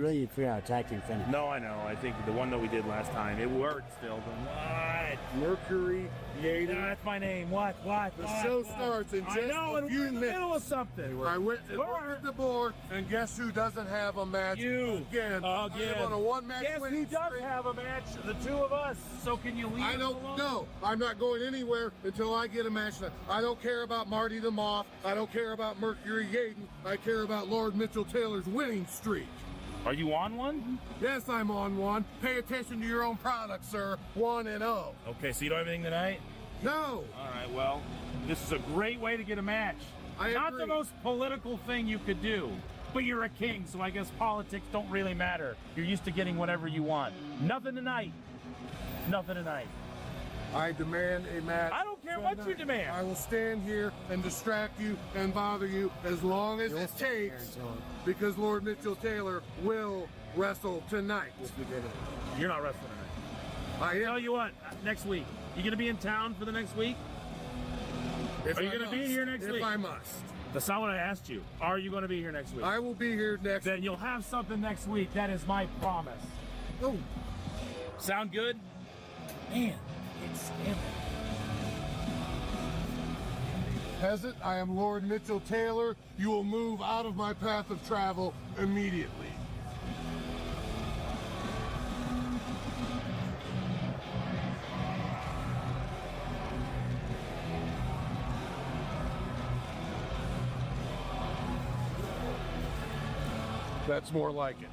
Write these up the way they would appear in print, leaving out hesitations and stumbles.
really need to figure out a tag team finish. No, I know. I think the one that we did last time, it worked still. But what? Mercury, Yaden. That's my name. What? The show starts in just a few in the middle minutes. of something. I went and looked at the board, and guess who doesn't have a match? You. Again. I am on a one-match Guess winning who does streak. have a match? The two of us. So can you leave I us don't alone? know. I'm not going anywhere until I get a match. I don't care about Marty the Moth. I don't care about Mercury Yaden. I care about Lord Mitchell Taylor's winning streak. Are you on one? Yes, I'm on one. Pay attention to your own product, sir. 1-0. Okay, so you don't have anything tonight? No. All right, well, this is a great way to get a match. I Not agree. the most political thing you could do, but you're a king, so I guess politics don't really matter. You're used to getting whatever you want. Nothing tonight. Nothing tonight. I demand a match. I don't care what you demand. I will stand here and distract you and bother you as long as it takes, because Lord Mitchell Taylor will wrestle tonight. You're not wrestling tonight. I Tell am. you what, next week. You gonna be in town for the next week? If Are you I gonna be must. here next week? If I must. That's not what I asked you. Are you gonna be here next week? I will be here next. Then you'll have something next week. That is my promise. Oh, Sound good? Man, it's him. peasant, I am Lord Mitchell Taylor. You will move out of my path of travel immediately. That's more like it.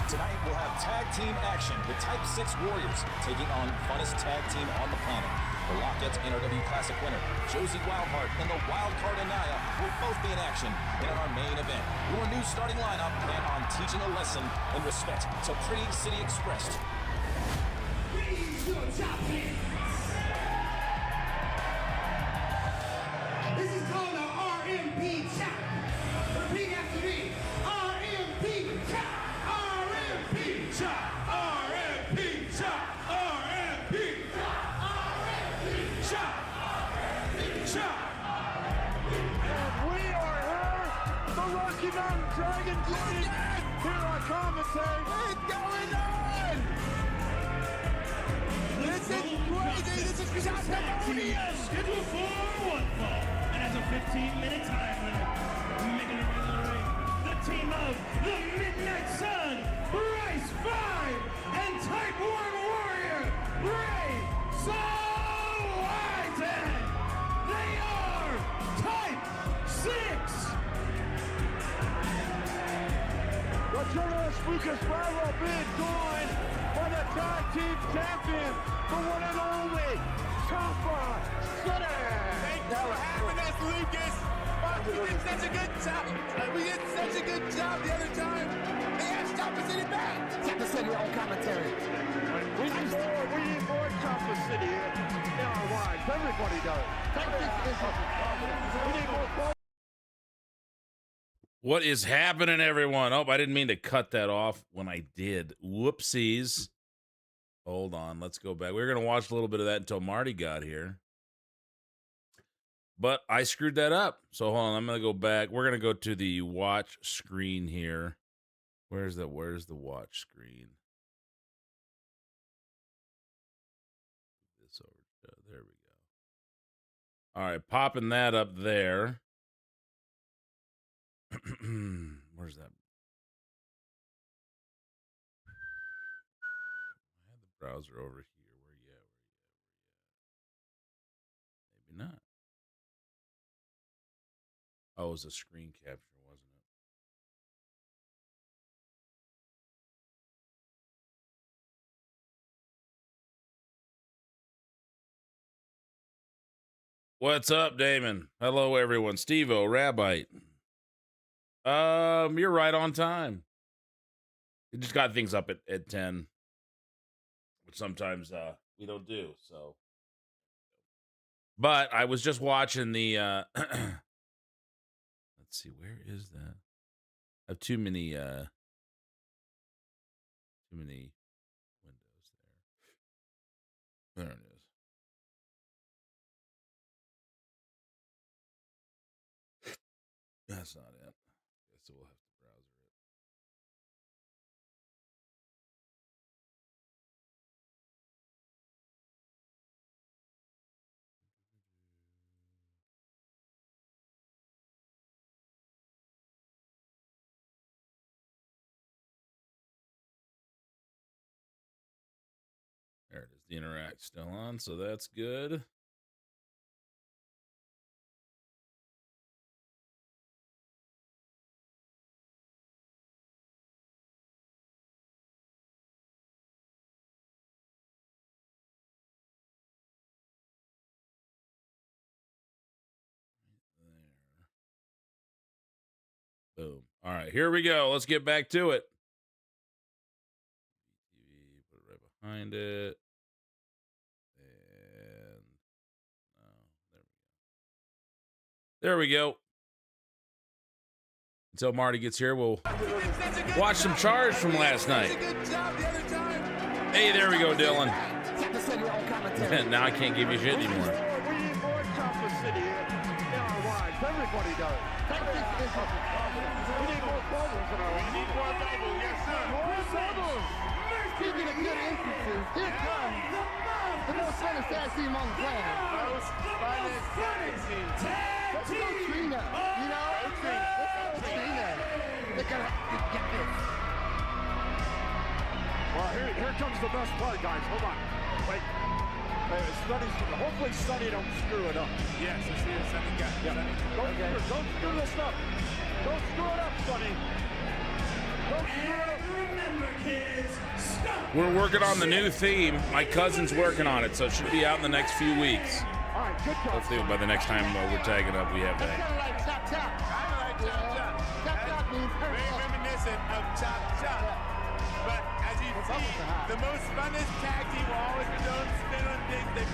Tonight we'll have tag team action with Type 6 Warriors taking on funnest tag team on the planet. The Locketts NRW Classic winner, Josie Wildheart and the Wildcard Anaya will both be in action in our main event. Your new starting lineup plan on teaching a lesson in respect to Pretty City Express. This is called the RMP chop. Repeat after me. RMP chop. RMP chop. RMP chop. RMP chop. RMP chop. And we are here, the Rocky Mountain Dragon League. Here I commentate. What's going on? This is crazy. This is pandemonium. Scheduled for one fall. And has a 15-minute time limit. Making it in the ring. The team of the Midnight Sun, Bryce 5, and Type 1 Warrior, Ray Whiten. They are Type 6. The journalist Lucas Bravo being joined by the tag team champion, the one and only Tampa City. Thank you for having us, Lucas. We did such a good job. We did such a good job the other time. They asked Tampa City back. Tampa City on commentary. We need more Tampa City in our lives. Everybody does. We need more. What is happening, everyone? Oh, I didn't mean to cut that off when I did. Whoopsies. Hold on. Let's go back. We were going to watch a little bit of that until Marty got here. But I screwed that up. So hold on. I'm going to go back. We're going to go to the watch screen here. Where's the watch screen? This over. There we go. All right. Popping that up there. Where's that? I had the browser over here. Where you at? Oh, it was a screen capture, wasn't it? What's up, Damon? Hello, everyone. Steve-O, Rabbite. You're right on time. We just got things up at 10, which sometimes we don't do, so. But I was just watching the let's see, where is that? I have too many windows there. There it is. That's not it. Guess we'll have to browser it. There it is. The interact still on, so that's good. There. Boom. All right, here we go. Let's get back to it. TV, put it right behind it. And there we go. Until Marty gets here, we'll watch some charge from last night. Hey, there we go, Dylan. Now I can't give you shit anymore. We need more Chocolate City in our lives. Everybody does. We need more bubbles in our lives. We need more bubbles, yes, sir. More bubbles. Speaking of good instances, here comes the most funnest tag team on the planet. Most funnest tag team. Let's go Trina, you know? Let's go Trina. They're gonna get this. Well, here comes the best part, guys. Hold on. Wait. Hopefully Sonny don't screw it up. Yes, let's see if Sonny got it. Yeah. Don't screw this up. Don't screw it up, Sonny. Don't screw it up. Remember, kids, stop. We're working on the new theme. My cousin's working on it, so it should be out in the next few weeks. All right, good job. Hopefully by the next time we're tagging up, we have Kind that. of like chop chop. Chop chop. Chop chop means Very reminiscent of Chop Chop. But as you see, the most funnest tag team will always be those spin on things they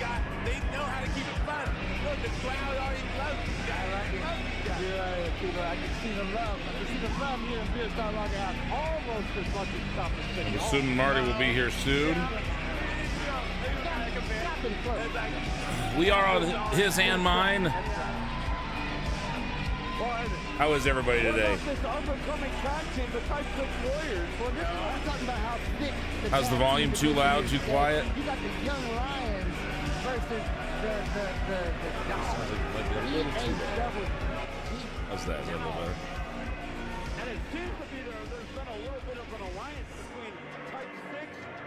know how to keep it fun. Look, the crowd already loves these guys. I can see the love. I can see the love here in Beer Star Rock House. Almost as much as Chocolate City. I'm assuming Marty will be here soon. We are on his and mine. How is everybody today? This up-and-coming tag team, the Type 6 Warriors. We're talking about how thick How's the volume? Too loud? Too quiet? You got the young lions versus the How's that? Is that a little better? And it seems to be there's been a little bit of an alliance between Type 6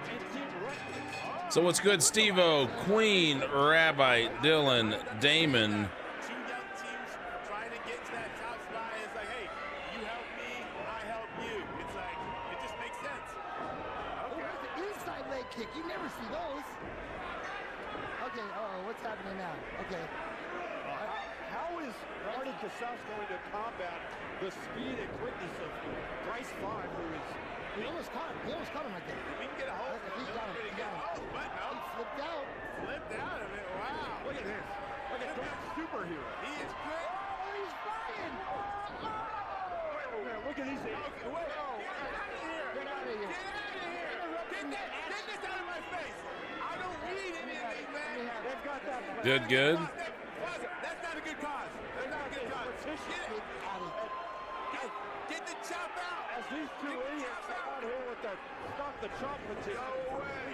and Team Mercury. So what's good? Steve-O, Queen, Rabbi, Dylan, Damon. Two young teams trying to get to that top spot. It's like, hey, you help me, I help you. It's like, it just makes sense. Oh, what's the inside leg kick? You never see those. Okay, what's happening now? Okay. How is Marty Casas going to combat the speed and quickness of Bryce Vaughn, who is... He almost caught him. He almost caught him right there. We can get a hold of He got him. He got him. Oh, but no. He flipped out. Flipped out of it. Wow. Look at this. Look at that superhero. He is great. Oh, he's flying. Look at these. Okay, wait. Get out of here. Get out of here. Get out of here. Get this out of my face. I don't read anything, man. They've got that. Good, good. That's not a good cause. That's not a good cause. Get the chop out. As these two idiots are out here with the stop the chop material. Go away.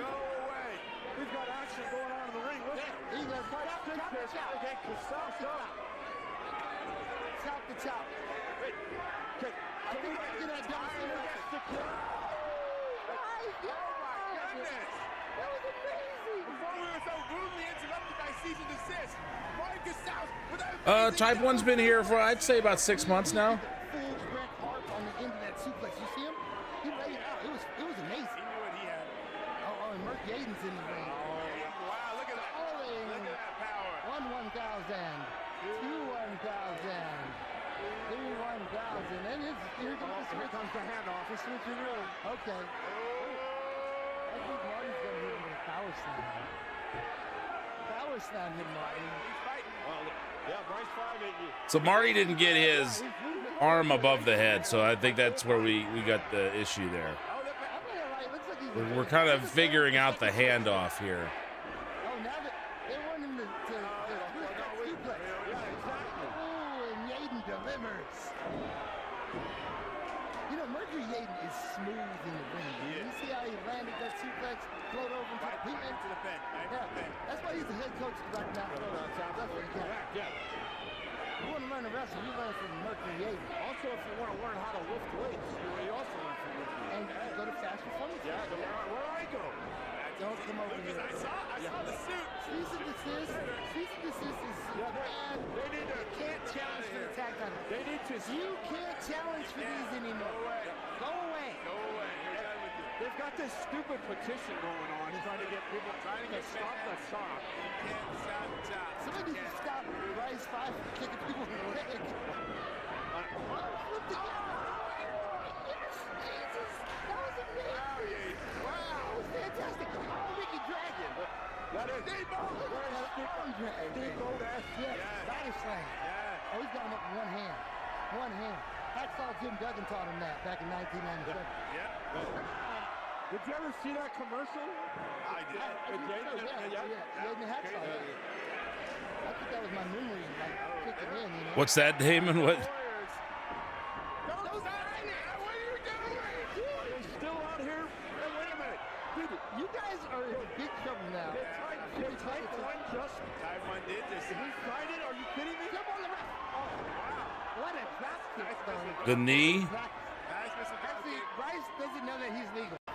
Go away. We've got action going on in the ring. Listen, He goes, chop, chop, chop. okay, Casas up. Chop the chop. Okay, I think I can get that down. Goodness. That was amazing. Before we were so rudely interrupted by cease and desist, Marty Casas with a Type 1's been here for, I'd say, about 6 months now. Full Bret Hart on the end of that suplex. You see him? He laid it out. It was amazing. He knew what he had. Oh, and Merc Yaden's in the ring. Wow, look at that. Look at that power. 1,000, 2 1,000, 3 1,000, and here comes the handoff. He's switching room. Okay. I think Marty's gonna hit him with a power slam. Power slam him, Marty. He's fighting. Yeah, Bryce 5 So Marty didn't get his arm above the head, so I think that's where we got the issue there. We're kind of figuring out the handoff here. Oh, now that they want him to suplex. Yeah, exactly. Oh, and Yaden delivers. You know, Mercury Yaden is smooth in the ring. You see how he landed that suplex, float over into the pin? To the bench. That's why he's the head coach of the Rocky Mountain Throwdown. That's what he got. Yeah. You want to learn to wrestle, you learn from Mercury Yaden. Also, if you want to learn how to lift weights, you also learn from Mercury. And you go to Fast Performance. Yeah, where I go. Don't come over here. I saw the suit. Cease and desist. Cease and desist is bad. They need to. Can't challenge for the tag title. They need to. You can't challenge for these anymore. Go away. Go away. You're done with it. They've got this stupid petition going on, trying to get people to stop the sock. You can't stop the chop. Somebody needs to stop Rise 5 from kicking people in the leg. Flip the Yes, Jesus. That was amazing. Wow, that was fantastic. Oh, Ricky Dragon. That is Steamboat. Steamboat ass. Yeah, body slam. Yeah. Oh, he's got him up in one hand. One hand. Hacksaw Jim Duggan taught him that back in 1997. Yeah. Did you ever see that commercial? I did. Yaden Hacksaw. I think that was my memory, like, kicking in, you know? What's that, Damon? What? Don't sign it. What are you doing? They're still out here. Hey, wait a minute. Dude, you guys are in big trouble now. They type one just. Type 1 did this. He tried it? Are you kidding me? Jump on the ref. Oh, wow. What a drop kick, though. The knee? Actually, Bryce doesn't know that he's legal. They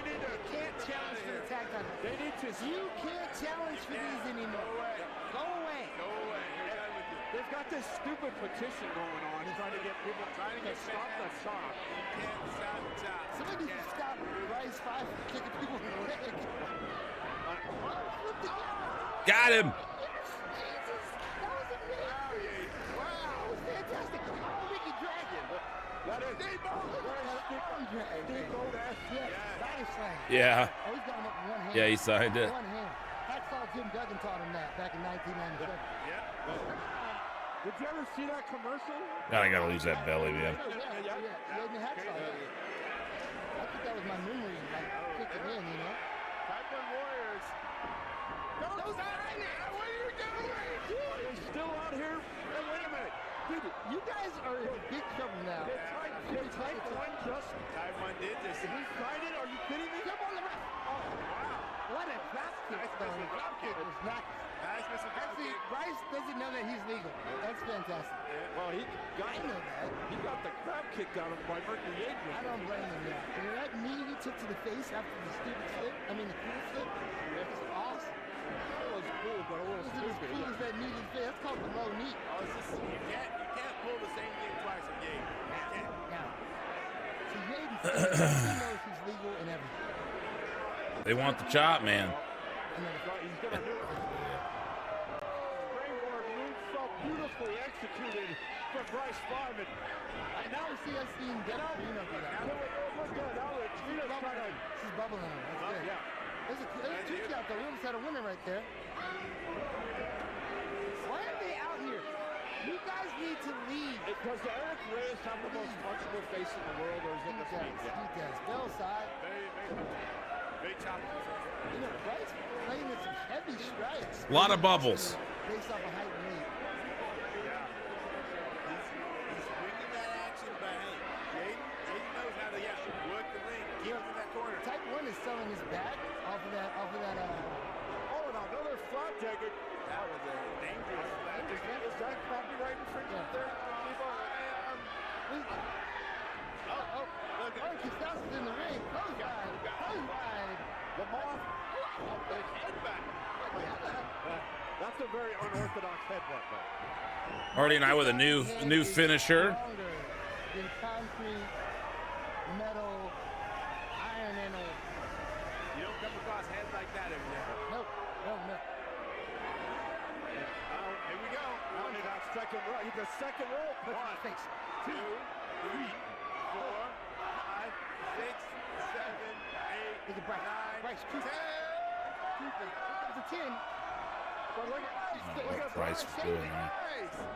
need to. Can't challenge for the tag title. They need to. You can't challenge for these anymore. Go away. Go away. You're done with it. They've got this stupid petition going on, trying to get people to stop the sock. You can't stop the chop. Somebody needs to stop Rise 5 from kicking people in the leg. Flip the Got him. Yes, Jesus. That was amazing. Wow, that was fantastic. Oh, Ricky Dragon. That is Steamboat. Steamboat ass. Yeah, body slam. Yeah. Oh, he's got him up in one hand. Yeah, he signed it. One hand. Hacksaw Jim Duggan taught him that back in 1997. Did you ever see that commercial? God, I gotta lose that belly, man. Yaden Hacksaw. I think that was my memory, like, kicking in, you know? Type 1 Warriors. Don't sign it. What are you doing? They're still out here. Hey, wait a minute. Dude, you guys are in big trouble now. They type one just. Type 1 did this. He tried it? Are you kidding me? Jump on the ref. Oh, wow. What a drop kick, though. The drop kick was not. Actually, Bryce doesn't know that he's legal. That's fantastic. Well, I know that. he got the crap kicked out of him by Mercury Yaden. I don't blame him yet. You know, that knee he took to the face after the stupid flip, the cool flip, it was awesome. It was cool, but a little It was as stupid. cool as that knee to the face. That's called the low knee. Oh, it's just, you can't pull the same thing twice a game. You can't. Now, see, Yaden he knows he's legal and everything. They want the chop, man. And then He's gonna do it. Springboard move so beautifully executed from Bryce 5. and now we see us seeing Dennis Reno do that. Look good. Now the Trina's trying to. She's bubbling on him. That's good. Yeah. There's a two count though. We almost had a winner right there. Why are they out here? You guys need to leave. Does Eric Reyes have the most punchable face in the world, or is it the same? He does. Bell side. Big chop. You know, Bryce playing with some heavy strikes. A lot of bubbles. Based off of height and weight. He's bringing that action, but hey, Yaden knows how to work the ring, keep him in that corner. Type 1 is selling his back off of that. Oh, and another flat taker. That was a dangerous flat. Is that copyright infringement there? Look at Costanza's in the ring. Close wide. The Moth. Headbutt. That's a very unorthodox headbutt, though. Marty and I with a new finisher. Stronger than concrete, metal, iron and oil. You don't come across heads like that every day. No. Here we go. Now that second row. The second row. Put it in your face. 2, 3, 4, 5, 6, 7, 8, Look at Bryce. 9, Bryce, 10. It's a 10. But look at Bryce was doing that.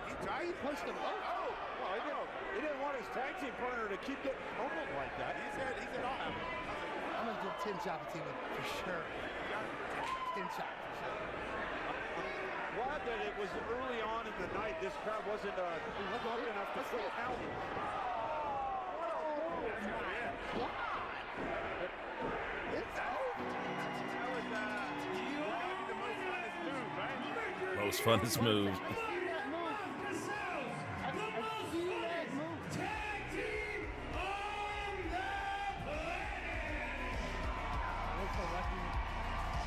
He tried. He punched him. Oh, Well, he didn't want his tag team partner to keep getting pummeled like that. he said, I'll have it. I'm going to do 10 chop team for sure. 10 chop for sure. Glad that it was early on in the night. This crowd wasn't good enough to fill out. Most funnest move.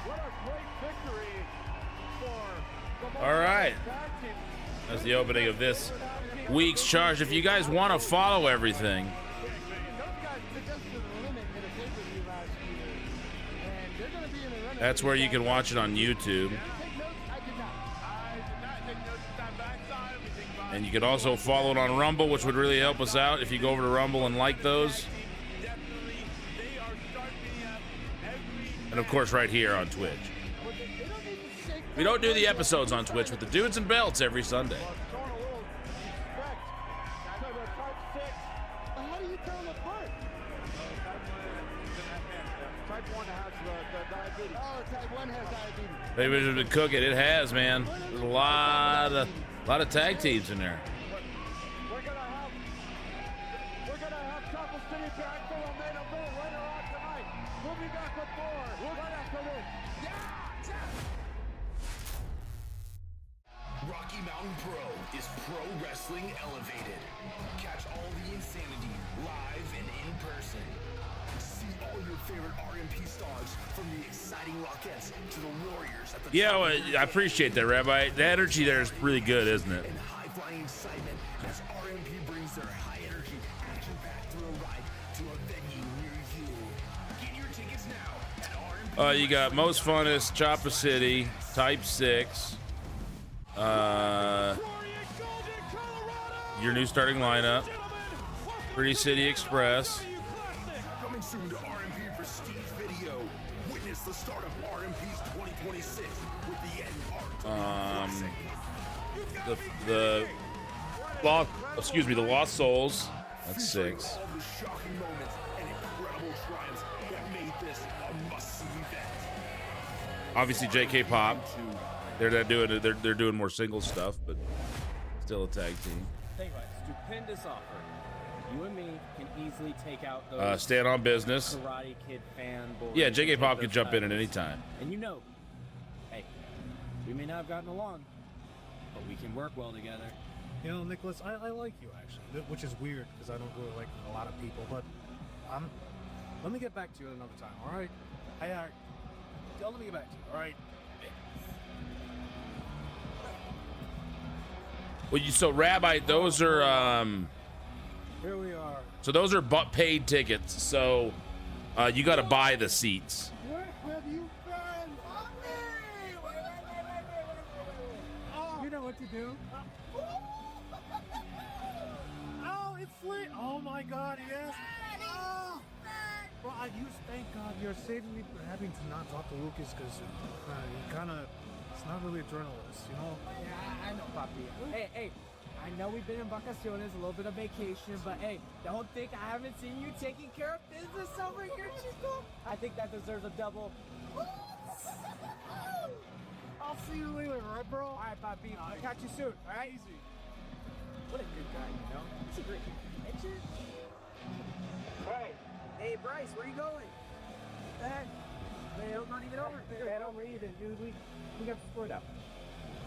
What a great victory for the All right. tag team. That's the opening of this week's charge. If you guys want to follow everything, Those guys took us to the limit in a pay-per-view last year, and they're going to be in the running. that's where you can watch it on YouTube. Take notes? I did not. take notes this time, but I saw everything, Bob. And you can also follow it on Rumble, which would really help us out if you go over to Rumble and like those. Definitely, they are sharpening up every. And of course, right here on Twitch. They don't need to shake. We don't do the episodes on Twitch with the dudes and belts every Sunday. Showing a little respect. So the type 6. How do you tell them apart? Type 1 has the diabetes. Oh, type 1 has diabetes. Maybe it's been cooking. It has, man. There's a lot of tag teams in there. We're gonna have Couple City back for a main event later on tonight. We'll be back with more right after this. Rocky Mountain Pro is pro wrestling elevated. Catch all the insanity live and in person. See all your favorite RMP stars, from the exciting Rockettes to the Warriors at the Yeah, top well, of the I appreciate that, Rabbi. The energy there is really good, isn't it? and high-flying excitement as RMP brings their high-energy, action-packed thrill ride to a venue near you. Get your tickets now at RMP. You got Most Funnest, Chopper City, Type 6. Your new starting lineup. Pretty City Express. Coming soon to RMP Prestige Video. Witness the start of RMP's 2026 with the end art. The Lost Souls. That's 6. All the shocking moments and incredible triumphs that made this a must-see event. Obviously, JK Pop. They're doing more single stuff, but still a tag team. Tell you what, stupendous offer. You and me can easily take out those Stand on business. Karate Kid fanboys. Yeah, JK Pop Those can jump in at titles. any time. And you know, hey, we may not have gotten along, but we can work well together. You know, Nicholas, I like you actually, which is weird because I don't really like a lot of people. But let me get back to you at another time. All right? Let me get back to you. All right? Well, so Rabbi, those are Here we are. so those are paid tickets. So you got to buy the seats. Where have you been? You know what to do. Oh, it's lit. Oh my God, yes. Oh. Well, thank God you're saving me from having to not talk to Lucas because it's not really a journalist, you know? Yeah, I know, Papi. Hey, I know we've been in vacaciones, a little bit of vacation, but hey, don't think I haven't seen you taking care of business over here, Chico. I think that deserves a double. I'll see you later, right, bro? All right, Papi. I'll catch you soon, all right? Easy. What a good guy, you know? He's a great picture. Hey, Bryce, where you going? Man, not even over. Head over even, dude. We got split up. I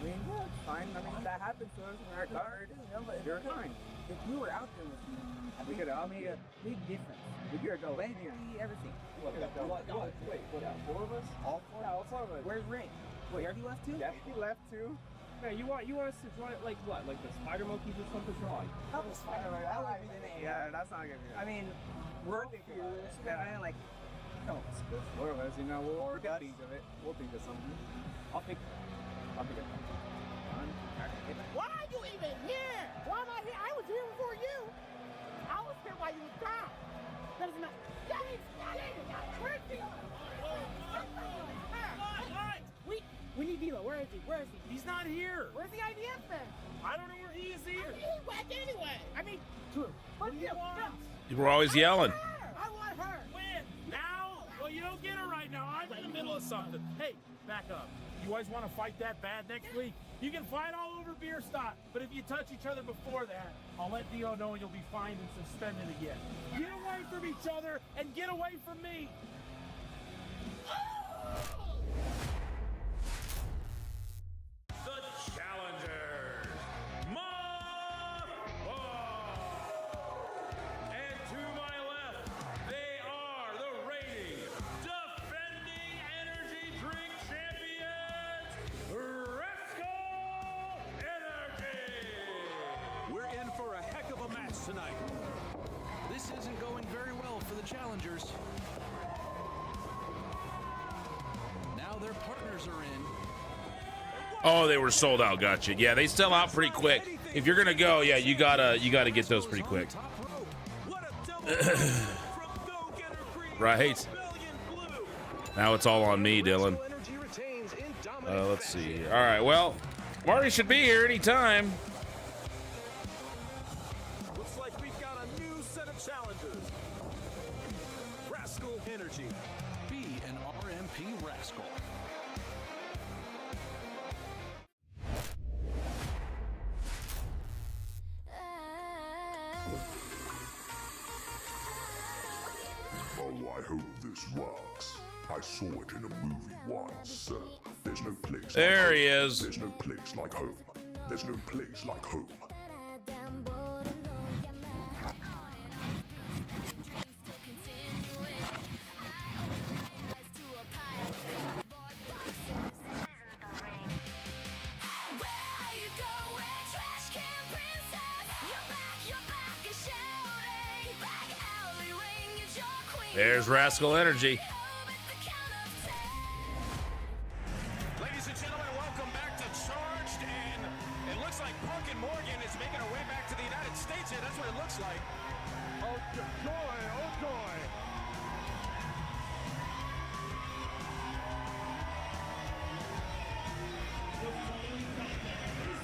mean, yeah, it's fine. I mean, that happens to us. We're tired, you know, but you're fine. If you were out there with me, we could have made a big difference. If you're a lady, everything. Wait, what? 4 of us? All 4? Yeah, all 4 of us. Where's Ray? Wait, are he left too? Yes, he left too. Yeah, you want us to draw it like what? Like the spider monkeys or something? Draw it. Oh, spider monkey. That might be the name. Yeah, that's not gonna be. I mean, we're curious. Yeah, like, no, more or less, you know, we'll think of it. We'll think of something. I'll think of something. Why are you even here? Why am I here? I was here before you. I was here while you was gone. That doesn't matter. Where's D'Lo? We need D'Lo. Where is he? Where is he? He's not here. Where's the IDF then? I don't know where he is either. He whack anyway. I mean, true. What do you want? You were always yelling. I want her. When? Now? Well, you don't get her right now. I'm in the middle of something. Hey, back up. You guys want to fight that bad next week? You can fight all over beer stock, but if you touch each other before that, I'll let Dio know you'll be fined and suspended again. Get away from each other and get away from me. The challengers, Moth, and to my left, they are the reigning, defending energy drink champions, Rascal Energy. We're in for a heck of a match tonight. This isn't going very well for the challengers. Now their partners are in. Oh, they were sold out. Gotcha. Yeah, they sell out pretty quick. If you're gonna go, yeah, you gotta get those pretty quick. Right. Now it's all on me, Dylan. Let's see. All right. Well, Marty should be here anytime. Looks like we've got a new set of challengers. Rascal Energy. Be an RMP Rascal. Oh, I hope this rocks. I saw it in a movie once, sir. There's no place there like he home. is. There's no place like home. There's no place like home. There's Rascal Energy. Ladies and gentlemen, welcome back to Charged, and it looks like Punk and Morgan is making her way back to the United States here. That's what it looks like. Oh, joy, oh, joy.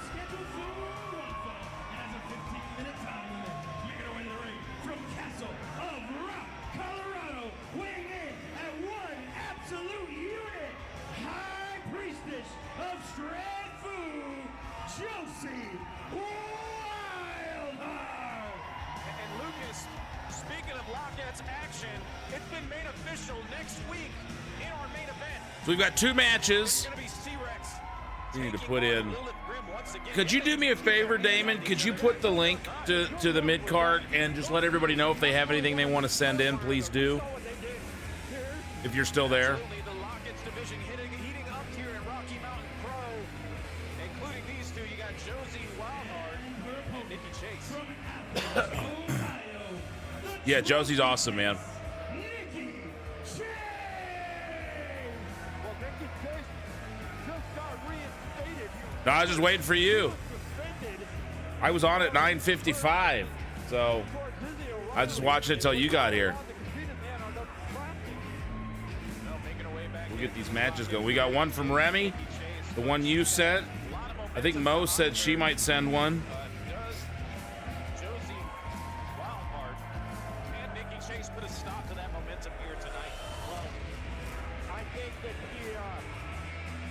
Scheduled for one fall and has a 15-minute time limit. Making her way to the ring from Castle of Rock, Colorado, weighing in at one absolute unit, High Priestess of Stratfu, Josie Wildheart. And Lucas, speaking of Locket's action, it's been made official next week in our main event. So we've got two matches. It's going to be C-Rex. We need to put in. Could you do me a favor, Damon? Could you put the link to the mid card and just let everybody know if they have anything they want to send in? Please do. If you're still there. The Locket's division heating up here at Rocky Mountain Pro, including these two. You got Josie Wildheart and Nikki Chase. Yeah, Josie's awesome, man. No, I was just waiting for you. I was on at 9:55, so I was just watching it until you got here. We'll get these matches going. We got one from Remy, the one you sent. I think Mo said she might send one. Josie Wildheart and Nikki Chase put a stop to that momentum here tonight. Well, I think that he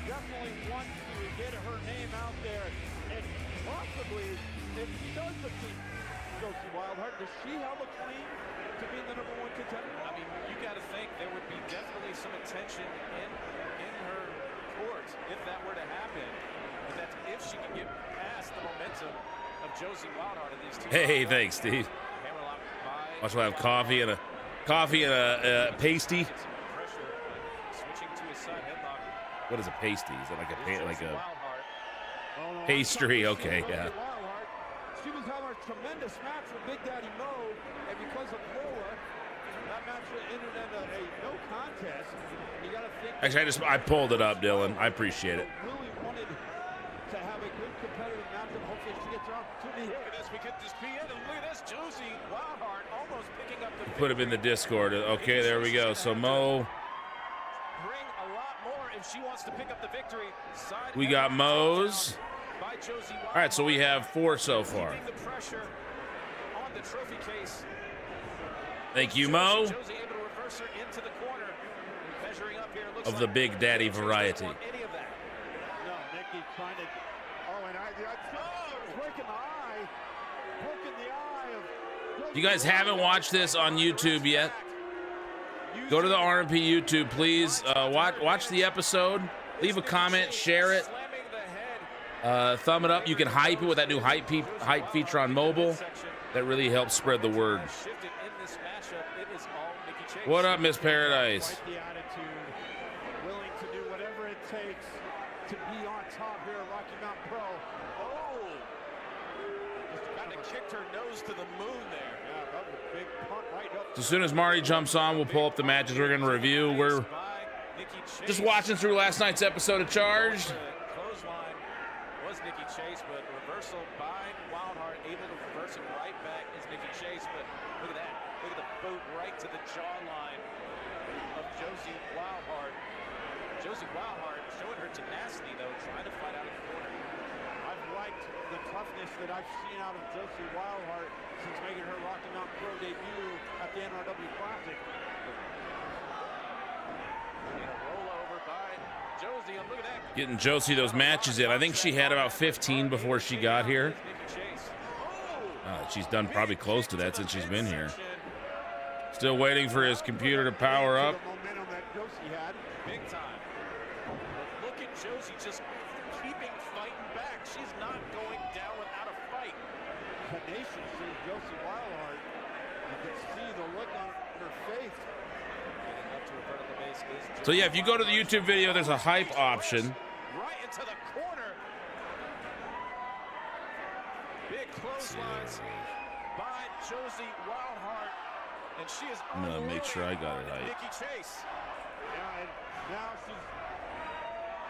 definitely wants to get her name out there, and possibly, if she does defeat Josie Wildheart, does she have a claim to being the #1 contender? I mean, you got to think there would be definitely some attention in her court if that were to happen. But that's if she can get past the momentum of Josie Wildheart and these two. Hey, thanks, Steve. Watch, we'll have coffee and a pasty. Switching to his side headlock. What is a pasty? Is it like a pastry? Okay, yeah. She was having a tremendous match with Big Daddy Mo, and because of Lola, that match ended in a no contest. You got to think. Actually, I pulled it up, Dylan. I appreciate it. Really wanted to have a good competitive match, and hopefully she gets her opportunity here. Look at this, we get this PN, and look at this, Josie Wildheart almost picking up the. Put him in the Discord. Okay, there we go. So Mo. Bring a lot more if she wants to pick up the victory. We got Mo's. All right, so we have 4 so far. Thank you, Mo. Of the Big Daddy variety. No, Nikki trying to. Oh, and breaking the eye. Poking the eye of. If you guys haven't watched this on YouTube yet, go to the RMP YouTube, please. Watch the episode. Leave a comment, share it. Thumb it up. You can hype it with that new hype feature on mobile. That really helps spread the word. What up, Miss Paradise? Quite the attitude, willing to do whatever it takes to be on top here at Rocky Mountain Pro. Oh! Just kind of kicked her nose to the moon there. Yeah, that was a big punt right up. As soon as Marty jumps on, we'll pull up the matches we're going to review. We're just watching through last night's episode of Charged. Clothesline was Nikki Chase, but reversal by Wildheart, able to reverse it right back is Nikki Chase. But look at that. Look at the boot right to the jawline of Josie Wildheart. Josie Wildheart showing her tenacity, though, trying to fight out of the corner. I've liked the toughness that I've seen out of Josie Wildheart since making her Rocky Mountain Pro debut at the NRW Classic. And a rollover by Josie, and look at that. Getting Josie those matches in. I think she had about 15 before she got here. She's done probably close to that since she's been here. Still waiting for his computer to power up. Momentum that Josie had. Big time. But look at Josie just keeping fighting back. She's not going down without a fight. Tenacious is Josie Wildheart. You can see the look on her face. So yeah, if you go to the YouTube video, there's a hype option. Right into the corner. Big clotheslines by Josie Wildheart. And she is I'm gonna make sure I got it right. Nikki Chase. Yeah, and now she's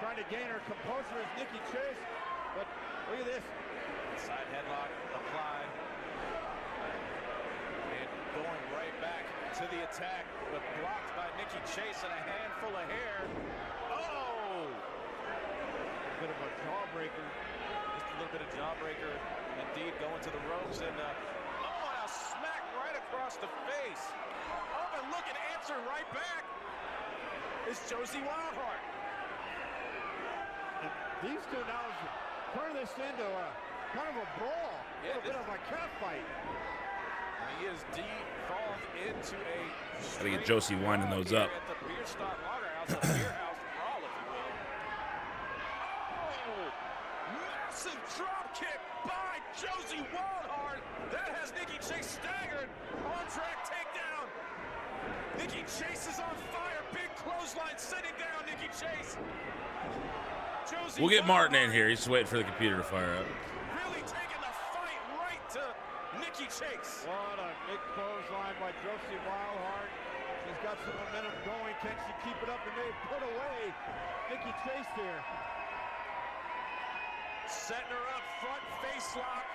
trying to gain her composure as Nikki Chase. But look at this. Side headlock applied. And going right back to the attack, but blocked by Nikki Chase and a handful of hair. Oh! Bit of a jawbreaker. Just a little bit of jawbreaker. Indeed, going to the ropes and and a smack right across the face. Oh, and look, and answer right back is Josie Wildheart. And these two now turn this into a kind of a brawl. Yeah, a little bit of a cat fight. He is devolved into a Gotta get Josie winding those up. at the Beer Stock Lager House, a beer house brawl, if you will. Oh, massive drop kick by Josie Wildheart. That has Nikki Chase staggered. On track takedown. Nikki Chase is on fire. Big clothesline sitting down Nikki Chase. Josie We'll get Martin in here. He's just waiting for the computer to fire up. really taking the fight right to Nikki Chase. What a big clothesline by Josie Wildheart. She's got some momentum going. Can she keep it up and maybe put away Nikki Chase here? Setting her up, front face lock.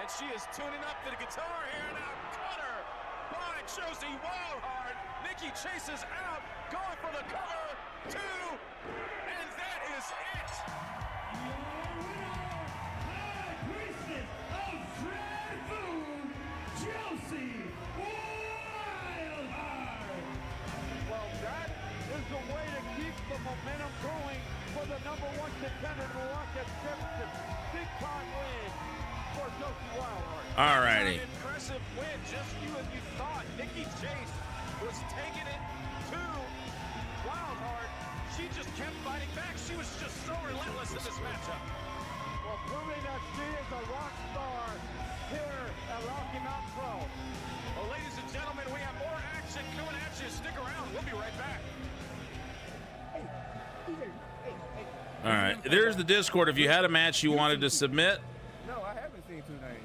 And she is tuning up to the guitar here now. Cutter by Josie Wildheart. Nikki Chase is out, going for the cover. 2, and that is it. Priestess of Dread Food, Josie Wildheart. Well, that is the way to keep the momentum going for the #1 contender to lock at championship. Big time win for Josie Wildheart. All righty. Impressive win, just as you thought. Nikki Chase was taking it to Wildheart. She just kept fighting back. She was just so relentless in this matchup. Well, proving that she is a rock star here at Rocky Mountain Pro. Well, ladies and gentlemen, we have more action coming at you. Stick around. We'll be right back. Hey, these are All right, there's the Discord. If you had a match you wanted to submit, No, I haven't seen 290.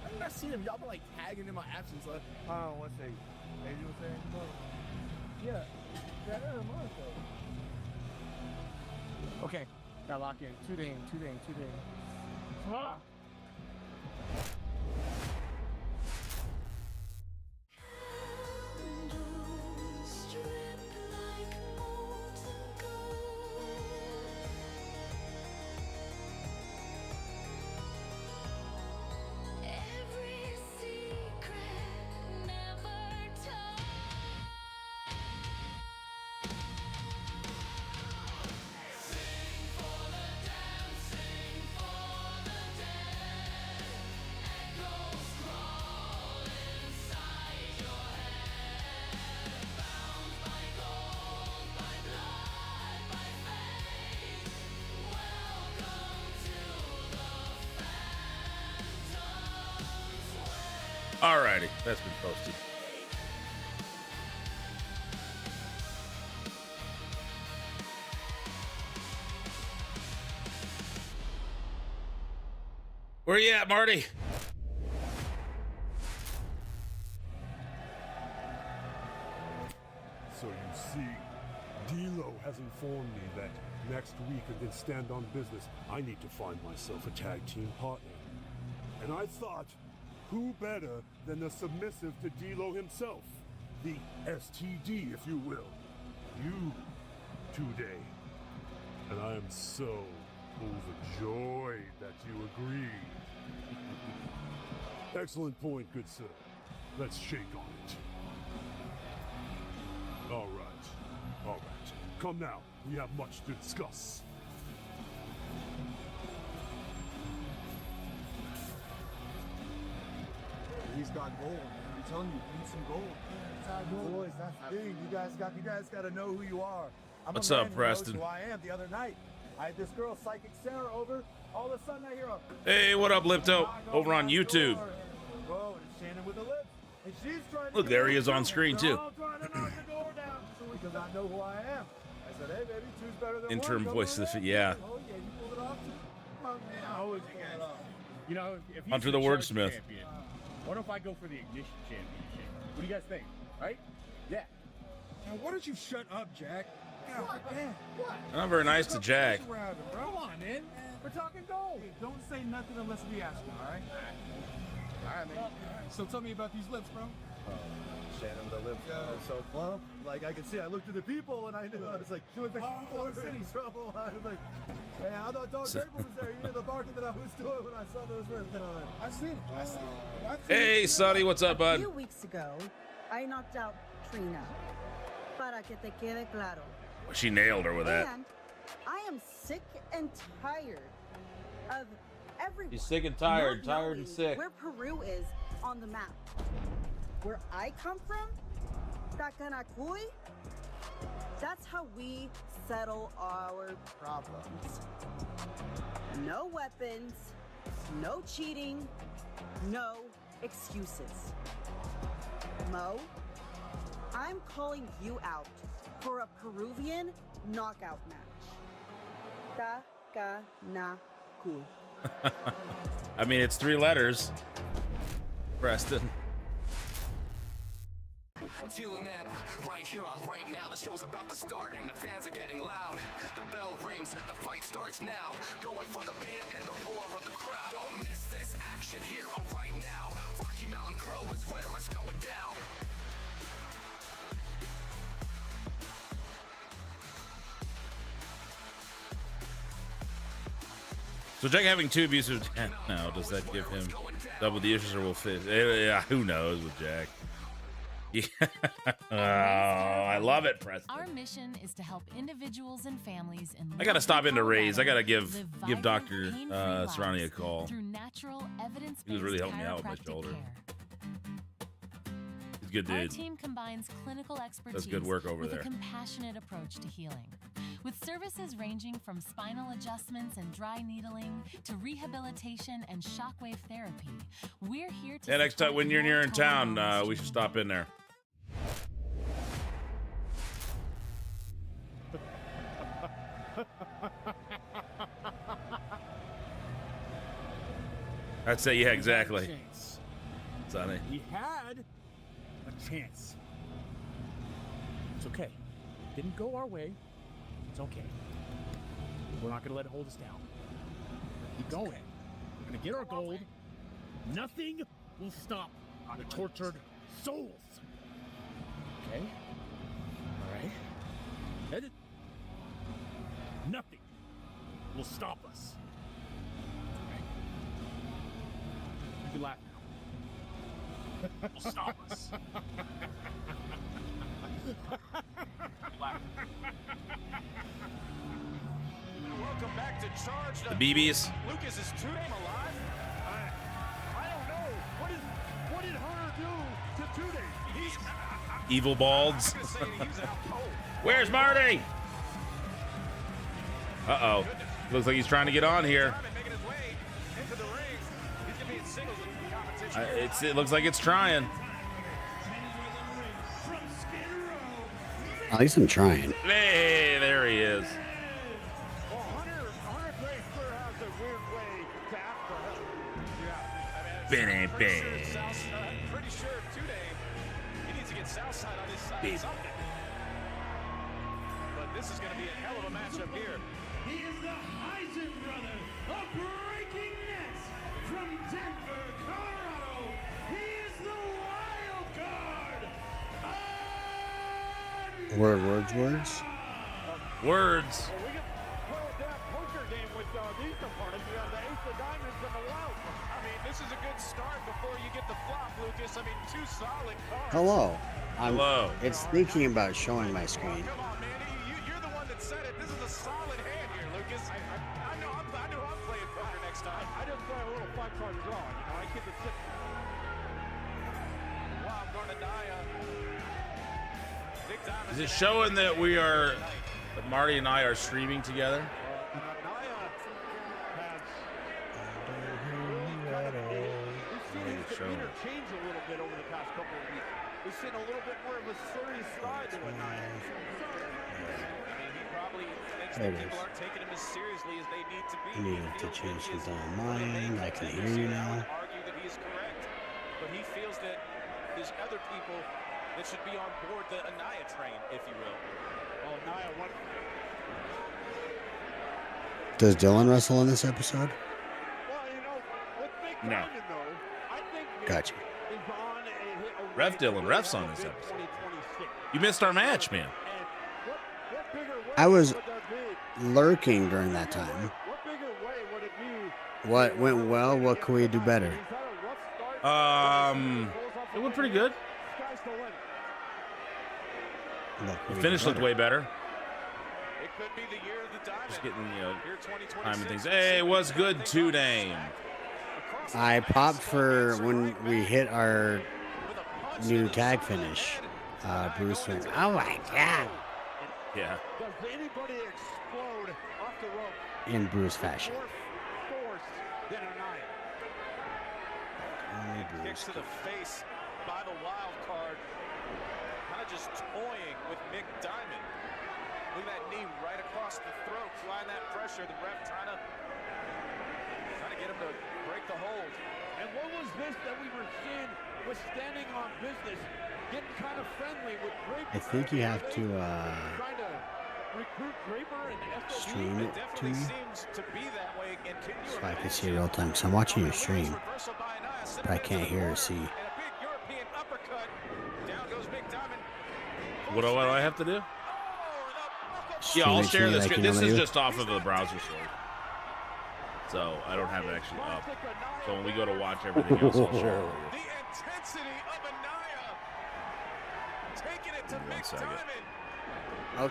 I've not seen him. Y'all been like tagging in my absence. Like, one second. Hey, you were saying? Yeah. Okay. Now lock in. Two days. Ah. alrighty, that's been posted. Where you at, Marty? So you see, D'Lo has informed me that next week against Stand On Business, I need to find myself a tag team partner. And I thought, who better than the submissive to D'Lo himself? The STD, if you will. You, today. And I am so overjoyed that you agreed. Excellent point, good sir. Let's shake on it. All right. Come now, we have much to discuss. He's got gold, man. I'm telling you, he needs some gold. Boys, that's the thing. You guys got to know who you are. I'm What's a up, man who Preston? knows who I am. The other night, I had this girl, Psychic Sarah, over. All of a sudden, I hear a Hey, what up, Lipto? Over on YouTube. Whoa, it's Shannon with the lips. And she's trying to Look, there he is on screen, too. They're all trying to knock the door down because I know who I am. I said, hey, baby, two's better than Interim one. voice of the yeah. Oh, yeah, you pulled it off? Oh, man, I always pull it off. You know, if he's Hunter the church Wordsmith. champion, what if I go for the Ignition Championship? What do you guys think? Right? Yeah. Now, why don't you shut up, Jack? God, damn. Not very nice to Jack. Come on, man. We're talking gold. Hey, don't say nothing unless we ask you, all right? All right, man. So tell me about these lips, bro. Shannon with the lips so plump. Like I could see, I looked at the people and I knew I was like, she was like, oh, city trouble. I was like, hey, I thought Dog Draper was there. You know the barking that I was doing when I saw those lips. I see it. Hey, Sonny, what's up, A bud? few weeks ago, I knocked out Trina. Para que te quede claro. She nailed her with that. And I am sick and tired of everyone. She's sick and tired, not tired and knowing sick. Where Peru is on the map. Where I come from, Takanakui, that's how we settle our problems. No weapons, no cheating, no excuses. Mo, I'm calling you out for a Peruvian knockout match. Takanaku. I mean, it's 3 letters. Preston. I'm feeling that right here on right now. The show's about to start and the fans are getting loud. The bell rings, the fight starts now. Going for the band and the roar of the crowd. Don't miss this action here on right now. Rocky Mountain Crow is where it's going down. So Jack having 2 abusive now, does that give him double the issues or will fit? Yeah, who knows with Jack? Yeah. Oh, I love it, Preston. Our mission is to help individuals and families in I gotta stop into Rays. I gotta give live Dr. vibrant, pain-free Serrani a lives call. through natural, evidence-based He was really helping me out with my chiropractic shoulder. care. He's a good Our dude. team combines clinical expertise Does good work over with there. a compassionate approach to healing. With services ranging from spinal adjustments and dry needling to rehabilitation and shockwave therapy, we're here to Yeah, next time support when you're your near in total town, we should stop in there. That's it. Yeah, He had a exactly. chance. Sonny. He had a chance. It's okay. Didn't go our way. It's okay. We're not gonna let it hold us down. Keep going. We're gonna get our gold. Nothing will stop the tortured souls. Okay? All right? Edit. Nothing will stop us. Okay? You can laugh now. Will stop us. Laugh. Welcome back to Charge. The BBs. Lucas, is 2 Name alive? I don't know. What did Hunter do to 2 Name? He's Evil balds. Where's Marty? Uh-oh. Looks like he's trying to get on here. It looks like it's trying. At least I'm trying. Hey, there he is. Benny, Pretty sure 2 Name, he needs to get Southside on his side or something. But this is going to be a hell of a matchup here. He is the Heisen brother of Breaking Nets from Denver, Colorado. He is the wild card. Words. Words. Well, we can play that poker game with these opponents. We have the ace of diamonds and the lout. I mean, this is a good start before you get the flop, Lucas. I mean, 2 solid cards. Hello. Hello. It's thinking about showing my screen. Come on, man. You're the one that said it. This is a solid hand here, Lucas. I know I'm playing poker next time. I just play a little 5-card draw. I keep it simple. Wow, Garnanaya. Big diamond. Is it showing that that Marty and I are streaming together? Change a little bit over the past couple of weeks. We've seen a little bit more of a serious side to Anaya. I mean, he probably thinks There that it people is. aren't taking him as seriously as they need to be. I needed to change something on my end. I can hear you now. Argue that he's correct, but he feels that there's other people that should be on board the Anaya train, if you will. Well, Anaya, what? Does Dylan wrestle in this episode? Well, you know, with Big No. Diamond, though, I think Gotcha. is on a Rev Dylan, ref's on this episode. You missed our match, man. What bigger way I was would there be? lurking during that time. What bigger way would it be? What went well? What could we do better? It went pretty good. Sky's the limit. What could The we finish do looked better? way better. It could be the year of the diamond. Just getting, Here 2026. time and things. Hey, it was good 2 Name. I popped for when we hit our new tag finish. Bruce went, oh my God. Yeah. Does anybody explode off the rope? In Bruce fashion. More force than Anaya. Only Kick Bruce. to the face by the wild card. Kind of just toying with Mick Diamond. Look at that knee right across the throat, applying that pressure. The ref trying to get him to break the hold. And what was this that we were seeing was standing on business, getting kind of friendly with Draper? I think you have to Trying to recruit Draper and SOB. stream it to me Seems to be that way. And can you so I can see it real time. So I'm watching your stream, reversal by Anaya, but I can't hear or see. and a big European uppercut. Down goes Mick Diamond. What do I have to do? Stream Yeah, I'll it to share me this. like you This normally is do. just off of the browser source. So I don't have it actually up. So when we go to watch everything else, I'll share it with you. The intensity of Anaya. Taking it to Mick second. Diamond.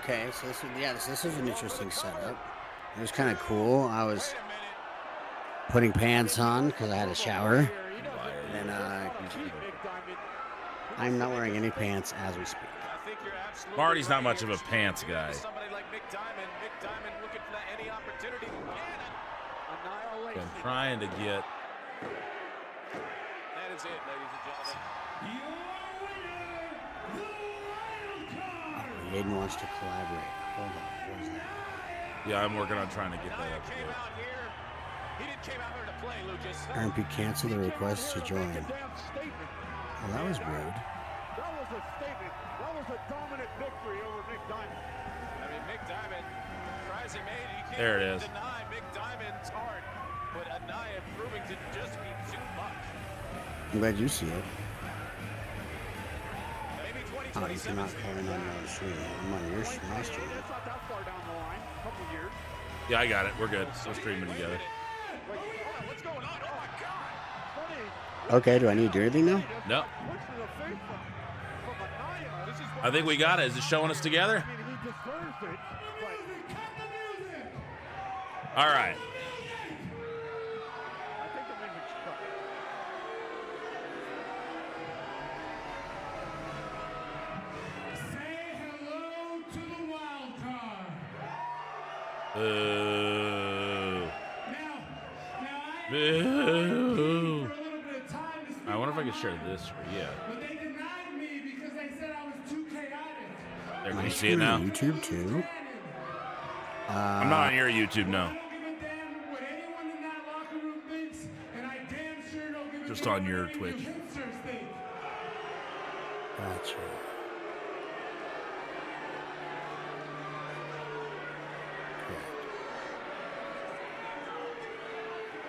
Okay, so this is an interesting setup. It was kind of cool. I was putting pants on because I had a shower, and I'm not wearing any pants as we speak. Marty's not much of a pants guy. Somebody like Mick Diamond. Mick Diamond looking for that any opportunity. I'm trying to get. That is it, ladies and gentlemen. Aiden wants to collaborate. Hold on, what is that? Yeah, I'm working on trying to get that up. Came out here He didn't came out here to play, Lucas. RMP cancel the request to join. Well, that was rude. That was a statement. That was a dominant victory over Mick Diamond. I mean, Mick Diamond tries he made it. You can't There it is. deny Mick Diamond's heart, but Anaya proving to just be too much. I'm glad you see it. Maybe Oh, you're not calling on your stream. I'm on your stream. That's not that far down the line. A couple years. Yeah, I got it. We're good. We're streaming together. What's going on? Oh my God! Okay, do I need to do anything now? No. I think we got it. Is it showing us together? All right. Boo. Boo. I wonder if I could share this for you. But they denied me because they said I was too chaotic. There, can My you see it now? YouTube too. I'm not on your YouTube, no. Just on your Twitch. Gotcha.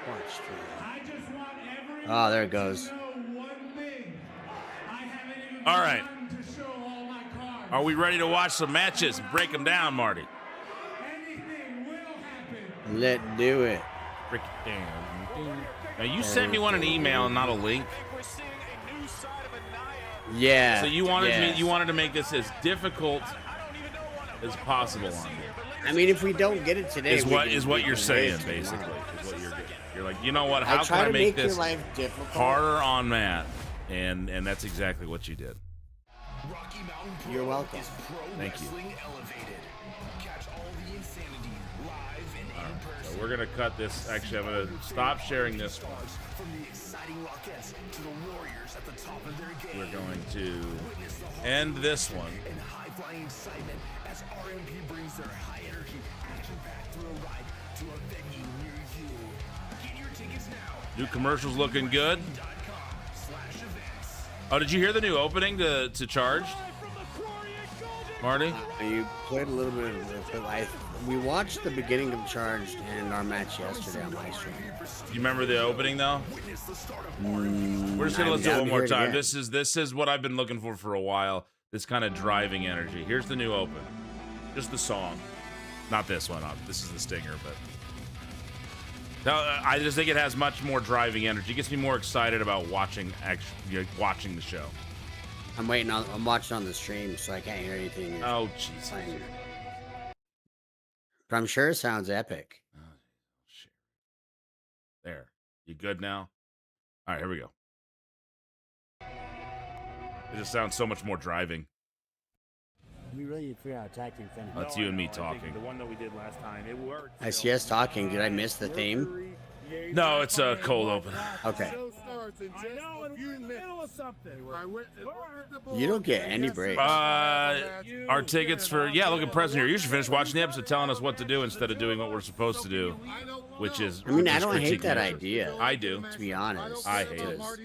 Watch stream. Oh, there it goes. All right. Are we ready to watch some matches and break them down, Marty? Let's do it. Break it down. Now, you sent me one an email and not a link. Yeah. So you wanted to make this as difficult as possible on me. I mean, if we don't get it today, Is what you're saying, basically. Is what you're like, you know what? How can I make this your life difficult? harder on Matt? And that's exactly what you did. You're welcome. Thank you. Catch all the insanity live and in person. So we're gonna cut this. Actually, I'm gonna stop sharing this one. From the exciting Rockettes to the Warriors at the top of their game. We're going to end this one. And high-flying excitement as RMP brings their high-energy, action-packed thrill ride to a venue near you. Get your tickets now. New commercials looking good. Oh, did you hear the new opening to Charged? Marty? You played a little bit of it, but we watched the beginning of Charged and our match yesterday on my stream. You remember the opening though? We're just gonna let's do it one more time. This is what I've been looking for a while. This kind of driving energy. Here's the new open. Just the song, not this one. This is the stinger, but now I just think it has much more driving energy. It gets me more excited about watching the show. I'm watching on the stream, so I can't hear anything. Oh, Jesus. But I'm sure it sounds epic. Oh, shit. There. You good now? All right, here we go. It just sounds so much more driving. We really need to figure out a tag team finish. That's you and me talking. The one that we did last time, it worked. I see us talking. Did I miss the theme? No, it's a cold open. Okay. I know, and we're in the middle of something. You don't get any breaks. Our tickets for look at President here. You should finish watching the episode, telling us what to do instead of doing what we're supposed to do, which is. I mean, I don't hate that idea. I do. To be honest, I hate it. All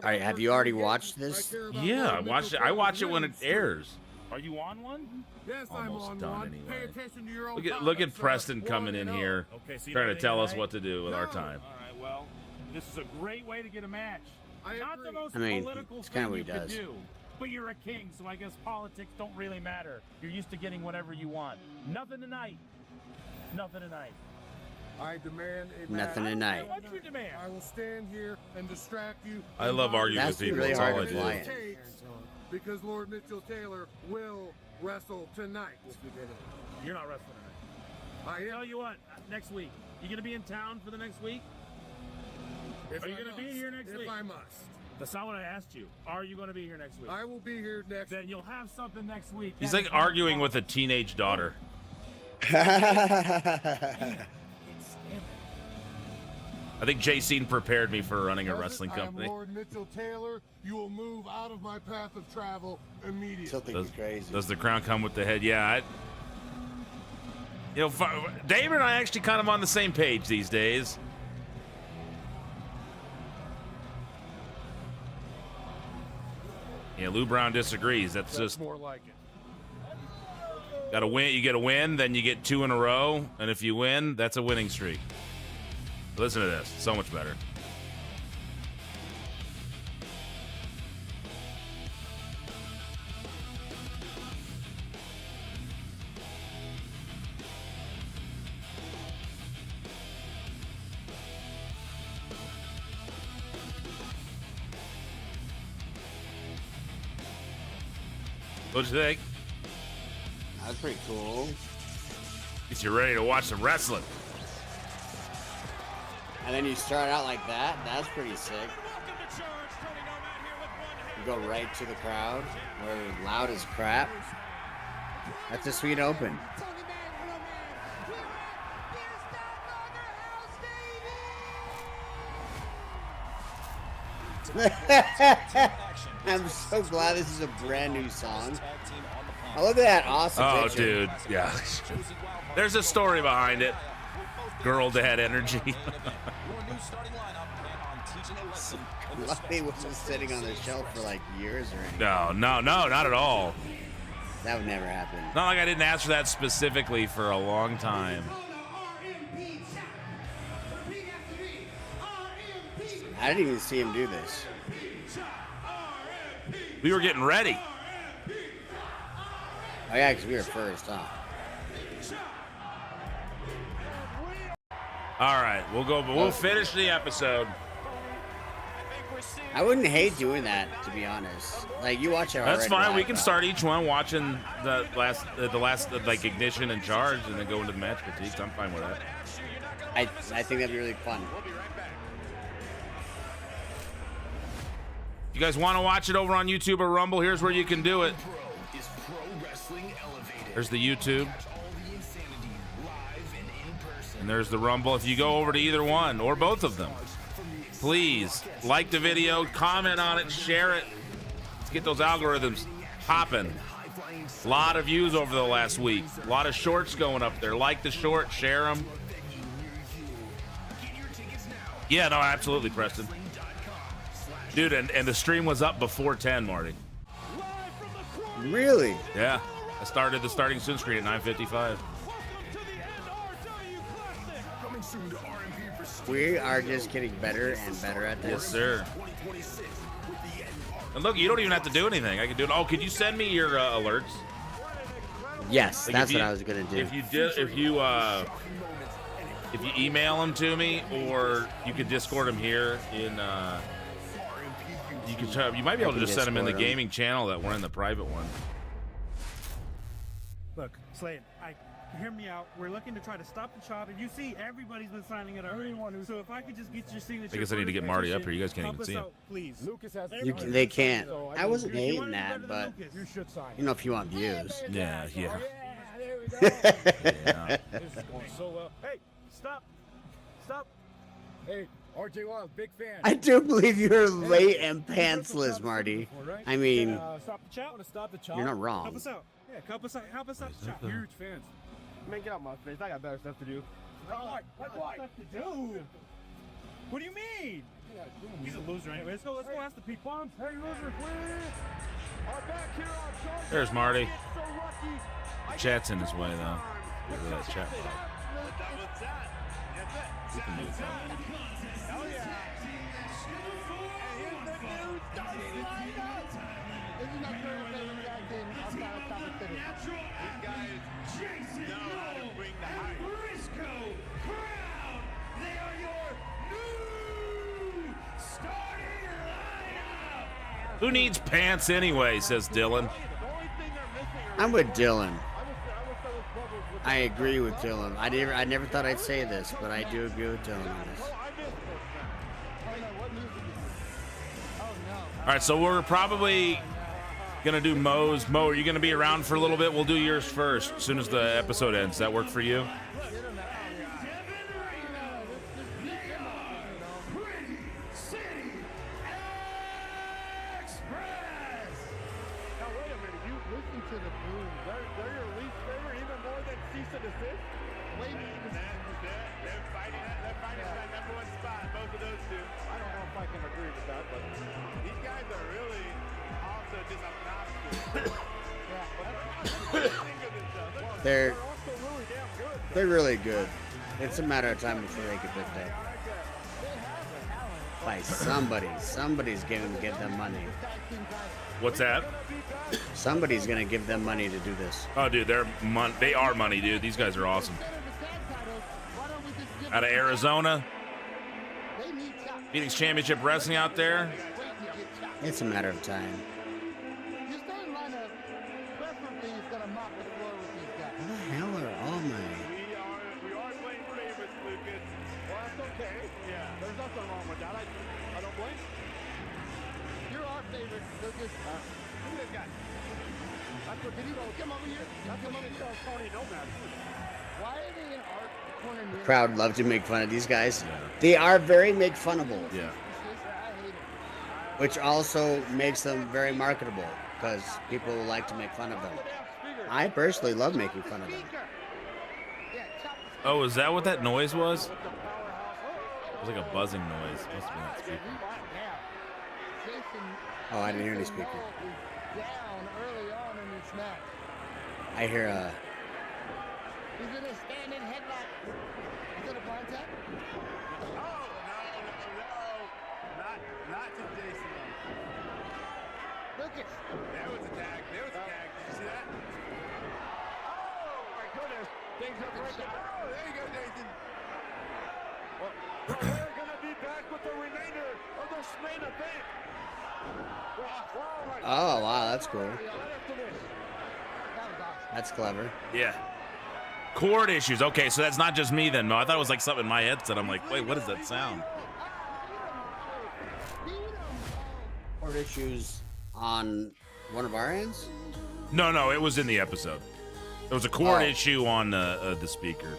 right, have you already watched this? Yeah, I watched it. I watch it when it airs. Are you on one? Yes, Almost I'm on done one. anyway. Pay attention to your own Look at conduct, Preston sir. coming in here, Okay, so you trying know to tell us anything, what to do with our time. All right, well, this is a great way to get a match. Not the most I mean, political it's kinda thing what you he could does. do. But you're a king, so I guess politics don't really matter. You're used to getting whatever you want. Nothing tonight. Nothing tonight. I demand a Nothing tonight. What's your demand? I will stand here and distract you. I love arguing with people. really That's hard all I to do. fly it. Because Lord Mitchell Taylor will wrestle tonight. You're not wrestling tonight. I am. Tell you what, next week. You gonna be in town for the next week? If Are you I gonna must. be here next week? If I must. That's not what I asked you. Are you gonna be here next week? I will be here next. Then you'll have something next week. He's That like is arguing my with a teenage daughter. I think Jay-Cene prepared me for running a wrestling company. I am Lord Mitchell Taylor. You will move out of my path of travel immediately. Something crazy. Does the crown come with the head? Yeah. You know, David and I actually kind of on the same page these days. Yeah, Lou Brown disagrees. That's just more like it. gotta win. You get a win, then you get 2 in a row, and if you win, that's a winning streak. Listen to this. So much better. What'd you think? That's pretty cool. Guess you're ready to watch some wrestling. And then you start out like that. That's pretty sick. You go right to the crowd. We're loud as crap. That's a sweet open. I'm so glad this is a brand new song. I look at that awesome picture. Dude, yeah. There's a story behind it. Girl dad energy. Lucky was just sitting on the shelf for like years or anything. No, not at all. That would never happen. Not like I didn't ask for that specifically for a long time. I didn't even see him do this. We were getting ready. Oh yeah, because we were first, huh? All right, we'll finish the episode. I wouldn't hate doing that, to be honest. Like, you watch it already. That's fine. We can start each one watching the last like ignition and charge, and then go into the match critiques. I'm fine with that. I think that'd be really fun. You guys want to watch it over on YouTube or Rumble? Here's where you can do it. There's the YouTube. And there's the Rumble. If you go over to either one or both of them, please like the video, comment on it, share it. Let's get those algorithms popping. A lot of views over the last week. A lot of shorts going up there. Like the short, share them. Yeah, no, absolutely, Preston. Dude, and the stream was up before 10, Marty. Really? Yeah. I started the starting soon screen at 9:55. We are just getting better and better at this. Yes, sir. And look, you don't even have to do anything. I can do it. Oh, could you send me your alerts? Yes, Like that's what I was gonna do. If you email them to me, or you could Discord them here in. You might be able to just send them in the gaming channel that we're in the private one. Look, Slade, hear me out. We're looking to try to stop the chop, and you see everybody's been signing it already. So if I could just get your signature. I guess I need to get Marty up here. You guys can't even see him. Please. Lucas has They can't. I wasn't hating that, but you should sign. you know, if you want views. Yeah. Yeah, there we go. Yeah. This is going so well. Hey, stop. Hey, RJ Wild, big fan. I do believe you're late and pantsless, Marty. I mean, Stop the chop. Stop the chop. you're not wrong. Help us out. Yeah, help us out. Help us out. Chop. Huge fans. Man, get out my face. I got better stuff to do. Like what? Stuff to do. What do you mean? He's a loser anyway. Let's go ask the people. Hey, loser, please. Back here on Charge. There's Marty. Chat's in his way though. Look at that chat box. We can do it. Hell yeah. And here's the news starting right up. This is my favorite tag team outside of Top City. These guys know how to bring the hype. Briscoe Crown. They are your new starting lineup. Who needs pants anyway? Says Dylan. I'm with Dylan. I agree with Dylan. I never thought I'd say this, but I do agree with Dylan on this. All right, so we're probably gonna do Mo's. Mo, are you gonna be around for a little bit? We'll do yours first, as soon as the episode ends. Does that work for you? that, but these guys are really also just obnoxious. They're really good. It's a matter of time before they get picked up by somebody. Somebody's gonna give them money. What's that? Somebody's gonna give them money to do this. Oh, dude, they are money, dude. These guys are awesome. Out of Arizona, Phoenix Championship Wrestling out there. It's a matter of time. What the hell are all my? We are playing favorites, Lucas. Well, that's okay. Yeah, there's nothing wrong with that. I don't blame you. You're our favorite, Lucas. Look at this guy. That's what did he go? Come over here. Come over here. Tony Nomad. Why are they in our corner? The crowd love to make fun of these guys. They are very make funnable. Yeah. Which also makes them very marketable because people like to make fun of them. I personally love making fun of them. Oh, is that what that noise was? It was like a buzzing noise. Must have been that speaker. Oh, I didn't hear any speaker. Down early on in this match. I hear a. He's in a standing headlock. Is it a blind tap? Oh, no. Not to Jason. Lucas. There was a tag. Did you see that? Oh, my goodness. Things are breaking. Oh, there you go, Jason. Well, we're going to be back with the remainder of this main event. Oh, wow, that's cool. That's clever. Yeah. Chord issues. Okay, so that's not just me then. No, I thought it was like something in my headset. I'm like, wait, what is that sound? Chord issues on one of our ends? No, it was in the episode. There was a chord issue on the speaker.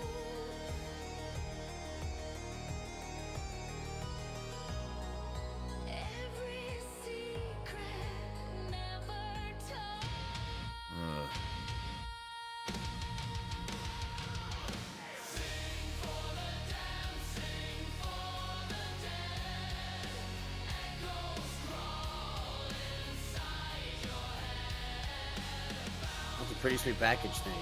That's a pretty sweet package thing.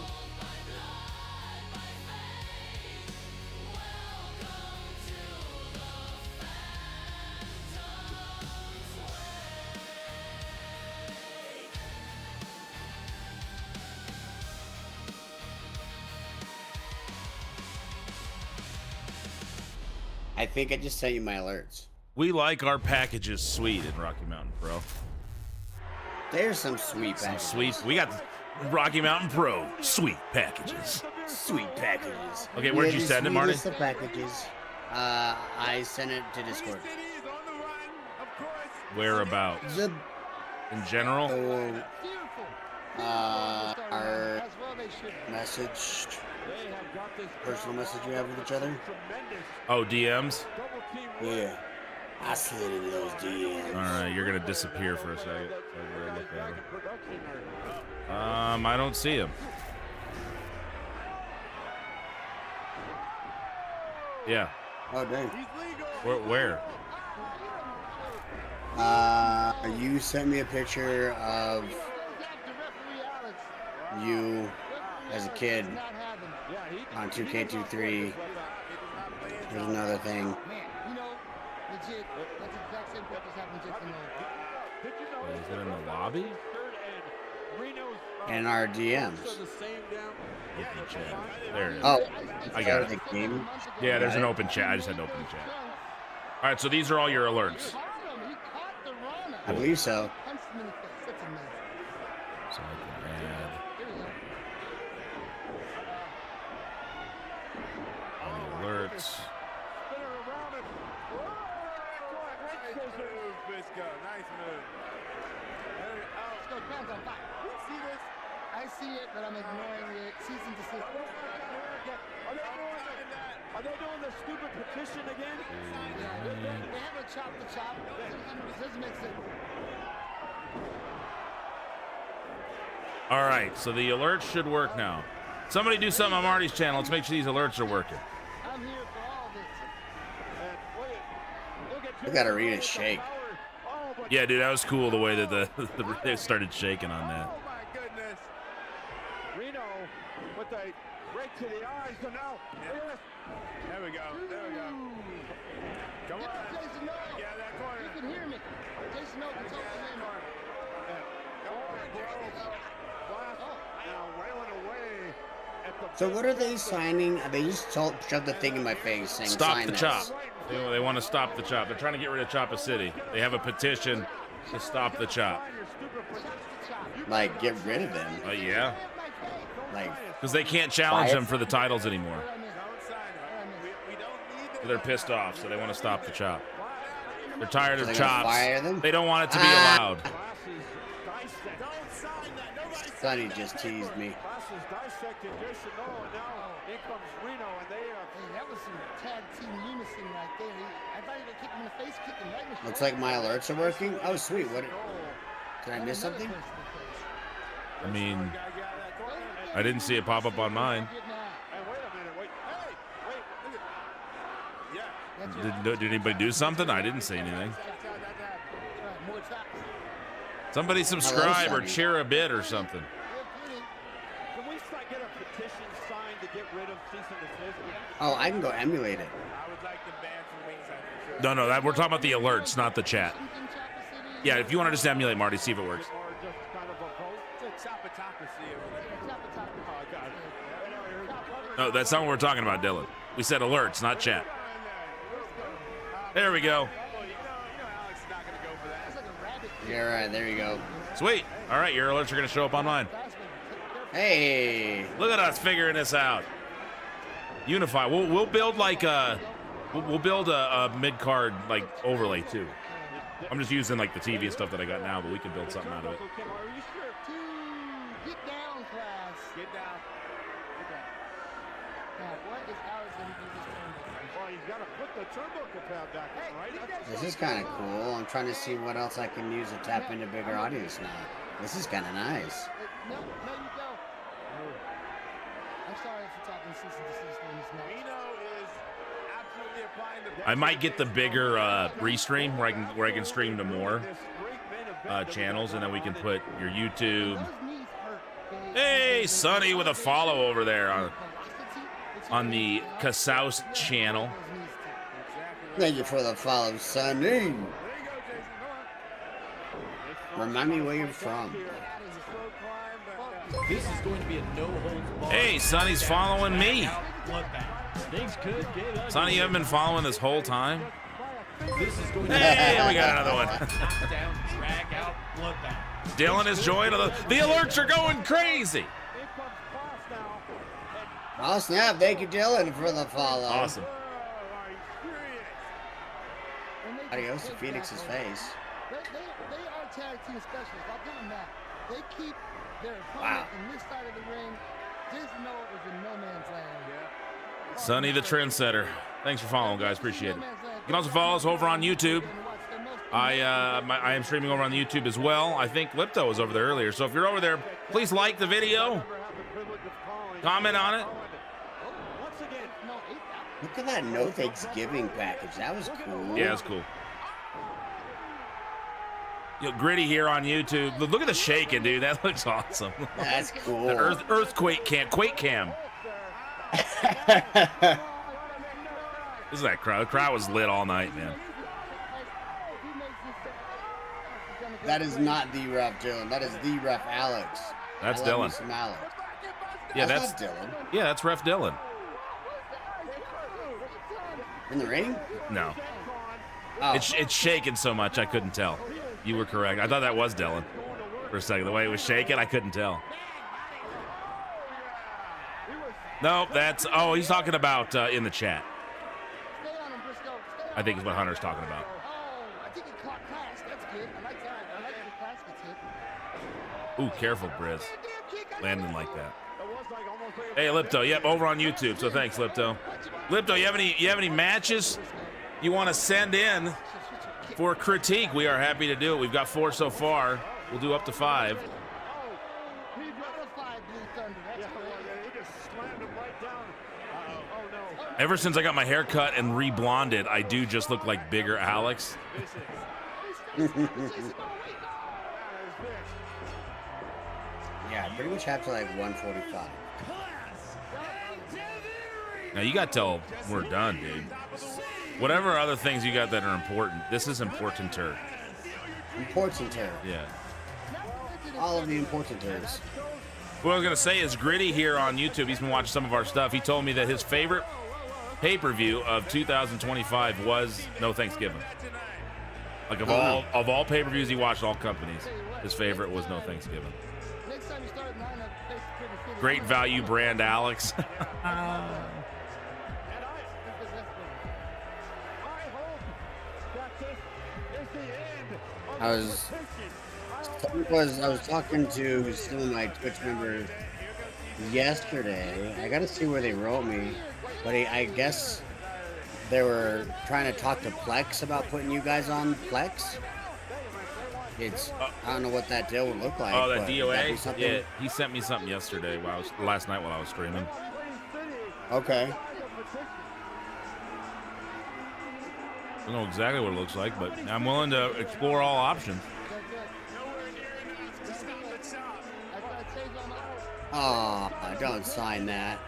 I think I just sent you my alerts. We like our packages sweet in Rocky Mountain Pro. There's some sweet packages. Sweet. We got Rocky Mountain Pro sweet packages. Sweet packages. Okay, where'd you send it, Marty? The packages. I sent it to Discord. Whereabouts? In general? Our message, personal message we have with each other. Oh, DMs? Yeah. I slid into those DMs. All right, you're gonna disappear for a second. Look at him. I don't see him. Yeah. Oh, dang. Where? You sent me a picture of you as a kid on 2K23. There's another thing. Man, you know, legit, that's the exact same thing that's happened just in Wait, is it in the lobby? In our DMs. There it is. Oh, I got the it. game? Yeah, there's an open chat. I just had to open the chat. All right, so these are all your alerts. I believe so. So I can add all the alerts. Nice move. I see it, but I'm ignoring it. Season to season. Are they doing the stupid petition again? They have a chop the chop. It doesn't make sense. All right, so the alerts should work now. Somebody do something on Marty's channel. Let's make sure these alerts are working. I'm here for all this. We got Arena Shake. Yeah, dude, that was cool the way that they started shaking on that. Oh my goodness. Reno with a break to the eyes, so now. There we go. There we go. Come on. Jason, no. Yeah, that corner. You can hear me. Jason, no, control the name. Come on, bro. Now railing away at the. So what are they signing? They just shoved the thing in my face saying Stop sign the this. chop. They want to stop the chop. They're trying to get rid of Choppa City. They have a petition to stop the chop. Like, get rid of them. Yeah. Like, because they can't challenge them for the titles anymore. They're pissed off, so they want to stop the chop. They're tired So of they're gonna chops. fire them? They don't want it to be allowed. Sonny just teased me. Dissected Jason Noah, and now in comes Reno, and they are. Hey, that was some tag team unison right there. I thought he would kick him in the face, kick him right in the Looks shoulder. like my alerts are working. Oh, sweet. What? Did I miss something? I mean, I didn't see it pop up on mine. Hey, wait a minute, wait. Hey, wait, look at. Yeah. Did anybody do something? I didn't see anything. Somebody subscribe or cheer a bit or something. Can we get a petition signed to get rid of cease and desist? Oh, I can go emulate it. I would like them banned from ringside for sure. No, we're talking about the alerts, not the chat. Yeah, if you want to just emulate Marty, see if it works. Or just kind of a vote? It's a chopatocracy over there. Oh, God. No, that's not what we're talking about, Dylan. We said alerts, not chat. There we go. Yeah, right. There you go. Sweet. All right, your alerts are going to show up on mine. Hey. Look at us figuring this out. Unify. We'll build like a mid card like overlay too. I'm just using like the TV and stuff that I got now, but we can build something out of it. Get down, class. Get down. Now, what is ours going to do this time? Well, he's got to put the turnbuckle pad back in, right? This is kind of cool. I'm trying to see what else I can use to tap into bigger audience now. This is kind of nice. No, you go. I'm sorry for talking cease and desist on this match. Reno is absolutely applying the. I might get the bigger restream where I can stream to more channels, and then we can put your YouTube. Hey, Sonny with a follow over there on the Casaus channel. Thank you for the follow, Sonny. Remind me where you're from. This is going to be a no-holds-barred. Hey, Sonny's following me. Things could get ugly. Sonny, you haven't been following this whole time? This is going to Hey, we got another one. knockdown, drag out, bloodbath. Dylan is joined. The alerts are going crazy. Oh, snap. Thank you, Dylan, for the follow. Awesome. Adios to Phoenix's face. They are tag team specialists. I'll give them that. They keep their opponent Wow. in this side of the ring. Jason Noah is in no man's land. Sonny the trendsetter. Thanks for following, guys. Appreciate it. You can also follow us over on YouTube. I am streaming over on the YouTube as well. I think Lipto was over there earlier. So if you're over there, please like the video. Comment on it. Look at that no Thanksgiving package. That was cool. Yeah, it's cool. Yo, Gritty here on YouTube. Look at the shaking, dude. That looks awesome. That's cool. The earthquake cam, quake cam. This is that crowd. The crowd was lit all night, man. That is not the ref, Dylan. That is the ref, Alex. That's I love me Dylan. some Alex. Yeah, that's not Dylan. Yeah, that's Ref Dylan. In the ring? No. Oh. It's shaking so much I couldn't tell. You were correct. I thought that was Dylan for a second. The way it was shaking, I couldn't tell. No, that's... Oh, he's talking about in the chat. I think is what Hunter's talking about. I think he caught Class. That's good. I like that. I like the Class gets hit. Ooh, careful, Briz. Landing like that. Hey, Lipto. Yep, over on YouTube. So thanks, Lipto. Lipto, you have any matches you want to send in for critique? We are happy to do it. We've got 4 so far. We'll do up to 5. Ever since I got my hair cut and re-blonded, I do just look like bigger Alex. Yeah, pretty much have to like 145. Now you got till we're done, dude. Whatever other things you got that are important, this is importanter. Importanter. Yeah. All of the importanters. What I was gonna say is Gritty here on YouTube. He's been watching some of our stuff. He told me that his favorite pay-per-view of 2025 was No Thanksgiving. Like of all pay-per-views he watched, all companies, his favorite was No Thanksgiving. Great value brand, Alex. I was talking to some of my Twitch members yesterday. I got to see where they wrote me, but I guess they were trying to talk to Plex about putting you guys on Plex. It's I don't know what that deal would look like. Oh, that but DOA? Yeah, he sent me something yesterday last night while I was streaming. Okay. I don't know exactly what it looks like, but I'm willing to explore all options. Oh, don't sign that.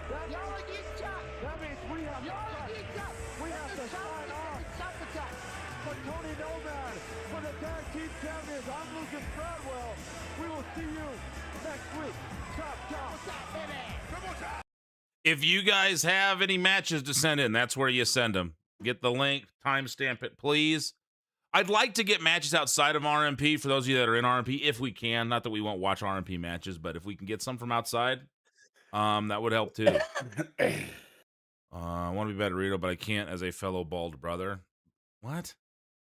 If you guys have any matches to send in, that's where you send them. Get the link, timestamp it, please. I'd like to get matches outside of RMP for those of you that are in RMP, if we can. Not that we won't watch RMP matches, but if we can get some from outside, that would help too. I want to be better, Rito, but I can't as a fellow bald brother. What?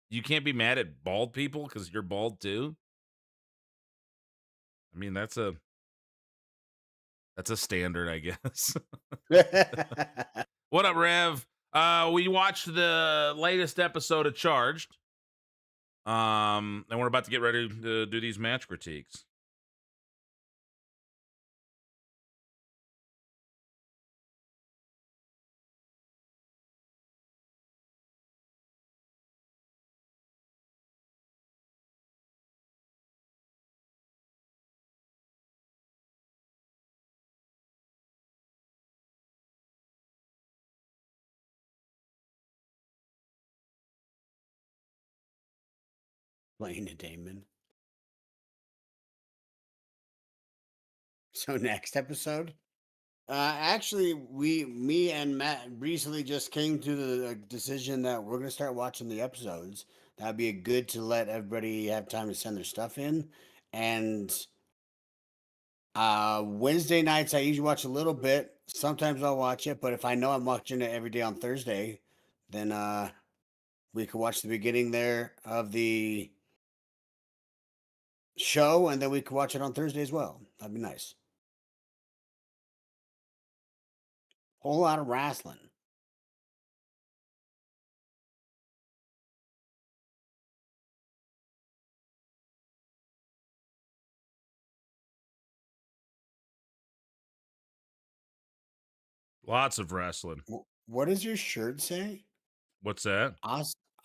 You can't be mad at bald people because you're bald too? I mean, that's a standard, I guess. What up, Rev? We watched the latest episode of Charged. And we're about to get ready to do these match critiques. Playing a Damon. So next episode? Actually, me and Matt recently just came to the decision that we're going to start watching the episodes. That'd be good to let everybody have time to send their stuff in. And Wednesday nights, I usually watch a little bit. Sometimes I'll watch it, but if I know I'm watching it every day on Thursday, then we could watch the beginning there of the show, and then we could watch it on Thursday as well. That'd be nice. Whole lot of wrestling. Lots of wrestling. What does your shirt say? What's that?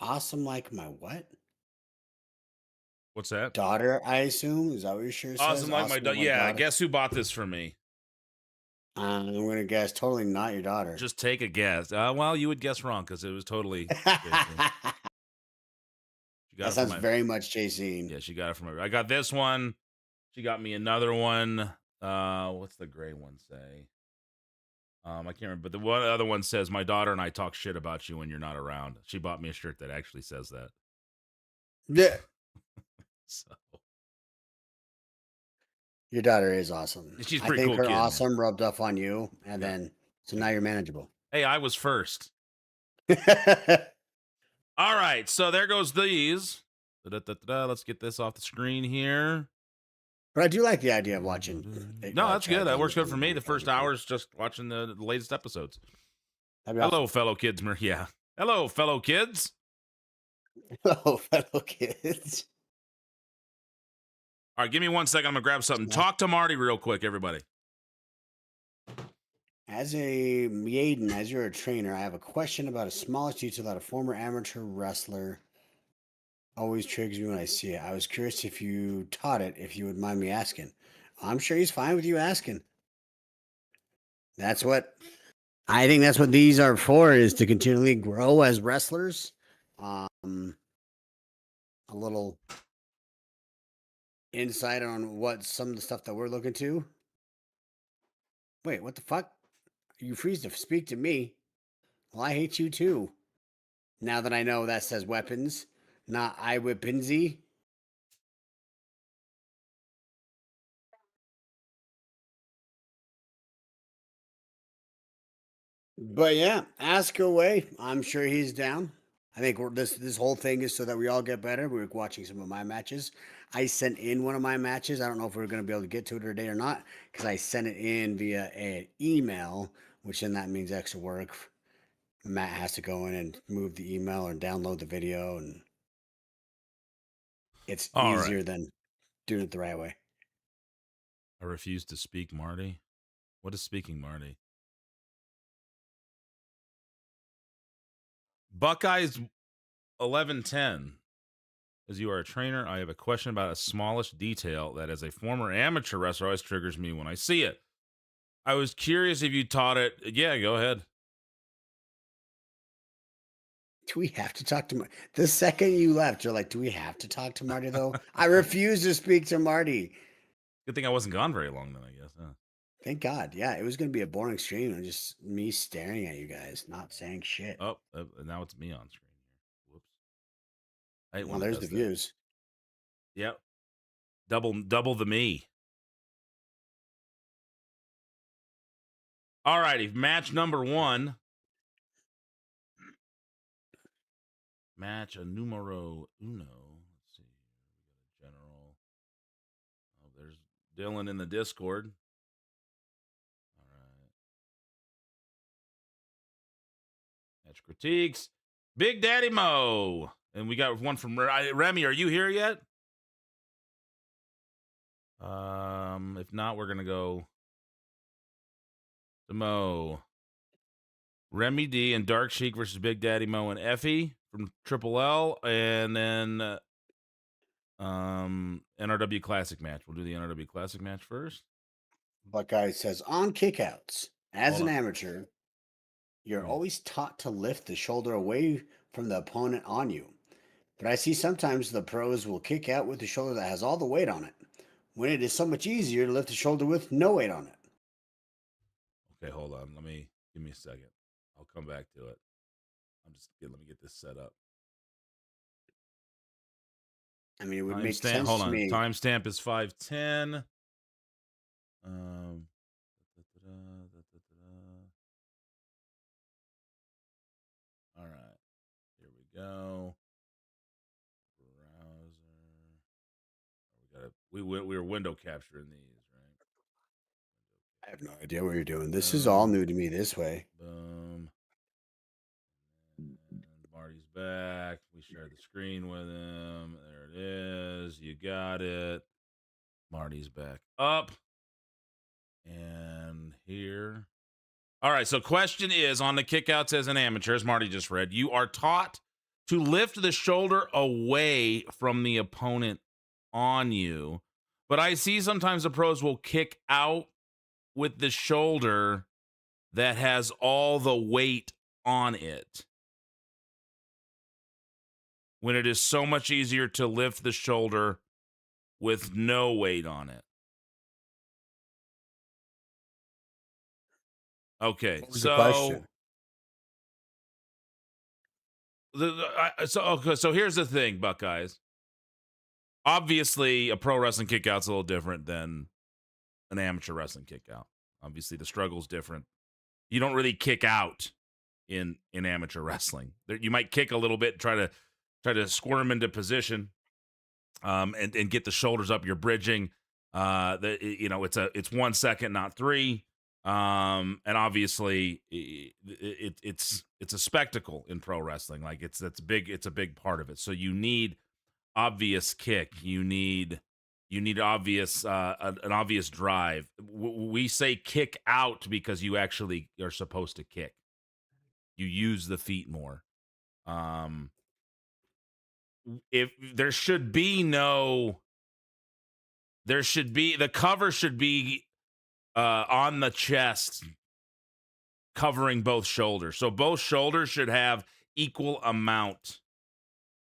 Awesome like my what? What's that? Daughter, I assume. Is that what your shirt says? Awesome like my daughter. Yeah, guess who bought this for me? I'm going to guess totally not your daughter. Just take a guess. Well, you would guess wrong because it was totally... That sounds very much JC. Yeah, she got it from her. I got this one. She got me another one. What's the gray one say? I can't remember, but the other one says, "My daughter and I talk shit about you when you're not around." She bought me a shirt that actually says that. Yeah. So your daughter is awesome. She's I pretty think cool her kid, awesome rubbed off on you, and then so now you're manageable. Hey, I was first. All right, so there goes these. Let's get this off the screen here. But I do like the idea of watching. No, that's good. That works good for me. The first hour is just watching the latest episodes. Hello, fellow kids. Yeah. Hello, fellow kids. Hello, fellow kids. All right, give me 1 second. I'm going to grab something. Talk to Marty real quick, everybody. As a maiden, as you're a trainer, I have a question about a smallest detail that a former amateur wrestler. always triggers me when I see it. I was curious if you taught it, if you would mind me asking. I'm sure he's fine with you asking. That's what I think that's what these are for, is to continually grow as wrestlers. A little insight on what some of the stuff that we're looking to. Wait, what the fuck? You freeze to speak to me. Well, I hate you too. Now that I know that says weapons, not I weaponsy. But yeah, ask away. I'm sure he's down. I think this whole thing is so that we all get better. We were watching some of my matches. I sent in one of my matches. I don't know if we're going to be able to get to it today or not, because I sent it in via an email, which then that means extra work. Matt has to go in and move the email or download the video, and it's All easier right. than doing it the right way. I refuse to speak Marty. What is speaking Marty? Buckeyes 1110. As you are a trainer, I have a question about a smallish detail that, as a former amateur wrestler, always triggers me when I see it. I was curious if you taught it. Yeah, go ahead. Do we have to talk to Marty? The second you left, you're like, do we have to talk to Marty, though? I refuse to speak to Marty. Good thing I wasn't gone very long then, I guess. Huh? Thank God. Yeah, it was going to be a boring stream and just me staring at you guys, not saying shit. Oh, now it's me on screen here. Whoops. I Well, there's the views. Yep. Double the me. All righty, match number 1. Match a numero uno. Let's see. We got a general. Oh, there's Dylan in the Discord. All right. Match critiques. Big Daddy Mo. And we got one from Remy. Are you here yet? If not, we're gonna go to Mo. Remy D and Dark Sheik versus Big Daddy Mo and Effie from Triple L, and then NRW Classic match. We'll do the NRW Classic match first. Buckeye says, on kickouts, as an amateur, you're always taught to lift the shoulder away from the opponent on you. But I see sometimes the pros will kick out with the shoulder that has all the weight on it, when it is so much easier to lift the shoulder with no weight on it. Okay, hold on. Give me a second. I'll come back to it. Let me get this set up. I mean, it would make sense hold to on. me. Timestamp is 5:10. All right, here we go. Browser. We were window capturing these, right? I have no idea what you're doing. This is all new to me this way. Boom. And Marty's back. We shared the screen with him. There it is. You got it. Marty's back up. And here. All right, so question is, on the kickouts as an amateur, as Marty just read, you are taught to lift the shoulder away from the opponent on you. But I see sometimes the pros will kick out with the shoulder that has all the weight on it, when it is so much easier to lift the shoulder with no weight on it. Okay, so so here's the thing, Buckeyes. Obviously, a pro wrestling kickout's a little different than an amateur wrestling kickout. Obviously, the struggle's different. You don't really kick out in amateur wrestling. You might kick a little bit, try to squirm into position, and get the shoulders up. You're bridging. It's 1 second, not 3. And obviously it's a spectacle in pro wrestling. Like it's a big part of it. So you need obvious kick. You need obvious an obvious drive. We say kick out because you actually are supposed to kick. You use the feet more. if there should be no, the cover should be on the chest, covering both shoulders. So both shoulders should have equal amount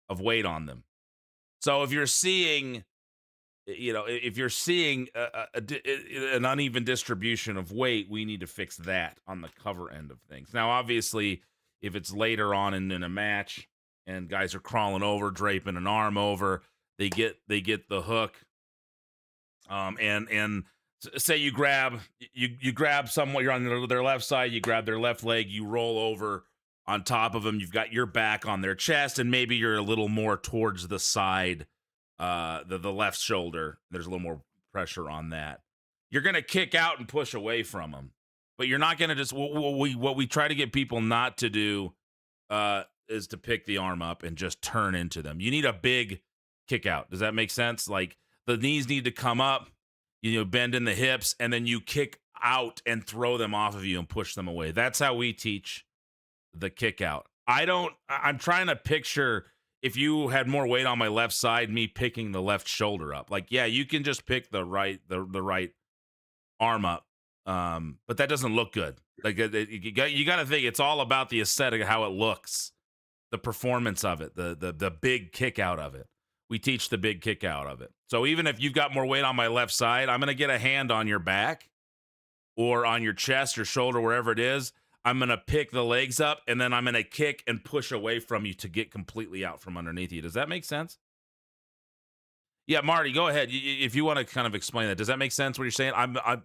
of weight on them. So if you're seeing, an uneven distribution of weight, we need to fix that on the cover end of things. Now, obviously, if it's later on in a match and guys are crawling over, draping an arm over, they get the hook. And say you grab someone, you're on their left side, you grab their left leg, you roll over on top of them, you've got your back on their chest, and maybe you're a little more towards the side, the left shoulder. There's a little more pressure on that. You're going to kick out and push away from them, but you're not going to just, what we try to get people not to do is to pick the arm up and just turn into them. You need a big kick out. Does that make sense? Like, the knees need to come up, bend in the hips, and then you kick out and throw them off of you and push them away. That's how we teach the kick out. I'm trying to picture, if you had more weight on my left side, me picking the left shoulder up. Like, yeah, you can just pick the right arm up, but that doesn't look good. Like, you got to think it's all about the aesthetic of how it looks, the performance of it, the big kick out of it. We teach the big kick out of it. So even if you've got more weight on my left side, I'm going to get a hand on your back or on your chest or shoulder, wherever it is. I'm going to pick the legs up, and then I'm going to kick and push away from you to get completely out from underneath you. Does that make sense? Yeah, Marty, go ahead. If you want to kind of explain that. Does that make sense what you're saying?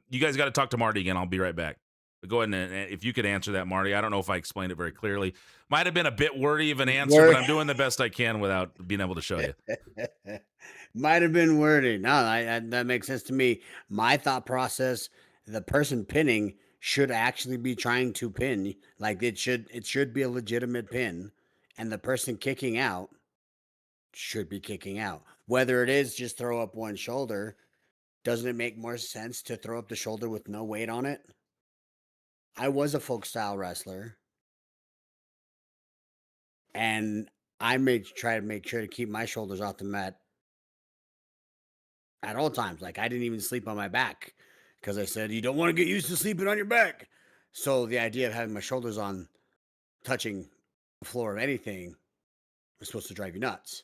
You guys got to talk to Marty again. I'll be right back. But go ahead and if you could answer that, Marty. I don't know if I explained it very clearly. Might have been a bit wordy of an answer, but I'm doing the best I can without being able to show you. Might have been wordy. No, that makes sense to me. My thought process, the person pinning should actually be trying to pin. Like, it should be a legitimate pin, and the person kicking out should be kicking out. Whether it is just throw up one shoulder, doesn't it make more sense to throw up the shoulder with no weight on it? I was a folk style wrestler, and I try to make sure to keep my shoulders off the mat at all times. Like, I didn't even sleep on my back because I said, you don't want to get used to sleeping on your back. So the idea of having my shoulders on, touching the floor of anything, was supposed to drive you nuts.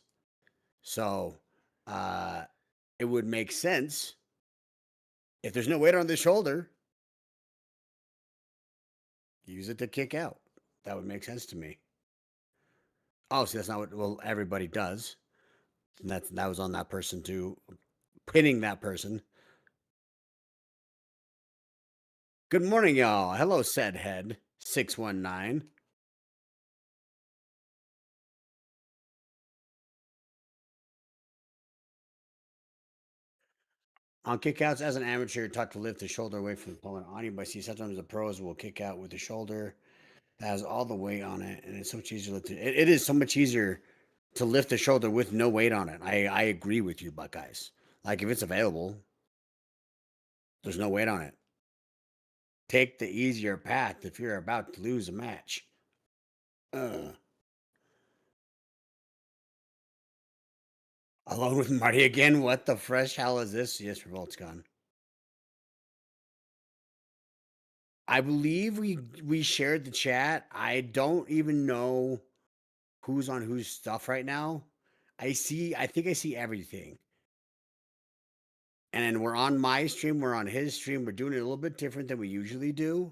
So it would make sense if there's no weight on the shoulder, use it to kick out. That would make sense to me. Obviously, that's not what everybody does. And that was on that person too, pinning that person. Good morning, y'all. Hello, said head 619. On kickouts, as an amateur, you're taught to lift the shoulder away from the opponent on you, but see, sometimes the pros will kick out with the shoulder that has all the weight on it, and it's so much easier to lift. It is so much easier to lift the shoulder with no weight on it. I agree with you, Buckeyes. Like, if it's available, there's no weight on it. Take the easier path if you're about to lose a match. Alone with Marty again? What the fresh hell is this? Yes, Revolt's gone. I believe we shared the chat. I don't even know who's on whose stuff right now. I think I see everything. And we're on my stream, we're on his stream. We're doing it a little bit different than we usually do.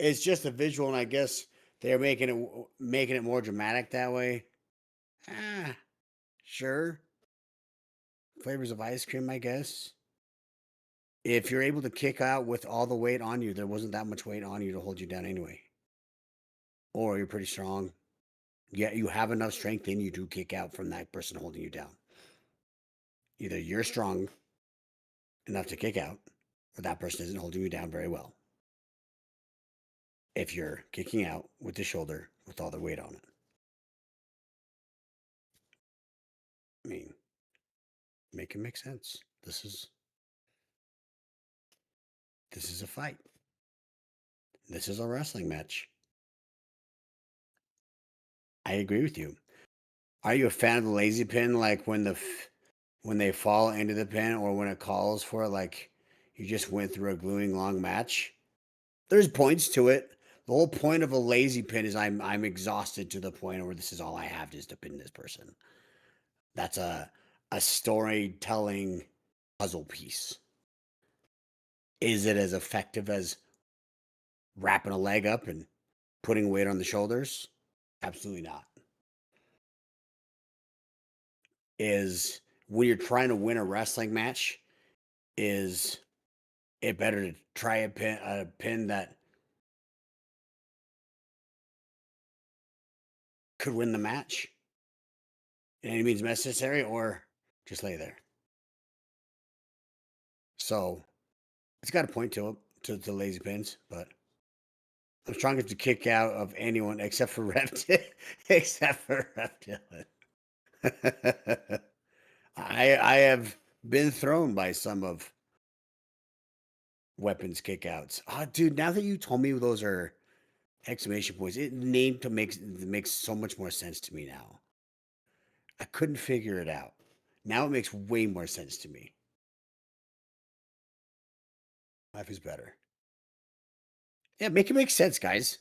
It's just a visual, and I guess they're making it more dramatic that way. Sure. Flavors of ice cream, I guess. If you're able to kick out with all the weight on you, there wasn't that much weight on you to hold you down anyway. Or you're pretty strong. Yeah, you have enough strength in you to kick out from that person holding you down. Either you're strong enough to kick out, or that person isn't holding you down very well. If you're kicking out with the shoulder with all the weight on it. I mean, make it make sense. This is a fight. This is a wrestling match. I agree with you. Are you a fan of the lazy pin? Like when when they fall into the pin, or when it calls for it, like you just went through a gluing long match? There's points to it. The whole point of a lazy pin is I'm exhausted to the point where this is all I have is to pin this person. That's a storytelling puzzle piece. Is it as effective as wrapping a leg up and putting weight on the shoulders? Absolutely not. Is when you're trying to win a wrestling match, is it better to try a pin that could win the match in any means necessary, or just lay there? So it's got a point to it, to the lazy pins, but I'm strongest to kick out of anyone except for Reptile, except for Reptile. I have been thrown by some of Weapons kickouts. Oh, dude, now that you told me those are exclamation points, it makes so much more sense to me now. I couldn't figure it out. Now it makes way more sense to me. Life is better. Yeah, make it make sense, guys.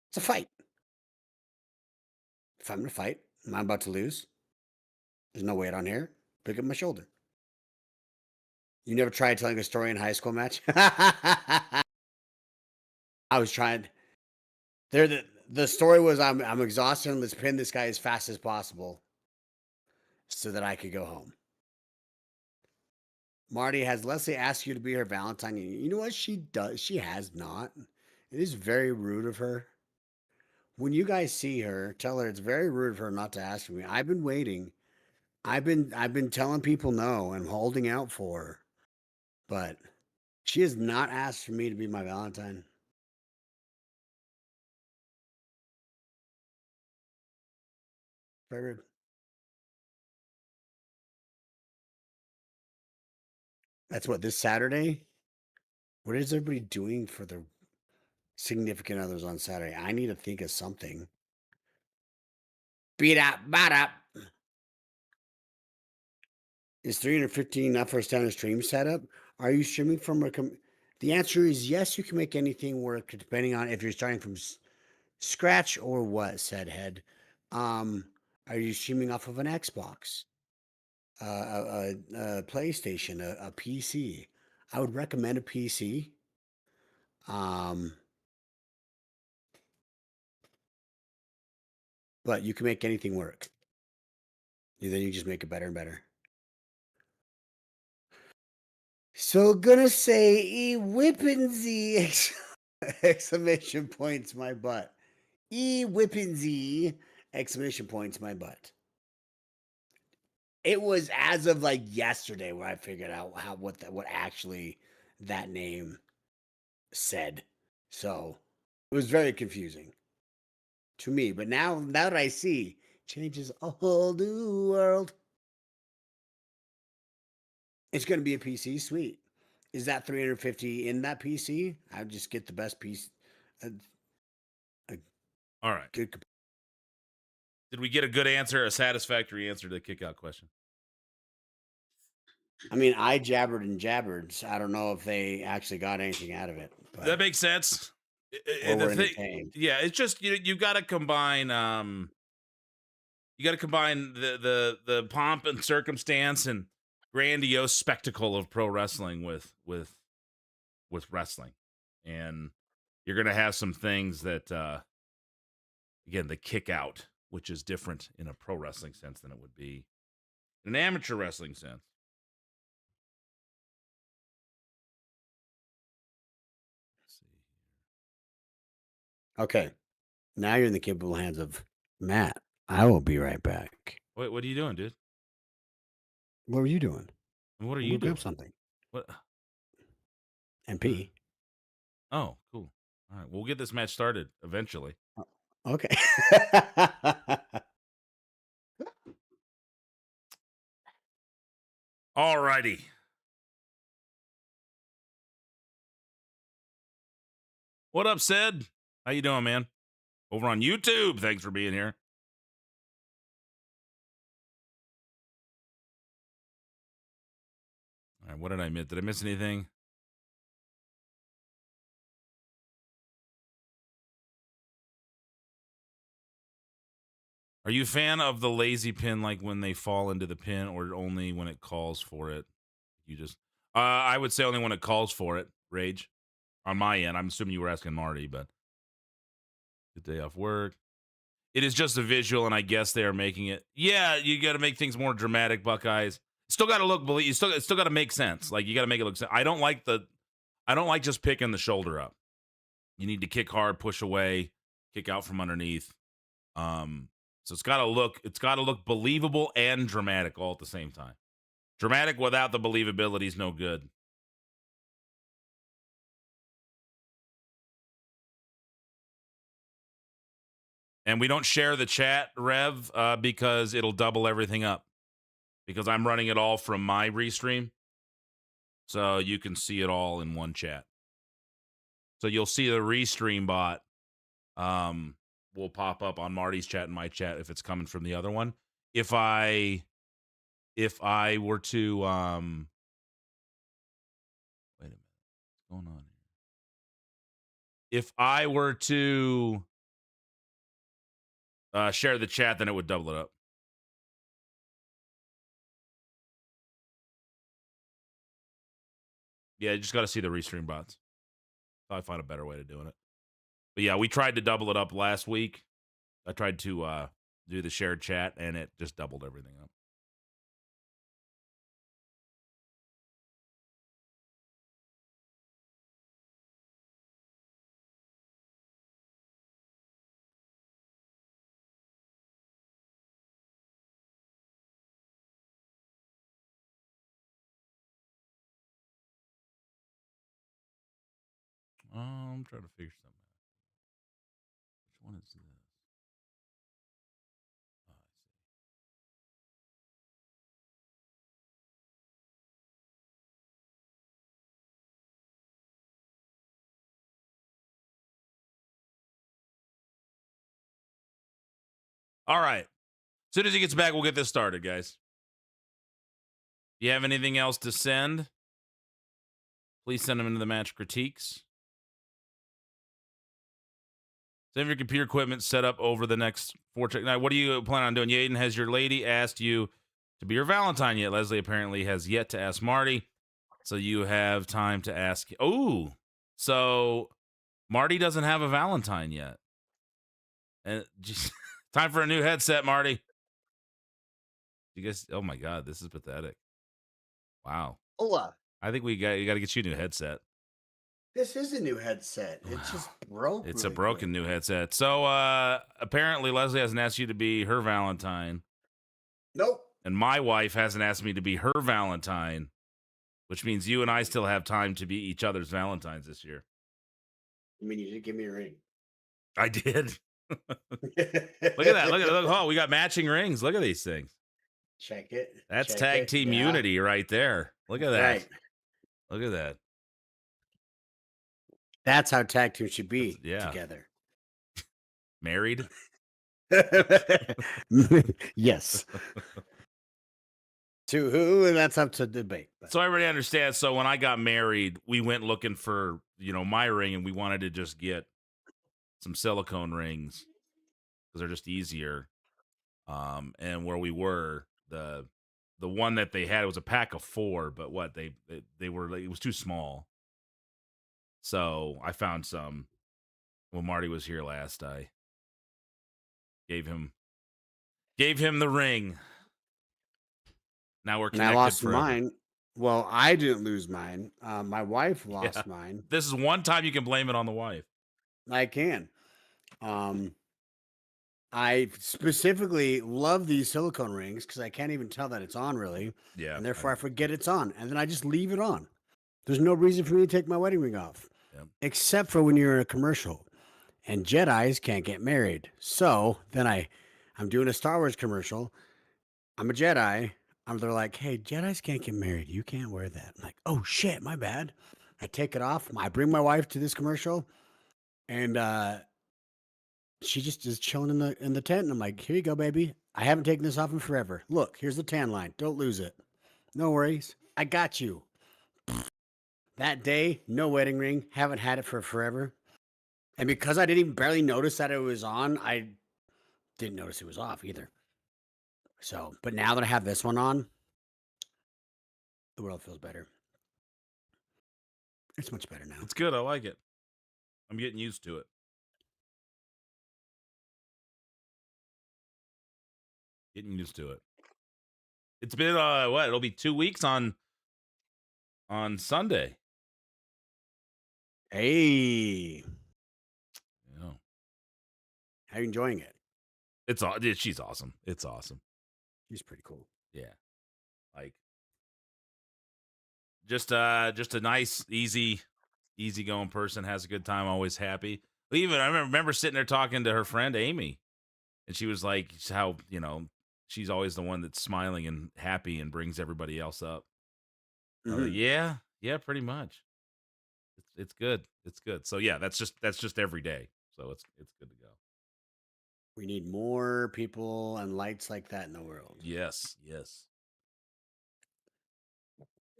It's a fight. If I'm gonna fight, am I about to lose? There's no weight on here. Pick up my shoulder. You never tried telling a story in high school match? I was trying. The story was I'm exhausted and let's pin this guy as fast as possible so that I could go home. Marty, has Leslie asked you to be her Valentine? You know what? She does. She has not. It is very rude of her. When you guys see her, tell her it's very rude of her not to ask me. I've been waiting. I've been telling people no and holding out for her. But she has not asked for me to be my Valentine. Very rude. That's what, this Saturday? What is everybody doing for their significant others on Saturday? I need to think of something. Beat up, bat up. Is 315 enough for a standard stream setup? Are you streaming from the answer is yes, you can make anything work depending on if you're starting from scratch or what, said Head. Are you streaming off of an Xbox, a PlayStation, a PC? I would recommend a PC. But you can make anything work. Then you just make it better and better. So gonna say whippin' Z exclamation points my butt. Whippin' Z exclamation points my butt. It was as of like yesterday where I figured out what actually that name said. So it was very confusing to me. But now that I see, changes a whole new world. It's going to be a PC. Sweet. Is that 350 in that PC? I would just get the best piece. All right. Good. Did we get a good answer, a satisfactory answer to the kick out question? I mean, I jabbered and jabbered. So I don't know if they actually got anything out of it. But that makes sense. Yeah, it's just you got to combine. You got to combine the pomp and circumstance and grandiose spectacle of pro wrestling with wrestling, and you're gonna have some things that again, the kick out, which is different in a pro wrestling sense than it would be in an amateur wrestling sense. Okay. Now you're in the capable hands of Matt. I will be right back. What are you doing, dude? What were you doing? What are you doing? Grab something. What? MP. Oh, cool. All right, we'll get this match started eventually. Okay. All righty. What up, Sid? How you doing, man? Over on YouTube. Thanks for being here. All right, what did I miss? Did I miss anything? Are you a fan of the lazy pin, like when they fall into the pin, or only when it calls for it? You just, I would say only when it calls for it. Rage, on my end. I'm assuming you were asking Marty, but good day off work. It is just a visual, and I guess they are making it. Yeah, you got to make things more dramatic, Buckeyes. Still got to look. You still got to make sense. Like you got to make it look. I don't like just picking the shoulder up. You need to kick hard, push away, kick out from underneath. So it's got to look believable and dramatic all at the same time. Dramatic without the believability is no good. And we don't share the chat, Rev, because it'll double everything up. Because I'm running it all from my restream. So you can see it all in one chat. So you'll see the restream bot will pop up on Marty's chat and my chat if it's coming from the other one. If I were to wait a minute, what's going on here? If I were to share the chat, then it would double it up. Yeah, you just got to see the restream bots. I'll find a better way of doing it. But yeah, we tried to double it up last week. I tried to do the shared chat, and it just doubled everything up. I'm trying to figure something out. Which one is this? Oh, I see. All right. As soon as he gets back, we'll get this started, guys. You have anything else to send? Please send them into the match critiques. Save your computer equipment set up over the next 4 check. Now, what do you plan on doing? Yaden, has your lady asked you to be your Valentine yet? Leslie apparently has yet to ask Marty. So you have time to ask. Oh, so Marty doesn't have a Valentine yet. And just, time for a new headset, Marty. You guys, oh my God, this is pathetic. Wow. Hola. I think you got to get you a new headset. This is a new headset. Wow. It's just broke. It's really a broken new headset. So apparently Leslie hasn't asked you to be her Valentine. Nope. And my wife hasn't asked me to be her Valentine, which means you and I still have time to be each other's Valentines this year. I mean, you should give me a ring. I did. Look at that. Look. Oh, we got matching rings. Look at these things. Check it. That's Check tag it. team unity right there. Look at that. Right. Look at that. That's how tag team should be together. Married? Yes. To who? And that's up to debate. But. So everybody understands. So when I got married, we went looking for, my ring, and we wanted to just get some silicone rings because they're just easier. And where we were, the one that they had, it was a pack of 4, but what they were, it was too small. So I found some when Marty was here last. I gave him the ring. Now we're connected. And I lost forever. mine. Well, I didn't lose mine. My wife lost mine. This is one time you can blame it on the wife. I can. I specifically love these silicone rings because I can't even tell that it's on really. Yeah. And therefore I forget it's on. And then I just leave it on. There's no reason for me to take my wedding ring off. Yep. Except for when you're in a commercial. And Jedis can't get married. So then I'm doing a Star Wars commercial. I'm a Jedi. They're like, hey, Jedis can't get married. You can't wear that. I'm like, oh, shit, my bad. I take it off. I bring my wife to this commercial. And she just is chilling in the tent. And I'm like, here you go, baby. I haven't taken this off in forever. Look, here's the tan line. Don't lose it. No worries. I got you. that day, no wedding ring. Haven't had it for forever. And because I didn't even barely notice that it was on, I didn't notice it was off either. So, but now that I have this one on, the world feels better. It's much better now. It's good. I like it. I'm getting used to it. Getting used to it. It's been what? It'll be 2 weeks on Sunday. Hey. Yeah. How are you enjoying it? She's awesome. It's awesome. She's pretty cool. Yeah. Like just a nice, easy going person, has a good time, always happy. Even I remember sitting there talking to her friend Amy, and she was like, how, she's always the one that's smiling and happy and brings everybody else up. I was like, yeah, pretty much. It's good. It's good. So yeah, that's just every day. So it's good to go. We need more people and lights like that in the world. Yes.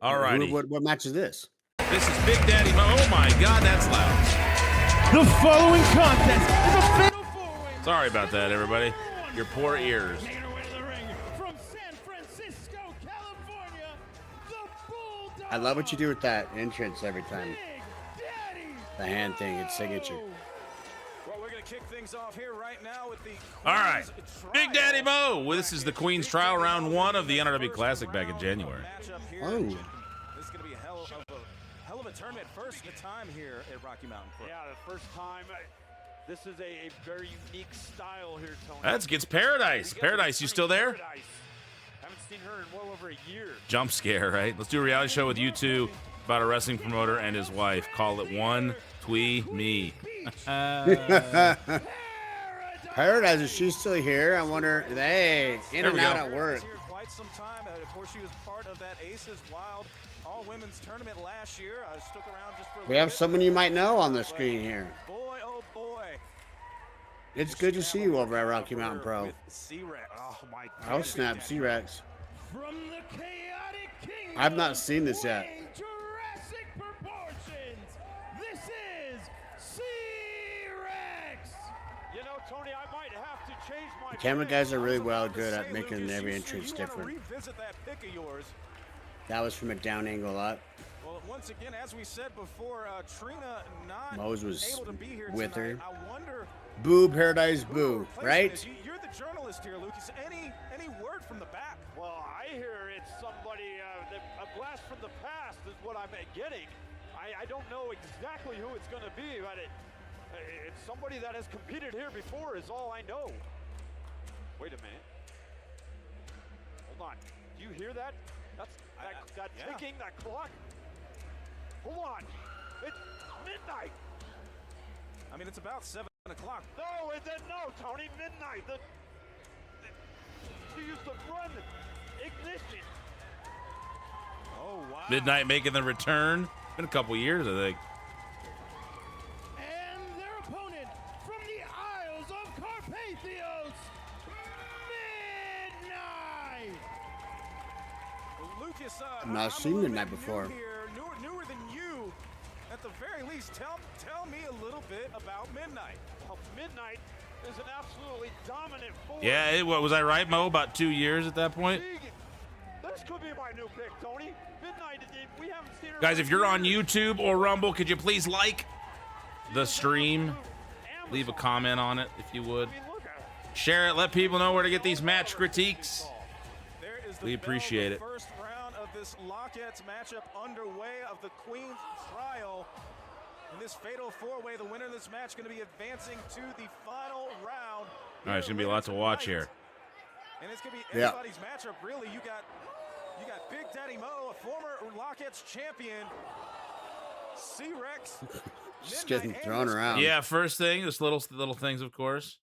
All righty. What match is this? This is Big Daddy Mo. Oh my God, that's loud. The following contest is a fatal four-way. Sorry about that, everybody. Your poor ears. From San Francisco, California, the Bulldog. I love what you do with that entrance every time. The hand thing, it's signature. Well, we're going to kick things off here right now with the All right. Big Daddy Mo. Well, this is the Queen's Trial round 1 of the NRW Classic back in January. Oh. This is going to be a hell of a tournament. First time here at Rocky Mountain Club. Yeah, the first time. This is a very unique style here, Tony. That's against Paradise. Paradise, you still there? Paradise. Haven't seen her in well over a year. Jump scare, right? Let's do a reality show with you two about a wrestling promoter and his wife. Call it One Twee Me. Paradise, is she still here? I wonder. Hey, in and out at work. Here quite some time. Of course, she was part of that Aces Wild all-women's tournament last year. I stuck around just for a We have someone you might know on the screen here. Boy, oh boy. It's good to see you over at Rocky Mountain Pro. Oh my God. Oh snap, C-Rex. From the chaotic kingdom I've not seen this yet. Jurassic proportions. This is C-Rex. You know, Tony, I might have to change my. The camera guys are really good at making every entrance different. Revisit that pick of yours. That was from a down angle a lot. Well, once again, as we said before, Trina not Mose was able to be here with tonight. her. I wonder. Boo, Paradise, boo, right? You're the journalist here, Lucas. Any word from the back? Well, I hear it's somebody, a blast from the past is what I'm getting. I don't know exactly who it's going to be, but it's somebody that has competed here before is all I know. Wait a minute. Hold on. Do you hear that? That's that ticking, that clock. Hold on. It's midnight. I mean, it's about 7 o'clock. No, no, Tony, midnight. She used to run ignition. Oh, wow. Midnight making the return. Been a couple years, I think. And their opponent from the Isles of Carpathios, Midnight. Lucas, I've not seen Midnight before. Newer than you. At the very least, tell me a little bit about Midnight. Well, Midnight is an absolutely dominant force. Yeah, was I right, Mo? About 2 years at that point? This could be my new pick, Tony. Midnight, we haven't seen her. Guys, if you're on YouTube or Rumble, could you please like the stream? Leave a comment on it, if you would. Share it. Let people know where to get these match critiques. We appreciate it. First round of this Lockettes matchup underway of the Queen's Trial. In this fatal four-way, the winner of this match going to be advancing to the final round. All right, it's going to be a lot to watch here. And it's going to be everybody's matchup, really. You got Big Daddy Mo, a former Lockettes champion. C-Rex. Just getting thrown around. Yeah, first thing, just little things, of course.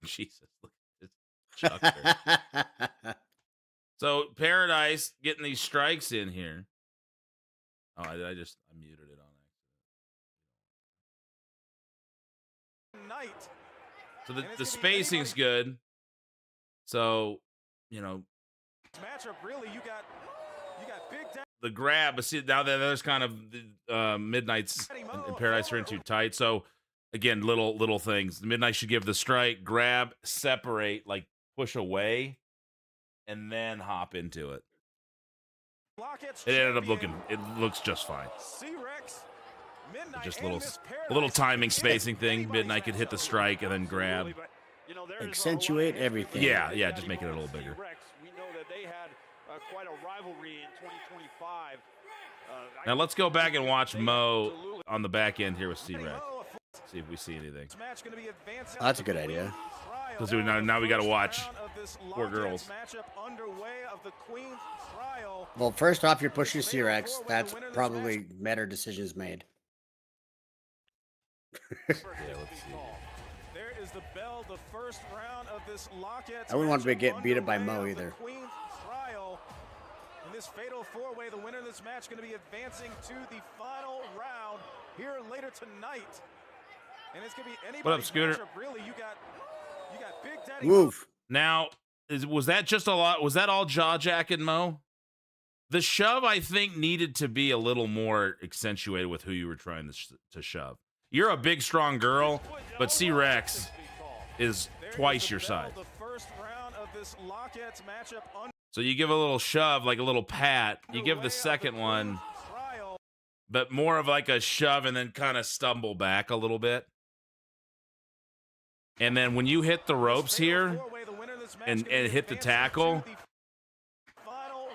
Jesus, look at this chucker. So Paradise getting these strikes in here. Oh, I muted it on accident. Night. So the spacing's good. So, matchup, really, you the grab. But see, now that there's kind of Midnight's and Paradise are in too tight. So again, little things. Midnight should give the strike, grab, separate, like push away, and then hop into it. It ended up it looks just fine. Just a little timing spacing thing. Midnight could hit the strike and then grab. Accentuate everything. Yeah, just make it a little bigger. We know that they had quite a rivalry in 2025. Now let's go back and watch Mo on the back end here with C-Rex. See if we see anything. Oh, that's a good idea. Because now we got to watch poor girls. Well, first off, you're pushing C-Rex. That's probably better decisions made. Yeah, let's see. There is the bell, the first round of this Lockets. I wouldn't want to get beat up by Mo either. In this fatal four-way, the winner of this match going to be advancing to the final round here later tonight. And it's going to be anybody's What up, Scooter? matchup, really. You got Big Daddy. Woof. Now, was that just a lot? Was that all jaw jacking, Mo? The shove, I think, needed to be a little more accentuated with who you were trying to shove. You're a big, strong girl, but C-Rex is twice your size. So you give a little shove, like a little pat. You give the second one, but more of like a shove and then kind of stumble back a little bit. And then when you hit the ropes here and hit the tackle,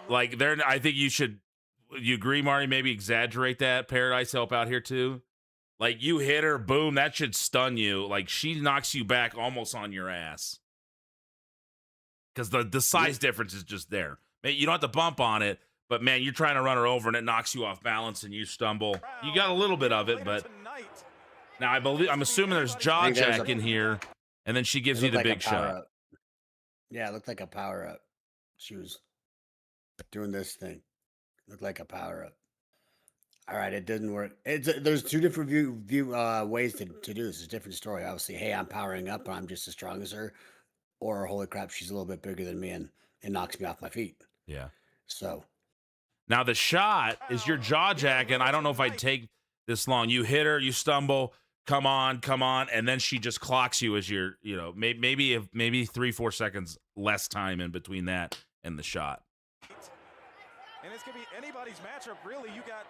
like there, I think you agree, Marty, maybe exaggerate that. Paradise help out here too. Like you hit her, boom, that should stun you. Like she knocks you back almost on your ass. Because the size difference is just there. Man, you don't have to bump on it, but man, you're trying to run her over and it knocks you off balance and you stumble. You got a little bit of it, but now I'm assuming there's jaw jack in here, and then she gives you the big shot. Up. Yeah, it looked like a power up. She was doing this thing. Looked like a power up. All right, it didn't work. There's two different ways to do this. It's a different story. Obviously, hey, I'm powering up, but I'm just as strong as her. Or holy crap, she's a little bit bigger than me and it knocks me off my feet. Yeah. So now the shot is your jaw jack, and I don't know if I'd take this long. You hit her, you stumble, come on, and then she just clocks you as you're, maybe 3-4 seconds less time in between that and the shot. And it's gonna be anybody's matchup, really. You got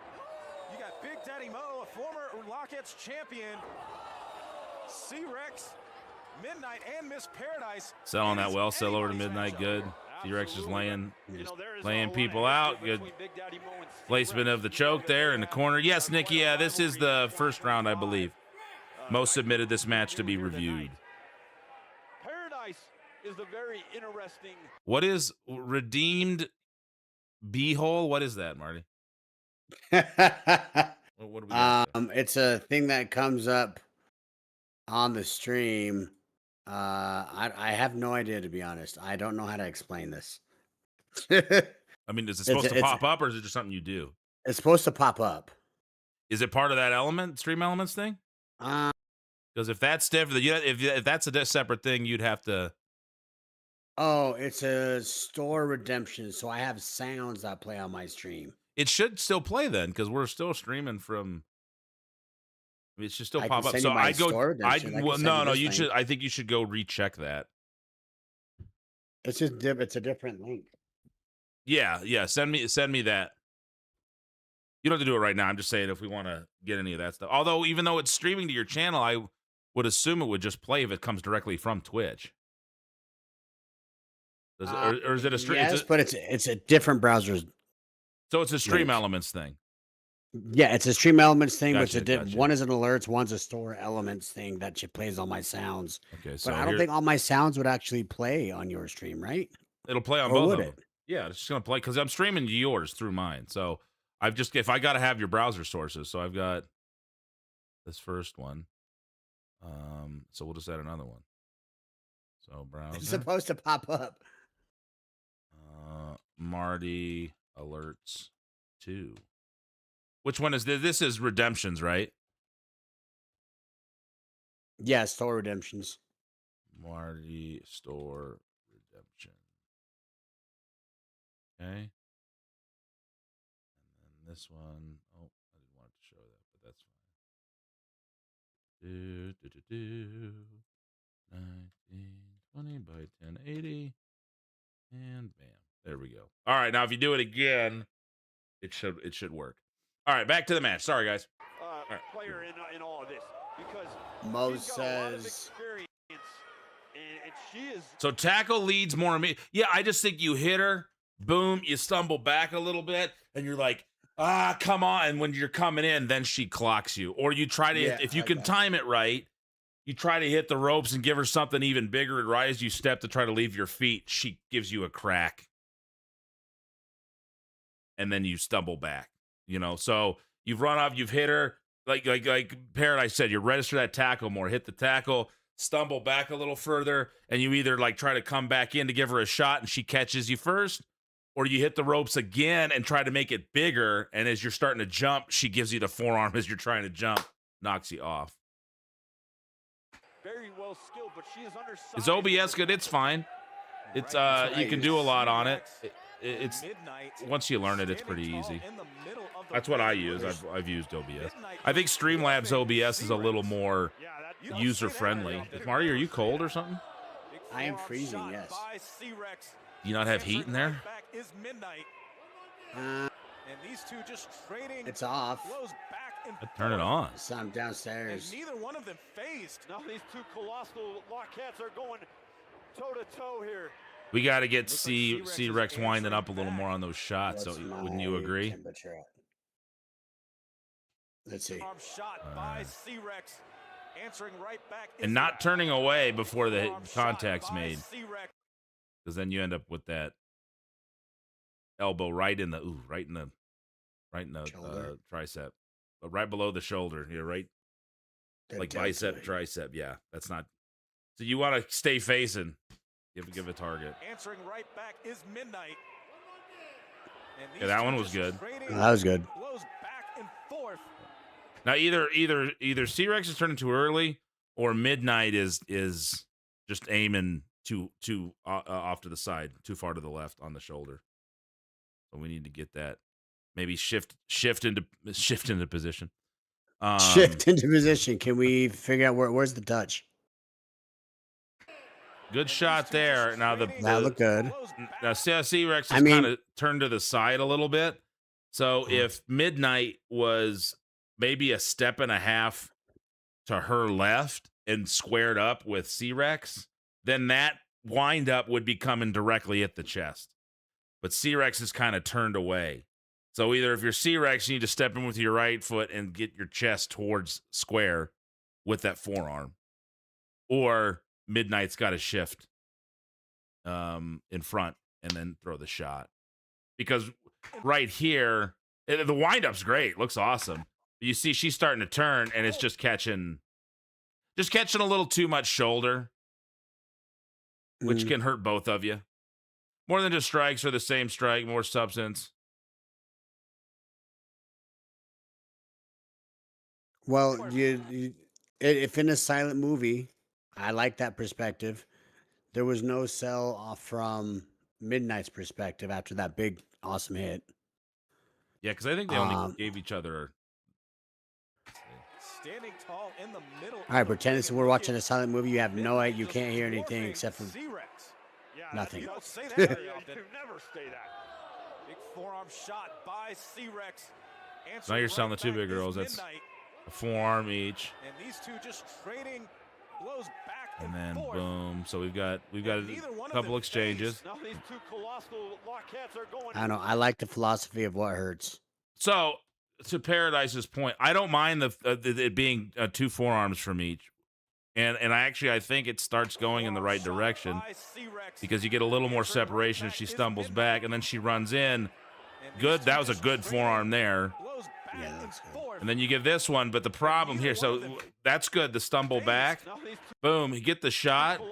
Big Daddy Mo, a former Lockets champion, C-Rex, Midnight, and Miss Paradise. Sell on that well, sell over to Midnight, good. T-Rex just laying people out. Good placement of the choke there in the corner. Yes, Nikki, yeah, this is the first round, I believe. Mo submitted this match to be reviewed. Paradise is the very interesting. What is redeemed beehole? What is that, Marty? What do we got there? It's a thing that comes up on the stream. I have no idea, to be honest. I don't know how to explain this. I mean, is it supposed to pop up, or is it just something you do? It's supposed to pop up. Is it part of that stream elements thing? Because if that's different, if that's a separate thing, you'd have to. Oh, it's a store redemption, so I have sounds that play on my stream. It should still play then, because we're still streaming from. I mean, it should still pop up. So I think you should go recheck that. It's just it's a different link. Yeah. Send me that. You don't have to do it right now. I'm just saying if we want to get any of that stuff. Although, even though it's streaming to your channel, I would assume it would just play if it comes directly from Twitch. Or is it a stream? Yes, but it's a different browser. So it's a stream elements thing. Yeah, it's a stream elements thing, Gotcha, which one is an alerts, one's a store elements thing that plays all my sounds. Okay, so but I don't think all my sounds would actually play on your stream, right? It'll play on both of them. Yeah, it's just gonna play because I'm streaming yours through mine. So if I gotta have your browser sources, so I've got this first one. So we'll just add another one. So browser. It's supposed to pop up. Marty alerts 2. Which one is this? This is Redemptions, right? Yeah, store redemptions. Marty store redemption. Okay. this one. Oh, I didn't want it to show that, but that's fine. 1920 by 1080. And bam. There we go. All right, now if you do it again, it should work. All right, back to the match. Sorry, guys. Right. Player in all of this because Mo says. And she is. So tackle leads more. Yeah, I just think you hit her, boom, you stumble back a little bit, and you're like, come on. And when you're coming in, then she clocks you. Or you try to, if you can time it right, you try to hit the ropes and give her something even bigger. And right as you step to try to leave your feet, she gives you a crack. And then you stumble back, So you've run off, you've hit her. Like Paradise said, you register that tackle more. Hit the tackle, stumble back a little further, and you either try to come back in to give her a shot and she catches you first, or you hit the ropes again and try to make it bigger, and as you're starting to jump, she gives you the forearm as you're trying to jump, knocks you off. Very well skilled, but she is undersized. Is OBS good? It's fine. It's you can do a lot on it. It's once you learn it, it's pretty easy. That's what I use. I've used OBS. I think Streamlabs OBS is a little more user friendly. Marty, are you cold or something? I am freezing. Yes. Do you not have heat in there? It's off. Turn it on. So I'm downstairs. And neither one of them phased. Now these two colossal Lockheads are going toe to toe here. We got to get C-Rex winding up a little more on those shots. So wouldn't you agree? Let's see. And not turning away before the contact's made, because then you end up with that elbow right in the tricep, but right below the shoulder. You're right, like bicep, tricep. Yeah, that's not. So you want to stay facing. Give a target. Answering right back is Midnight. Yeah, that one was good. That was good. Back and forth. Now either C-Rex is turning too early, or Midnight is just aiming too off to the side, too far to the left on the shoulder. So we need to get that. Maybe shift into position. Shift into position. Can we figure out where's the touch? Good shot there. Now that looked good. Now C-Rex is kind of turned to the side a little bit. So if Midnight was maybe a step and a half to her left and squared up with C-Rex, then that wind up would be coming directly at the chest. But C-Rex is kind of turned away. So either if you're C-Rex, you need to step in with your right foot and get your chest towards square with that forearm. Or Midnight's got to shift in front and then throw the shot. Because right here, the wind-up's great. Looks awesome. You see she's starting to turn, and it's just catching a little too much shoulder, which can hurt both of you. More than just strikes or the same strike, more substance. Well, if in a silent movie, I like that perspective. There was no sell off from Midnight's perspective after that big, awesome hit. Yeah, because I think they only gave each other. Standing tall in the middle. All right, pretend we're watching a silent movie. You have no idea. You can't hear anything except for nothing. You don't say that very often. You never say that. Big forearm shot by C-Rex. Now you're selling the two big girls. That's a forearm each. And these two just trading blows back and then boom. So we've got a couple exchanges. Now these two colossal Lockheads are going. I don't know. I like the philosophy of what hurts. So to Paradise's point, I don't mind it being two forearms from each. And I think it starts going in the right direction because you get a little more separation as she stumbles back and then she runs in. Good. That was a good forearm there. Yeah, that's good. And then you get this one, but the problem here, so that's good, the stumble back. Boom, you get the shot.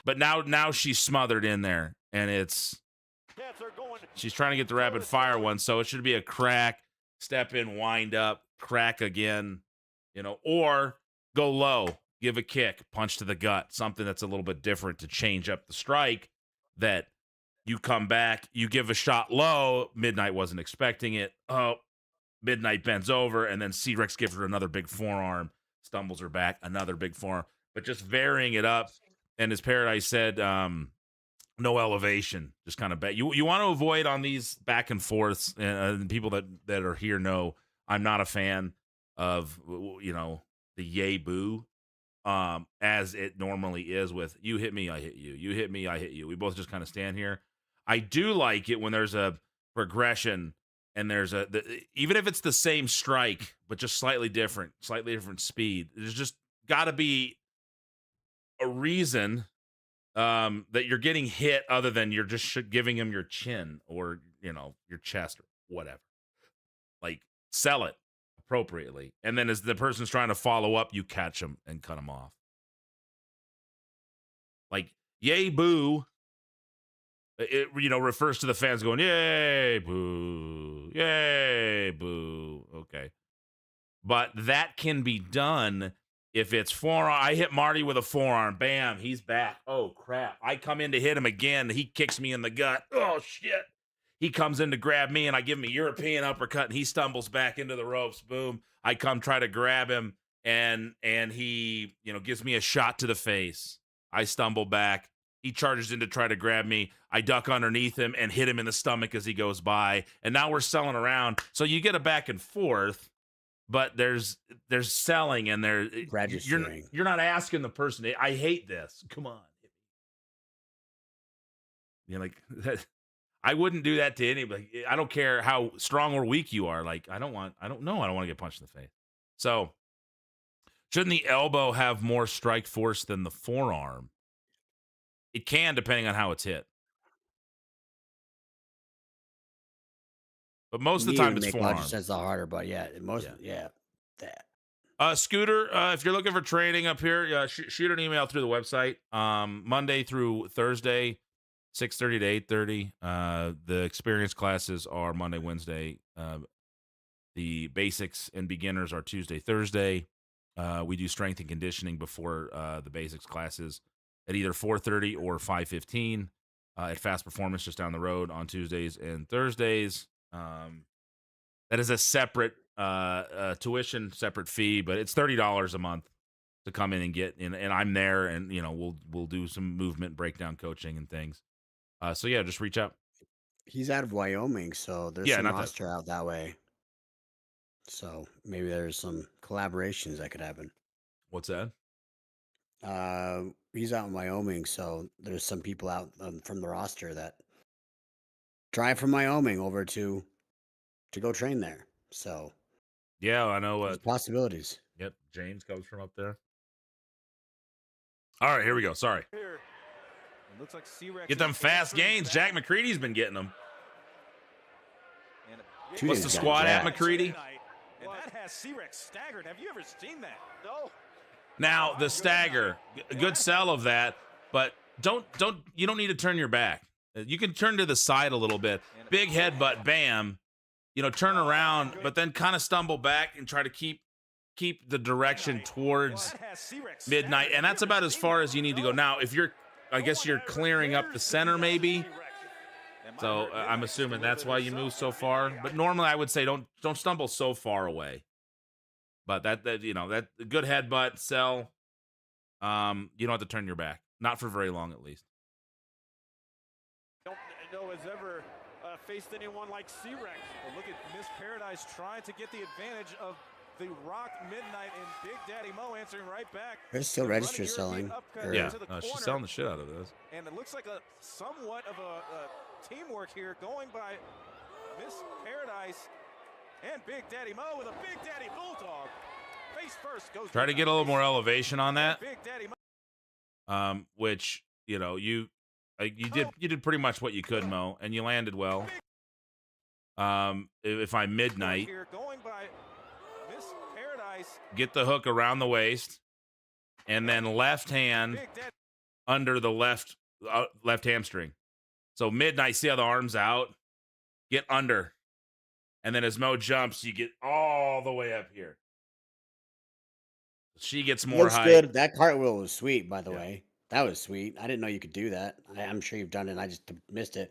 But now she's smothered in there, and she's trying to get the rapid fire one, so it should be a crack, step in, wind up, crack again, or go low, give a kick, punch to the gut, something that's a little bit different to change up the strike that You come back, you give a shot low. Midnight wasn't expecting it. Oh, Midnight bends over, and then C-Rex gives her another big forearm, stumbles her back, another big forearm, but just varying it up. And as Paradise said, no elevation, just kind of bet. You want to avoid on these back and forths, and people that are here know I'm not a fan of, the yay boo, as it normally is with you hit me, I hit you. You hit me, I hit you. We both just kind of stand here. I do like it when there's a progression and there's even if it's the same strike, but just slightly different speed. There's just got to be a reason that you're getting hit other than you're just giving him your chin or, your chest or whatever. Like, sell it appropriately. And then as the person's trying to follow up, you catch them and cut them off. Like, yay, boo. It, refers to the fans going, yay, boo. Yay, boo. Okay. But that can be done if it's forearm. I hit Marty with a forearm. Bam, he's back. Oh, crap. I come in to hit him again. He kicks me in the gut. Oh, shit. He comes in to grab me, and I give him a European uppercut, and he stumbles back into the ropes. Boom. I come try to grab him, and he, gives me a shot to the face. I stumble back. He charges in to try to grab me. I duck underneath him and hit him in the stomach as he goes by. And now we're selling around. So you get a back and forth, but there's selling and you're not asking the person. I hate this. Come on. I wouldn't do that to anybody. I don't care how strong or weak you are. Like, I don't want to get punched in the face. So shouldn't the elbow have more strike force than the forearm? It can, depending on how it's hit. But most of the time, it's forearm. Sense the harder, but that. Scooter, if you're looking for training up here, shoot an email through the website. Monday through Thursday, 6:30 to 8:30. The experience classes are Monday, Wednesday. The basics and beginners are Tuesday, Thursday. We do strength and conditioning before the basics classes at either 4:30 or 5:15 at Fast Performance just down the road on Tuesdays and Thursdays. That is a separate tuition, separate fee, but it's $30 a month to come in and get in. And I'm there, and we'll do some movement breakdown coaching and things. So yeah, just reach out. He's out of Wyoming, so there's some roster out that way. So maybe there's some collaborations that could happen. What's that? He's out in Wyoming, so there's some people out from the roster that drive from Wyoming over to go train there. So yeah, I know there's possibilities. Yep, James comes from up there. All right, here we go. Sorry. It looks like C-Rex get them fast gains. Jack McCready's been getting them. What's the squad at, McCready? And that has C-Rex staggered. Have you ever seen that? No. Now, the stagger, good sell of that, but you don't need to turn your back. You can turn to the side a little bit. Big headbutt, bam. Turn around, but then kind of stumble back and try to keep the direction towards Midnight. And that's about as far as you need to go. Now, if I guess you're clearing up the center maybe. So I'm assuming that's why you move so far. But normally I would say don't stumble so far away. But that good headbutt, sell. You don't have to turn your back. Not for very long, at least. Don't know has ever faced anyone like C-Rex. Well, look at Miss Paradise trying to get the advantage of the Rock Midnight, and Big Daddy Mo answering right back. There's still register selling. Yeah, she's selling the shit out of this. And it looks like somewhat of a teamwork here going by Miss Paradise and Big Daddy Mo with a Big Daddy Bulldog. Face first goes. Try to get a little more elevation on that. Big Daddy Mo. Which you did pretty much what you could, Mo, and you landed well. If I'm Midnight. Here going by Miss Paradise. Get the hook around the waist, and then left hand under the left hamstring. So Midnight, see how the arm's out? Get under. And then as Mo jumps, you get all the way up here. She gets more Looks height. good. That cartwheel was sweet, by the way. That was sweet. I didn't know you could do that. I'm sure you've done it. And I just missed it.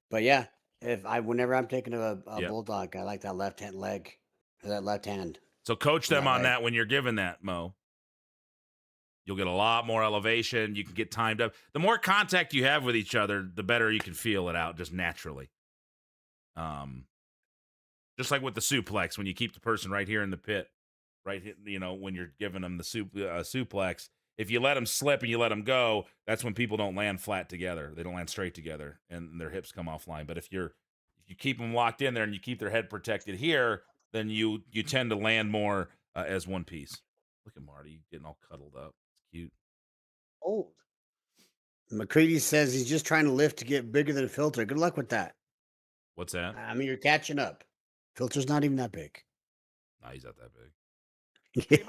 But yeah, whenever I'm taking a Yep. bulldog, I like that left hand leg, or that left hand. So coach them That on leg. that when you're giving that, Mo. You'll get a lot more elevation. You can get timed up. The more contact you have with each other, the better you can feel it out just naturally. Just like with the suplex, when you keep the person right here in the pit, right, when you're giving them the suplex, if you let them slip and you let them go, that's when people don't land flat together. They don't land straight together, and their hips come offline. But if you keep them locked in there and you keep their head protected here, then you tend to land more as one piece. Look at Marty getting all cuddled up. It's cute. Old. McCready says he's just trying to lift to get bigger than a filter. Good luck with that. What's that? I mean, you're catching up. Filter's not even that big. No, he's not that big.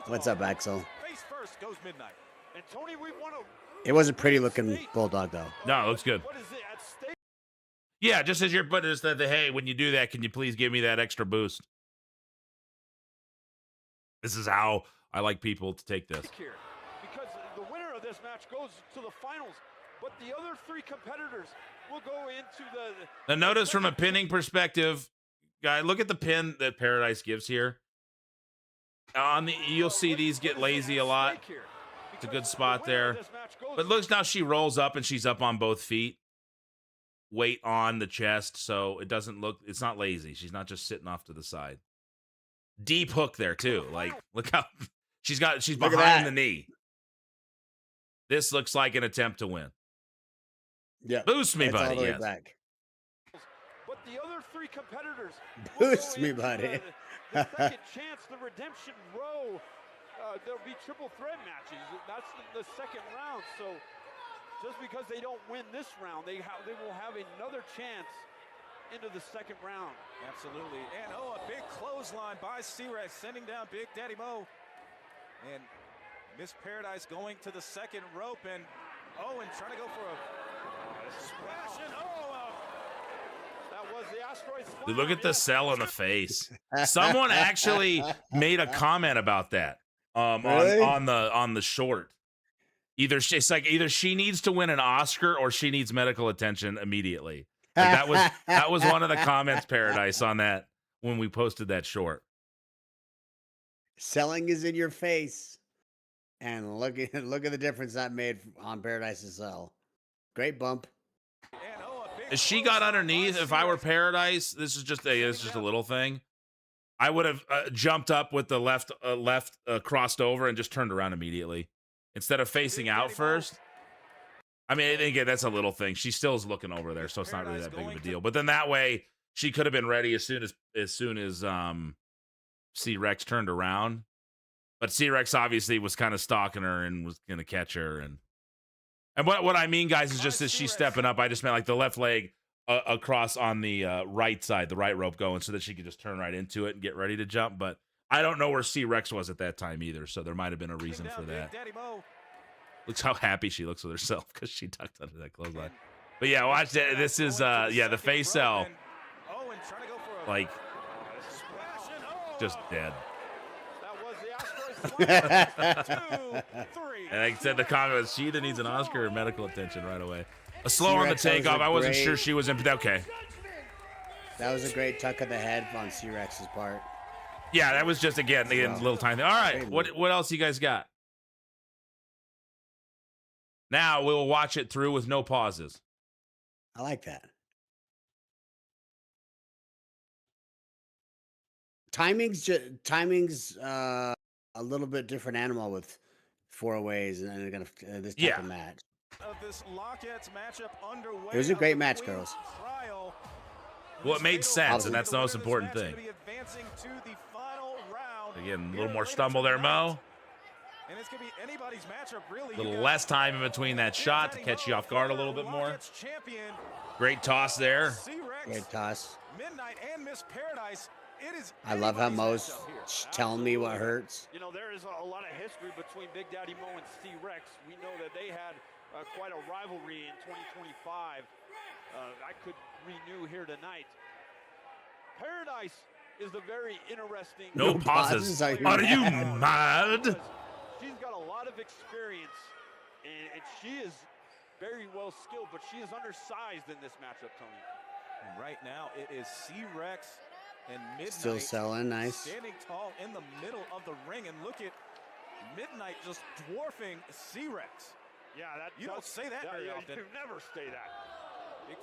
What's up, Axel? Face first goes Midnight. And Tony, we want to. It was a pretty looking bulldog, though. No, it looks good. What is it at stake? Yeah, just as you're putting it, hey, when you do that, can you please give me that extra boost? This is how I like people to take this. Here, because the winner of this match goes to the finals, but the other three competitors will go into the. Now, notice from a pinning perspective, guy, look at the pin that Paradise gives here. You'll see these get lazy a lot. It's a good spot there. But look, now she rolls up and she's up on both feet. Weight on the chest, so it doesn't look, it's not lazy. She's not just sitting off to the side. Deep hook there, too. Like, look how she's behind the knee. This looks like an attempt to win. Yeah. Boost me, buddy. All the way Yes. back. But the other three competitors. Boost me, buddy. The second chance, the redemption row. There'll be triple threat matches. That's the second round. So just because they don't win this round, they will have another chance into the second round. Absolutely. And a big clothesline by C-Rex, sending down Big Daddy Mo. And Miss Paradise going to the second rope, and Owen trying to go for a splash, and that was the asteroid slam. Dude, look at the cell in the face. Someone actually made a comment about that Really? on the short. Either she needs to win an Oscar or she needs medical attention immediately. Like that was one of the comments, Paradise, on that when we posted that short. Selling is in your face. And look at the difference that made on Paradise's cell. Great bump. If she got underneath, if I were Paradise, this is just a little thing. I would have jumped up with the left crossed over and just turned around immediately instead of facing out first. I mean, again, that's a little thing. She still is looking over there, so it's not really that big of a deal. But then that way, she could have been ready as soon as C-Rex turned around. But C-Rex obviously was kind of stalking her and was going to catch her. And what I mean, guys, is just as she's stepping up, I just meant like the left leg across on the right side, the right rope going, so that she could just turn right into it and get ready to jump. But I don't know where C-Rex was at that time either, so there might have been a reason for that. Looks how happy she looks with herself because she tucked under that clothesline. But yeah, watch that. This is the face cell. Like just dead. And like I said, the comment was, she either needs an Oscar or medical attention right away. A slow on the takeoff. I wasn't sure she was in. Okay. That was a great tuck of the head on C-Rex's part. Yeah, that was just again a little tiny. All right, what else you guys got? Now we will watch it through with no pauses. I like that. Timing's a little bit different animal with 4 ways and this type of match. Of this Lockets matchup underway. It was a great match, girls. Well, it made sense, and that's the most important thing. Again, a little more stumble there, Mo. And it's going to be anybody's matchup, really. A little less time in between that shot to catch you off guard a little bit more. Great toss there. Great toss. Midnight and Miss Paradise. I love how Mo's telling me what hurts. You know, there is a lot of history between Big Daddy Mo and C-Rex. We know that they had quite a rivalry in 2025. I could renew here tonight. Paradise is a very interesting. No pauses. Are you mad? She's got a lot of experience And she is very well skilled, but she is undersized in this matchup, Tony. And right now, it is C-Rex and Midnight. Still selling, nice. Standing tall in the middle of the ring, and look at Midnight just dwarfing C-Rex. Yeah, you don't say that very often. You never say that.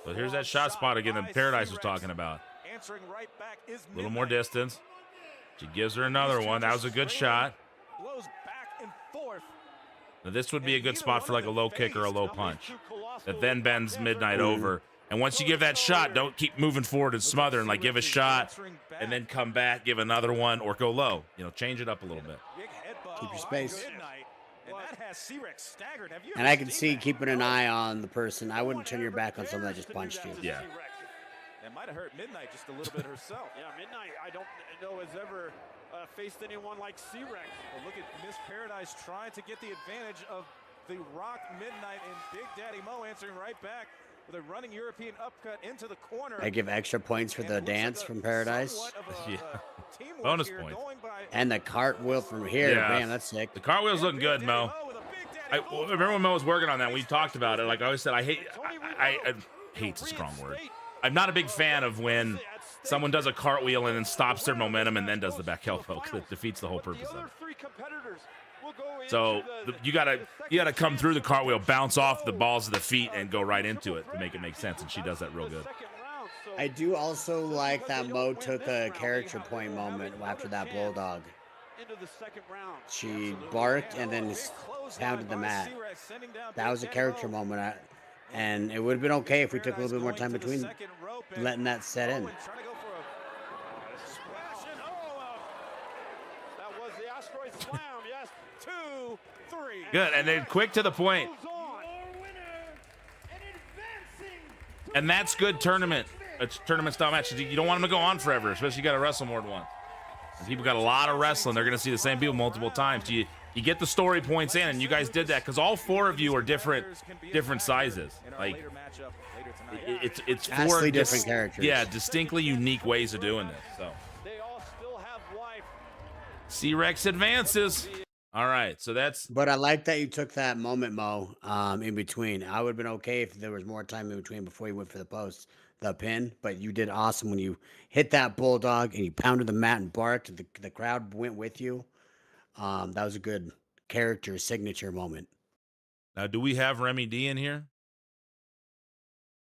So here's that shot spot again that Paradise was talking about. Answering right back is A little more distance. She gives her another one. That was a good shot. Blows back and forth. Now this would be a good spot for like a low kick or a low punch. That then bends Midnight over. And once you give that shot, don't keep moving forward and smothering. Like give a shot and then come back, give another one, or go low. You know, change it up a little bit. Keep your space. And that has C-Rex staggered. Have you And I can see keeping an eye on the person. I wouldn't turn your back on someone that just punched you. Yeah. That might have hurt Midnight just a little bit herself. Yeah, Midnight, I don't know has ever faced anyone like C-Rex. Well, look at Miss Paradise trying to get the advantage of the Rock Midnight, and Big Daddy Mo answering right back with a running European upcut into the corner. I give extra points for the dance from Paradise. Yeah. Bonus points. And the cartwheel from here. Yeah. Man, that's sick. The cartwheel's looking good, Mo. I remember when Mo was working on that. We talked about it. Like I always said, I hate's a strong word. I'm not a big fan of when someone does a cartwheel and then stops their momentum and then does the back elbow, because it defeats the whole purpose of it. So you gotta come through the cartwheel, bounce off the balls of the feet, and go right into it to make it make sense. And she does that real good. I do also like that Mo took a character point moment after that bulldog. She barked and then pounded the mat. That was a character moment. And it would have been okay if we took a little bit more time between letting that set in. That was the asteroid slam, yes. 2, 3. Good, and then quick to the point. And that's good tournament. It's tournament style matches. You don't want them to go on forever, especially you got to wrestle more than once. And people got a lot of wrestling. They're going to see the same people multiple times. You get the story points in, and you guys did that because all four of you are different sizes. Like it's four different characters. Yeah, distinctly unique ways of doing this. So C-Rex advances. All right, so that's. But I like that you took that moment, Mo, in between. I would have been okay if there was more time in between before you went for the pin. But you did awesome when you hit that bulldog and you pounded the mat and barked. The crowd went with you. That was a good character signature moment. Now, do we have Remy D in here?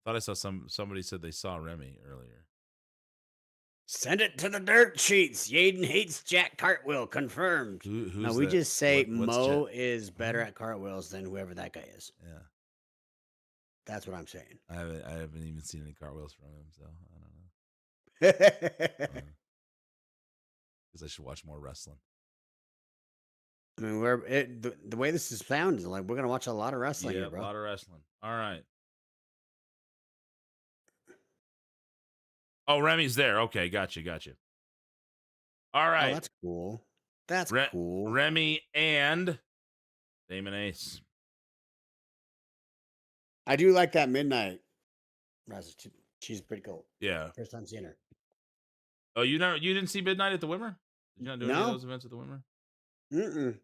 Thought I saw somebody said they saw Remy earlier. Send it to the dirt sheets. Yaden hates Jack Cartwheel. Confirmed. Who's now we that? just say What's Mo Jack? is better at cartwheels than whoever that guy is. Yeah, that's what I'm saying. I haven't even seen any cartwheels from him, so I don't know. Because I should watch more wrestling. I mean, the way this is sounding, like we're gonna watch a lot of wrestling here, bro. A lot of wrestling. All right. Oh, Remy's there. Okay, got you. All right. Oh, that's cool. That's cool. Remy and Damon Ace. I do like that Midnight. She's pretty cool. Yeah. First time seeing her. Oh, you didn't see Midnight at the Wimmer? Did you not do any of those events at the Wimmer? Mm-mm.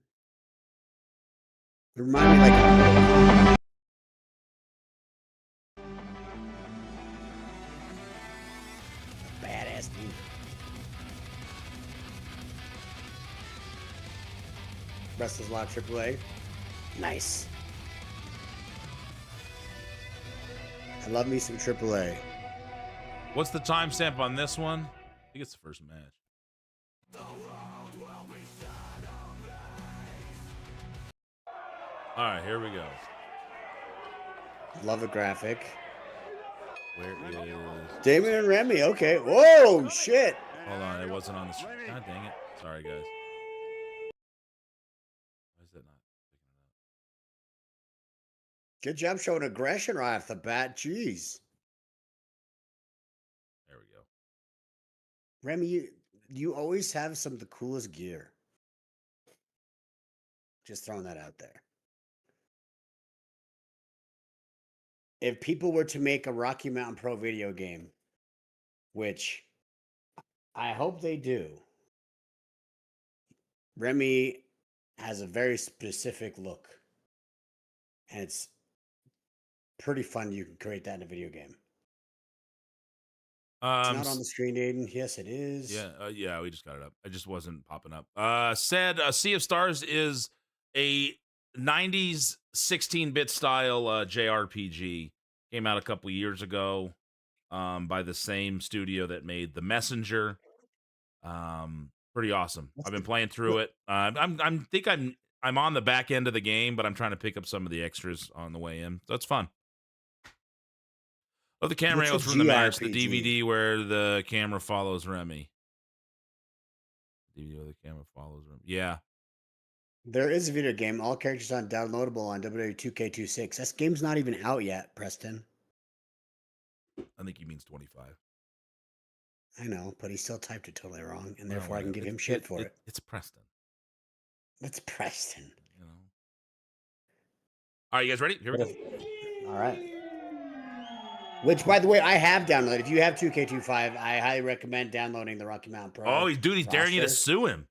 It reminded me like badass dude. Wrestles a lot of AAA. Nice. I love me some AAA. What's the timestamp on this one? I think it's the first match. All right, here we go. Love a graphic. Where is Damon and Remy? Okay. Whoa, shit. Hold on, it wasn't on the screen. God dang it. Sorry, guys. Why is that not picking it up? Good job showing aggression right off the bat. Jeez. There we go. Remy, you always have some of the coolest gear. Just throwing that out there. If people were to make a Rocky Mountain Pro video game, which I hope they do, Remy has a very specific look. and it's pretty fun. You can create that in a video game. It's not on the screen, Aiden. Yes, it is. Yeah, we just got it up. It just wasn't popping up. Said Sea of Stars is a 90s 16-bit style JRPG. Came out a couple years ago by the same studio that made The Messenger. Pretty awesome. I've been playing through it. I'm on the back end of the game, but I'm trying to pick up some of the extras on the way in. So it's fun. Oh, the camera angles from the match, the DVD where the camera follows Remy. DVD where the camera follows Remy. Yeah. There is a video game. All characters on downloadable on WWE 2K26. This game's not even out yet, Preston. I think he means 25. I know, but he still typed it totally wrong, and therefore I can give him shit for it. It's Preston. It's Preston. You know. All right, you guys ready? Here we go. All right. Which, by the way, I have downloaded. If you have 2K25, I highly recommend downloading the Rocky Mountain Pro. Oh, he's daring you to sue him.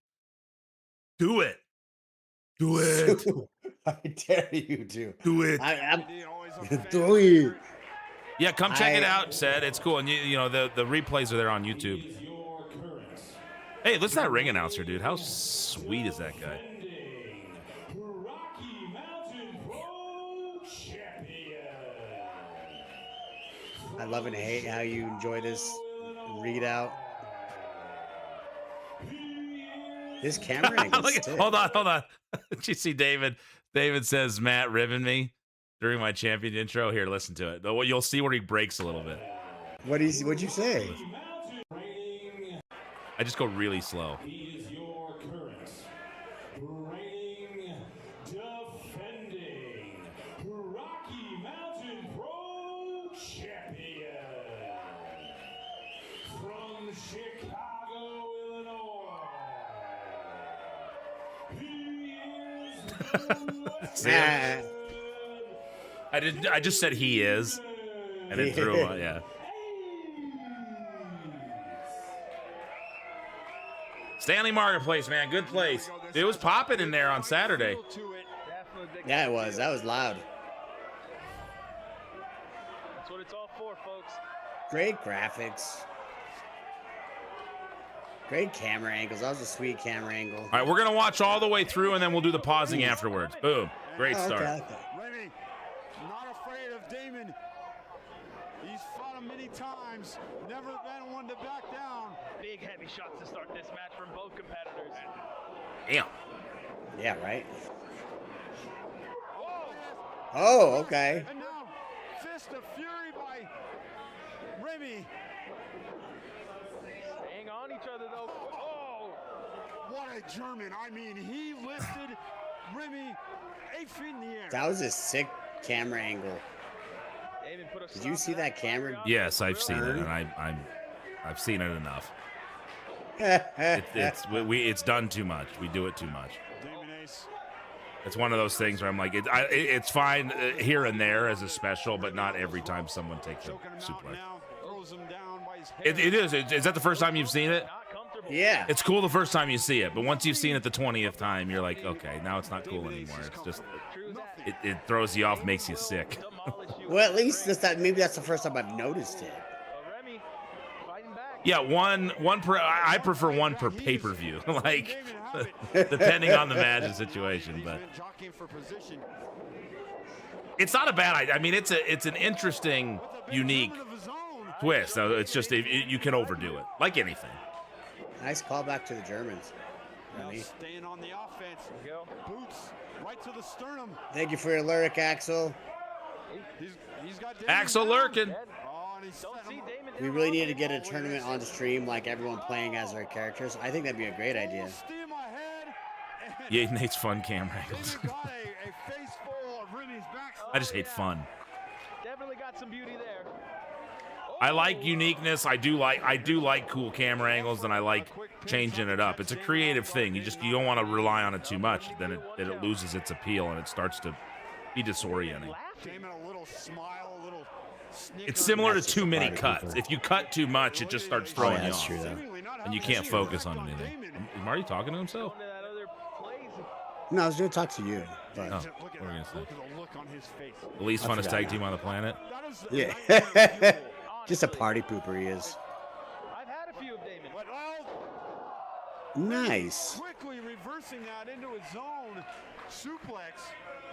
Do it. Do it. I dare you to. Do it. Do it. Yeah, come check it out, Said. It's cool. And, you know, the replays are there on YouTube. Hey, listen to that ring announcer, dude. How sweet is that guy? I love and hate how you enjoy this readout. This camera angle is sick. Hold on. Did you see David? David says Matt ribbing me during my champion intro. Here, listen to it. You'll see where he breaks a little bit. What'd you say? I just go really slow. I just said he is, and it threw him. Yeah. Stanley Marketplace, man, good place. It was popping in there on Saturday. Yeah, it was. That was loud. That's what it's all for, folks. Great graphics. Great camera angles. That was a sweet camera angle. All right, we're going to watch all the way through, and then we'll do the pausing afterwards. Boom. Great start. Remy, not afraid of Damon. He's fought him many times. Never been one to back down. Big heavy shots to start this match from both competitors. Damn. Yeah, right? Oh, okay. And now, Fist of Fury by Remy. Hang on each other, though. Oh! What a German. I mean, he lifted Remy 8 feet in the air. That was a sick camera angle. Did you see that camera? Yes, I've seen it, and I've seen it enough. It's done too much. We do it too much. It's one of those things where I'm like, it's fine here and there as a special, but not every time someone takes a suplex. It is. Is that the first time you've seen it? Yeah. It's cool the first time you see it, but once you've seen it the 20th time, you're like, okay, now it's not cool anymore. It's just, it throws you off, makes you sick. Well, at least maybe that's the first time I've noticed it. Yeah, one per. I prefer one per pay-per-view, like depending on the match and situation. But it's not a bad idea. I mean, it's an interesting, unique twist. So it's just you can overdo it, like anything. Nice callback to the Germans. Remy. Staying on the offense. Boots right to the sternum. Thank you for your lyric, Axel. He's got Axel lurking. We really need to get a tournament on stream, like everyone playing as their characters. I think that'd be a great idea. Yeah, Nate's fun camera angles. I just hate fun. Definitely got some beauty there. I like uniqueness. I do like cool camera angles, and I like changing it up. It's a creative thing. You don't want to rely on it too much. Then it loses its appeal and it starts to be disorienting. It's similar to too many cuts. If you cut too much, it just starts throwing you off. True, though. And you can't focus on anything. Is Marty talking to himself? No, I was going to talk to you, but Oh, what were we gonna say? Look at the look on his face. The least I funnest forgot. tag team on the planet. yeah, just a party pooper he is. I've had a few of Damon. But Nice. quickly reversing that into his own suplex.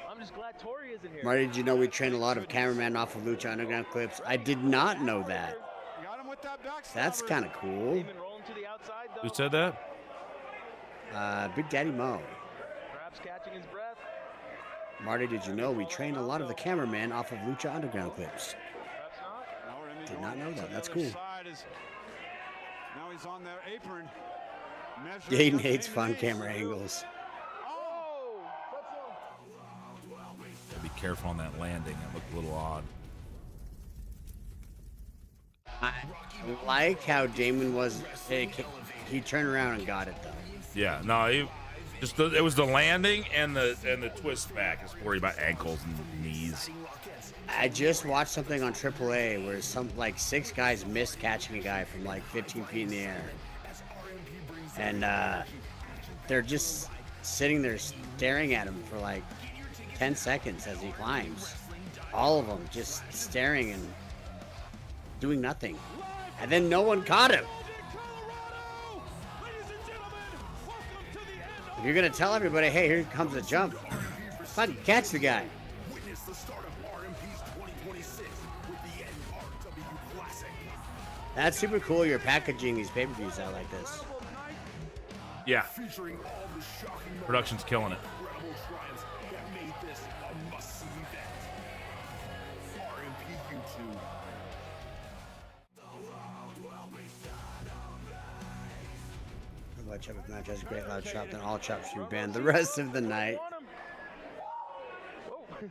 I'm just glad Tori isn't here. Marty, did you know we train a lot of cameramen off of Lucha Underground clips? I did not know that. Got him with that backstabber. That's kind of cool. Damon rolling to the outside, though. Who said that? Big Daddy Mo. Perhaps catching his breath. Marty, did you know we train a lot of the cameramen off of Lucha Underground clips? Perhaps not. Did not know that. That's The other cool. side is- now he's on their apron. Yaden hates fun camera angles. Be careful on that landing. It looked a little odd. I like how Damon was. He turned around and got it though. Yeah, no, it was the landing and the twist back. It's worried about ankles and knees. I just watched something on AAA where some like 6 guys missed catching a guy from like 15 feet in the air, and they're just sitting there staring at him for like 10 seconds as he climbs. All of them just staring and doing nothing, and then no one caught him. If you're gonna tell everybody, hey, here comes a jump, fucking catch the guy. That's super cool. You're packaging these pay-per-views out like this. Yeah. Production's killing it. Watch out, match has a great loud chop, then all chops should be banned the rest of the night.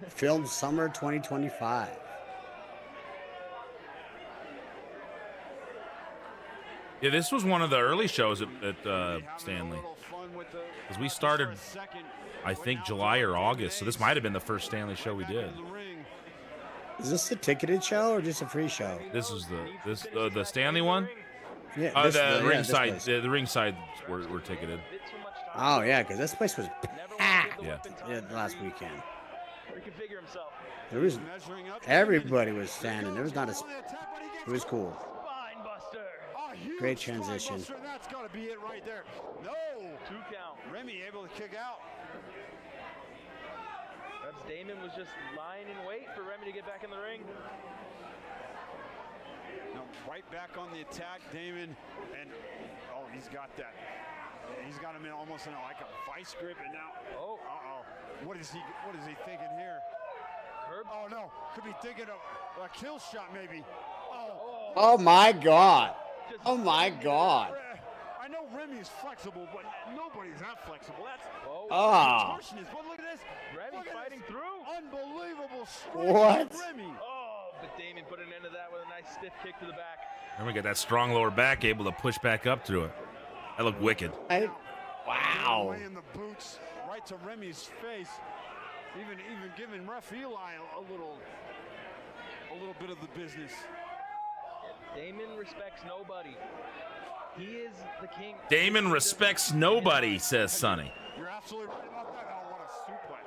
Filmed summer 2025. Yeah, this was one of the early shows at Stanley. Because we started, I think, July or August, so this might have been the first Stanley show we did. Is this a ticketed show or just a free show? This is the Stanley one? Yeah, the ringside. The ringside were ticketed. Oh yeah, because this place was packed. Yeah. Last weekend. Reconfigure himself. There was everybody was standing. There was not a. It was cool. Great transition. That's got to be it right there. No. 2 count. Remy able to kick out. Perhaps Damon was just lying in wait for Remy to get back in the ring. No, right back on the attack, Damon, and he's got that. He's got him in almost in like a vice grip, and now, what is he thinking here? Herb? Oh no, could be thinking of a kill shot maybe. Oh my God! Oh my God! I know Remy is flexible, but nobody's that flexible. That's contortionist. But look at this. Remy fighting through. Unbelievable strength. What? Remy. Oh, but Damon put an end to that with a nice stiff kick to the back. And we got that strong lower back, able to push back up through it. That looked wicked. Wow. Laying the boots right to Remy's face. Even giving Ref Eli a little bit of the business. Damon respects nobody. He is the king. Damon respects nobody, says Sonny. You're absolutely right about that. Oh, what a suplex.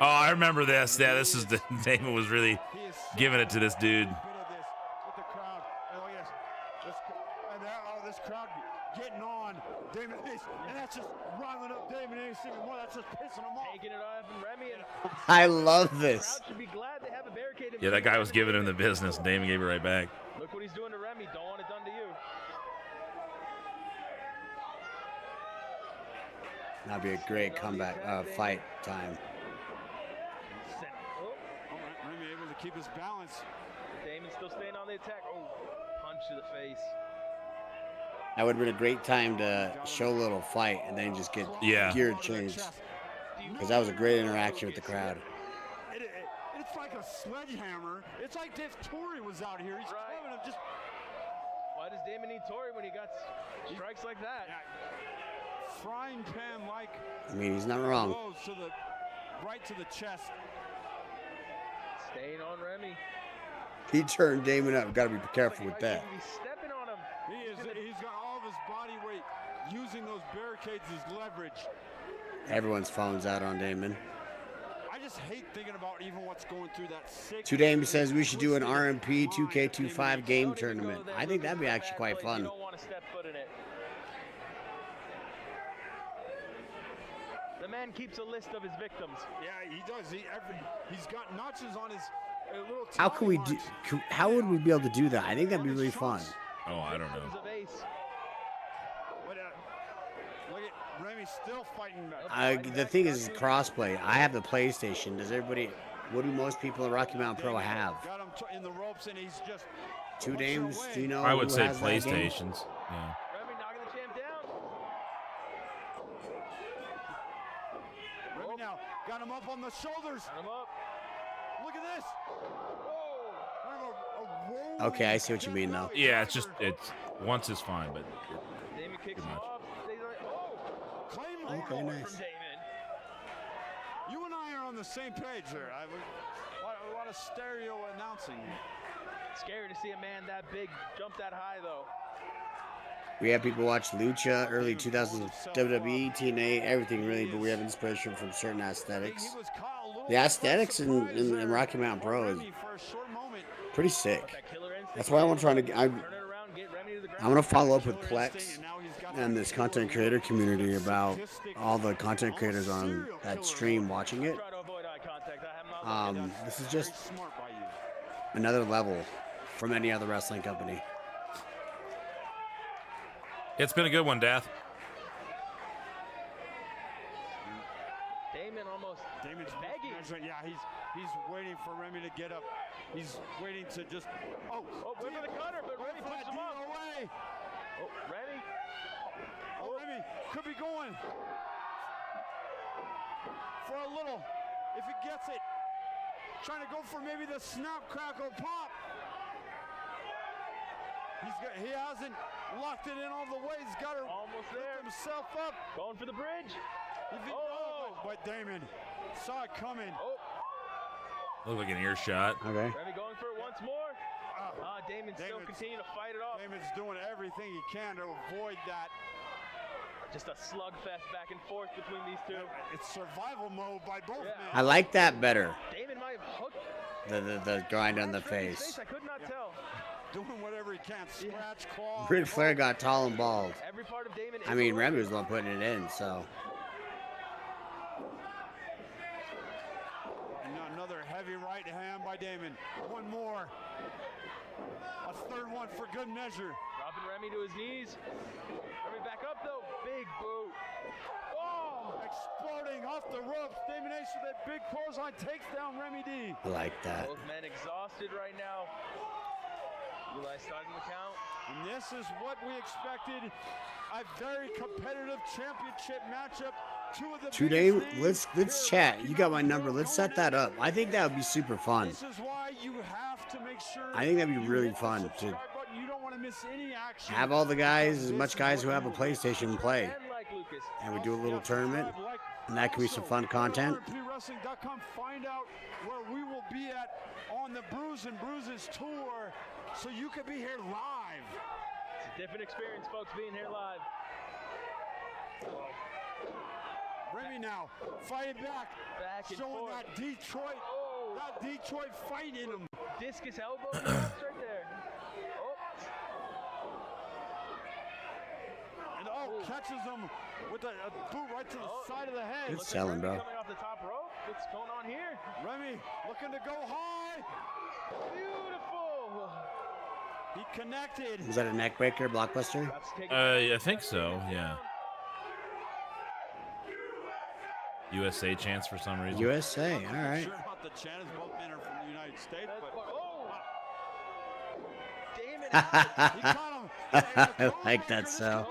Oh, I remember this. Yeah, this is the Damon was really giving it to this dude. With the crowd. Oh yes. This crowd getting on Damon, and that's just riling up Damon anything more. That's just pissing him off. Taking it off and Remy, and I love the this. crowd should be glad they have a barricade in Yeah, that guy was giving him the business. And Damon gave it right back. Look what he's doing to Remy. Don't want it done to you. That'd be a great comeback fight time. Remy able to keep his balance. Damon still staying on the attack. Oh, punch to the face. That would have been a great time to show a little fight and then just get gear changed. Because that was a great interaction with the crowd. It's like a sledgehammer. It's like if Tori was out here. He's coming him just. Why does Damon need Tori when he got strikes like that? Frying pan like. I mean, he's not wrong. Right to the chest. Staying on Remy. He turned Damon up. Got to be careful with that. He's stepping on him. He's got all of his body weight using those barricades as leverage. Everyone's phone's out on Damon. I just hate thinking about even what's going through that sick. Two Dame says we should do an RMP 2K25 game tournament. I think that'd be actually quite fun. You don't want to step foot in it. The man keeps a list of his victims. Yeah, he does. He's got notches on his little. How could we do? How would we be able to do that? I think that'd be really fun. Oh, I don't know. Look at Remy still fighting. The thing is crossplay. I have the PlayStation. Does everybody? What do most people in Rocky Mountain Pro have? Got him in the ropes, and he's just. Two Dames. Do you know? I would who say has that game? PlayStations. Yeah. Remy knocking the champ down. Remy now got him up on the shoulders. Got him up. Look at this. Okay, I see what you mean though. Yeah, it's once is fine, but Damon kicks too him much. off. Okay, nice. From Damon. You and I are on the same page there. A lot of stereo announcing. Scary to see a man that big jump that high, though. We have people watch Lucha, early 2000s WWE, TNA, everything really, but we have inspiration from certain aesthetics. The aesthetics in Rocky Mountain Pro is pretty sick. That's why I'm trying to. I'm gonna follow up with Plex and this content creator community about all the content creators on that stream watching it. This is just another level from any other wrestling company. It's been a good one, Dath. Damon's begging. Yeah, he's waiting for Remy to get up. He's waiting to just. Oh, wait for the cutter, but Remy puts him up. Away. Oh, Remy. Oh, Remy could be going for a little. If he gets it, trying to go for maybe the snap, crackle, pop. He hasn't locked it in all the way. He's got to almost there. Himself up. Going for the bridge. But Damon saw it coming. Looked like an earshot. Okay. Remy going for it once more. Damon still continuing to fight it off. Damon's doing everything he can to avoid that. Just a slugfest back and forth between these two. It's survival mode by both men. I like that better. Damon might have hooked The grind on the face. I could not tell. Doing whatever he can. Scratch, claw. Ric Flair got tall and bald. Every part of Damon. I mean, Remy was the one putting it in, so. And another heavy right hand by Damon. One more. A third one for good measure. Dropping Remy to his knees. Remy back up though. Big boot. Oh! Exploding off the ropes. Damon Ace with that big clothesline takes down Remy D. I like that. Both men exhausted right now. Eli starting the count. And this is what we expected. A very competitive championship matchup. Two Dame, let's chat. You got my number. Let's set that up. I think that would be super fun. This is why you have to make sure. I think that'd be really fun to you don't want to miss any action. have all the guys, as much guys who have a PlayStation, play, and we do a little tournament, and that could be some fun content. RMPWrestling.com. Find out where we will be at on the Brews and Bruises tour, so you can be here live. It's a different experience, folks, being here live. Remy now fighting back and showing forth. That Detroit fight in him. Discus elbow right there. And catches him with a boot right to the side of the head. Good selling, bro. Coming off the top rope. What's going on here? Remy looking to go high. Beautiful. He connected. Was that a neck breaker, Blockbuster? I think so. Yeah. USA chants for some reason. USA, all right. Sure about the chant, as both men are from the United States, I like that so.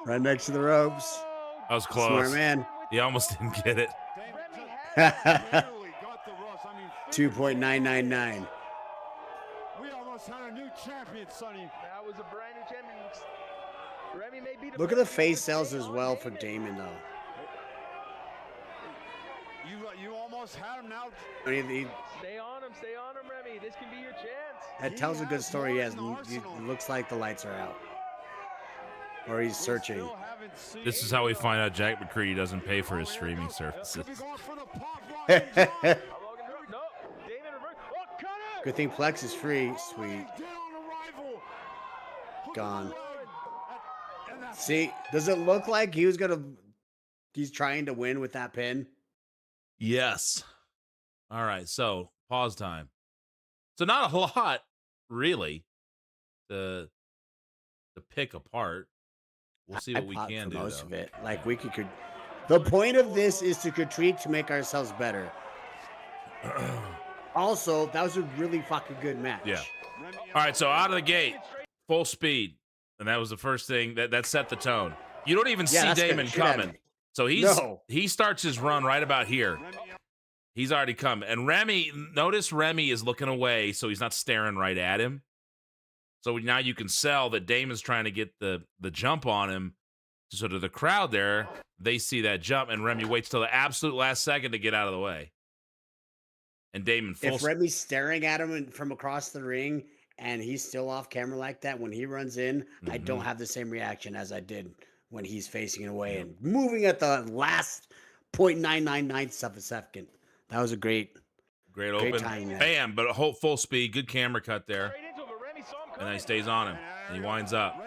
Right next to the ropes. That was close. Smart man. He almost didn't get it. 2.999. We almost had a new champion, Sonny. That was a brand new champion. Remy may be the Look at the face sells as well for Damon, though. You almost had him now. I mean, Stay on him, Remy. This can be your chance. that tells a good story. Yes, it looks like the lights are out. or he's searching. This is how we find out Jack McCready doesn't pay for his streaming services. Good thing Plex is free. Sweet. Gone. See, does it look like he's trying to win with that pin? Yes. All right, so pause time. So not a lot, really, to pick apart. We'll see what we can do. Most of it, like we could. The point of this is to critique to make ourselves better. Also, that was a really fucking good match. Yeah. All right, so out of the gate, full speed, and that was the first thing that set the tone. You don't even see Damon coming, so he starts his run right about here. He's already come, and notice Remy is looking away, so he's not staring right at him. So now you can sell that Damon's trying to get the jump on him. So to the crowd there, they see that jump, and Remy waits till the absolute last second to get out of the way. And Damon, if Remy's staring at him from across the ring, and he's still off camera like that, when he runs in, I don't have the same reaction as I did when he's facing it away and moving at the last 0.999 of a second. That was a great open. Timing. Bam, but a whole full speed. Good camera cut there. And then he stays on him, and he winds up.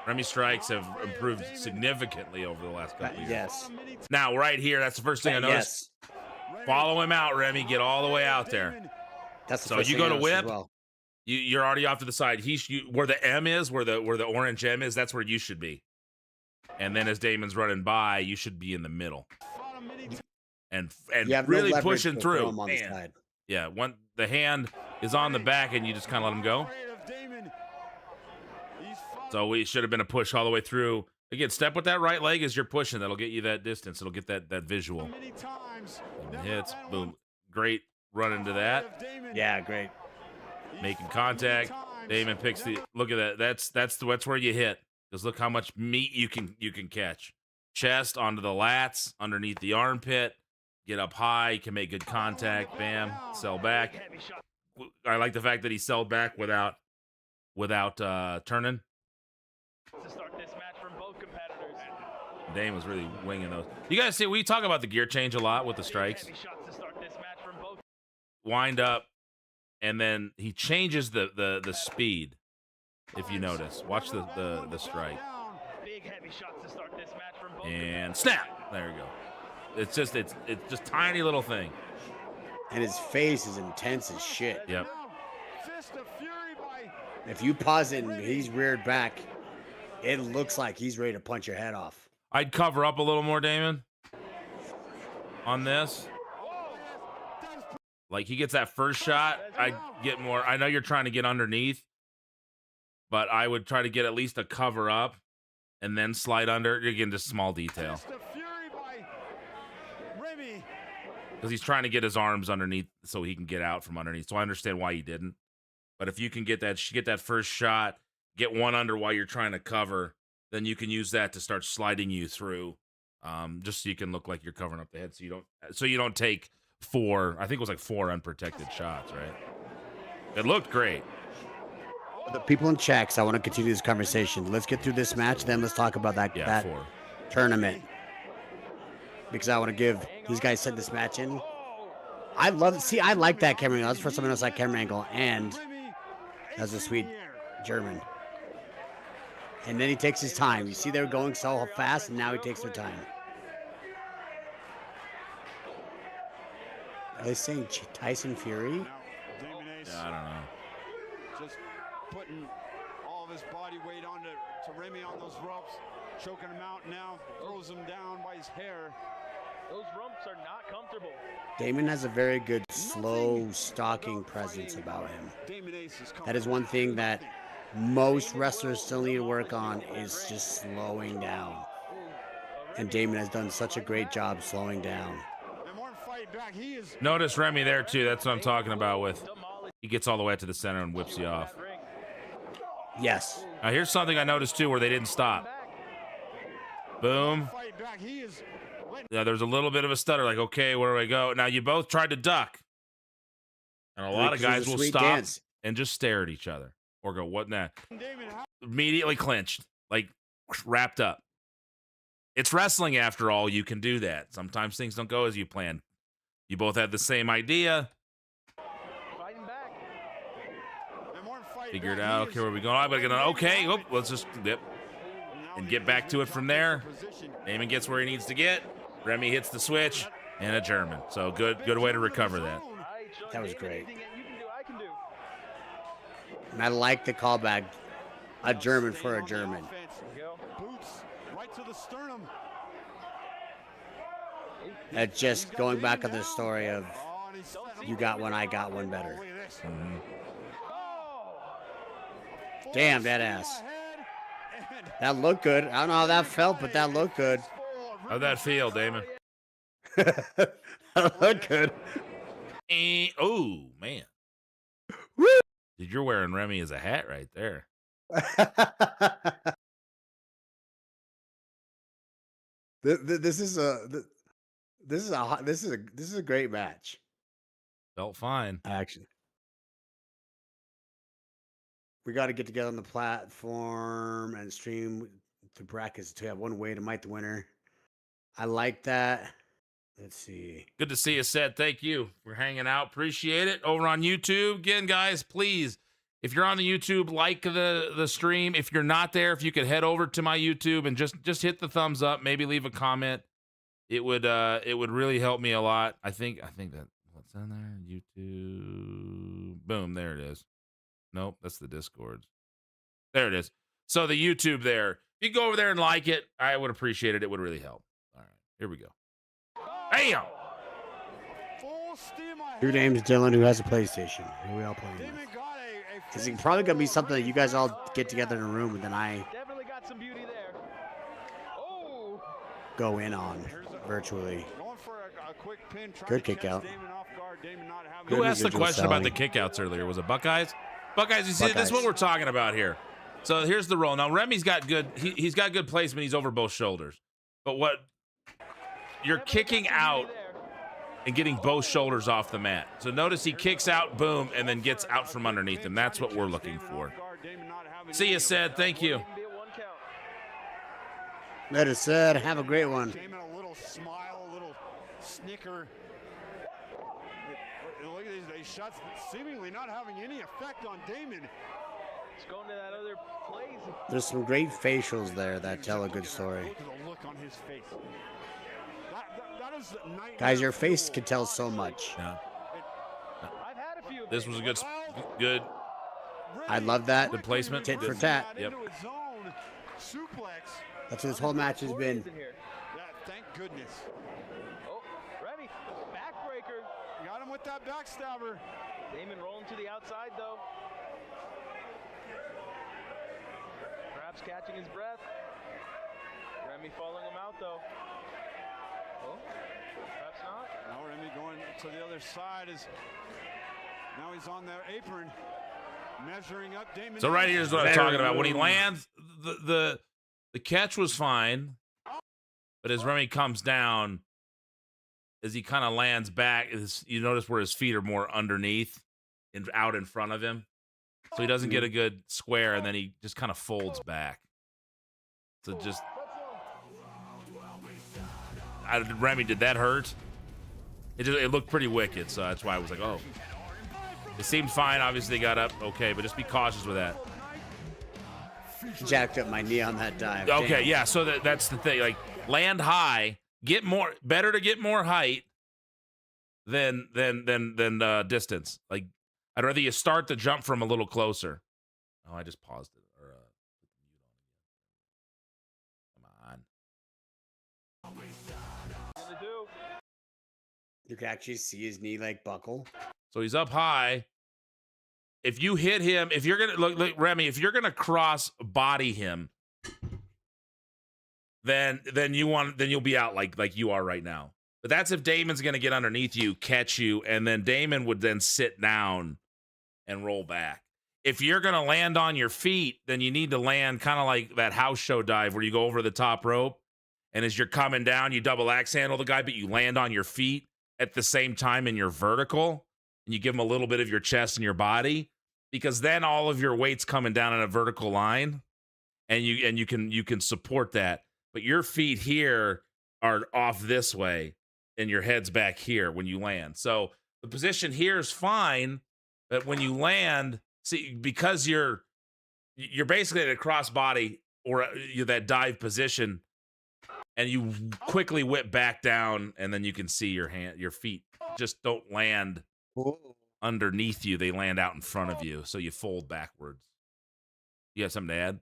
Remy strikes have improved significantly over the last couple of years. Yes. Now, right here, that's the first thing I noticed. Yes. Follow him out, Remy. Get all the way out there. That's the so first you thing go to whip. Well. You're already off to the side. Where the M is, where the orange M is, that's where you should be. And then as Damon's running by, you should be in the middle. And really pushing through. On the side. Yeah, the hand is on the back, and you just kind of let him go. So it should have been a push all the way through. Again, step with that right leg as you're pushing. That'll get you that distance. It'll get that visual. Hits, boom. Great run into that. Yeah, great. Making contact. Damon picks look at that. That's where you hit. Because look how much meat you can catch. Chest onto the lats, underneath the armpit. Get up high, you can make good contact. Bam, sell back. I like the fact that he sold back without turning. To start this match from both competitors. Dame was really winging those. You guys see, we talk about the gear change a lot with the strikes. Wind up, and then he changes the speed. If you notice, watch the strike. Big heavy shots to start this match from both and snap. There you go. It's just tiny little thing. And his face is intense as shit. Yep. If you pause it and he's reared back, it looks like he's ready to punch your head off. I'd cover up a little more, Damon, on this. Like he gets that first shot, I'd get more. I know you're trying to get underneath, but I would try to get at least a cover up and then slide under. Again, just small detail. Because he's trying to get his arms underneath so he can get out from underneath. So I understand why he didn't. But if you can get that first shot, get one under while you're trying to cover, then you can use that to start sliding you through, just so you can look like you're covering up the head, so you don't take 4. I think it was like 4 unprotected shots, right? It looked great. The people in checks, I want to continue this conversation. Let's get through this match, then let's talk about that 4 tournament. Because I want to give these guys sent this match in. I like that camera angle. That's the first time I noticed that camera angle, and that's a sweet German. And then he takes his time. You see they're going so fast, and now he takes their time. Are they saying Tyson Fury? Yeah, I don't know. Just putting all of his body weight onto Remy on those ropes, choking him out now, throws him down by his hair. Those rumps are not comfortable. Damon has a very good slow stalking presence about him. That is one thing that most wrestlers still need to work on, is just slowing down. And Damon has done such a great job slowing down. Notice Remy there too. That's what I'm talking about with. He gets all the way to the center and whips you off. Yes. Now here's something I noticed too where they didn't stop. Boom. Yeah, there's a little bit of a stutter, like, okay, where do I go? Now you both tried to duck. And a lot of guys will stop and just stare at each other. Or go, what now? Immediately clinched. Like, wrapped up. It's wrestling after all. You can do that. Sometimes things don't go as you planned. You both had the same idea. Figured out, okay, where are we going? I'm gonna okay, let's just and get back to it from there. Damon gets where he needs to get. Remy hits the switch and a German. So good way to recover that. That was great. And I like the callback. A German for a German. Boots right to the sternum. That's just going back on the story of you got one, I got one better. Mm-hmm. Damn, that ass. That looked good. I don't know how that felt, but that looked good. How'd that feel, Damon? That looked good. Oh, man. Dude, you're wearing Remy as a hat right there. This is a great match. Felt fine. Action. We got to get together on the platform and stream the brackets to have one way to might the winner. I like that. Let's see. Good to see you, Seth. Thank you for hanging out. Appreciate it. Over on YouTube. Again, guys, please, if you're on the YouTube, like the stream. If you're not there, if you could head over to my YouTube and just hit the thumbs up, maybe leave a comment. It would really help me a lot. I think that what's on there? YouTube. Boom, there it is. Nope, that's the Discord. There it is. So the YouTube there. If you go over there and like it, I would appreciate it. It would really help. All right, here we go. Bam! Your name's Dylan, who has a PlayStation. Who we all playing with? It's probably gonna be something that you guys all get together in a room and then I Definitely got some beauty there. Oh. go in on virtually. Going for a quick pin, Good kick out. Who asked the question about the kickouts earlier? Was it Buckeyes? Buckeyes, you see, this is what we're talking about here. So here's the roll. Now Remy's got good. He's got good placement. He's over both shoulders. But what you're kicking out and getting both shoulders off the mat. So notice he kicks out, boom, and then gets out from underneath him. That's what we're looking for. See you, Sed. Thank you. That is said. Have a great one. Damon, a little smile, a little snicker. Look at these shots seemingly not having any effect on Damon. It's going to that other place. There's some great facials there that tell a good story. Look at the look on his face. That is Guys, your face can tell so much. Yeah. This was a good. I love that. Good placement. Tit for tat. Yep. That's what this whole match has been. Thank goodness. Oh, Remy, backbreaker. Got him with that backstabber. Damon rolling to the outside, though. Perhaps catching his breath. Remy following him out, though. Oh, perhaps not. Now Remy going to the other side is. Now he's on their apron, measuring up Damon. So right here's what I'm talking about. When he lands, the catch was fine, but as Remy comes down, as he kind of lands back, you notice where his feet are more underneath and out in front of him. So he doesn't get a good square, and then he just kind of folds back. So just... Remy, did that hurt? It looked pretty wicked, so that's why I was like, oh. It seemed fine. Obviously, they got up okay, but just be cautious with that. Jacked up my knee on that dive. Okay, Damn. yeah, so that's the thing. Like, land high, better to get more height than distance. Like, I'd rather you start the jump from a little closer. Oh, I just paused it. Or, come on. You can actually see his knee like buckle. So he's up high. If you hit him, if you're gonna look, Remy, if you're gonna cross body him, then you'll be out like you are right now. But that's if Damon's gonna get underneath you, catch you, and then Damon would then sit down and roll back. If you're gonna land on your feet, then you need to land kind of like that house show dive where you go over the top rope, and as you're coming down, you double axe handle the guy, but you land on your feet at the same time in your vertical, and you give him a little bit of your chest and your body, because then all of your weight's coming down in a vertical line, and you can support that. But your feet here are off this way, and your head's back here when you land. So the position here is fine, but when you land, see, because you're basically at a crossbody or that dive position, and you quickly whip back down, and then you can see your feet just don't land underneath you. They land out in front of you, so you fold backwards. You have something to add?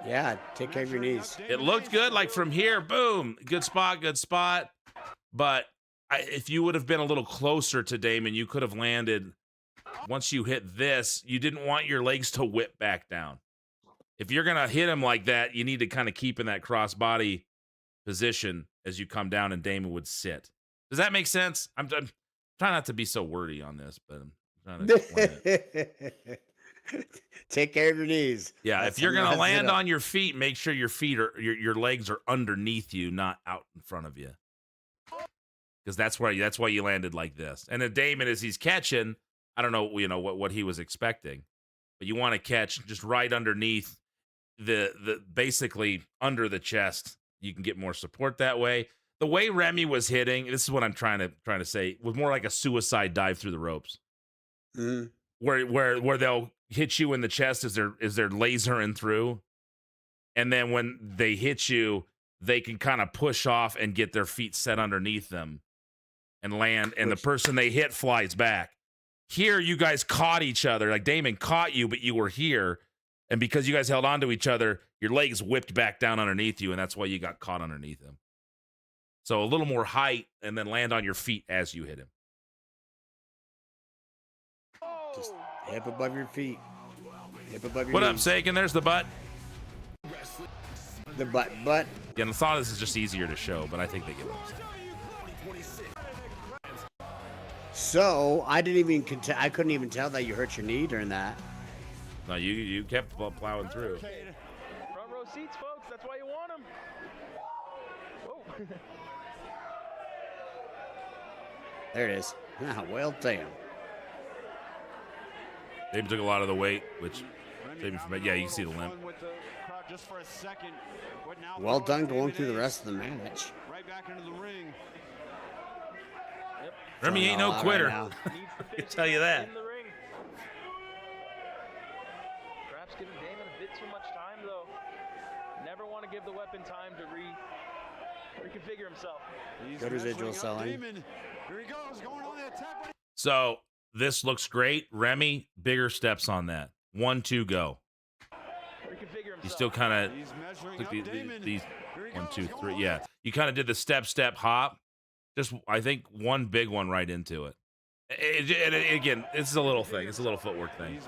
Yeah, take care of your knees. It looked good, like from here, boom, good spot. But if you would have been a little closer to Damon, you could have landed. Once you hit this, you didn't want your legs to whip back down. If you're gonna hit him like that, you need to kind of keep in that crossbody position as you come down, and Damon would sit. Does that make sense? I'm trying not to be so wordy on this, but I'm trying to explain it. Take care of your knees. Yeah, if you're gonna land on your feet, make sure your feet are your legs are underneath you, not out in front of you. Because that's why you landed like this. And then Damon, as he's catching, I don't know, what he was expecting, but you want to catch just right underneath the basically under the chest. You can get more support that way. The way Remy was hitting, this is what I'm trying to say, was more like a suicide dive through the ropes, where they'll hit you in the chest as they're lasering through, and then when they hit you, they can kind of push off and get their feet set underneath them and land, and the person they hit flies back. Here, you guys caught each other. Like Damon caught you, but you were here. And because you guys held on to each other, your legs whipped back down underneath you, and that's why you got caught underneath him. So a little more height, and then land on your feet as you hit him. Just hip above your feet. Hip above your What up, knees. Sagan? There's the butt. The butt. Yeah, I thought this is just easier to show, but I think they get what I'm saying. So I couldn't even tell that you hurt your knee during that. No, you kept plowing through. Front row seats, folks. That's why you want them. Whoa. There it is. Well, damn. Damon took a lot of the weight, which saved me from. Yeah, you can see the limp. Well done going through the rest of the match. Right back into the ring. Remy ain't no quitter. Right I can tell you that. In the ring. Perhaps giving Damon a bit too much time, though. Never want to give the weapon time to reconfigure himself. Good residual selling. Here he goes, going on the attack. So this looks great. Remy, bigger steps on that. 1, 2, go. You still kind of took these 1, 2, 3. Yeah, you kind of did the step hop. Just, I think, one big one right into it. And again, it's a little thing. It's a little footwork thing.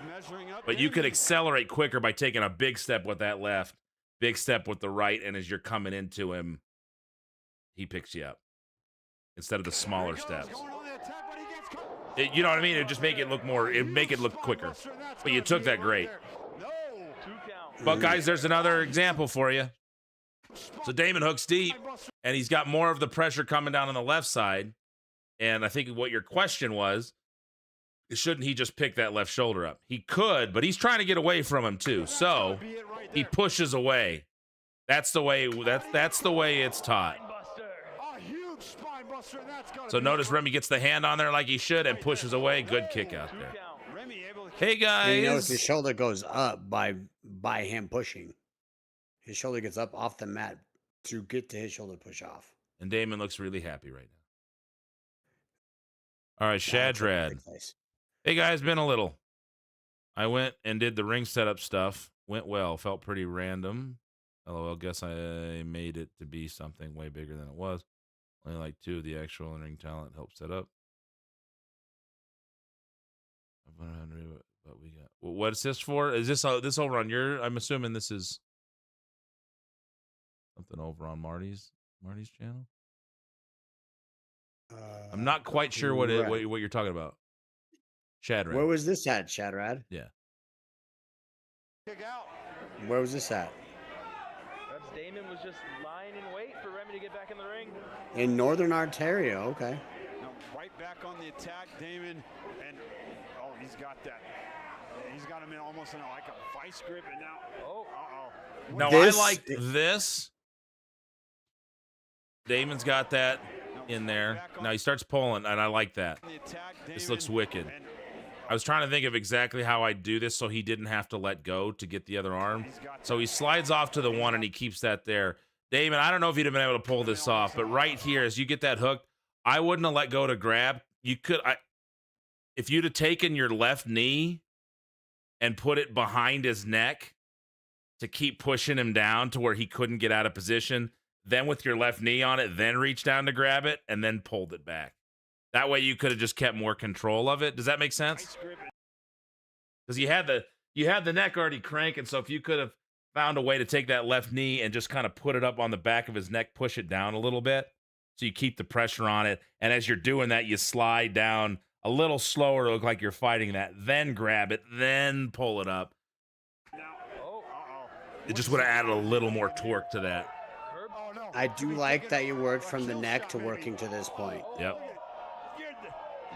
But you could accelerate quicker by taking a big step with that left, big step with the right, and as you're coming into him, he picks you up instead of the smaller steps. You know what I mean? It just make it look quicker. But you took that great. But guys, there's another example for you. So Damon hooks deep, and he's got more of the pressure coming down on the left side. And I think what your question was, shouldn't he just pick that left shoulder up? He could, but he's trying to get away from him too. So he pushes away. That's the way it's taught. So notice Remy gets the hand on there like he should and pushes away. Good kick out there. Hey guys. And you notice his shoulder goes up by him pushing. His shoulder gets up off the mat to get to his shoulder push off. And Damon looks really happy right now. All right, Shadrad. Hey guys, been a little. I went and did the ring setup stuff. Went well. Felt pretty random. LOL, guess I made it to be something way bigger than it was. Only like 2 of the actual in-ring talent helped set up. But we got. What is this for? Is this over on your? I'm assuming this is something over on Marty's channel. I'm not quite sure what you're talking about. Shadrad. Where was this at, Shadrad? Yeah. Where was this at? Perhaps Damon was just lying in wait for Remy to get back in the ring. In Northern Ontario, okay. No, right back on the attack, Damon, and he's got that He's got him in almost in like a vice grip, and now. Oh, uh-oh. No, I like this. Damon's got that in there. Now he starts pulling, and I like that. This looks wicked. I was trying to think of exactly how I'd do this so he didn't have to let go to get the other arm. So he slides off to the one, and he keeps that there. Damon, I don't know if you'd have been able to pull this off, but right here, as you get that hook, I wouldn't have let go to grab. You could, if you'd have taken your left knee and put it behind his neck to keep pushing him down to where he couldn't get out of position, then with your left knee on it, then reach down to grab it, and then pulled it back. That way you could have just kept more control of it. Does that make sense? Because you had the neck already cranking, so if you could have found a way to take that left knee and just kind of put it up on the back of his neck, push it down a little bit, so you keep the pressure on it, and as you're doing that, you slide down a little slower to look like you're fighting that, then grab it, then pull it up. It just would have added a little more torque to that. I do like that you worked from the neck to working to this point. Yep.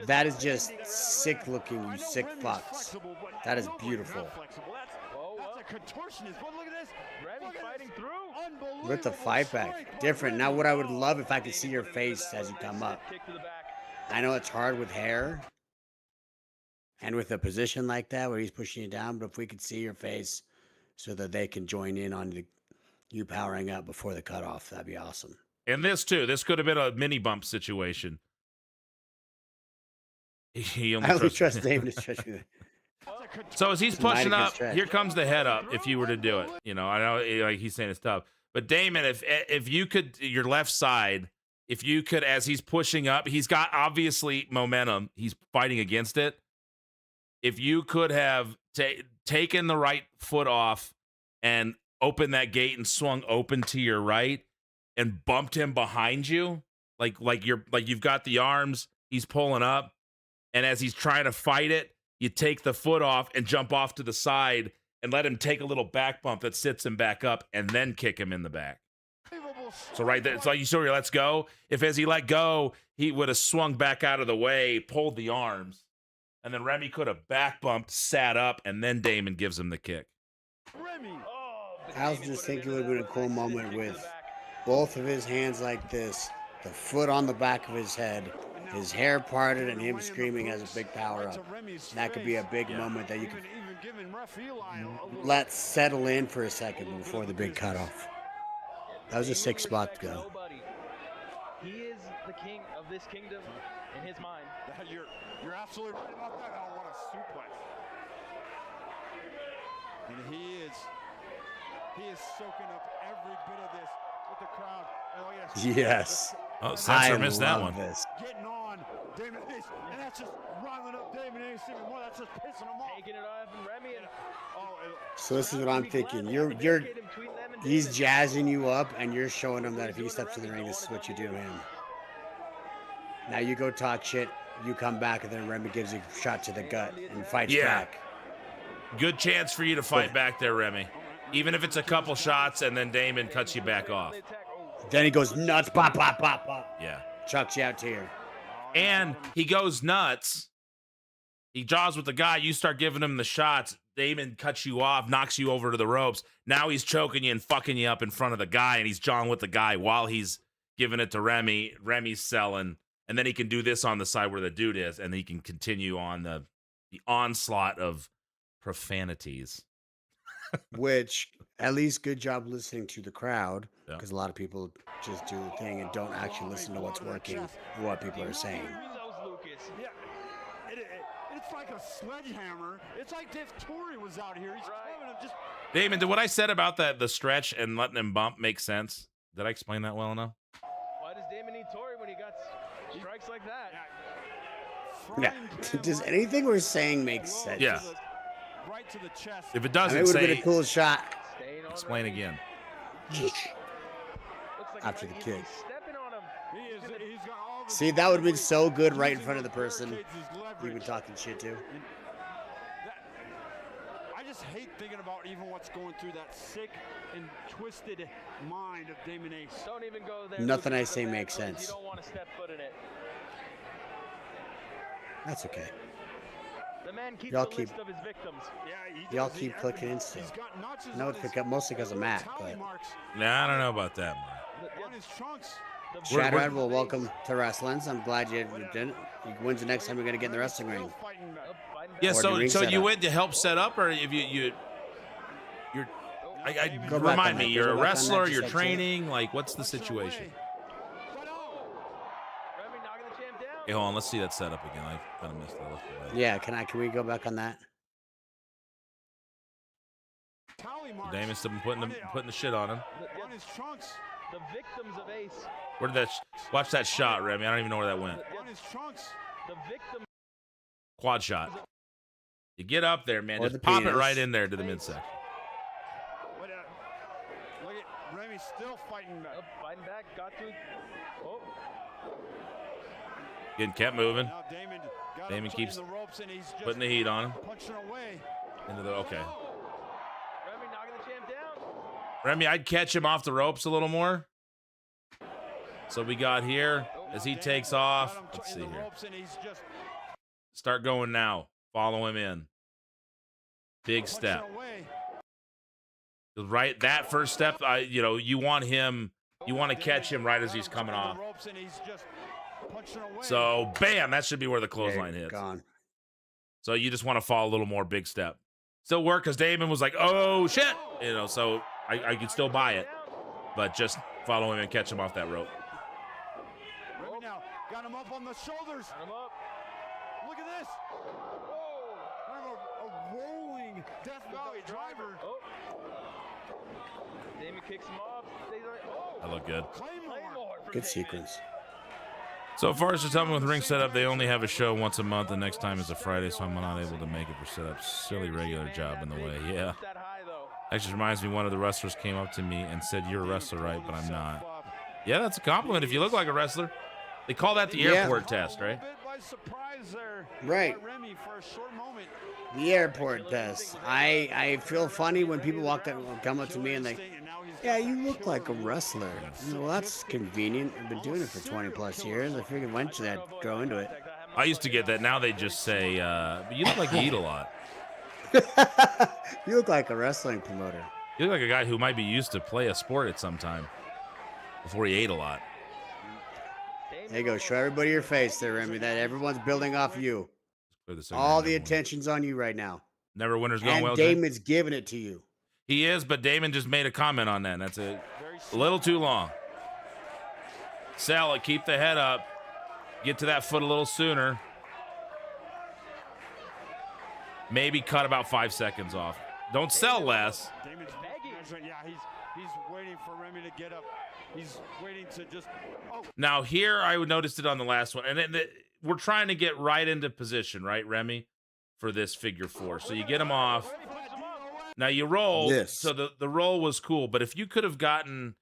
That is just sick looking, you sick fucks. That is beautiful. That's a contortionist. But look at this. Remy fighting through. With the fight back. Different. Now what I would love if I could see your face as you come up. I know it's hard with hair. And with a position like that where he's pushing you down, but if we could see your face so that they can join in on you powering up before the cutoff, that'd be awesome. And this too. This could have been a mini bump situation. He only I only trust David to stretch me. So as he's pushing up, here comes the head up. If you were to do it, you know, I know like he's saying it's tough, but Damon, if you could, your left side, if you could, as he's pushing up, he's got obviously momentum. He's fighting against it. If you could have taken the right foot off and opened that gate and swung open to your right and bumped him behind you, like you've got the arms, he's pulling up. And as he's trying to fight it, you take the foot off and jump off to the side and let him take a little back bump that sits him back up and then kick him in the back. So right there, it's like you saw your let's go. If as he let go, he would have swung back out of the way, pulled the arms, and then Remy could have back bumped, sat up, and then Damon gives him the kick. I was just thinking it would have been a cool moment with both of his hands like this, the foot on the back of his head, his hair parted, and him screaming as a big power up. That could be a big moment that you could let settle in for a second before the big cutoff. That was a sick spot to go. He is the king of this kingdom in his mind. You're absolutely right about that. Oh, what a suplex. And he is soaking up every bit of this with the crowd. Oh, yes. Oh, Censor missed that one. Getting on Damon Ace, and that's just riling up Damon Ace even more. That's just pissing him off. Taking it off and Remy. So this is what I'm thinking. He's jazzing you up, and you're showing him that if he steps in the ring, this is what you do to him. Now you go talk shit, you come back, and then Remy gives you a shot to the gut and fights back. Good chance for you to fight back there, Remy. Even if it's a couple shots, and then Damon cuts you back off. Then he goes nuts, pop, pop, pop, pop. Yeah. Chucks you out to here. And he goes nuts. He jaws with the guy. You start giving him the shots. Damon cuts you off, knocks you over to the ropes. Now he's choking you and fucking you up in front of the guy, and he's jawing with the guy while he's giving it to Remy. Remy's selling. And then he can do this on the side where the dude is, and he can continue on the onslaught of profanities. Which, at least good job listening to the crowd, because a lot of people just do the thing and don't actually listen to what's working or what people are saying. Yeah, it's like a sledgehammer. It's like if Torrey was out here. He's coming him just. Damon, did what I said about the stretch and letting him bump make sense? Did I explain that well enough? Why does Damon need Torrey when he got strikes like that? Yeah. Does anything we're saying make sense? Yeah. Right to the chest. If it doesn't, it would have say, been a cool shot. Explain again. After the kick. He's got all the See, that would have been so good right in front of the person you've been talking shit to. I just hate thinking about even what's going through that sick and twisted mind of Damon Ace. Don't even go there. Nothing I say makes sense. You don't want to step foot in it. That's okay. The man keeps Y'all a keep- list of his victims. Y'all keep clicking in still. I know it's mostly because of Matt, but Nah, I don't know about that, man. On his trunks. Shadrad will welcome to wrestling's. I'm glad you didn't. When's the next time you're gonna get in the wrestling ring? Yeah, Or the so ring you setup. went to help set up, or if you're Go back remind on me, that. you're Go a back on that wrestler, just you're like training, like what's the situation? Hey, hold on, let's see that setup again. I kind of missed that. Let's go ahead. Yeah, can we go back on that? Damon's still been putting the shit on him. On his trunks. The victims of Ace. Where did that? Watch that shot, Remy. I don't even know where that went. On his trunks. The victim. Quad shot. You get up there, man. Or Just the pop it penis. right in there to the midsection. Look at Remy still fighting back. Fighting back. Got to. Oh. Getting kept moving. Now Damon got Damon up keeps in the ropes and he's just putting the heat on him. punching away. Into the okay. Remy knocking the champ down. Remy, I'd catch him off the ropes a little more. So we got here as he takes off. Let's see here. Start going now. Follow him in. Big step. Right, that first step, you want to catch him right as he's coming off. So, bam, that should be where the clothesline hits. Gone. So you just want to follow a little more big step. Still work because Damon was like, oh, shit. So I could still buy it. But just follow him and catch him off that rope. Remy now got him up on the shoulders. Got him up. Look at this. Whoa. Kind of a rolling Death Valley driver. Oh. Damon kicks him off. Oh. That looked good. Claymore from Good Damon. sequence. So far as to tell me with ring setup, they only have a show once a month. The next time is a Friday, so I'm not able to make it for setup. Silly regular job in the way. Yeah. Actually reminds me, one of the wrestlers came up to me and said, "You're a wrestler, right?" But I'm not. Yeah, that's a compliment. If you look like a wrestler, they call that the airport test, right? Right. The airport test. I feel funny when people come up to me and they, yeah, you look like a wrestler. Well, that's convenient. I've been doing it for 20 plus years. I figured eventually I'd grow into it. I used to get that. Now they just say, "You look like you eat a lot." You look like a wrestling promoter. You look like a guy who might be used to play a sport at some time before he ate a lot. There you go. Show everybody your face there, Remy. That everyone's building off you. All the attention's on you right now. Never winner's going And well. Jay? Damon's giving it to you. He is, but Damon just made a comment on that. And that's a little too long. Sell it. Keep the head up. Get to that foot a little sooner. Maybe cut about 5 seconds off. Don't sell less. Damon's yeah, he's waiting for Remy to get up. He's waiting to just. Oh. Now here, I noticed it on the last one, and we're trying to get right into position, right, Remy, for this figure four. So you get him off. Now you roll. Yes. So the roll was cool, but if you could have gotten,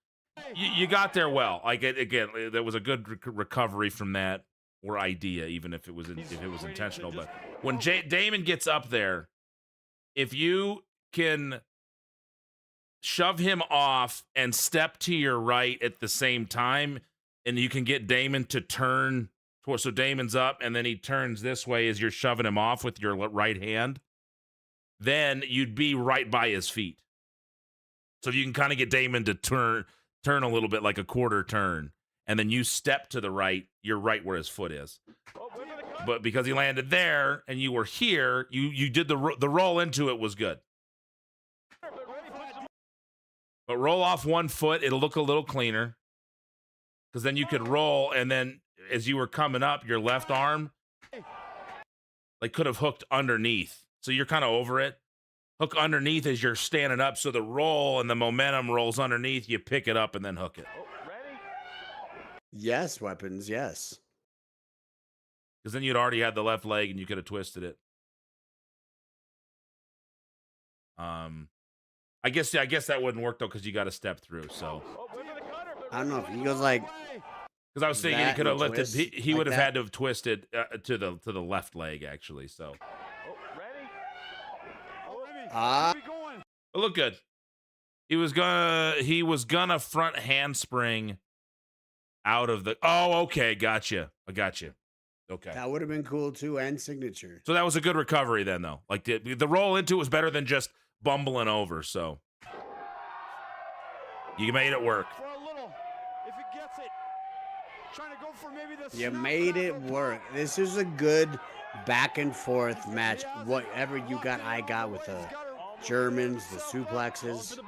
you got there well. Like again, there was a good recovery from that or idea, even if it was intentional. But when Damon gets up there, if you can shove him off and step to your right at the same time, and you can get Damon to turn towards, so Damon's up and then he turns this way as you're shoving him off with your right hand, then you'd be right by his feet. So if you can kind of get Damon to turn a little bit, like a quarter turn, and then you step to the right, you're right where his foot is. But because he landed there and you were here, you did the roll into it was good. But roll off one foot, it'll look a little cleaner. Because then you could roll, and then as you were coming up, your left arm could have hooked underneath. So you're kind of over it. Hook underneath as you're standing up, so the roll and the momentum rolls underneath. You pick it up and then hook it. Yes, weapons, yes. Because then you'd already had the left leg and you could have twisted it. I guess that wouldn't work though, because you got to step through. So I don't know if he goes like. Because I was thinking he could have lifted. He would have that. had to have twisted to the left leg actually. So. It looked good. He was gonna front handspring out of the. Oh, okay, gotcha. I got you. Okay. That would have been cool too, and signature. So that was a good recovery then, though. Like the roll into it was better than just bumbling over. So you made it work. For a little, if he gets it, trying to go for maybe the. You made it work. This is a good back and forth match. Whatever you got, I got with the Germans, the suplexes.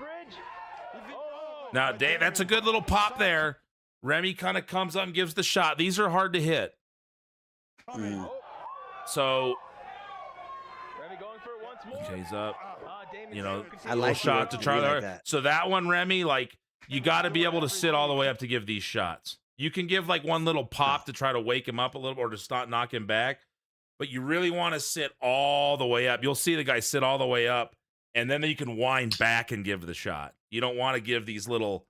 Now, Dave, that's a good little pop there. Remy kind of comes up and gives the shot. These are hard to hit. So, okay, he's up. You know, I like shot to Charlie. like that. So that one, Remy, like you got to be able to sit all the way up to give these shots. You can give like one little pop to try to wake him up a little or to stop knock him back, but you really want to sit all the way up. You'll see the guy sit all the way up, and then you can wind back and give the shot. You don't want to give these little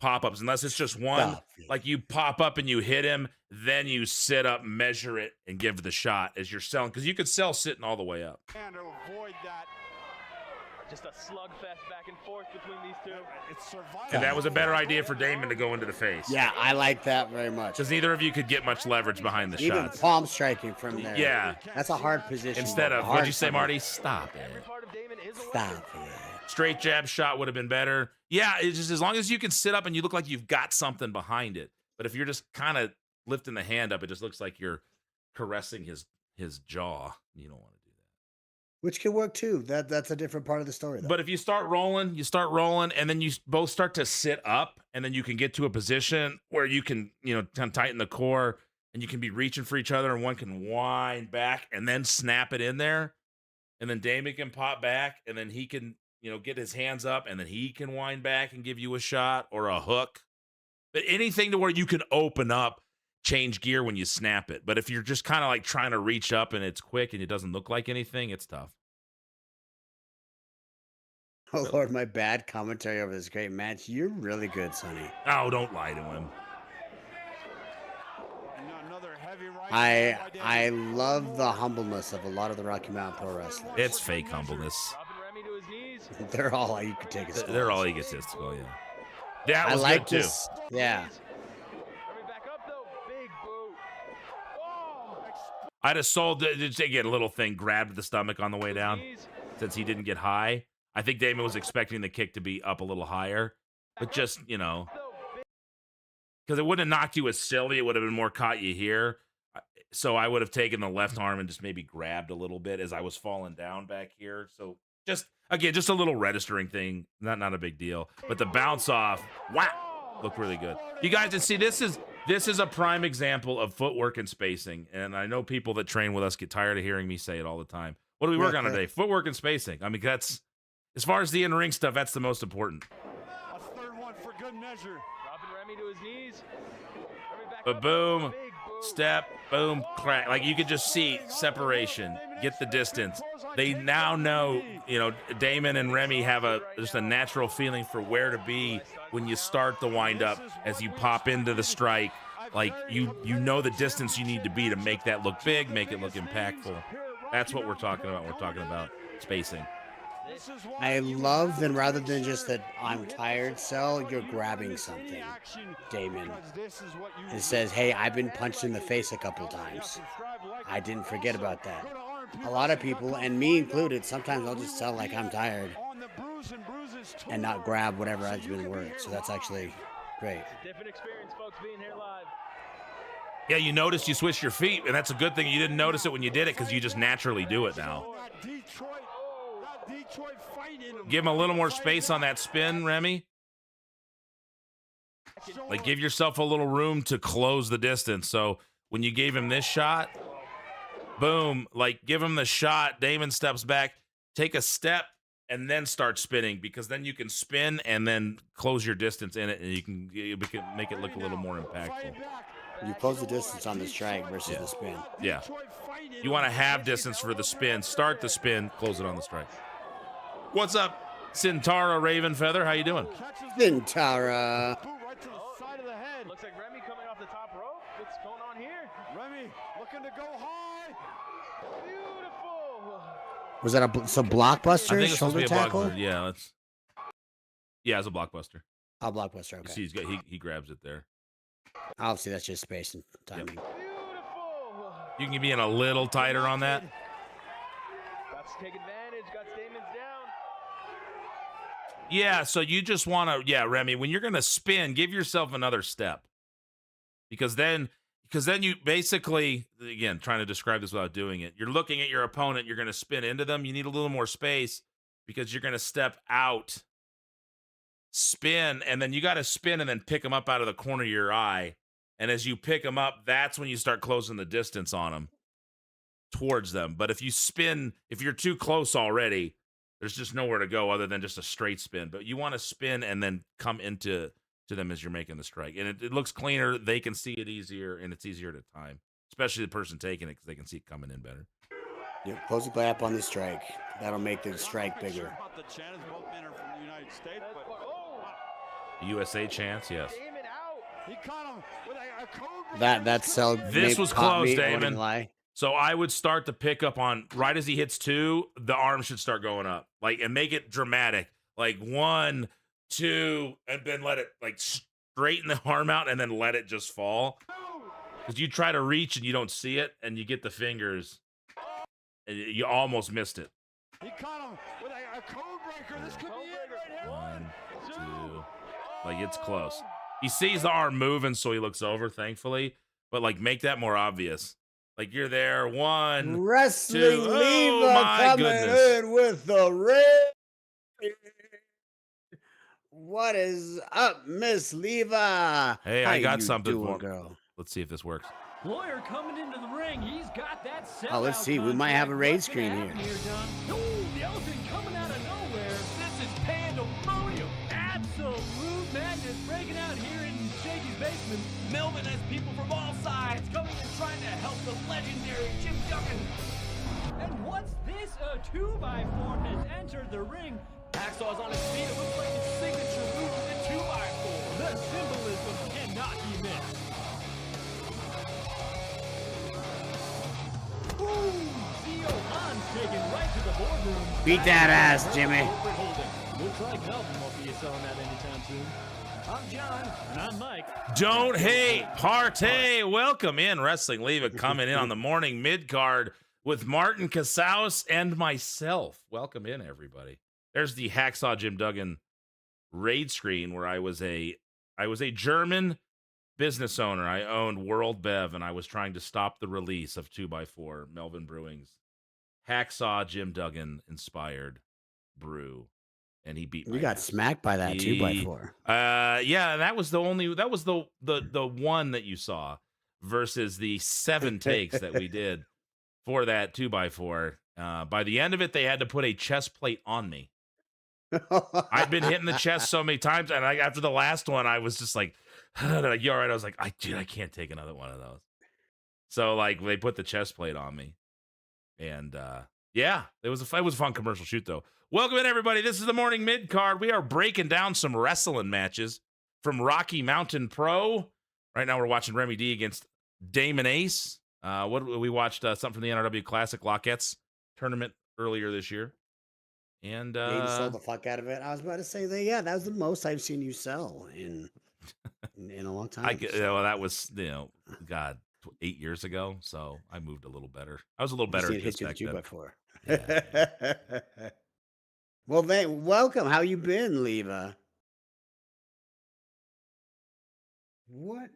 pop-ups unless it's just one. Like you pop up and you hit him, then you sit up, measure it, and give the shot as you're selling. Because you could sell sitting all the way up. And to avoid that. Just a slugfest back and forth between these two. It's survival. And that was a better idea for Damon to go into the face. Yeah, I like that very much. Because neither of you could get much leverage behind the Even shots. palm striking from there. Yeah. That's a hard position. Instead of, what'd you say, Marty? Stop it. Stop it. Straight jab shot would have been better. Yeah, it's just as long as you can sit up and you look like you've got something behind it. But if you're just kind of lifting the hand up, it just looks like you're caressing his jaw. You don't want to do that. Which can work too. That's a different part of the story, though. But if you start rolling, and then you both start to sit up, and then you can get to a position where you can, kind of tighten the core, and you can be reaching for each other, and one can wind back and then snap it in there, and then Damon can pop back, and then he can, get his hands up, and then he can wind back and give you a shot or a hook. But anything to where you can open up, change gear when you snap it. But if you're just kind of like trying to reach up and it's quick and it doesn't look like anything, it's tough. Oh, Lord, my bad commentary over this great match. You're really good, Sonny. Oh, don't lie to him. I love the humbleness of a lot of the Rocky Mountain Pro wrestlers. It's fake humbleness. They're all egotistical. They're all egotistical, yeah. That was I like good, too. this. Yeah. I'd have sold, again, a little thing, grabbed the stomach on the way down since he didn't get high. I think Damon was expecting the kick to be up a little higher, but just, because it wouldn't have knocked you as silly. It would have been more caught you here. So I would have taken the left arm and just maybe grabbed a little bit as I was falling down back here. So just a little registering thing. Not a big deal. But the bounce off, wow, looked really good. You guys can see this is a prime example of footwork and spacing. And I know people that train with us get tired of hearing me say it all the time. What do we work on today? Footwork and spacing. I mean, that's, as far as the in-ring stuff, that's the most important. A third one for good measure. Dropping Remy to his knees. But boom, step, boom, crack. Like you could just see separation, get the distance. They now know, Damon and Remy have just a natural feeling for where to be when you start the wind up as you pop into the strike. Like you know the distance you need to be to make that look big, make it look impactful. That's what we're talking about. We're talking about spacing. I love that rather than just that I'm tired sell, you're grabbing something, Damon. It says, hey, I've been punched in the face a couple times. I didn't forget about that. A lot of people, and me included, sometimes I'll just sell like I'm tired and not grab whatever has been worked. So that's actually great. Different experience, folks, being here live. Yeah, you noticed you switched your feet, and that's a good thing. You didn't notice it when you did it because you just naturally do it now. Give him a little more space on that spin, Remy. Like, give yourself a little room to close the distance. So when you gave him this shot, boom, like give him the shot. Damon steps back, take a step, and then start spinning, because then you can spin and then close your distance in it, and you can make it look a little more impactful. You close the distance on the strike versus the spin. Yeah. You want to have distance for the spin. Start the spin, close it on the strike. What's up, Sintara Ravenfeather? How you doing? Sintara. Right to the side of the head. Looks like Remy coming off the top rope. What's going on here? Remy looking to go high. Beautiful. Was that some blockbuster I think it's supposed to shoulder be a tackle? blockbuster. Yeah, it's a blockbuster. Oh, blockbuster. Okay. You see, he grabs it there. Obviously, that's just space and timing. Beautiful. You can be in a little tighter on that. Got to take advantage. Got Damon's down. Yeah, so you just want to, Remy, when you're going to spin, give yourself another step. Because then you basically, again, trying to describe this without doing it, you're looking at your opponent, you're going to spin into them. You need a little more space because you're going to step out, spin, and then you got to spin and then pick them up out of the corner of your eye. And as you pick them up, that's when you start closing the distance on them towards them. But if you spin, if you're too close already, there's just nowhere to go other than just a straight spin. But you want to spin and then come into them as you're making the strike. And it looks cleaner. They can see it easier, and it's easier to time, especially the person taking it because they can see it coming in better. Yep, close the gap on the strike. That'll make the strike bigger. Sure about the chance. Both men are from the United States, but USA chance, yes. he caught him with a code. That's so. This was close, Damon. So I would start the pickup on right as he hits 2, the arm should start going up. Like, and make it dramatic. Like 1, 2, and then let it like straighten the arm out and then let it just fall. Because you try to reach and you don't see it, and you get the fingers, and you almost missed it. He caught him with a code breaker. This could be it right here. 1, 2. Like, it's close. He sees the arm moving, so he looks over, thankfully. But like, make that more obvious. Like, you're there. 1, Wrestling 2. Leva Oh my coming goodness. in with the red. What is up, Miss Leva? Hey, How I got you something doing, for girl? Let's see if this works. Lawyer coming into the ring. He's got that sellout. Oh, let's see. We might have a raid screen here. No, the elephant coming out of nowhere. This is pandemonium. Absolute madness breaking out here in Shaky's basement. Melvin has people from all sides coming and trying to help the legendary Jim Duggan. And what's this? A 2x4 has entered the ring. Hacksaw's on his feet. It looks like his signature move is the 2x4. The symbolism cannot be missed. Ooh, Theo Khan's taken right to the boardroom. Beat that ass, Jimmy. Looks like Melvin won't be selling that anytime soon. I'm John, and I'm Mike. Don't hate, partay. Welcome in, Wrestling Leva, coming in on the morning mid-card with Martin Casaus and myself. Welcome in, everybody. There's the Hacksaw Jim Duggan raid screen where I was a German business owner. I owned World Bev, and I was trying to stop the release of 2x4 Melvin Brewing's Hacksaw Jim Duggan inspired brew, and he beat. We got smacked by that 2x4. Yeah, that was the one that you saw versus the 7 takes that we did for that 2x4. By the end of it, they had to put a chest plate on me. I'd been hitting the chest so many times, and after the last one, I was just like, "You all right?" I was like, I can't take another one of those." So like, they put the chest plate on me, and yeah, it was a fun commercial shoot though. Welcome in, everybody. This is the morning mid card. We are breaking down some wrestling matches from Rocky Mountain Pro. Right now, we're watching Remy D against Damon Ace. We watched something from the NRW Classic Lockets tournament earlier this year. And yeah, you sold the fuck out of it. I was about to say that. Yeah, that was the most I've seen you sell in a long time. Well, that was God, 8 years ago. So I moved a little better. I was a little better at this back then. Yeah. Well, welcome. How you been, Leva? What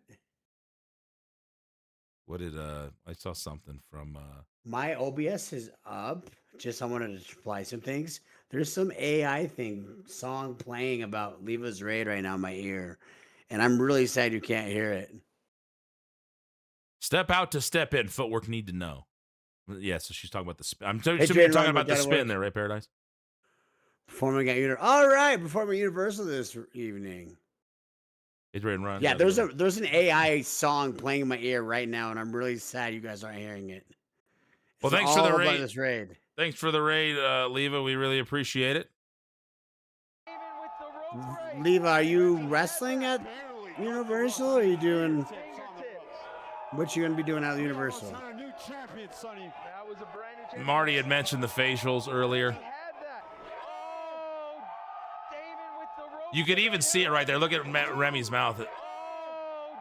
did I saw something from my OBS is up. Just I wanted to supply some things. There's some AI song playing about Leva's raid right now in my ear, and I'm really sad you can't hear it. Step out to step in. Footwork need to know. Yeah, so she's talking about the spin. I'm talking about the spin there, right, Paradise? Performing at Universal. All right, performing at Universal this evening. It's ready to run. Yeah, there's an AI song playing in my ear right now, and I'm really sad you guys aren't hearing it. Well, thanks for the raid. This raid. Thanks for the raid, Leva. We really appreciate it. Leva, are you wrestling at Universal, or are you doing? What you gonna be doing at Universal? Marty had mentioned the facials earlier. You could even see it right there. Look at Remy's mouth.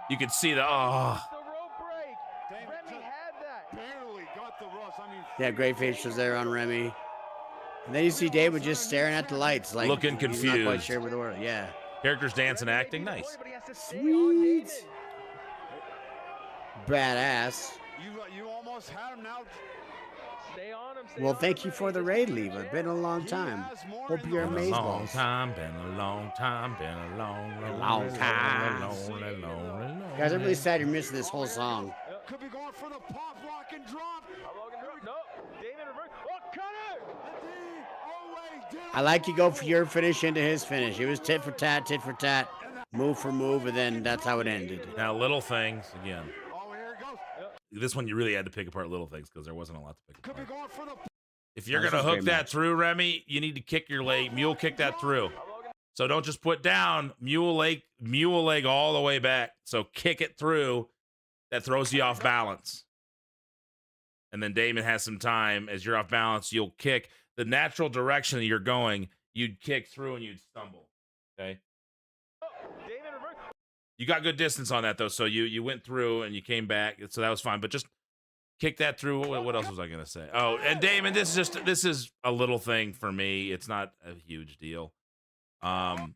You could see the Yeah, great facials there on Remy. And then you see David just staring at the lights, like looking he's not quite confused. sure where the world. Yeah. Characters dancing, acting, nice. Sweet. Badass. You almost had him now. Stay on him. Well, thank you for the raid, Leva. Been a long time. Hope you're Been a amazed, long boss. time, been a long time, been a long time. long. Guys, I'm really sad you're missing this whole song. Could be going for the pop, lock, and drop. No, Damon reverse. Oh, cutter! I like you go for your finish into his finish. It was tit for tat, move for move, and then that's how it ended. Now, little things again. This one you really had to pick apart little things because there wasn't a lot to pick apart. If you're gonna hook that through, Remy, you need to kick your leg, mule kick that through. So don't just put down, mule leg all the way back. So kick it through. That throws you off balance. And then Damon has some time. As you're off balance, you'll kick the natural direction that you're going. You'd kick through and you'd stumble. Okay. You got good distance on that though, so you went through and you came back, so that was fine. But just kick that through. What else was I gonna say? Oh, and Damon, this is a little thing for me. It's not a huge deal. The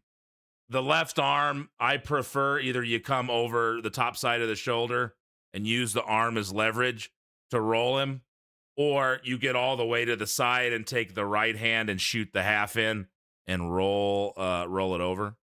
left arm, I prefer either you come over the top side of the shoulder and use the arm as leverage to roll him, or you get all the way to the side and take the right hand and shoot the half in and roll it over.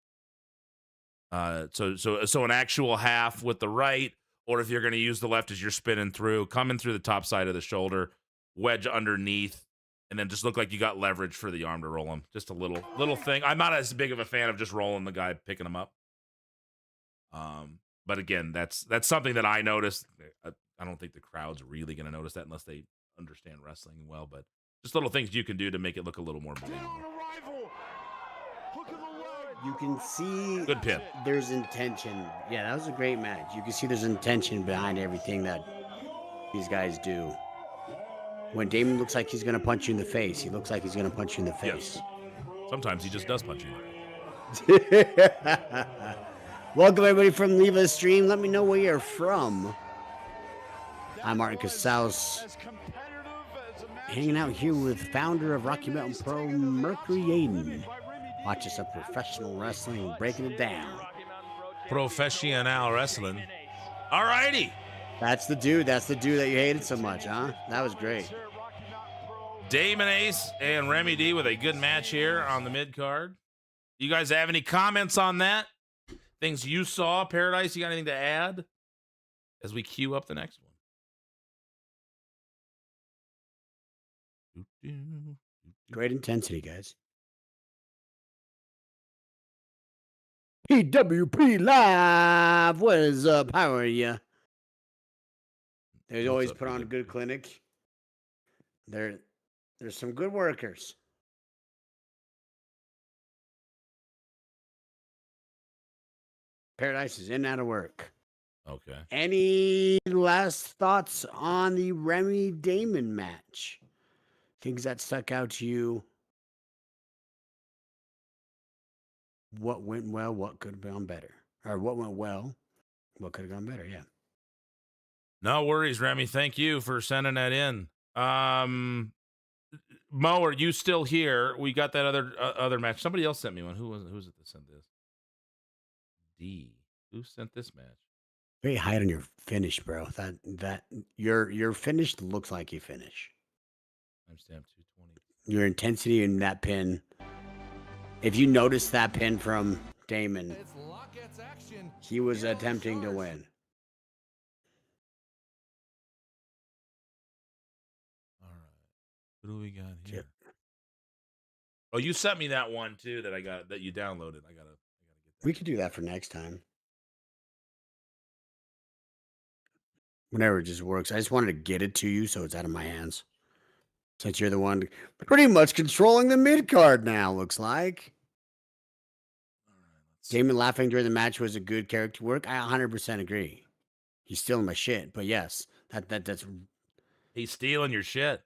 So an actual half with the right, or if you're going to use the left as you're spinning through, coming through the top side of the shoulder, wedge underneath, and then just look like you got leverage for the arm to roll him. Just a little thing. I'm not as big of a fan of just rolling the guy, picking him up. But again, that's something that I noticed. I don't think the crowd's really going to notice that unless they understand wrestling well. But just little things you can do to make it look a little more believable. You can see good pin. There's intention. Yeah, that was a great match. You can see there's intention behind everything that these guys do. When Damon looks like he's going to punch you in the face, he looks like he's going to punch you in the face. Yes. Sometimes he just does punch you. Welcome, everybody, from Leva's stream. Let me know where you're from. I'm Martin Casals, hanging out here with founder of Rocky Mountain Pro, Mercury Aiden. Watch us up professional wrestling, breaking it down. Professional wrestling. All righty. That's the dude that you hated so much, huh? That was great. Damon Ace and Remy D with a good match here on the mid card. You guys have any comments on that? Things you saw, Paradise, you got anything to add as we queue up the next one? Great intensity, guys. PWP Live, what is up? How are you? They always put on a good clinic. There's some good workers. Paradise is in and out of work. Okay. Any last thoughts on the Remy Damon match? Things that stuck out to you? What went well? What could have gone better? Or what went well? What could have gone better? Yeah. No worries, Remy. Thank you for sending that in. Mo, are you still here? We got that other match. Somebody else sent me one. Who was it that sent this? D. Who sent this match? Very high on your finish, bro. That your finish looks like you finish. Timestamp 220. Your intensity in that pin. If you notice that pin from Damon, he was attempting to win. All right. What do we got here? Oh, you sent me that one too that you downloaded. I gotta get that. We could do that for next time. Whenever it just works. I just wanted to get it to you so it's out of my hands. Since you're the one pretty much controlling the mid-card now, looks like. Damon laughing during the match was a good character work. I 100% agree. He's stealing my shit, but yes, that's... He's stealing your shit.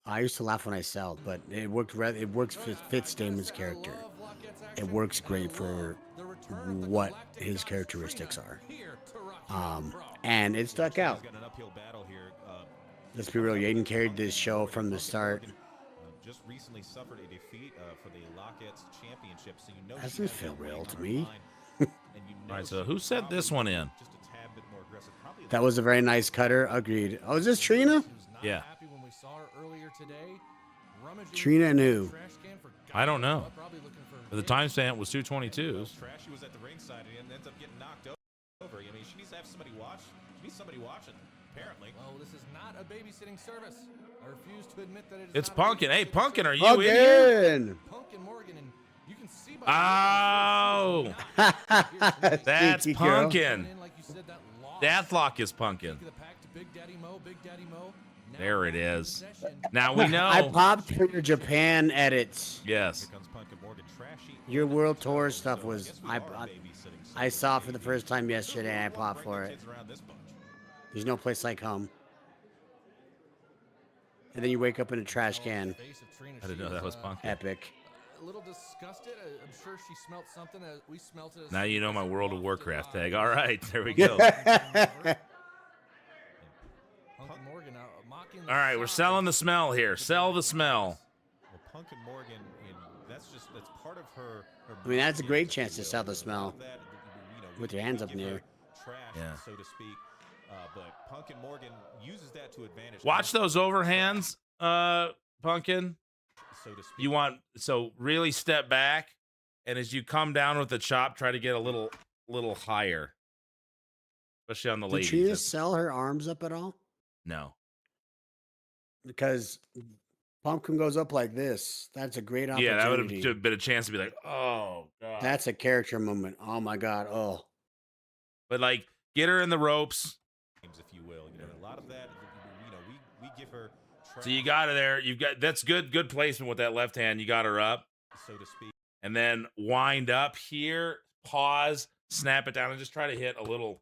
I used to laugh when I sold, but it works. It works for fits Damon's character. It works great for what his characteristics are. And it stuck out. Let's be real. Yaden carried this show from the start. Just recently suffered a defeat for the Lockett's championship, so you know That doesn't feel real to me. All right, so who sent this one in? That was a very nice cutter. Agreed. Oh, is this Trina? Yeah. Trina and who? I don't know. But the timestamp was 2:22. Trashy was at the ringside and ends up getting knocked over. I mean, she needs to have somebody watch. She needs somebody watching, apparently. Well, this is not a babysitting service. I refuse to admit that it is. It's not Punkin. Hey, Punkin, are you in here? Punkin Morgan, and you can see by Oh, that's Sneaky girl. Punkin. Deathlock is Punkin. There it is. Now we know. I popped for your Japan edits. Yes. Your World Tour stuff was I saw it for the first time yesterday. And I popped for it. There's no place like home. And then you wake up in a trash can. I didn't know that was Punkin. Epic. A little disgusted. I'm sure she smelt something. We smelt it. Now you know my World of Warcraft tag. All right, there we go. All right, we're selling the smell here. Sell the smell. Well, Punkin Morgan, that's part of her. I mean, that's a great chance to sell the smell with your hands up in the air. Yeah. So to speak. But Punkin Morgan uses that to advantage. Watch those overhands, Punkin. So to speak. You want really step back, and as you come down with the chop, try to get a little higher, especially on the ladies. Did Trina sell her arms up at all? No. Because Pumpkin goes up like this. That's a great opportunity. Yeah, that would have been a chance to be like, oh god. That's a character moment. Oh my god. Oh. But like, get her in the ropes. If you will, a lot of that. We give her. So you got her there. You've got that's good placement with that left hand. You got her up, so to speak, and then wind up here. Pause, snap it down, and just try to hit a little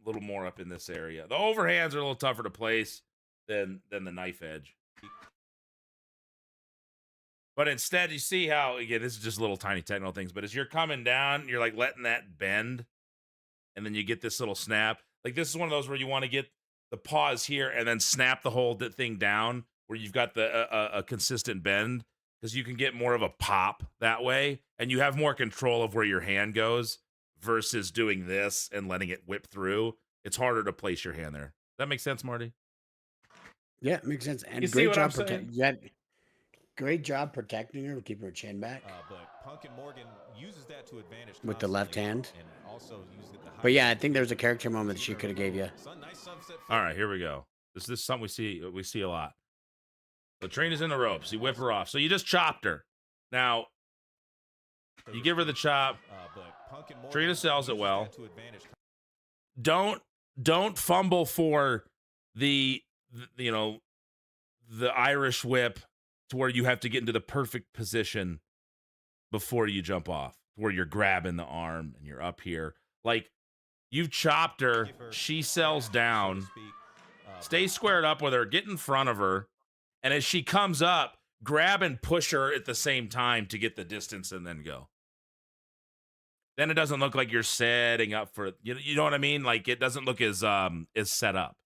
more up in this area. The overhands are a little tougher to place than the knife edge. But instead, you see how, again, this is just little tiny technical things, but as you're coming down, you're like letting that bend, and then you get this little snap. Like this is one of those where you want to get the pause here and then snap the whole thing down where you've got a consistent bend, because you can get more of a pop that way, and you have more control of where your hand goes versus doing this and letting it whip through. It's harder to place your hand there. Does that make sense, Marty? Yeah, it makes sense. And You see great what job I'm saying? great job protecting her, keeping her chin back But Punkin Morgan uses that to advantage with the left hand. and also uses it to But yeah, I think there's a character moment that she could have gave you. All right, here we go. This is something we see a lot. So Trina's in the ropes. You whip her off. So you just chopped her. Now you give her the chop. Trina sells it well. Don't fumble for the Irish whip to where you have to get into the perfect position before you jump off, where you're grabbing the arm and you're up here. Like, you've chopped her, she sells down, stay squared up with her, get in front of her, and as she comes up, grab and push her at the same time to get the distance and then go. Then it doesn't look like you're setting up for, you know what I mean? Like, it doesn't look as set up.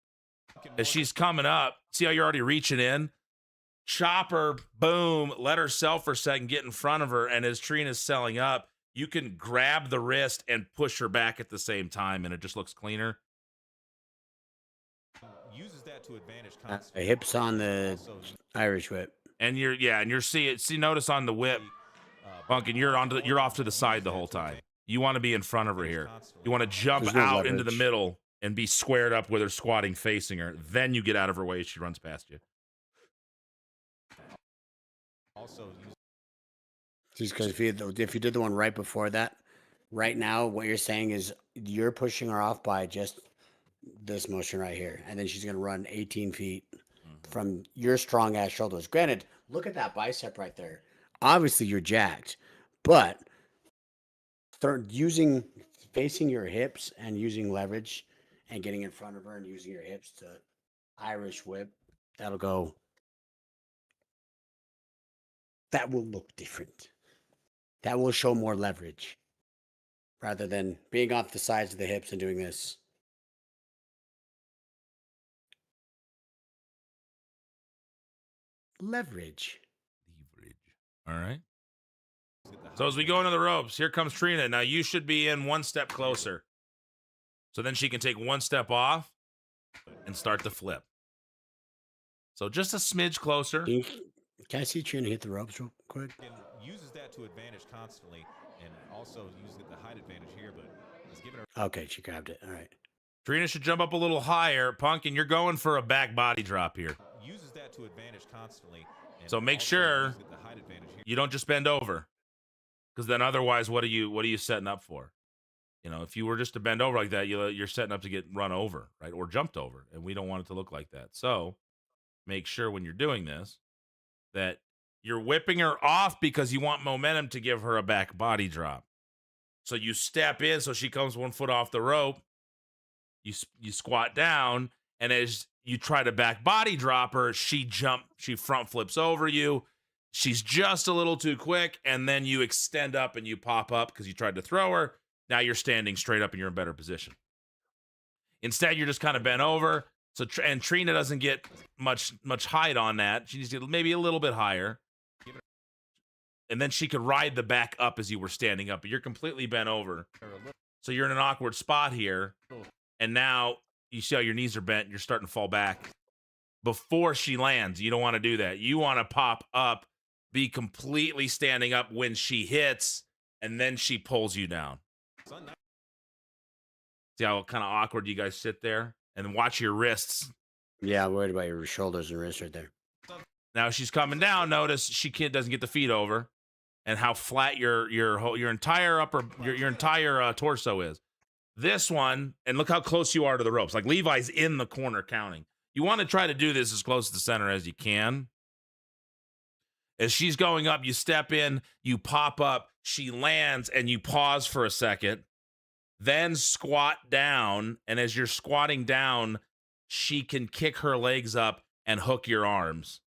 As she's coming up, see how you're already reaching in? Chop her, boom, let her sell for a second, get in front of her, and as Trina's selling up, you can grab the wrist and push her back at the same time, and it just looks cleaner. Uses that to advantage. The hips on the Irish whip. And you're see notice on the whip, Punkin, you're off to the side the whole time. You want to be in front of her here. You want to jump There's no out into the leverage. middle and be squared up with her squatting facing her. Then you get out of her way as she runs past you. Also, Just because if you did the one right before that, right now, what you're saying is you're pushing her off by just this motion right here. And then she's going to run 18 feet from your strong ass shoulders. Granted, look at that bicep right there. Obviously, you're jacked, but facing your hips and using leverage and getting in front of her and using your hips to Irish whip, that'll go. That will look different. That will show more leverage rather than being off the sides of the hips and doing this. Leverage. All right. So as we go into the ropes, here comes Trina. Now you should be in one step closer. So then she can take one step off and start the flip. So just a smidge closer. Can I see Trina hit the ropes real quick? And uses that to advantage constantly, and also uses the height advantage here, but he's giving her. Okay, she grabbed it. All right. Trina should jump up a little higher. Pumpkin, you're going for a back body drop here. Uses that to advantage constantly. So make sure you don't just bend over, because then otherwise, what are you setting up for? You know, if you were just to bend over like that, you're setting up to get run over, right, or jumped over, and we don't want it to look like that. So make sure when you're doing this that you're whipping her off because you want momentum to give her a back body drop. So you step in, so she comes 1 foot off the rope. You squat down, and as you try to back body drop her, she front flips over you. She's just a little too quick, and then you extend up and you pop up because you tried to throw her. Now you're standing straight up and you're in better position. Instead, you're just kind of bent over. So and Trina doesn't get much height on that. She needs to get maybe a little bit higher. And then she could ride the back up as you were standing up, but you're completely bent over. So you're in an awkward spot here. And now you see how your knees are bent and you're starting to fall back. Before she lands, you don't want to do that. You want to pop up, be completely standing up when she hits, and then she pulls you down. See how kind of awkward you guys sit there? And watch your wrists. Yeah, I'm worried about your shoulders and wrists right there. Now she's coming down. Notice she doesn't get the feet over, and how flat your entire entire torso is. This one, and look how close you are to the ropes. Like Levi's in the corner counting. You want to try to do this as close to the center as you can. As she's going up, you step in, you pop up, she lands, and you pause for a second. Then squat down, and as you're squatting down, she can kick her legs up and hook your arms.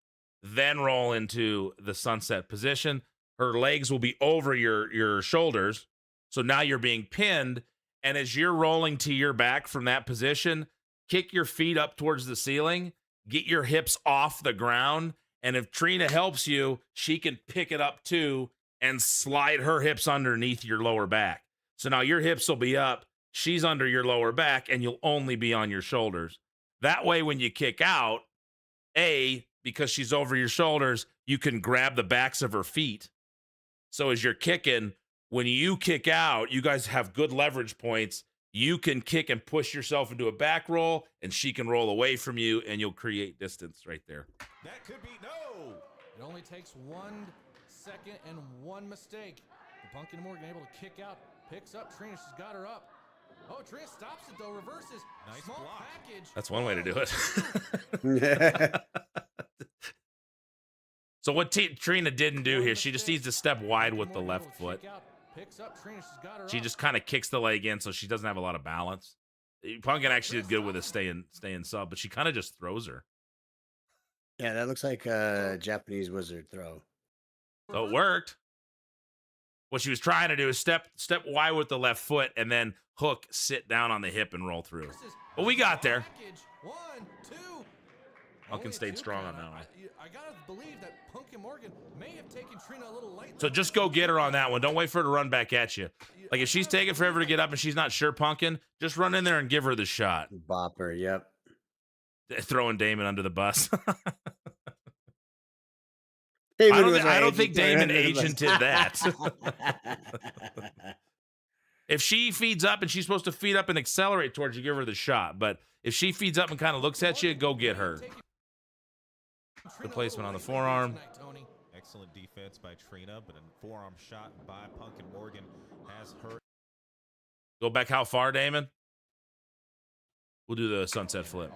Then roll into the sunset position. Her legs will be over your shoulders, so now you're being pinned. And as you're rolling to your back from that position, kick your feet up towards the ceiling, get your hips off the ground, and if Trina helps you, she can pick it up too and slide her hips underneath your lower back. So now your hips will be up, she's under your lower back, and you'll only be on your shoulders. That way, when you kick out, because she's over your shoulders, you can grab the backs of her feet. So as you're kicking, when you kick out, you guys have good leverage points. You can kick and push yourself into a back roll, and she can roll away from you, and you'll create distance right there. That could be no. It only takes 1 second and one mistake. The Pumpkin Morgan able to kick out, picks up Trina. She's got her up. Oh, Trina stops it though, reverses. Nice Small block. package. That's one way to do it. So what Trina didn't do here, she just needs to step wide with the left foot. She just kind of kicks the leg in, so she doesn't have a lot of balance. Pumpkin actually did good with a stay in sub, but she kind of just throws her. Yeah, that looks like a Japanese wizard throw. So it worked. What she was trying to do is step wide with the left foot and then hook, sit down on the hip, and roll through. But we got there. 1, 2. Pumpkin stayed strong on that one. I gotta believe that Pumpkin Morgan may have taken Trina a little light. So just go get her on that one. Don't wait for her to run back at you. Like if she's taking forever to get up and she's not sure, Pumpkin, just run in there and give her the shot. Bop her, yep. Throwing Damon under the bus. I don't think Damon agented that. If she feeds up and she's supposed to feed up and accelerate towards you, give her the shot. But if she feeds up and kind of looks at you, go get her. Good placement on the forearm. Excellent defense by Trina, but a forearm shot by Pumpkin Morgan has hurt. Go back how far, Damon? We'll do the sunset flip.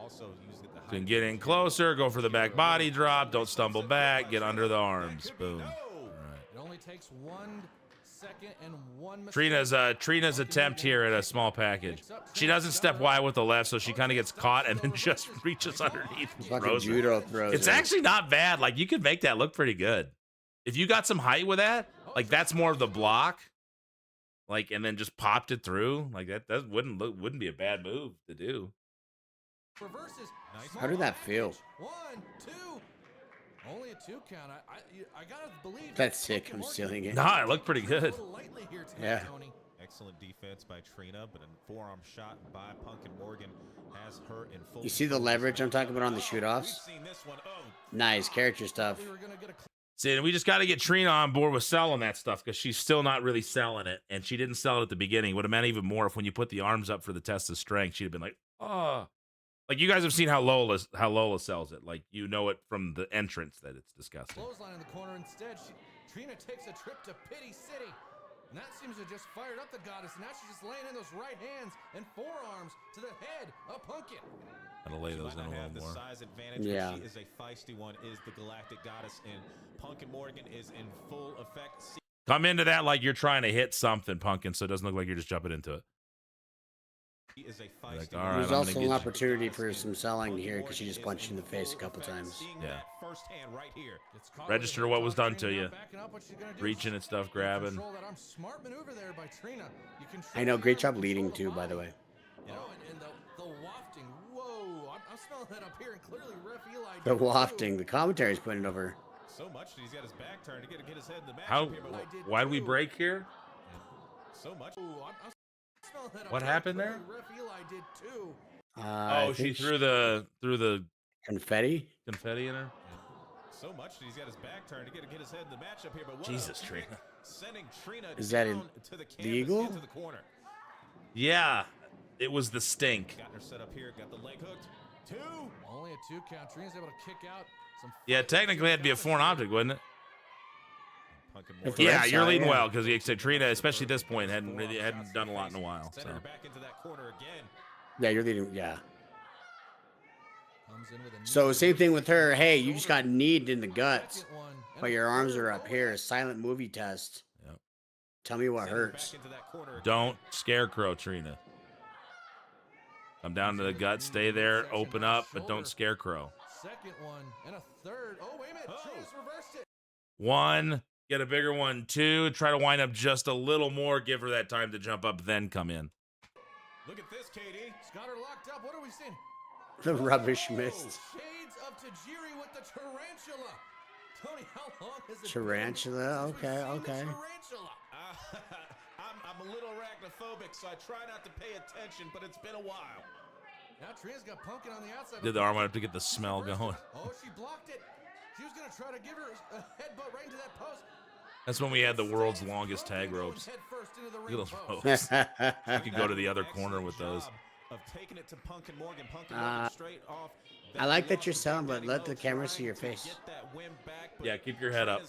You can get in closer, go for the back body drop, don't stumble back, get under the arms. Boom. All right. It only takes 1 second and one mistake. Trina's attempt here at a small package. She doesn't step wide with the left, so she kind of gets caught and then just reaches underneath and throws judo throws. It's actually not bad. Like you could make that look pretty good. If you got some height with that, like that's more of the block. Like and then just popped it through. Like that wouldn't be a bad move to do. Reverses. How did that feel? 1, 2. Only a 2 count. I gotta believe That's sick. I'm stealing it. Nah, it looked pretty good. Yeah. Excellent defense by Trina, but a forearm shot by Pumpkin Morgan has her in full. You see the leverage I'm talking about on the shoot-offs? Nice character stuff. See, we just got to get Trina on board with selling that stuff because she's still not really selling it, and she didn't sell it at the beginning. It would have meant even more if when you put the arms up for the test of strength, she'd have been like, oh. Like, you guys have seen how Lola sells it. Like, you know it from the entrance that it's disgusting. Clothesline in the corner instead. Trina takes a trip to Pity City. And that seems to have just fired up the goddess. Now she's just laying in those right hands and forearms to the head of Pumpkin. Gotta lay those in a little more. Size advantage, yeah. She is a feisty one, is the Galactic Goddess, and Pumpkin Morgan is in full effect. Come into that like you're trying to hit something, Pumpkin, so it doesn't look like you're just jumping into it. She is a like, feisty right, There's also an opportunity for some selling here because she just punched you in the face a couple times. Yeah. Firsthand right here. Register what was done to you. Reaching and stuff, grabbing. Smart maneuver there by Trina. I know, great job leading too, by the way. You know, and the wafting. Whoa, I'm smelling that up here, and clearly Ref Eli. The wafting, the commentary's putting it over. So much that he's got his back turned to get his head in the match. How? Why did we break here? So much. What happened there? Ref Eli did too. Oh, she threw the confetti in her. So much that he's got his back turned to get his head in the match up here. But Jesus, Trina. Sending Trina Is that in to the Eagle? into the corner. Yeah, it was the stink. Got her set up here. Got the leg hooked. 2. Only a 2 count. Trina's able to kick out some. Yeah, technically it had to be a foreign object, wouldn't it? Yeah, you're leading well because Trina, especially at this point, hadn't done a lot in a while. So. Back into that corner again. Yeah, you're leading. Yeah. So same thing with her. Hey, you just got kneed in the guts, but your arms are up here. Silent movie test. Yep. Tell me what hurts. Don't scarecrow Trina. Come down to the gut. Stay there. Open up, but don't scarecrow. Second one and a third. Oh wait a minute. Trina's reversed it. 1. Get a bigger one. 2. Try to wind up just a little more. Give her that time to jump up, then come in. Look at this, Katie. Got her locked up. What are we seeing? The rubbish mist. Shades of Tajiri with the tarantula. Tony, how long has it Tarantula? Okay, okay. Tarantula. I'm a little arachnophobic, so I try not to pay attention, but it's been a while. Now Trina's got Pumpkin on the outside. Did the arm have to get the smell going? Oh, she blocked it. She was going to try to give her a headbutt right into that post. That's when we had the world's longest tag ropes. Look at those ropes. You could go to the other corner with those. Of taking it to Pumpkin Morgan. Pumpkin straight off. I like that you're selling, but let the camera see your face. Yeah, keep your head up.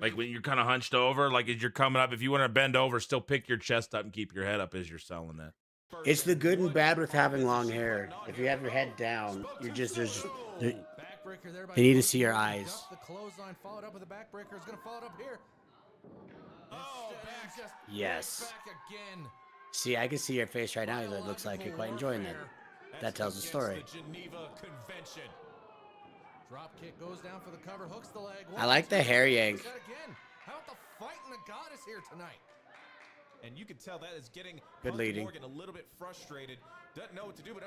Like when you're kind of hunched over, like as you're coming up, if you want to bend over, still pick your chest up and keep your head up as you're selling that. It's the good and bad with having long hair. If you have your head down, you're just they need to see your eyes. The clothesline followed up with a backbreaker. Is going to follow it up here. Yes. Back again. See, I can see your face right now. It looks like you're quite enjoying that. That tells the story. Drop kick goes down for the cover, hooks the leg. I like the hair yank. How about the fighting the goddess here tonight? And you can tell that is getting good leading. Morgan a little bit frustrated. Doesn't know what to do, but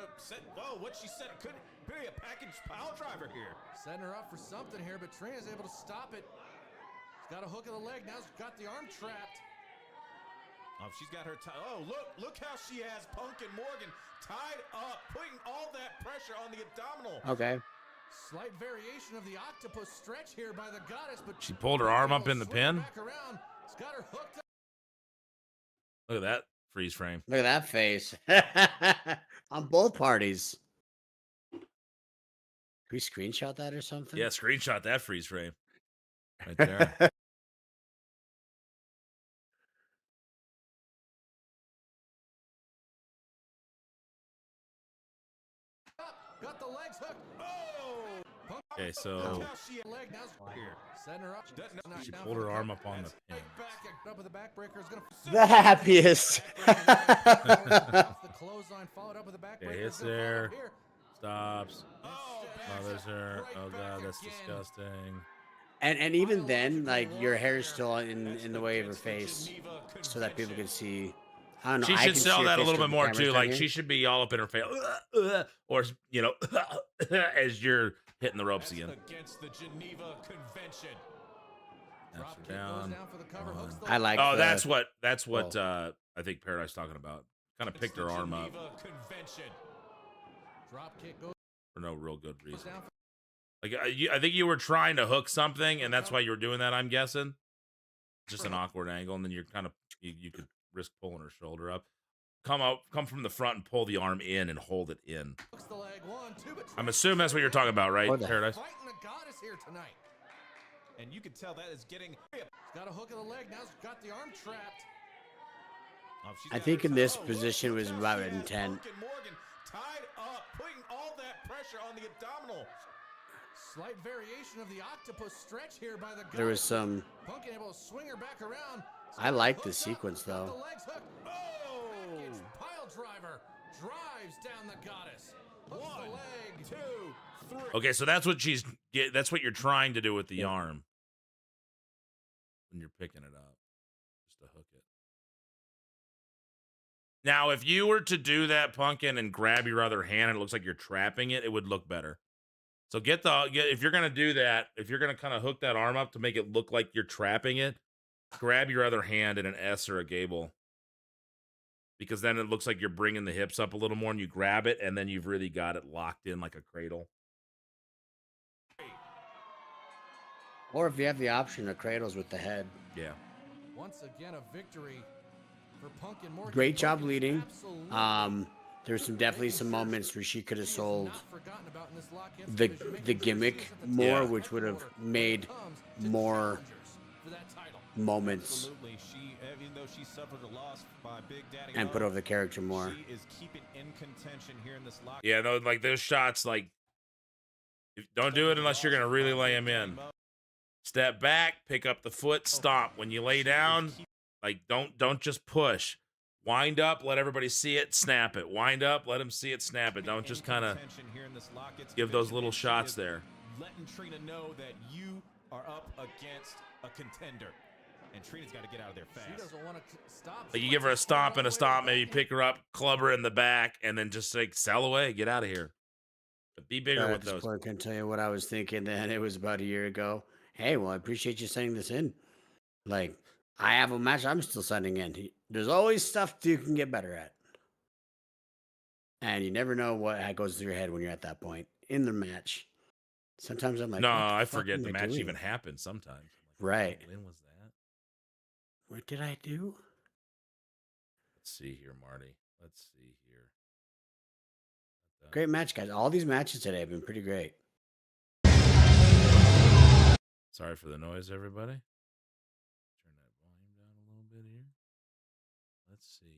what she said could be a package pile driver here. Setting her up for something here, but Trina's able to stop it. She's got a hook of the leg. Now she's got the arm trapped. Oh, she's got her look how she has Pumpkin Morgan tied up, putting all that pressure on the abdominal. Okay. Slight variation of the octopus stretch here by the goddess, but she pulled her arm up in the pin. It's got her hooked up. Look at that freeze frame. Look at that face. On both parties. Can we screenshot that or something? Yeah, screenshot that freeze frame. Right there. Got the legs hooked. Oh! Okay, so she pulled her arm up on the pin. The happiest. Okay, hits there. Stops. Mothers her. Oh god, that's disgusting. And even then, like your hair is still in the way of her face, so that people can see. I don't know. She should sell that a little bit more too. Like she should be all up in her face, or as you're hitting the ropes again. Against the Geneva Convention. Snaps her down. I like. Oh, that's what I think Paradise talking about. Kind of picked her arm up Drop kick goes for no real good reason. Like I think you were trying to hook something, and that's why you were doing that. I'm guessing. Just an awkward angle, and then you're kind of you could risk pulling her shoulder up. Come from the front and pull the arm in and hold it in. I'm assuming that's what you're talking about, right, Paradise? Fighting the goddess here tonight. And you can tell that is getting. She's got a hook of the leg. Now she's got the arm trapped. I think in this position was about intent. Morgan tied up, putting all that pressure on the abdominal. Slight variation of the octopus stretch here by the. There was some. Punkin able to swing her back around. I like the sequence though. Pile driver drives down the goddess. Hooks the leg. 2, 3. Okay, so that's what you're trying to do with the arm when you're picking it up, just to hook it. Now, if you were to do that, Punkin, and grab your other hand, and it looks like you're trapping it, it would look better. So if you're gonna do that, if you're gonna kind of hook that arm up to make it look like you're trapping it, grab your other hand in an S or a gable. Because then it looks like you're bringing the hips up a little more, and you grab it, and then you've really got it locked in like a cradle. Or if you have the option of cradles with the head. Yeah. Once again, a victory for Punkin Morgan. Great job leading. There's definitely some moments where she could have sold the gimmick more, which would have made more moments. Absolutely. Even though she suffered a loss by Big Daddy and put over the character more. She is keeping in contention here in this lock. Yeah, no, like those shots, like don't do it unless you're gonna really lay him in. Step back, pick up the foot, stomp. When you lay down, like don't just push. Wind up, let everybody see it, snap it. Wind up, let them see it, snap it. Don't just kind of give those little shots there. Letting Trina know that you are up against a contender. And Trina's got to get out of there fast. She doesn't want to stop. Like you give her a stomp and a stomp, maybe pick her up, club her in the back, and then just like sell away, get out of here. But be bigger with those. I can tell you what I was thinking then. It was about a year ago. Hey, well, I appreciate you sending this in. Like, I have a match I'm still sending in. There's always stuff you can get better at. And you never know what goes through your head when you're at that point in the match. Sometimes I'm like, no, I forget the match even happened sometimes. Like, right. When was that? What did I do? Let's see here, Marty. Let's see here. Great match, guys. All these matches today have been pretty great. Sorry for the noise, everybody. Turn that volume down a little bit here. Let's see here.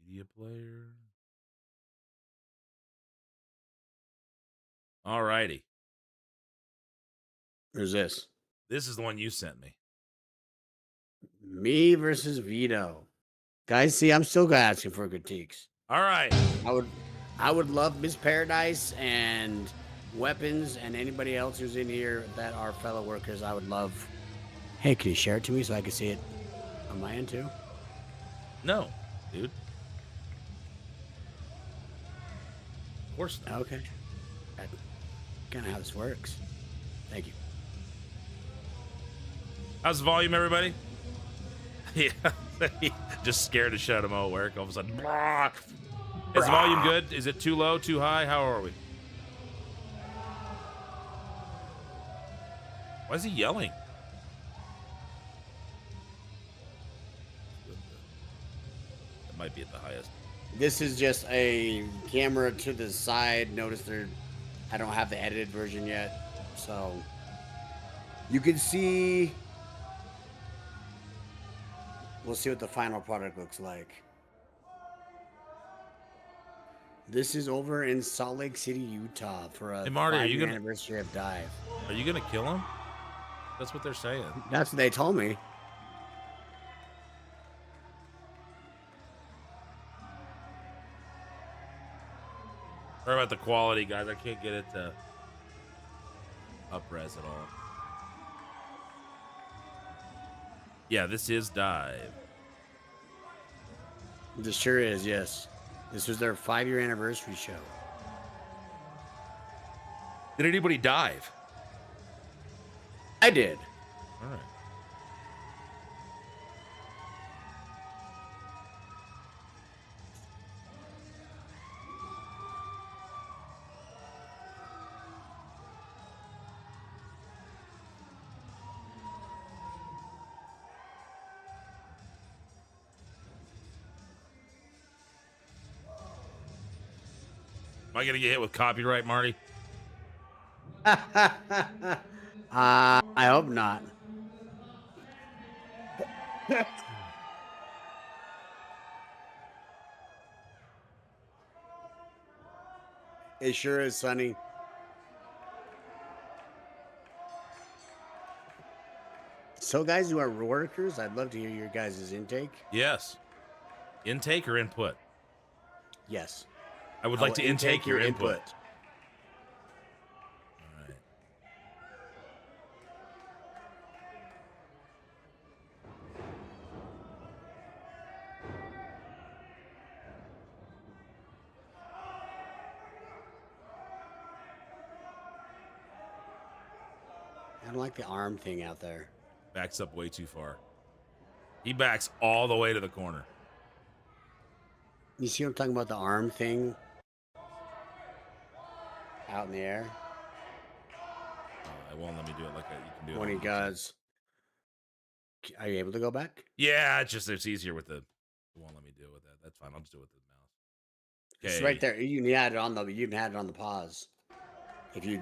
Media player. All righty. Who's this? This is the one you sent me. Me versus Vito. Guys, see, I'm still asking for critiques. All right. I would love Miss Paradise and Weapons and anybody else who's in here that are fellow workers. I would love. Hey, can you share it to me so I can see it on my end too? No, dude. Of course not. Okay. That's kind of how this works. Thank you. How's the volume, everybody? Yeah, just scared to shut him out at work. All of a sudden, blah. Is the volume good? Is it too low, too high? How are we? Why is he yelling? It might be at the highest. This is just a camera to the side. Notice I don't have the edited version yet, so you can see. We'll see what the final product looks like. This is over in Salt Lake City, Utah for a 5-year anniversary of Dive. Are you gonna kill him? That's what they're saying. That's what they told me. Sorry about the quality, guys. I can't get it to up-res at all. Yeah, this is Dive. This sure is, yes. This was their 5-year anniversary show. Did anybody dive? I did. All right. Am I going to get hit with copyright, Marty? I hope not. It sure is, Sonny. So, guys who are workers, I'd love to hear your guys' intake. Yes. Intake or input? Yes. I would like to intake your input. I don't like the arm thing out there. Backs up way too far. He backs all the way to the corner. You see what I'm talking about? The arm thing out in the air. It won't let me do it like that. You can do it When he goes, are you able to go back? Yeah, it's easier with the. It won't let me deal with that. That's fine. I'll just do it with the mouse. It's right there. You can add it on the. You can add it on the pause. If you.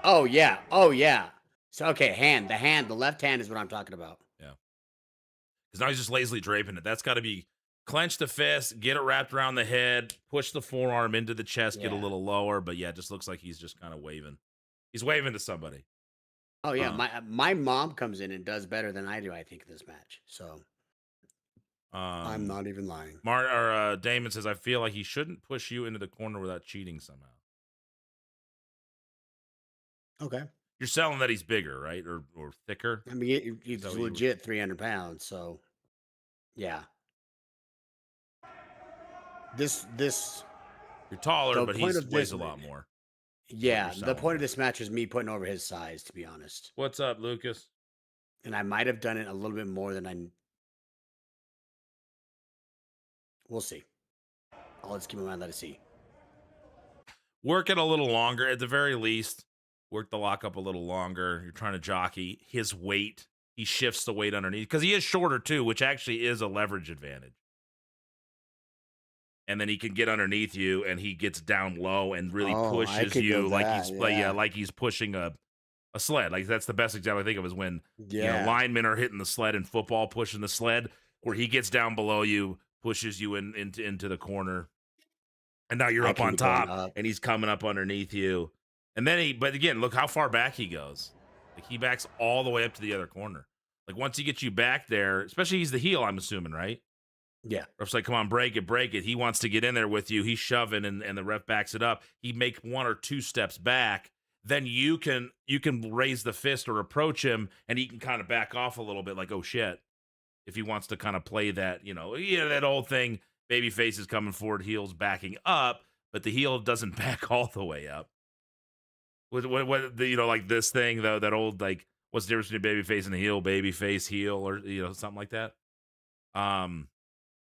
Oh yeah. Oh yeah. So okay, the left hand is what I'm talking about. Yeah. Because now he's just lazily draping it. That's got to be clench the fist, get it wrapped around the head, push the forearm into the chest, get a little lower. But yeah, it just looks like he's just kind of waving. He's waving to somebody. Oh yeah, my mom comes in and does better than I do. I think this match. So I'm not even lying. Damon says, I feel like he shouldn't push you into the corner without cheating somehow. Okay. You're selling that he's bigger, right? Or thicker? I mean, he's legit 300 pounds, so yeah. This you're taller, but he weighs a lot more. Yeah, the point of this match is me putting over his size, to be honest. What's up, Lucas? And I might have done it a little bit more than I. We'll see. Let's keep in mind, let us see. Work it a little longer, at the very least. Work the lock up a little longer. You're trying to jockey his weight. He shifts the weight underneath because he is shorter too, which actually is a leverage advantage. And then he can get underneath you, and he gets down low and really pushes you like he's pushing a sled. Like that's the best example I think of is when linemen are hitting the sled in football, pushing the sled, where he gets down below you, pushes you into the corner, and now you're up on top, and he's coming up underneath you. And then but again, look how far back he goes. Like he backs all the way up to the other corner. Like once he gets you back there, especially he's the heel, I'm assuming, right? Yeah. Ref's like, come on, break it. He wants to get in there with you. He's shoving, and the ref backs it up. He make 1 or 2 steps back. Then you can raise the fist or approach him, and he can kind of back off a little bit, like, oh shit. If he wants to kind of play that, that old thing, babyface is coming forward, heel's backing up, but the heel doesn't back all the way up. Like this thing though, that old like, what's the difference between babyface and a heel? Babyface, heel, or something like that.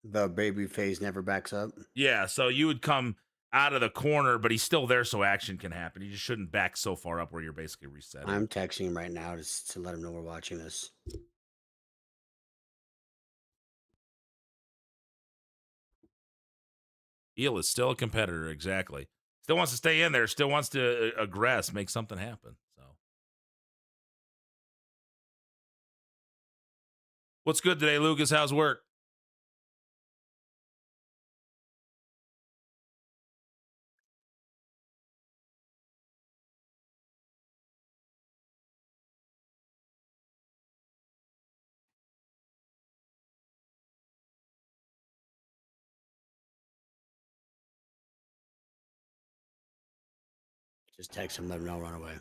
The baby face never backs up. Yeah, so you would come out of the corner, but he's still there, so action can happen. You just shouldn't back so far up where you're basically resetting. I'm texting him right now to let him know we're watching this. Heel is still a competitor, exactly. Still wants to stay in there, still wants to aggress, make something happen. So, what's good today, Lucas? How's work? Just text him, let him know, run away.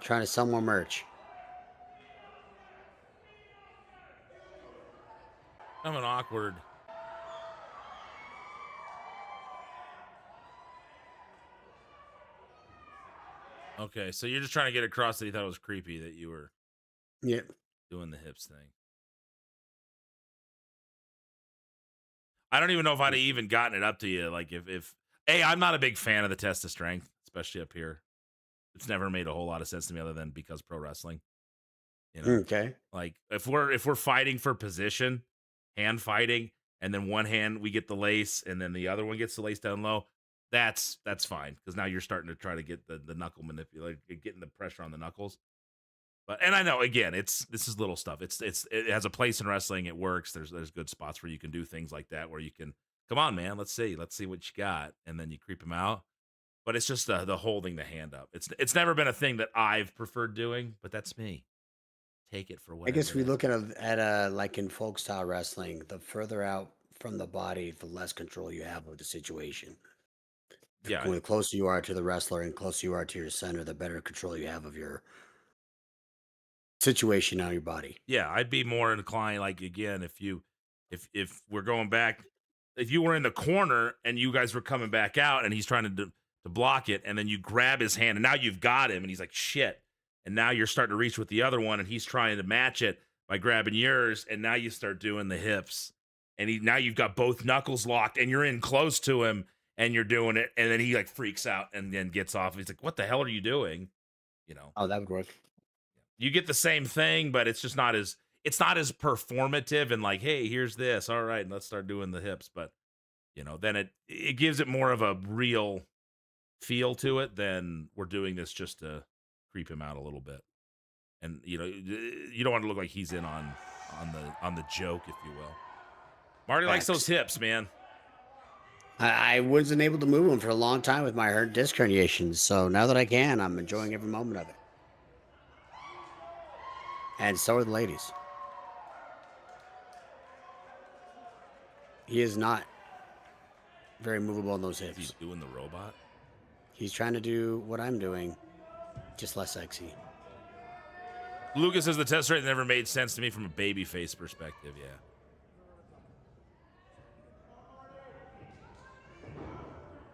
Trying to sell more merch. I'm an awkward. Okay, so you're just trying to get across that you thought it was creepy that you were doing the hips thing. I don't even know if I'd have even gotten it up to you. Like if I'm not a big fan of the test of strength, especially up here. It's never made a whole lot of sense to me other than because pro wrestling. You know? Okay. Like if we're fighting for position, hand fighting, and then one hand we get the lace and then the other one gets the lace down low, that's fine. Because now you're starting to try to get the knuckle manipulate, getting the pressure on the knuckles. But and I know again, this is little stuff. It has a place in wrestling. It works. There's good spots where you can do things like that where you can come on, man, let's see what you got, and then you creep them out. But it's just the holding the hand up. It's never been a thing that I've preferred doing, but that's me. Take it for what I guess we look at like in folk style wrestling, the further out from the body, the less control you have of the situation. Yeah. The closer you are to the wrestler and closer you are to your center, the better control you have of your situation on your body. Yeah, I'd be more inclined, like again, if we're going back, if you were in the corner and you guys were coming back out and he's trying to block it, and then you grab his hand and now you've got him and he's like shit, and now you're starting to reach with the other one and he's trying to match it by grabbing yours, and now you start doing the hips, and now you've got both knuckles locked and you're in close to him and you're doing it, and then he like freaks out and then gets off. He's like, "What the hell are you doing?" You know. Oh, that would work. You get the same thing, but it's just not as performative and like, hey, here's this. All right, let's start doing the hips. But then it gives it more of a real feel to it than we're doing this just to creep him out a little bit. And you don't want to look like he's in on the joke, if you will. Marty likes those hips, man. I wasn't able to move them for a long time with my disc herniations, so now that I can, I'm enjoying every moment of it. And so are the ladies. He is not very movable on those hips. He's doing the robot? He's trying to do what I'm doing, just less sexy. Lucas says the test rate never made sense to me from a babyface perspective, yeah.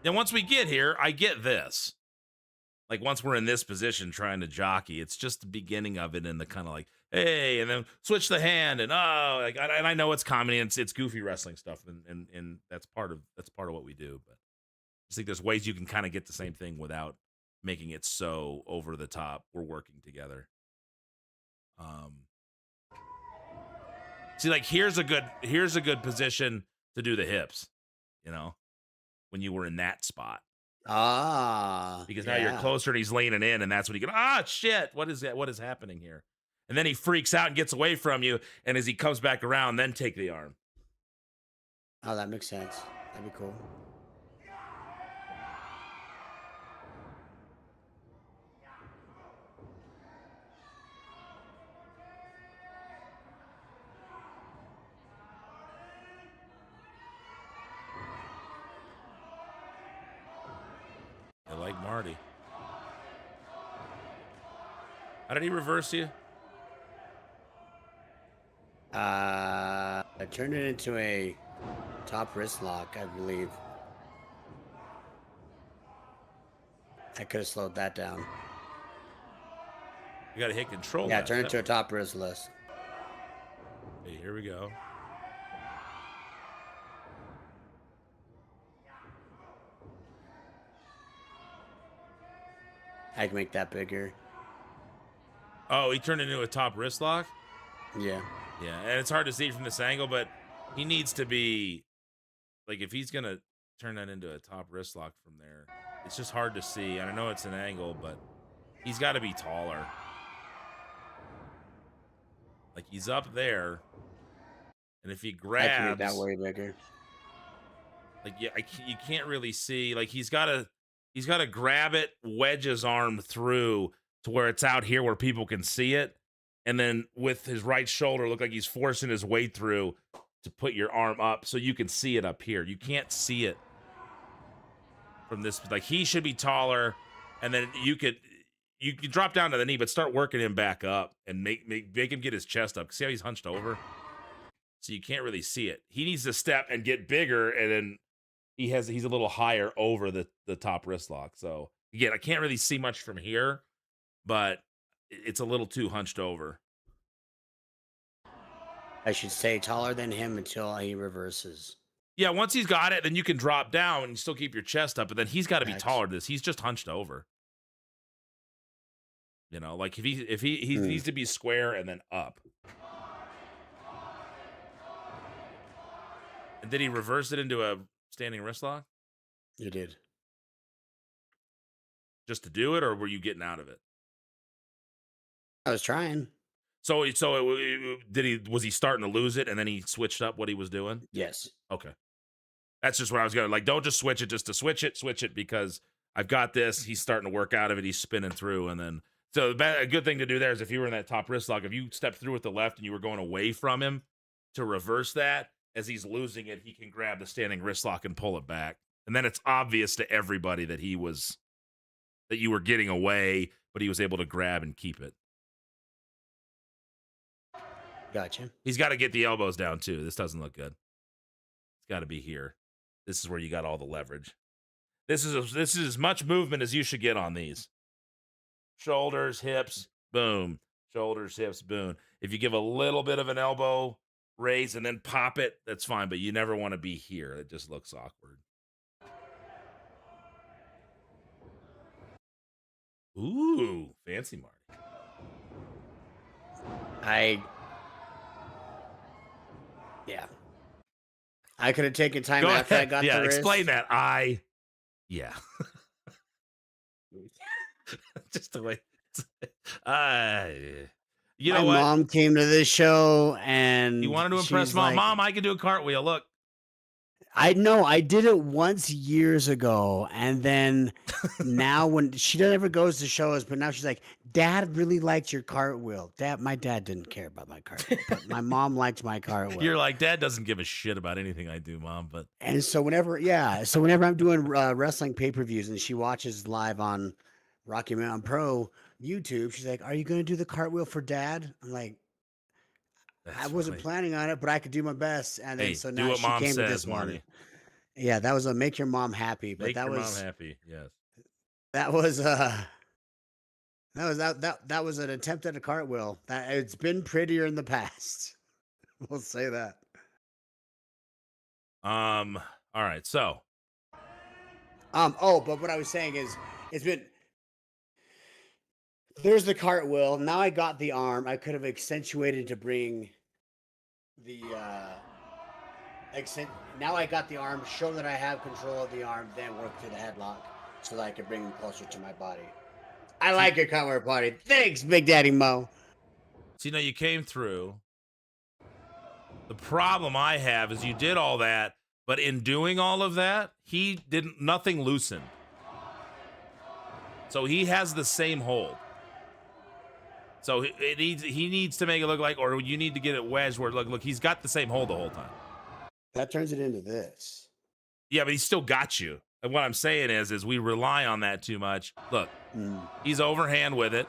Then once we get here, I get this. Like once we're in this position trying to jockey, it's just the beginning of it and the kind of like, hey, and then switch the hand and and I know it's comedy and it's goofy wrestling stuff and that's part of what we do. But I just think there's ways you can kind of get the same thing without making it so over the top. We're working together. See, like here's a good position to do the hips, when you were in that spot. Because now you're closer and he's leaning in, and that's when you go, shit, what is that? What is happening here? And then he freaks out and gets away from you, and as he comes back around, then take the arm. Oh, that makes sense. That'd be cool. I like Marty. How did he reverse you? I turned it into a top wrist lock, I believe. I could have slowed that down. You got to hit control. Yeah, turn it to a top wrist list. Hey, here we go. I can make that bigger. Oh, he turned into a top wrist lock? Yeah. Yeah, and it's hard to see from this angle, but he needs to be like if he's gonna turn that into a top wrist lock from there, it's just hard to see. And I know it's an angle, but he's got to be taller. Like he's up there, and if he grabs, I can make that way bigger. Like you can't really see. Like he's got to grab it, wedge his arm through to where it's out here where people can see it, and then with his right shoulder, look like he's forcing his way through to put your arm up so you can see it up here. You can't see it from this. Like he should be taller, and then you could drop down to the knee, but start working him back up and make him get his chest up. See how he's hunched over? So you can't really see it. He needs to step and get bigger, and then he's a little higher over the top wrist lock. So again, I can't really see much from here, but it's a little too hunched over. I should stay taller than him until he reverses. Yeah, once he's got it, then you can drop down and still keep your chest up, but then he's got to be taller than this. He's just hunched over. You know, like if he needs to be square and then up. And did he reverse it into a standing wrist lock? He did. Just to do it, or were you getting out of it? I was trying. So was he starting to lose it, and then he switched up what he was doing? Yes. Okay. That's just what I was going to, like, don't just switch it just to switch it, because I've got this. He's starting to work out of it. He's spinning through, and then, so a good thing to do there is if you were in that top wrist lock, if you stepped through with the left and you were going away from him to reverse that, as he's losing it, he can grab the standing wrist lock and pull it back. And then it's obvious to everybody that you were getting away, but he was able to grab and keep it. Gotcha. He's got to get the elbows down too. This doesn't look good. It's got to be here. This is where you got all the leverage. This is as much movement as you should get on these. Shoulders, hips, boom. Shoulders, hips, boom. If you give a little bit of an elbow raise and then pop it, that's fine, but you never want to be here. It just looks awkward. Ooh, fancy Marty. I could have taken time after I got the wrist. Explain that. Just the way. You know My what? mom came to this show and You wanted to impress mom. like, Mom, I can do a cartwheel. Look. I know I did it once years ago, and then now when she never goes to shows, but now she's like, Dad really liked your cartwheel. My dad didn't care about my cartwheel, but my mom liked my cartwheel. You're like, Dad doesn't give a shit about anything I do, Mom. But And so whenever I'm doing wrestling pay-per-views and she watches live on Rocky Mountain Pro YouTube, she's like, "Are you going to do the cartwheel for Dad?" I'm like, I wasn't planning on it, but I could do my best. And then hey, so do now what she Mom came says, to this Marty. one. Yeah, that was a make your mom happy. But Make that your was mom happy. Yes. That was an attempt at a cartwheel. That it's been prettier in the past. We'll say that. All right. So. But what I was saying is, there's the cartwheel. Now I got the arm. I could have accentuated to bring the now I got the arm, show that I have control of the arm, then work to the headlock so that I could bring him closer to my body. I like your cartwheel party. Thanks, Big Daddy Mo. So, you came through. The problem I have is you did all that, but in doing all of that, nothing loosened. So he has the same hold. So he needs to make it look like, or you need to get it wedged where look, he's got the same hold the whole time. That turns it into this. Yeah, but he's still got you. And what I'm saying is we rely on that too much. Look, he's overhand with it.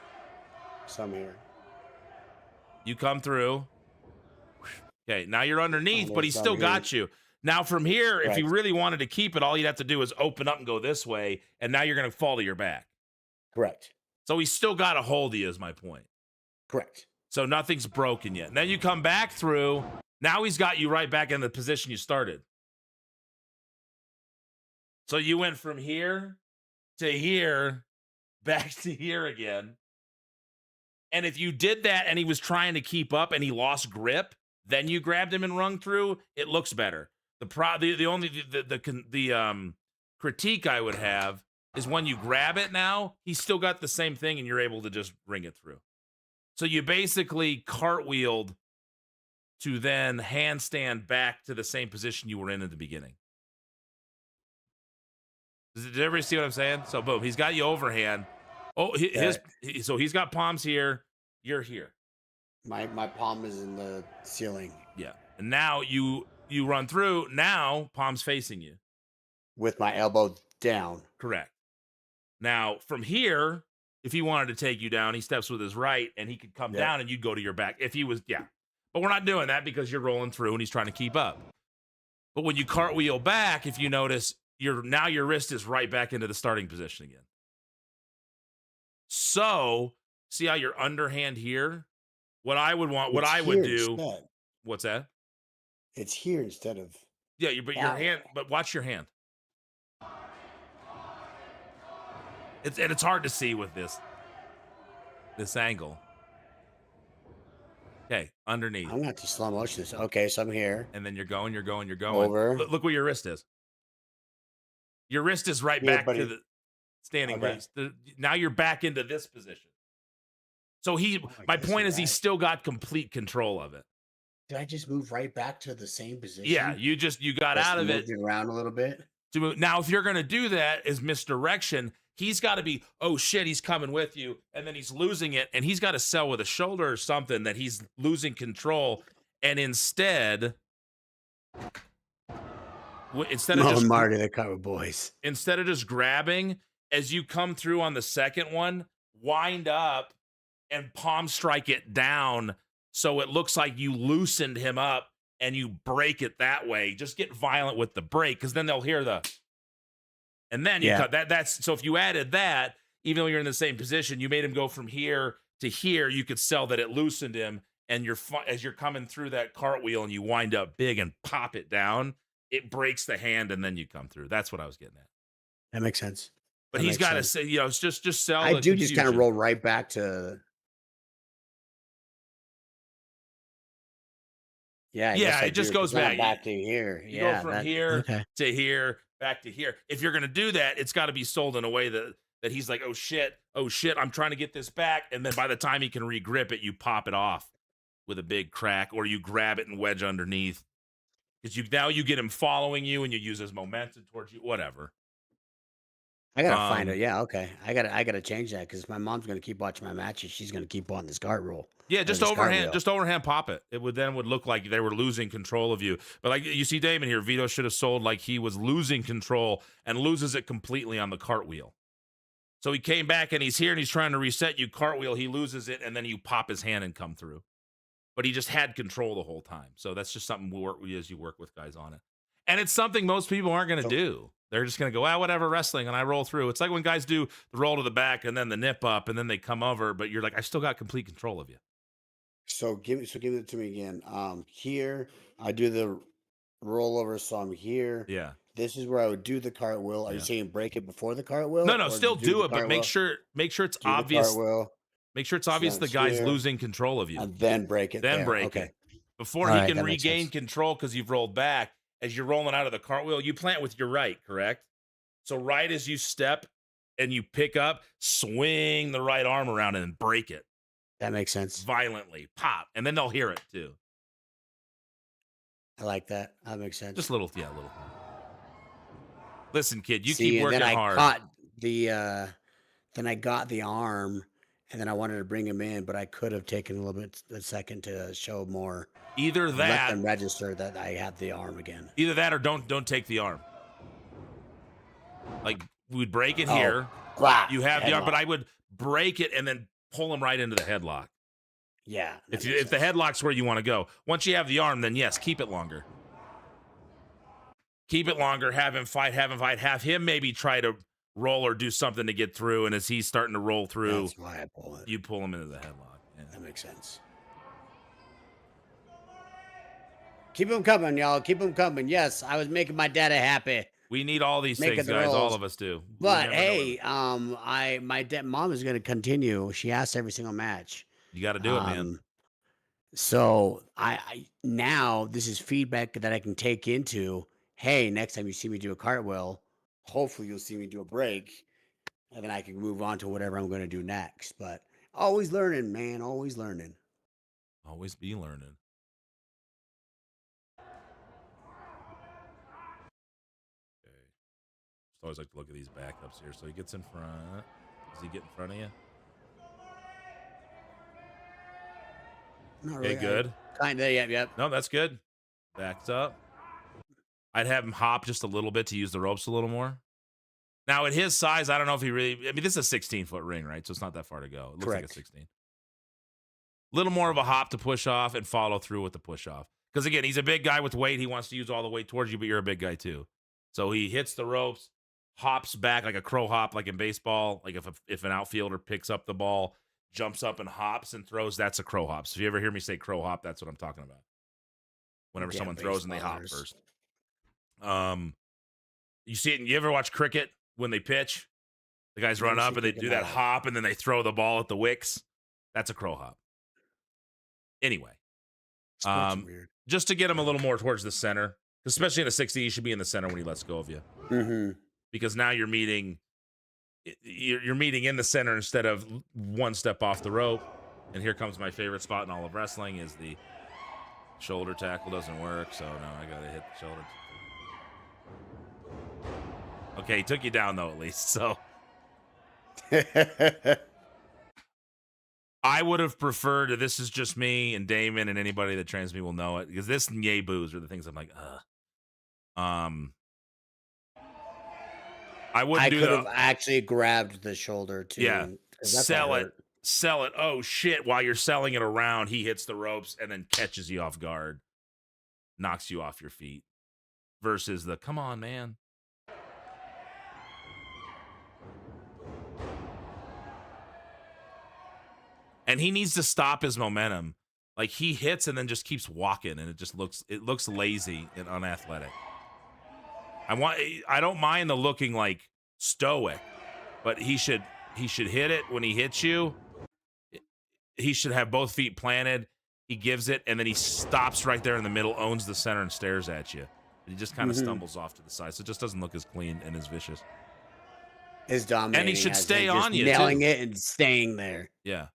Some here. You come through. Okay, now you're underneath, but he's still got you. Now from here, if you really wanted to keep it, all you'd have to do is open up and go this way, and now you're going to fall to your back. Correct. So he's still got a hold of you is my point. Correct. So nothing's broken yet. Then you come back through. Now he's got you right back in the position you started. So you went from here to here, back to here again. And if you did that and he was trying to keep up and he lost grip, then you grabbed him and rung through, it looks better. The only critique I would have is when you grab it now, he's still got the same thing and you're able to just bring it through. So you basically cartwheeled to then handstand back to the same position you were in at the beginning. Did everybody see what I'm saying? So boom, he's got you overhand. Oh, so he's got palms here. You're here. My palm is in the ceiling. Yeah. And now you run through. Now palms facing you. With my elbow down. Correct. Now from here, if he wanted to take you down, he steps with his right and he could come down and you'd go to your back. If he was, But we're not doing that because you're rolling through and he's trying to keep up. But when you cartwheel back, if you notice, now your wrist is right back into the starting position again. So, see how your underhand here? What I would want, what I would do. Instead. What's that? It's here instead of. Yeah, but your hand, but watch your hand. It's hard to see with this angle. Okay, underneath. I'm not too slow motion. Okay, so I'm here. And then you're going. Over. Look where your wrist is. Your wrist is right back to the standing raise. Now you're back into this position. So my point is, he's still got complete control of it. Did I just move right back to the same position? Yeah, you got out of it. Moved around a little bit. Now, if you're going to do that as misdirection, he's got to be, oh shit, he's coming with you, and then he's losing it, and he's got to sell with a shoulder or something that he's losing control, and instead of just Marty the Cover Boys, instead of just grabbing as you come through on the second one, wind up and palm strike it down so it looks like you loosened him up and you break it that way. Just get violent with the break because then they'll hear and then you cut that. That's so if you added that, even though you're in the same position, you made him go from here to here. You could sell that it loosened him, and as you're coming through that cartwheel and you wind up big and pop it down, it breaks the hand, and then you come through. That's what I was getting at. That makes sense. But he's got to say, it's just sell. I do just kind of roll right back to. Yeah, it just goes back to here. You go from here to here, back to here. If you're going to do that, it's got to be sold in a way that he's like, oh shit, I'm trying to get this back. And then by the time he can re-grip it, you pop it off with a big crack, or you grab it and wedge underneath. Because now you get him following you and you use his momentum towards you, whatever. I gotta find it. Yeah, okay. I gotta change that because my mom's gonna keep watching my matches. She's gonna keep on this guard roll. Yeah, just overhand pop it. It would look like they were losing control of you. But like you see Damon here, Vito should have sold like he was losing control and loses it completely on the cartwheel. So he came back and he's here and he's trying to reset you, cartwheel, he loses it, and then you pop his hand and come through. But he just had control the whole time. So that's just something as you work with guys on it. And it's something most people aren't going to do. They're just going to go, whatever, wrestling, and I roll through. It's like when guys do the roll to the back and then the nip up, and then they come over, but you're like, I still got complete control of you. So give it to me again. Here, I do the rollover, so I'm here. Yeah. This is where I would do the cartwheel. Are you saying break it before the cartwheel? No, still do it, but make sure it's obvious. Make sure it's obvious the guy's losing control of you. And then break it. Then break it. Before he can regain control because you've rolled back, as you're rolling out of the cartwheel, you plant with your right, correct? So right as you step and you pick up, swing the right arm around and break it. That makes sense. Violently. Pop. And then they'll hear it too. I like that. That makes sense. Just a little. Listen, kid, you keep working hard. Then I got the arm, and then I wanted to bring him in, but I could have taken a second to show more. Either that, let them register that I had the arm again. Either that, or don't take the arm. Like we'd break it here. You have the arm, but I would break it and then pull him right into the headlock. Yeah. If the headlock's where you want to go, once you have the arm, then yes, keep it longer. Keep it longer. Have him fight. Have him maybe try to roll or do something to get through. And as he's starting to roll through, that's why I pull it. You pull him into the headlock. Yeah. That makes sense. Keep them coming, y'all. Keep them coming. Yes, I was making my dada happy. We need all these things, guys. All of us do. But hey, my mom is going to continue. She asks every single match. You got to do it, man. So I now this is feedback that I can take into hey, next time you see me do a cartwheel, hopefully you'll see me do a break, and then I can move on to whatever I'm going to do next. But always learning, man. Always learning. Always be learning. Okay. Just always like to look at these backups here. So he gets in front. Does he get in front of you? Not Okay, really. good. Kind of, yep. No, that's good. Backs up. I'd have him hop just a little bit to use the ropes a little more. Now, at his size, I don't know if he really... I mean, this is a 16-foot ring, right? So it's not that far to go. It looks Correct. like a 16. Little more of a hop to push off and follow through with the push off. Because, again, he's a big guy with weight. He wants to use all the weight towards you, but you're a big guy, too. So he hits the ropes, hops back like a crow hop, like in baseball. Like if an outfielder picks up the ball, jumps up and hops and throws, that's a crow hop. So if you ever hear me say crow hop, that's what I'm talking about. Whenever someone throws and they hop first. You see it, you ever watch cricket when they pitch? The guys run up and they do that hop and then they throw the ball at the wicks. That's a crow hop. Anyway, just to get him a little more towards the center, especially in a 60, he should be in the center when he lets go of you. Mm-hmm. Because now you're meeting in the center instead of one step off the rope. And here comes my favorite spot in all of wrestling is the shoulder tackle. Doesn't work, so no, I gotta hit the shoulder. Okay, he took you down though, at least. So I would have preferred. This is just me and Damon, and anybody that trains me will know it, because this and yay boos are the things I'm like, I wouldn't do that. I could have actually grabbed the shoulder too. Yeah, sell it. Oh shit! While you're selling it around, he hits the ropes and then catches you off guard, knocks you off your feet. Versus the come on, man. And he needs to stop his momentum. Like he hits and then just keeps walking, and it looks lazy and unathletic. I don't mind the looking like stoic, but he should hit it when he hits you. He should have both feet planted. He gives it, and then he stops right there in the middle, owns the center, and stares at you. He just kind of stumbles off to the side, so it just doesn't look as clean and as vicious. As dominating, and he should stay on you, nailing too. it and staying there. Yeah.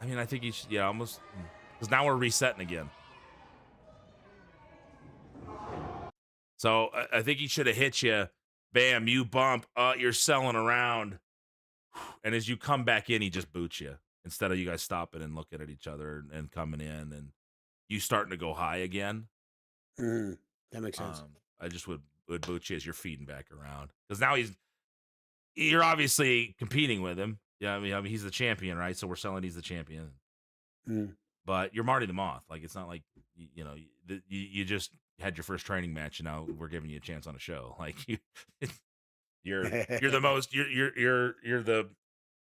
I mean, I think he should, almost, because now we're resetting again. So I think he should have hit you. Bam, you bump. You're selling around. And as you come back in, he just boots you. Instead of you guys stopping and looking at each other and coming in and you starting to go high again. That makes sense. I just would boot you as you're feeding back around. Because now you're obviously competing with him. Yeah, I mean, he's the champion, right? So we're selling he's the champion. But you're Marty the Moth. Like, it's not like, you just had your first training match and now we're giving you a chance on a show. Like, you're the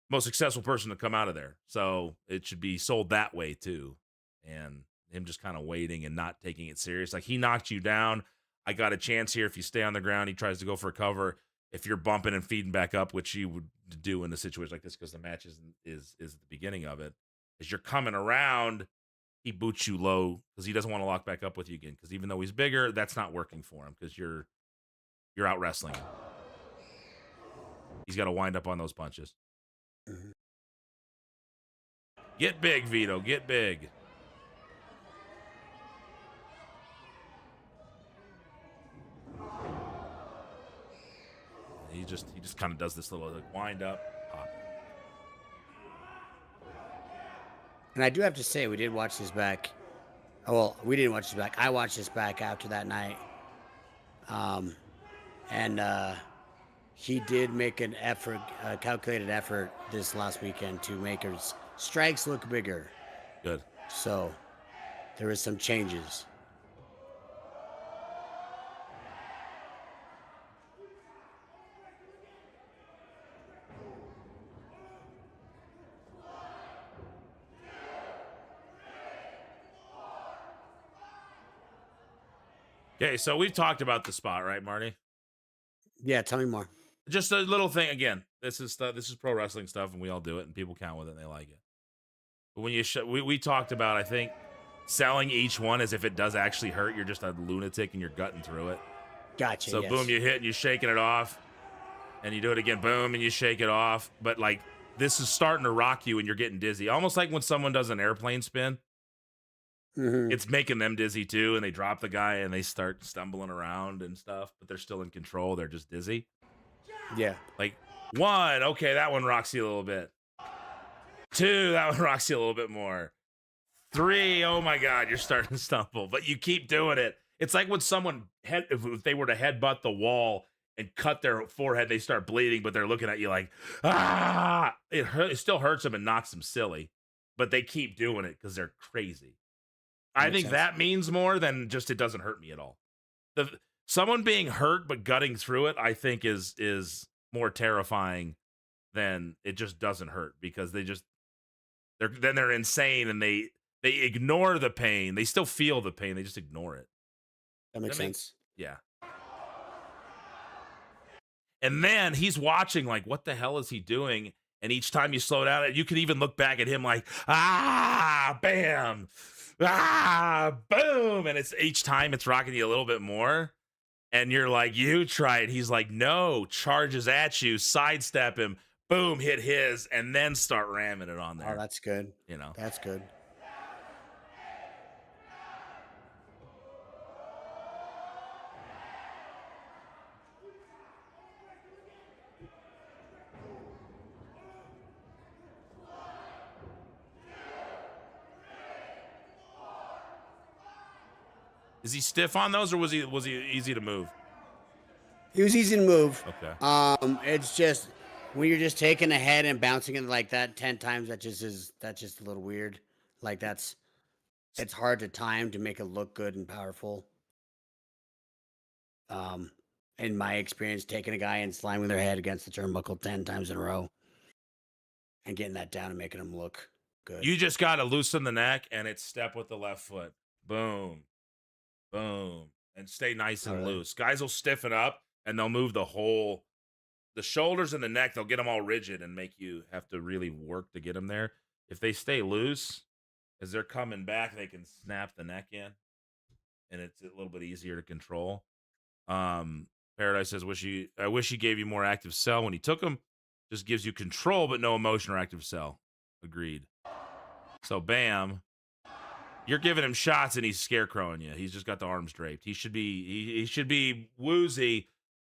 most successful person to come out of there. So it should be sold that way too. And him just kind of waiting and not taking it serious. Like, he knocked you down. I got a chance here. If you stay on the ground, he tries to go for a cover. If you're bumping and feeding back up, which you would do in a situation like this, because the match is the beginning of it, as you're coming around, he boots you low because he doesn't want to lock back up with you again. Because even though he's bigger, that's not working for him because you're out wrestling him. He's got to wind up on those punches. Get big, Vito. Get big. He just kind of does this little wind up, pop. And I do have to say, we did watch this back. Oh, well, we didn't watch this back. I watched this back after that night. He did make an effort, a calculated effort this last weekend to make his strikes look bigger. Good. So there was some changes. Okay, so we've talked about the spot, right, Marty? Yeah, tell me more. Just a little thing. Again, this is pro wrestling stuff, and we all do it, and people count with it, and they like it. But when we talked about, I think selling each one as if it does actually hurt. You're just a lunatic and you're gutting through it. Gotcha. So yes. boom, you hit and you're shaking it off, and you do it again, boom, and you shake it off. But like this is starting to rock you and you're getting dizzy, almost like when someone does an airplane spin. It's making them dizzy too, and they drop the guy and they start stumbling around and stuff, but they're still in control. They're just dizzy. Yeah. Like 1, okay, that one rocks you a little bit. 2, that one rocks you a little bit more. 3, oh my God, you're starting to stumble, but you keep doing it. It's like when someone if they were to headbutt the wall and cut their forehead, they start bleeding, but they're looking at you like, ah! It still hurts them and knocks them silly, but they keep doing it because they're crazy. I think that means more than just it doesn't hurt me at all. Someone being hurt but gutting through it, I think is more terrifying than it just doesn't hurt, because they're insane and they ignore the pain. They still feel the pain. They just ignore it. That makes sense. Yeah. And then he's watching like, what the hell is he doing? And each time you slow down, you can even look back at him like, ah, bam, ah, boom. And it's each time it's rocking you a little bit more. And you're like, you try it. He's like, no, charges at you, sidestep him, boom, hit his, and then start ramming it on there. Oh, that's good. You know, that's good. Is he stiff on those, or was he easy to move? He was easy to move. Okay. It's just when you're just taking a head and bouncing it like that 10 times, that's just a little weird. Like it's hard to time to make it look good and powerful. In my experience, taking a guy and slamming their head against the turnbuckle 10 times in a row and getting that down and making them look good. You just got to loosen the neck, and it's step with the left foot. Boom. Boom. And stay nice and loose. Guys will stiffen up, and they'll move the shoulders and the neck. They'll get them all rigid and make you have to really work to get them there. If they stay loose, as they're coming back, they can snap the neck in, and it's a little bit easier to control. Paradise says, I wish he gave you more active cell when he took him. Just gives you control, but no emotion or active cell. Agreed. So, bam. You're giving him shots and he's scarecrowing you. He's just got the arms draped. He should be woozy,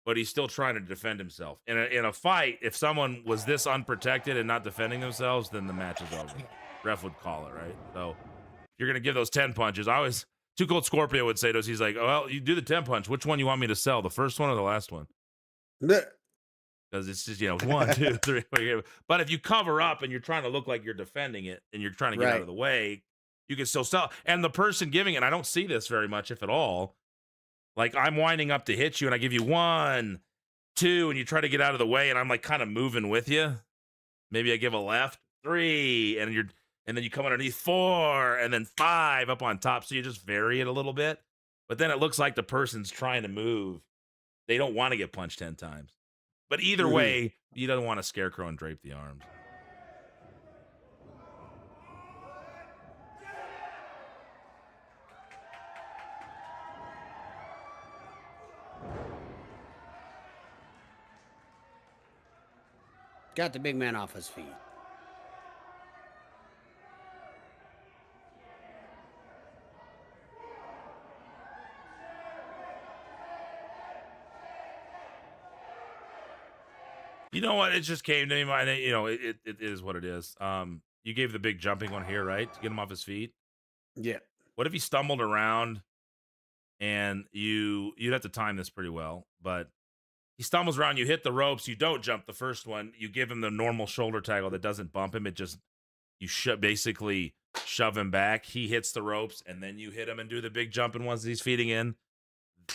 but he's still trying to defend himself. In a fight, if someone was this unprotected and not defending themselves, then the match is over. Ref would call it, right? So if you're gonna give those 10 punches, Too Cold Scorpio would say to us, he's like, oh, well, you do the 10 punch. Which one you want me to sell? The first one or the last one? Because it's just, 1, 2, 3. But if you cover up and you're trying to look like you're defending it and you're trying to get out of the way, you can still sell. And the person giving it, I don't see this very much, if at all. Like, I'm winding up to hit you, and I give you 1, 2, and you try to get out of the way, and I'm like kind of moving with you. Maybe I give a left, 3, and then you come underneath 4, and then 5 up on top. So you just vary it a little bit. But then it looks like the person's trying to move. They don't want to get punched 10 times. But either way, you don't want to scarecrow and drape the arms. Got the big man off his feet. You know what? It just came to me. It is what it is. You gave the big jumping one here, right? To get him off his feet. Yeah. What if he stumbled around and you'd have to time this pretty well, but he stumbles around, you hit the ropes, you don't jump the first one, you give him the normal shoulder tackle that doesn't bump him, basically shove him back, he hits the ropes, and then you hit him and do the big jumping ones that he's feeding in,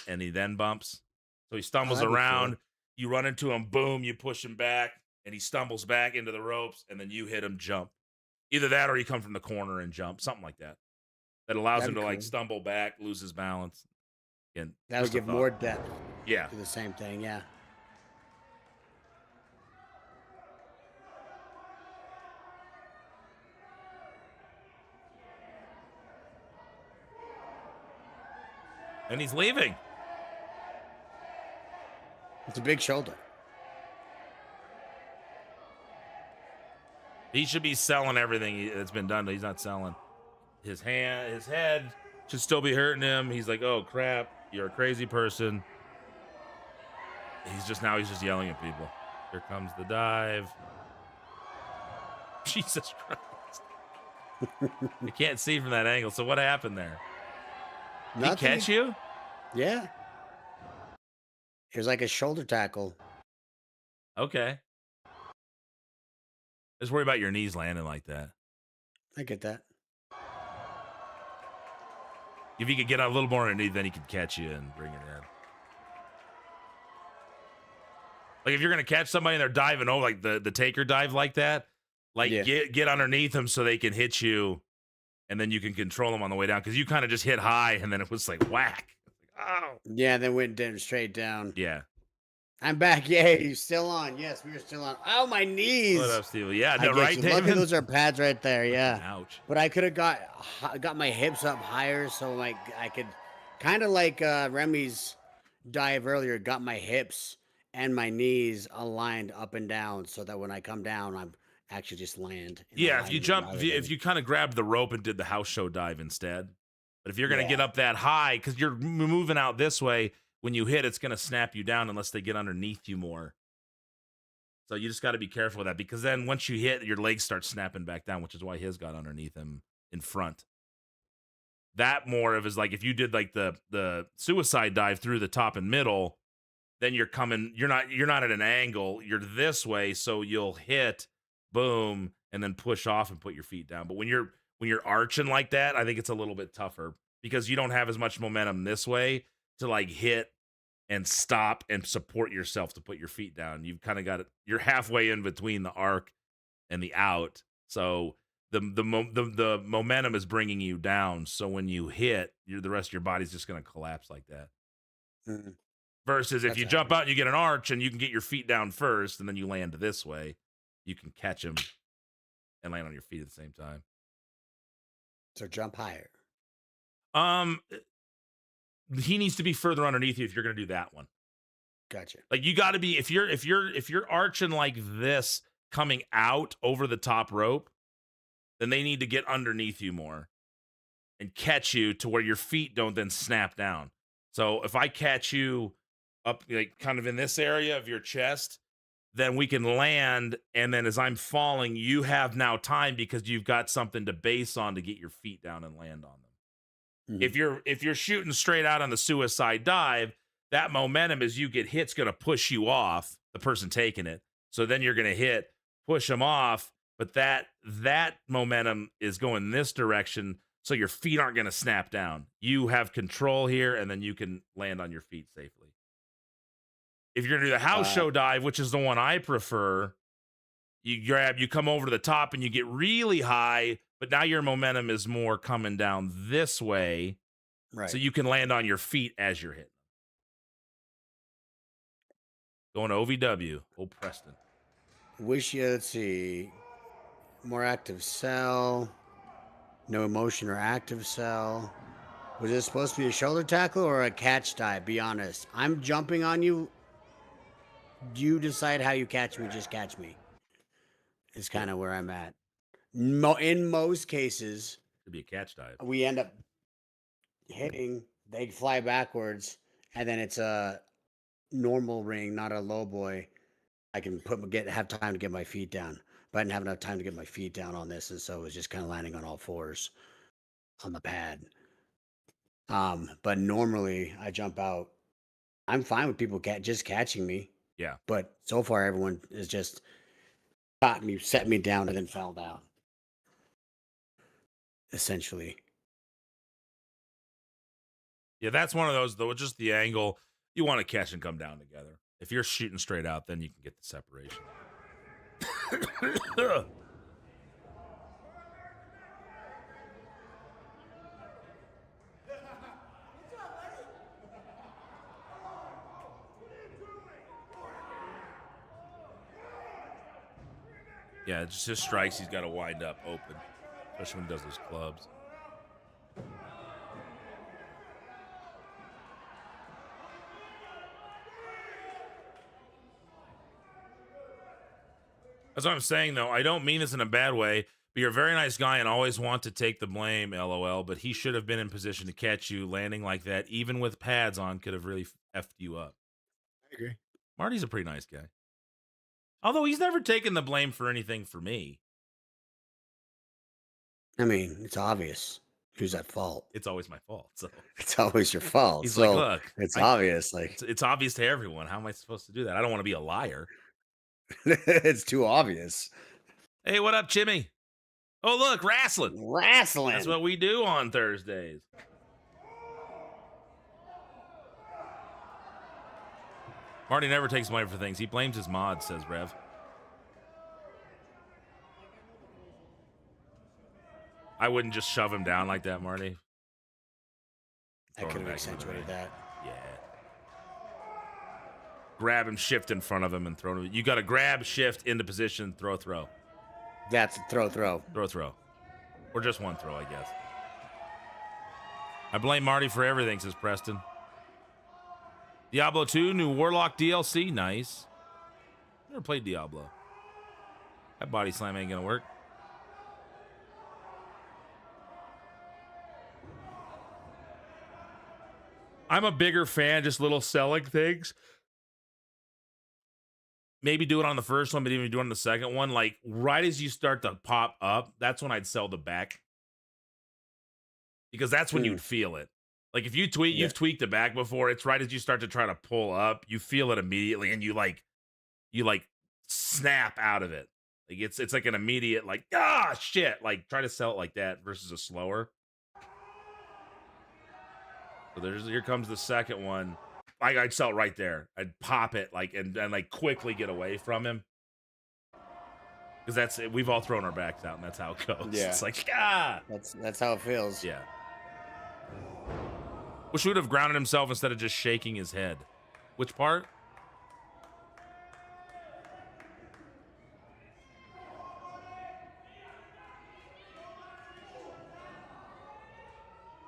and he then bumps. So he stumbles around, you run into him, boom, you push him back, and he stumbles back into the ropes, and then you hit him, jump. Either that or you come from the corner and jump, something like that. That allows him to like stumble back, lose his balance. And that would give more depth. Yeah. To the same thing, yeah. And he's leaving. It's a big shoulder. He should be selling everything that's been done, but he's not selling. His head should still be hurting him. He's like, oh crap, you're a crazy person. He's just yelling at people. Here comes the dive. Jesus Christ. You can't see from that angle. So what happened there? Did he catch you? Yeah. It was like a shoulder tackle. Okay. Just worry about your knees landing like that. I get that. If he could get a little more underneath, then he could catch you and bring it in. Like if you're gonna catch somebody and they're diving over, like the taker dive like that, like get underneath them so they can hit you, and then you can control them on the way down. Because you kind of just hit high, and then it was like whack. Oh. Yeah, then went down straight down. Yeah. I'm back. Yay, you still on? Yes, we are still on. Oh, my knees. What up, Steve? Yeah, I no, right, David? Luckily, those are pads right there. Yeah. Ouch. But I could have got my hips up higher, so like I could, kind of like Remy's dive earlier, got my hips and my knees aligned up and down, so that when I come down, I'm actually just land. Yeah, if you jump, if you kind of grabbed the rope and did the house show dive instead. But if you're gonna get up that high, because you're moving out this way. When you hit, it's going to snap you down unless they get underneath you more. So you just got to be careful with that, because then once you hit, your legs start snapping back down, which is why his got underneath him in front. That more of is like if you did like the suicide dive through the top and middle, then you're not at an angle, you're this way, so you'll hit, boom, and then push off and put your feet down. But when you're arching like that, I think it's a little bit tougher because you don't have as much momentum this way to like hit and stop and support yourself to put your feet down. You've kind of got it. You're halfway in between the arc and the out. So the momentum is bringing you down. So when you hit, the rest of your body's just going to collapse like that. Mm-hmm. Versus if you jump out and you get an arch and you can get your feet down first and then you land this way, you can catch him and land on your feet at the same time. So jump higher. He needs to be further underneath you if you're going to do that one. Gotcha. Like you got to be if you're arching like this coming out over the top rope, then they need to get underneath you more and catch you to where your feet don't then snap down. So if I catch you up like kind of in this area of your chest, then we can land, and then as I'm falling, you have now time because you've got something to base on to get your feet down and land on them. Mm-hmm. If you're shooting straight out on the suicide dive, that momentum as you get hit's going to push you off, the person taking it. So then you're going to hit, push them off, but that momentum is going this direction, so your feet aren't going to snap down. You have control here, and then you can land on your feet safely. If you're going to do the house show dive, which is the one I prefer, you come over to the top and you get really high, but now your momentum is more coming down this way. Right. So you can land on your feet as you're hitting. Going to OVW, Old Preston. Wish you, let's see, more active cell, no emotion or active cell. Was this supposed to be a shoulder tackle or a catch dive? Be honest. I'm jumping on you. You decide how you catch me, just catch me. Is kind of where I'm at. In most cases, it'd be a catch dive. We end up hitting, they fly backwards, and then it's a normal ring, not a low boy. I can have time to get my feet down, but I didn't have enough time to get my feet down on this, and so it was just kind of landing on all fours on the pad. But normally I jump out. I'm fine with people just catching me. Yeah. But so far everyone has just caught me, set me down, and then fell down. Essentially. Yeah, that's one of those, though, just the angle. You want to catch and come down together. If you're shooting straight out, then you can get the separation. Yeah, just his strikes, he's got to wind up open, especially when he does those clubs. That's what I'm saying, though. I don't mean this in a bad way, but you're a very nice guy and always want to take the blame, LOL, but he should have been in position to catch you. Landing like that, even with pads on, could have really effed you up. I agree. Marty's a pretty nice guy. Although he's never taken the blame for anything for me. I mean, it's obvious who's at fault. It's always my fault. So it's always your fault. He's so like, look, it's obvious. Like it's obvious to everyone. How am I supposed to do that? I don't want to be a liar. it's too obvious. Hey, what up, Jimmy? Oh, look, wrestling. Wrestling. That's what we do on Thursdays. Marty never takes blame for things. He blames his mods, says Rev. I wouldn't just shove him down like that, Marty. I could have accentuated that. Yeah. Grab him, shift in front of him, and throw him. You got to grab, shift, into position, throw. That's throw. Throw. Or just one throw, I guess. I blame Marty for everything, says Preston. Diablo 2, new Warlock DLC. Nice. Never played Diablo. That body slam ain't gonna work. I'm a bigger fan, just little selling things. Maybe do it on the first one, but even do it on the second one. Like, right as you start to pop up, that's when I'd sell the back. Because that's when you'd feel it. Like, if you tweak, you've tweaked the back before, it's right as you start to try to pull up, you feel it immediately, and you snap out of it. Like, it's like an immediate, like, shit. Like, try to sell it like that versus a slower. So here comes the second one. I'd sell it right there. I'd pop it and quickly get away from him. Because we've all thrown our backs out, and that's how it goes. Yeah. It's like, That's how it feels. Yeah. Wish he would have grounded himself instead of just shaking his head. Which part?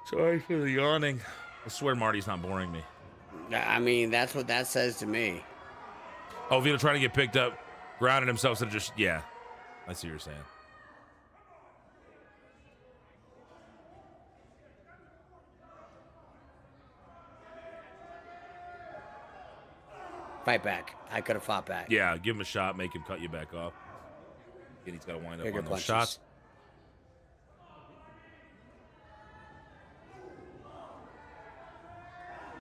Sorry for the yawning. I swear Marty's not boring me. I mean, that's what that says to me. Oh, Vito trying to get picked up, grounded himself instead of just, yeah. I see what you're saying. Fight back. I could have fought back. Yeah, give him a shot, make him cut you back off. And he's got to wind up Bigger on those punches. shots.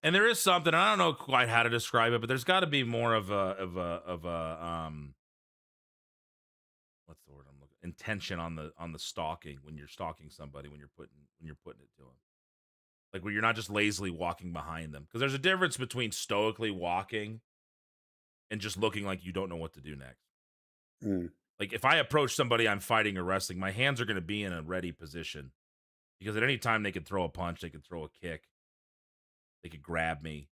And there is something, I don't know quite how to describe it, but there's got to be more of a what's the word I'm looking? Intention on the stalking when you're stalking somebody, when you're putting it to them. Like, where you're not just lazily walking behind them, because there's a difference between stoically walking and just looking like you don't know what to do next. Like, if I approach somebody I'm fighting or wrestling, my hands are going to be in a ready position, because at any time they could throw a punch, they could throw a kick, they could grab me.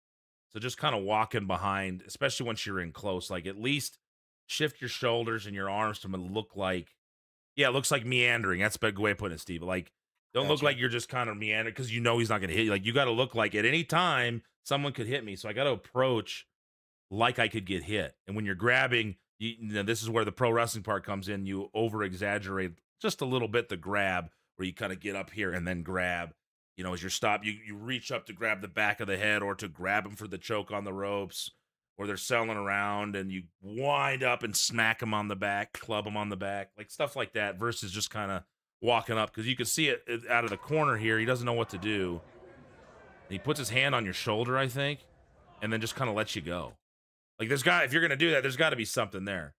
So just kind of walking behind, especially once you're in close, like, at least shift your shoulders and your arms to look like, it looks like meandering. That's a good way of putting it, Steve. Like, don't look like you're just kind of meandering because you know he's not going to hit you. Like, you got to look like at any time someone could hit me. So I got to approach like I could get hit. And when you're grabbing, you know, this is where the pro wrestling part comes in. You over-exaggerate just a little bit the grab, where you kind of get up here and then grab. You know, as you're stopped, you reach up to grab the back of the head or to grab him for the choke on the ropes, or they're selling around and you wind up and smack him on the back, club him on the back, like stuff like that, versus just kind of walking up, because you can see it out of the corner here. He doesn't know what to do. And he puts his hand on your shoulder, I think, and then just kind of lets you go. Like, if you're going to do that, there's got to be something there.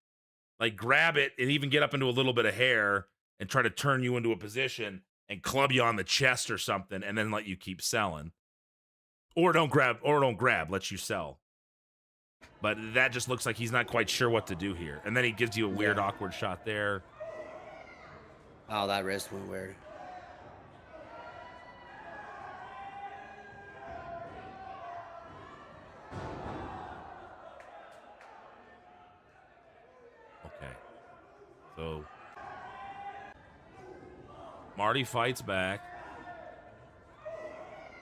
Like, grab it and even get up into a little bit of hair and try to turn you into a position and club you on the chest or something, and then let you keep selling. Or don't grab, let you sell. But that just looks like he's not quite sure what to do here. And then he gives you a weird, awkward shot there. Oh, that wrist went weird. Okay. So Marty fights back.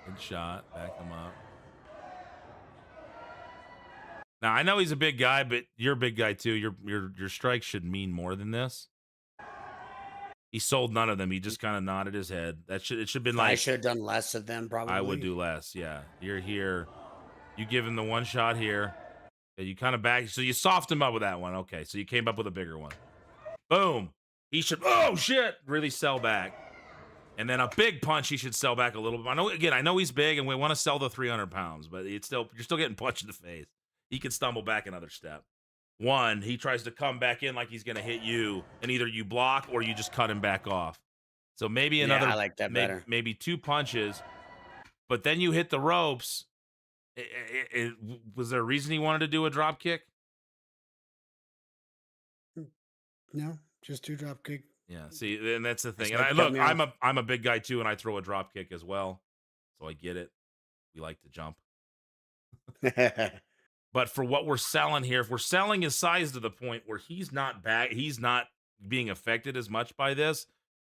Good shot. Back him up. Now I know he's a big guy, but you're a big guy too. Your strikes should mean more than this. He sold none of them. He just kind of nodded his head. It should have been like I should have done less of them, probably. I would do less. Yeah, you're here. You give him the one shot here. You kind of back. So you softened him up with that one. Okay, so you came up with a bigger one. Boom. He should. Oh shit! Really sell back. And then a big punch. He should sell back a little bit. I know he's big, and we want to sell the 300 pounds, but you're still getting punched in the face. He could stumble back another step. One, he tries to come back in like he's going to hit you, and either you block or you just cut him back off. So maybe another, I like that better. Maybe 2 punches, but then you hit the ropes. Was there a reason he wanted to do a drop kick? No, just 2 drop kick. Yeah, see, and that's the thing. And I'm a big guy too, and I throw a drop kick as well, so I get it. We like to jump. But for what we're selling here, if we're selling his size to the point where he's not being affected as much by this,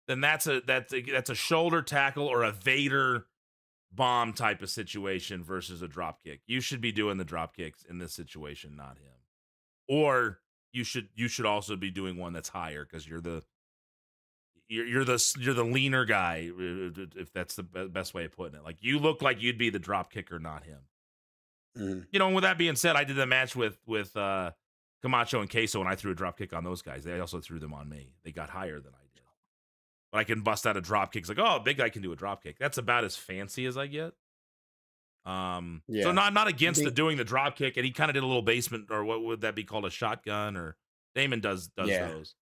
then that's a shoulder tackle or a Vader bomb type of situation versus a drop kick. You should be doing the drop kicks in this situation, not him. Or you should also be doing one that's higher because you're the leaner guy, if that's the best way of putting it. Like you look like you'd be the drop kicker, not him. Mm-hmm. You know, and with that being said, I did the match with Camacho and Queso, and I threw a drop kick on those guys. They also threw them on me. They got higher than I did. But I can bust out a drop kick. It's like, oh, a big guy can do a drop kick. That's about as fancy as I get. So not against doing the drop kick, and he kind of did a little basement, or what would that be called, a shotgun, or Damon does those.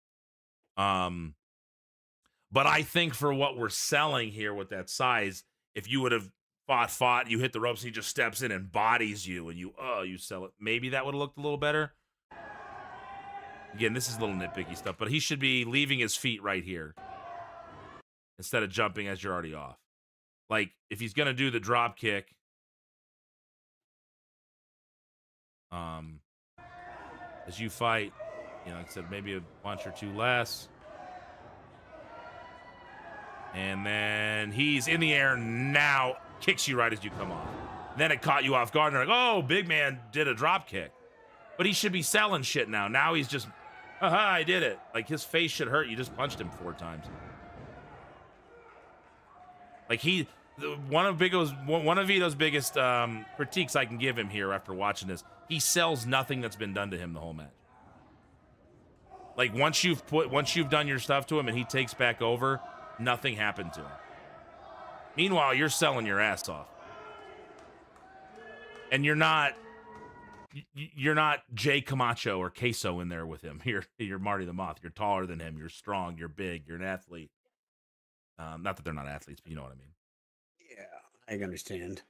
But I think for what we're selling here with that size, if you would have fought, you hit the ropes, and he just steps in and bodies you, and you sell it. Maybe that would have looked a little better. Again, this is a little nitpicky stuff, but he should be leaving his feet right here instead of jumping as you're already off. Like, if he's going to do the drop kick, as you fight, like I said, maybe a punch or 2 less. And then he's in the air now, kicks you right as you come off. Then it caught you off guard, and you're like, oh, big man did a drop kick. But he should be selling shit now. Now he's just, aha, I did it. Like, his face should hurt. You just punched him 4 times. Like, one of Vito's biggest critiques I can give him here after watching this, he sells nothing that's been done to him the whole match. Like, once you've done your stuff to him and he takes back over, nothing happened to him. Meanwhile, you're selling your ass off. And you're not Jay Camacho or Queso in there with him. You're Marty the Moth. You're taller than him. You're strong. You're big. You're an athlete. Not that they're not athletes, but you know what I mean. Yeah, I understand.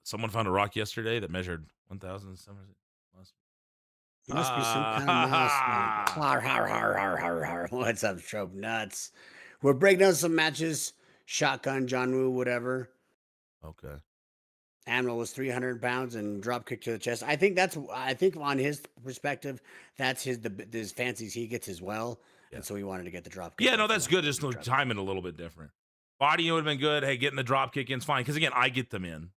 Someone found a rock yesterday that measured 1,700. It must be some kind of mouse. Har, har, har, har, har, har. What's up, Strobe Nuts? We're breaking down some matches. Shotgun, John Woo, whatever. Okay. Animal was 300 pounds and drop kick to the chest. I think on his perspective, that's his fancies he gets as well. Yeah. And so he wanted to get the drop kick. Yeah, no, that's good. Just timing a little bit different. Body would have been good. Hey, getting the drop kick in is fine. Because again, I get them in.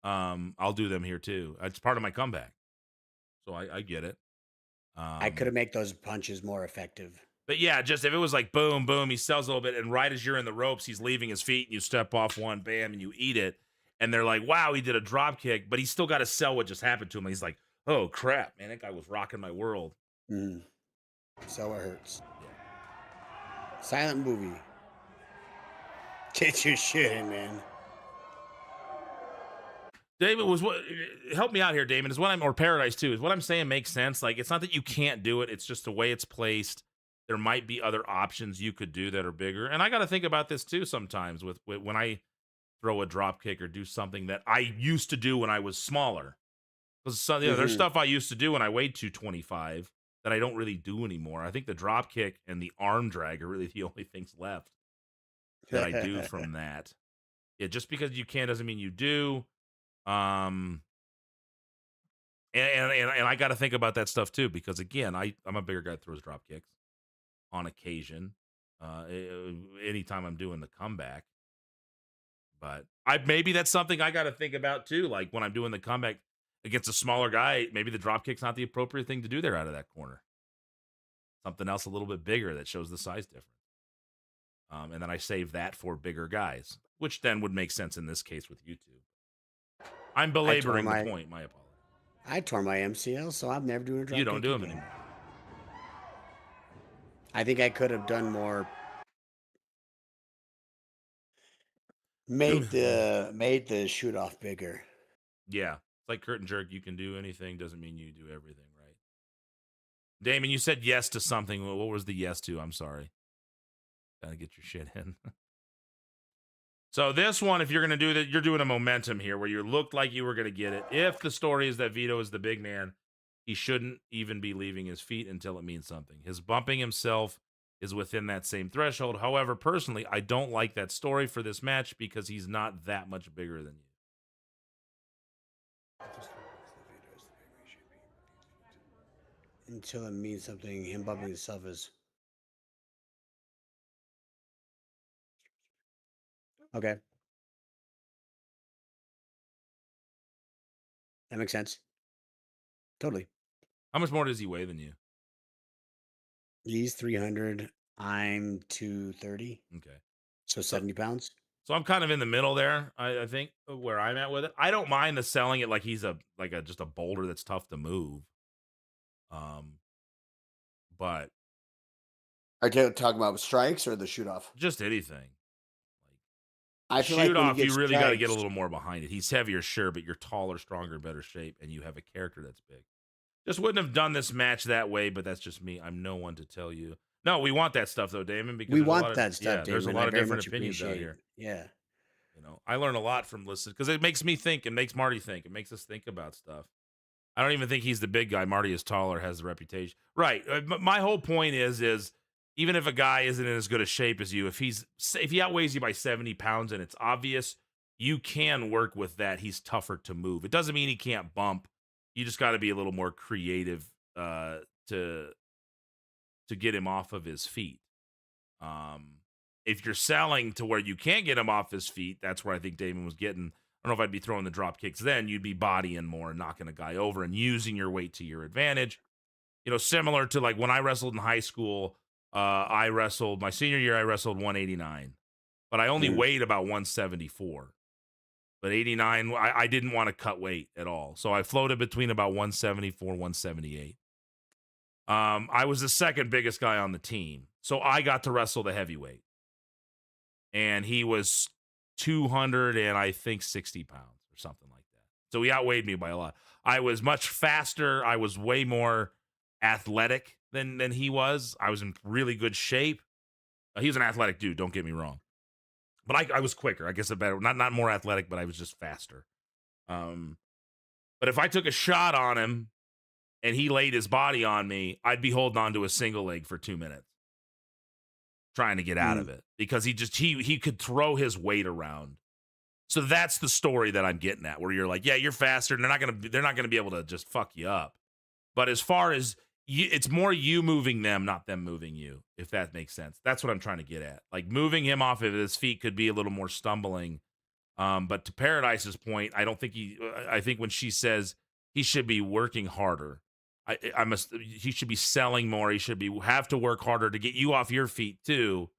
I'll do them here too. It's part of my comeback. So I get it. I could have made those punches more effective. But yeah, just if it was like boom, boom, he sells a little bit, and right as you're in the ropes, he's leaving his feet, and you step off one, bam, and you eat it. And they're like, wow, he did a drop kick, but he's still got to sell what just happened to him. And he's like, oh, crap, man, that guy was rocking my world. Mm. So it hurts. Yeah. Silent movie. Get your shit in, man. David, help me out here, Damon. Or Paradise too, is what I'm saying makes sense. Like, it's not that you can't do it. It's just the way it's placed. There might be other options you could do that are bigger. And I got to think about this too sometimes with when I throw a drop kick or do something that I used to do when I was smaller. Because there's stuff I used to do when I weighed 225 that I don't really do anymore. I think the drop kick and the arm drag are really the only things left that I do from that. Yeah, just because you can doesn't mean you do. And I got to think about that stuff too, because again, I'm a bigger guy that throws drop kicks on occasion. Anytime I'm doing the comeback. But maybe that's something I got to think about too. Like when I'm doing the comeback, against a smaller guy, maybe the drop kick's not the appropriate thing to do there out of that corner. Something else a little bit bigger that shows the size difference. And then I save that for bigger guys, which then would make sense in this case with YouTube. I'm belaboring the point. My apologies. I tore my MCL, so I'm never doing a drop You don't kick do them again. anymore. I think I could have done more. Made the shoot off bigger. Yeah. It's like curtain jerk. You can do anything. Doesn't mean you do everything, right? Damon, you said yes to something. What was the yes to? I'm sorry. Gotta get your shit in. So this one, if you're going to do that, you're doing a momentum here where you looked like you were going to get it. If the story is that Vito is the big man, he shouldn't even be leaving his feet until it means something. His bumping himself is within that same threshold. However, personally, I don't like that story for this match because he's not that much bigger than you. Until it means something, him bumping himself is... Okay. That makes sense. Totally. How much more does he weigh than you? He's 300. I'm 230. Okay. So 70 pounds. So I'm kind of in the middle there, I think, where I'm at with it. I don't mind the selling it like he's just a boulder that's tough to move. But Are you talking about strikes or the shoot off? Just anything. I feel shoot like off, you really got to get a strikes- little more behind it. He's heavier, sure, but you're taller, stronger, better shape, and you have a character that's big. Just wouldn't have done this match that way, but that's just me. I'm no one to tell you. No, we want that stuff though, Damon. Because we there's a lot want of- that stuff, There's a Damon. lot I of very different much opinions out appreciate here. it. Yeah. You know, I learn a lot from listening because it makes me think. It makes Marty think. It makes us think about stuff. I don't even think he's the big guy. Marty is taller, has the reputation. Right. My whole point is even if a guy isn't in as good a shape as you, if he outweighs you by 70 pounds and it's obvious, you can work with that. He's tougher to move. It doesn't mean he can't bump. You just got to be a little more creative to get him off of his feet. If you're selling to where you can't get him off his feet, that's where I think Damon was getting. I don't know if I'd be throwing the drop kicks then. You'd be bodying more and knocking a guy over and using your weight to your advantage. You know, similar to like when I wrestled in high school, my senior year, I wrestled 189. But I only weighed about 174. But 89, I didn't want to cut weight at all. So I floated between about 174, 178. I was the second biggest guy on the team. So I got to wrestle the heavyweight. And he was 200 and I think 60 pounds or something like that. So he outweighed me by a lot. I was much faster. I was way more athletic than he was. I was in really good shape. He was an athletic dude, don't get me wrong. But I was quicker. I guess not more athletic, but I was just faster. But if I took a shot on him and he laid his body on me, I'd be holding on to a single leg for 2 minutes. Trying to get out of it because he could throw his weight around. So that's the story that I'm getting at, where you're like, yeah, you're faster, and they're not gonna be able to just fuck you up. But as far as it's more you moving them, not them moving you, if that makes sense. That's what I'm trying to get at. Like moving him off of his feet could be a little more stumbling. But to Paradise's point, I think when she says he should be working harder. He should be selling more. He should have to work harder to get you off your feet too,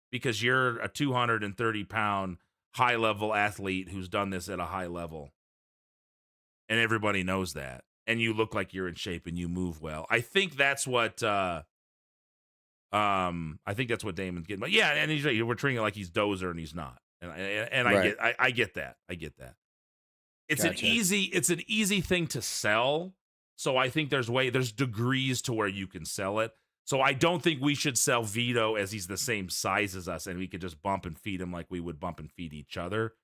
because you're a 230-pound high-level athlete who's done this at a high level, and everybody knows that. And you look like you're in shape and you move well. I think that's what Damon's getting. But yeah, and we're treating it like he's Dozer and he's not. And Right. I get that. It's Gotcha. an easy thing to sell. So I think there's degrees to where you can sell it. So I don't think we should sell Vito as he's the same size as us and we could just bump and feed him like we would bump and feed each other.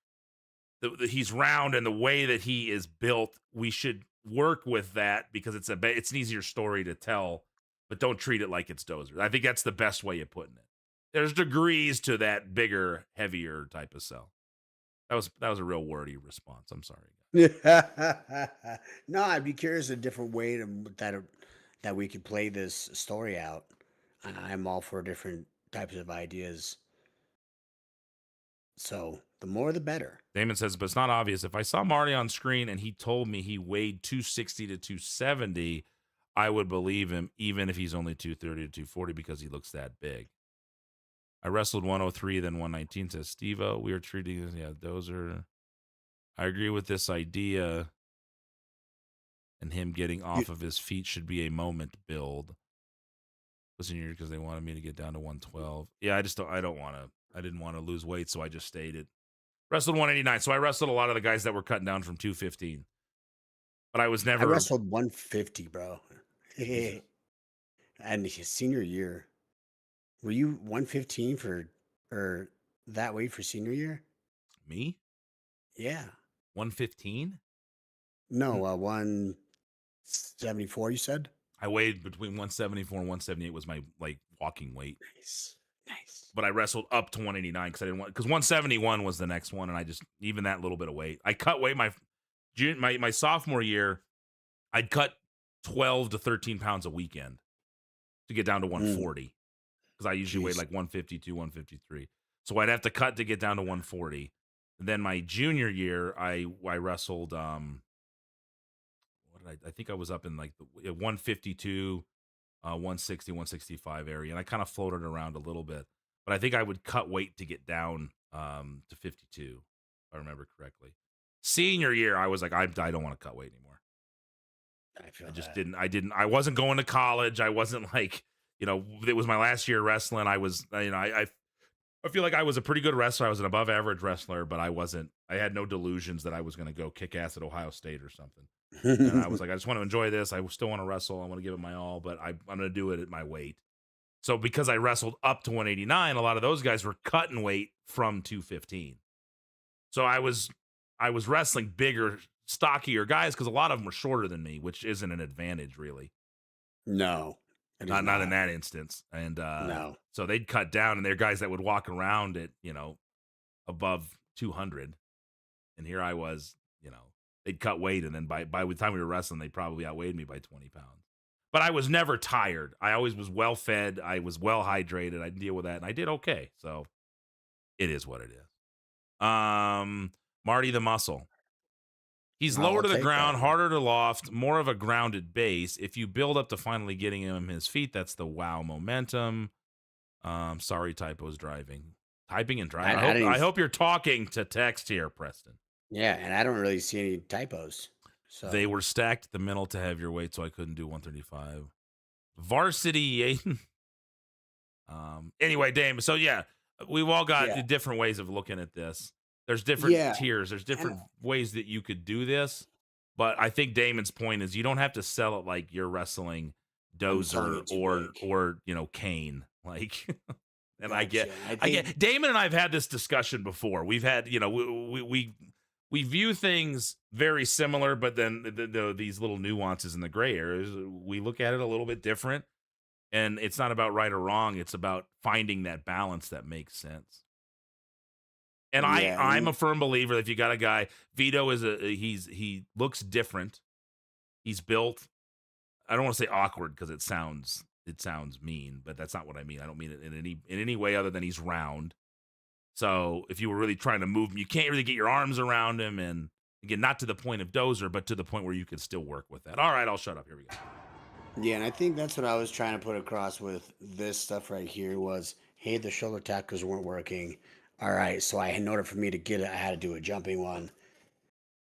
He's round, and the way that he is built, we should work with that because it's an easier story to tell, but don't treat it like it's Dozer. I think that's the best way of putting it. There's degrees to that bigger, heavier type of sell. That was a real wordy response. I'm sorry. No, I'd be curious a different way that we could play this story out. I'm all for different types of ideas. So The more, the better. Damon says, but it's not obvious. If I saw Marty on screen and he told me he weighed 260 to 270, I would believe him, even if he's only 230 to 240 because he looks that big. I wrestled 103, then 119, says Steve-O. We are treating, those are, I agree with this idea. And him getting off of his feet should be a moment build. Listen here, because they wanted me to get down to 112. Yeah, I didn't want to lose weight, so I just stayed at. Wrestled 189, so I wrestled a lot of the guys that were cutting down from 215. But I was never. I wrestled 150, bro. And his senior year. Were you 115 or that weight for senior year? Me? Yeah. 115? No, 174, you said? I weighed between 174 and 178 was my walking weight. Nice. But I wrestled up to 189 because I didn't want, because 171 was the next one, and I just, even that little bit of weight. I cut weight my sophomore year. I'd cut 12 to 13 pounds a weekend to get down to 140 because I usually weighed like 152, 153. So I'd have to cut to get down to 140. And then my junior year, I wrestled. What did I think I was up in like the 152, 160, 165 area, and I kind of floated around a little bit. But I think I would cut weight to get down to 52, if I remember correctly. Senior year, I was like, I don't want to cut weight anymore. I wasn't going to college. I wasn't like, it was my last year wrestling. I was, I feel like I was a pretty good wrestler. I was an above average wrestler, but I had no delusions that I was going to go kick ass at Ohio State or something. And I was like, I just want to enjoy this. I still want to wrestle. I want to give it my all, but I'm going to do it at my weight. So because I wrestled up to 189, a lot of those guys were cutting weight from 215. So I was wrestling bigger, stockier guys because a lot of them were shorter than me, which isn't an advantage really. No. Not in that instance. And no. So they'd cut down, and they're guys that would walk around at, above 200. And here I was, they'd cut weight, and then by the time we were wrestling, they probably outweighed me by 20 pounds. But I was never tired. I always was well fed. I was well hydrated. I deal with that, and I did okay. So it is what it is. Marty the Muscle. He's lower to the ground, harder to loft, more of a grounded base. If you build up to finally getting him his feet, that's the wow momentum. Sorry, typos driving. Typing and driving. I hope you're talking to text here, Preston. Yeah, and I don't really see any typos. So they were stacked at the middle to have your weight, so I couldn't do 135. Varsity. Anyway, Dame. So yeah, we've all got different ways of looking at this. There's different tiers. There's different ways that you could do this. But I think Damon's point is you don't have to sell it like you're wrestling Dozer or Kane. Like, and I get Damon and I've had this discussion before. We've had, we view things very similar, but then these little nuances in the gray areas, we look at it a little bit different. And it's not about right or wrong. It's about finding that balance that makes sense. And I'm a firm believer that if you got a guy, Vito he looks different. He's built. I don't want to say awkward because it sounds mean, but that's not what I mean. I don't mean it in any way other than he's round. So if you were really trying to move him, you can't really get your arms around him. And again, not to the point of Dozer, but to the point where you could still work with that. All right, I'll shut up. Here we go. Yeah, and I think that's what I was trying to put across with this stuff right here was, hey, the shoulder tackles weren't working. All right, so in order for me to get it, I had to do a jumping one.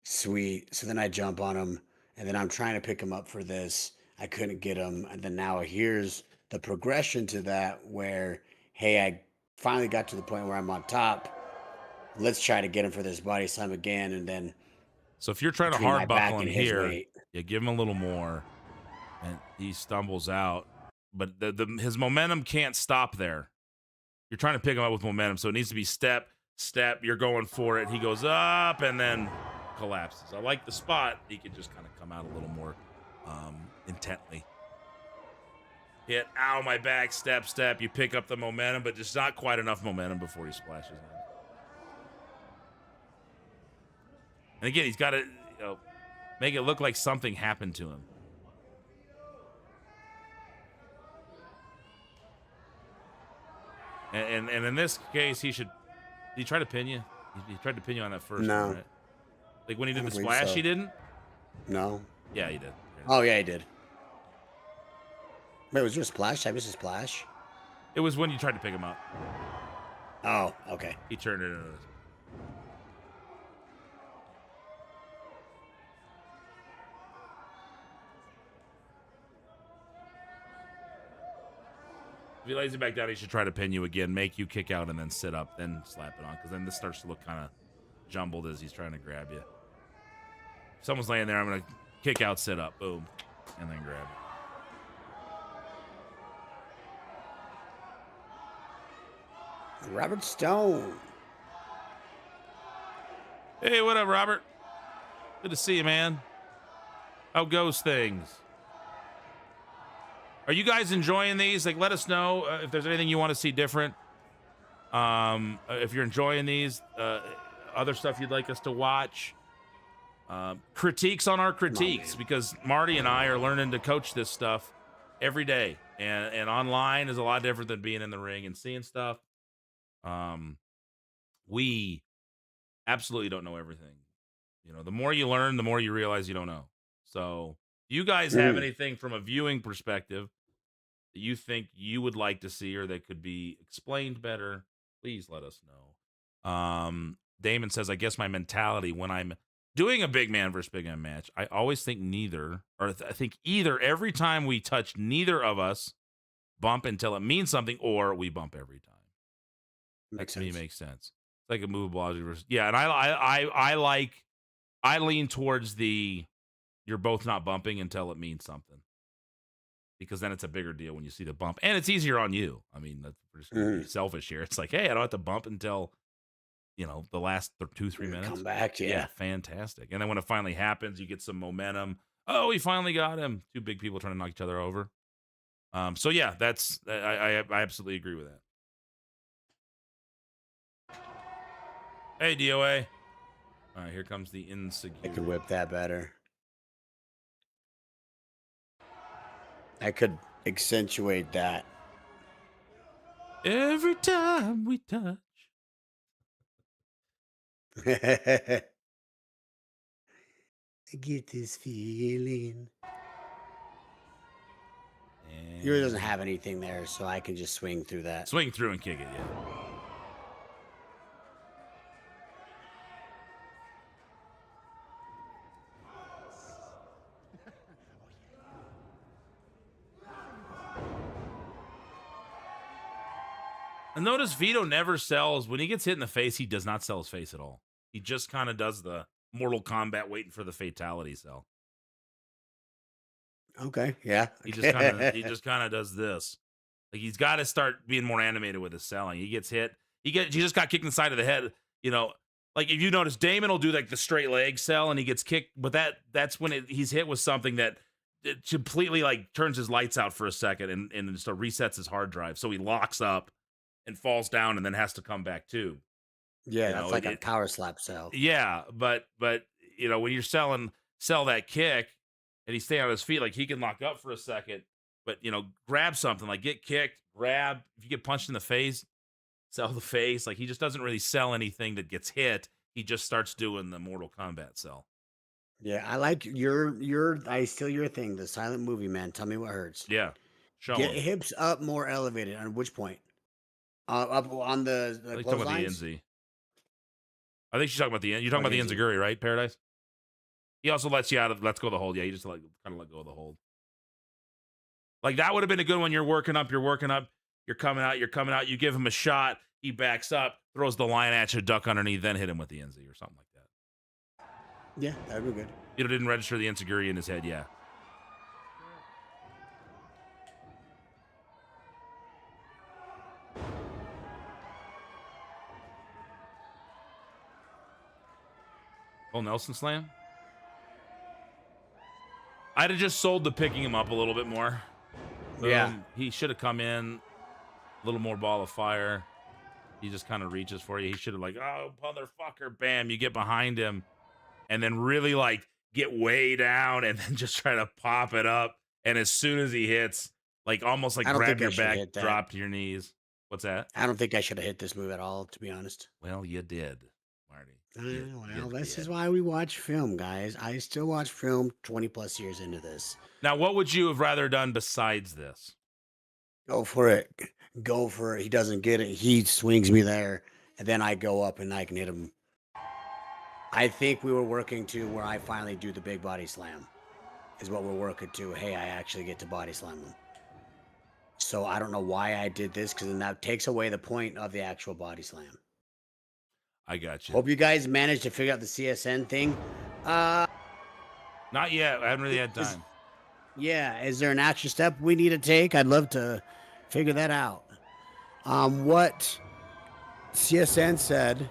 Sweet. So then I jump on him, and then I'm trying to pick him up for this. I couldn't get him. And then now here's the progression to that where, hey, I finally got to the point where I'm on top. Let's try to get him for this body slam again. And then. So if you're trying to hard buckle him here, give him a little more. And he stumbles out. But his momentum can't stop there. You're trying to pick him up with momentum, so it needs to be step. You're going for it. He goes up and then collapses. I like the spot. He could just kind of come out a little more intently. Hit, ow, my back, step. You pick up the momentum, but just not quite enough momentum before he splashes in. And again, he's got to make it look like something happened to him. And in this case, did he try to pin you? He tried to pin you on that first No. one, right? Like when he did I the don't believe splash, so. he didn't? No. Yeah, he did. Oh, yeah, he did. Wait, was there a splash? I missed a splash? It was when you tried to pick him up. Oh, okay. He turned it into this. If he lays it back down, he should try to pin you again, make you kick out, and then sit up, then slap it on, because then this starts to look kind of jumbled as he's trying to grab you. If someone's laying there, I'm going to kick out, sit up, boom, and then grab it. Robert Stone. Hey, what up, Robert? Good to see you, man. How goes things? Are you guys enjoying these? Like, let us know if there's anything you want to see different. If you're enjoying these, other stuff you'd like us to watch. Critiques on our critiques, because Marty and I are learning to coach this stuff every day. And online is a lot different than being in the ring and seeing stuff. We absolutely don't know everything. You know, the more you learn, the more you realize you don't know. So, you guys have anything from a viewing perspective that you think you would like to see or that could be explained better, please let us know. Damon says, I guess my mentality when I'm doing a big man versus big man match, I always think neither, or I think either every time we touch, neither of us bump until it means something, or we bump every time. That to me makes sense. It's like a movable object versus, yeah, and I lean towards the you're both not bumping until it means something. Because then it's a bigger deal when you see the bump. And it's easier on you. I mean, that's pretty selfish here. It's like, hey, I don't have to bump until, you know, the last 2-3 minutes. Come back, yeah. Fantastic. And then when it finally happens, you get some momentum. Oh, we finally got him. Two big people trying to knock each other over. So, yeah, that's I absolutely agree with that. Hey, DOA. All right, here comes the insecure. I could whip that better. I could accentuate that. Every time we touch. I get this feeling. And He really doesn't have anything there, so I can just swing through that. Swing through and kick it, yeah. And notice Vito never sells. When he gets hit in the face, he does not sell his face at all. He just kind of does the Mortal Kombat waiting for the fatality sell. Okay, yeah. He just kind of does this. Like, he's got to start being more animated with his selling. He gets hit. He just got kicked in the side of the head. You know, like if you notice, Damon will do like the straight leg sell and he gets kicked, but that's when he's hit with something that it completely like turns his lights out for a second and just resets his hard drive. So he locks up and falls down and then has to come back too. Yeah, that's like a power slap sell. Yeah, but you know, when you're sell that kick and he stay on his feet, like he can lock up for a second, but you know, grab something, like get kicked, grab. If you get punched in the face, sell the face. Like he just doesn't really sell anything that gets hit. He just starts doing the Mortal Kombat sell. Yeah, I like I steal your thing, the silent movie man. Tell me what hurts. Yeah. Get hips up more elevated. On which point? Up on the I think talking about the NZ. I think she's talking about the end. You're talking about the Enziguri, right? Paradise. He also lets you out of let's go of the hold. Yeah, you just like kind of let go of the hold. Like that would have been a good one. You're working up. You're coming out. You give him a shot. He backs up, throws the line at you, duck underneath, then hit him with the NZ or something like that. Yeah, that'd be good. You didn't register the Enziguri in his head, yeah. Oh, Nelson slam? I'd have just sold the picking him up a little bit more. Yeah. He should have come in a little more ball of fire. He just kind of reaches for you. He should have like, oh, motherfucker, bam. You get behind him and then really like get way down and then just try to pop it up. And as soon as he hits, like almost like grab your back, drop to your knees. What's that? I don't think I should have hit this move at all, to be honest. Well, you did. Marty. Well, this is why we watch film, guys. I still watch film 20 plus years into this. Now, what would you have rather done besides this? Go for it. Go for it. He doesn't get it. He swings me there, and then I go up and I can hit him. I think we were working to where I finally do the big body slam. Is what we're working to. Hey, I actually get to body slam him. So I don't know why I did this, because then that takes away the point of the actual body slam. I got you. Hope you guys managed to figure out the CSN thing. Not yet. I haven't really had time. Yeah, is there an extra step we need to take? I'd love to figure that out. What CSN said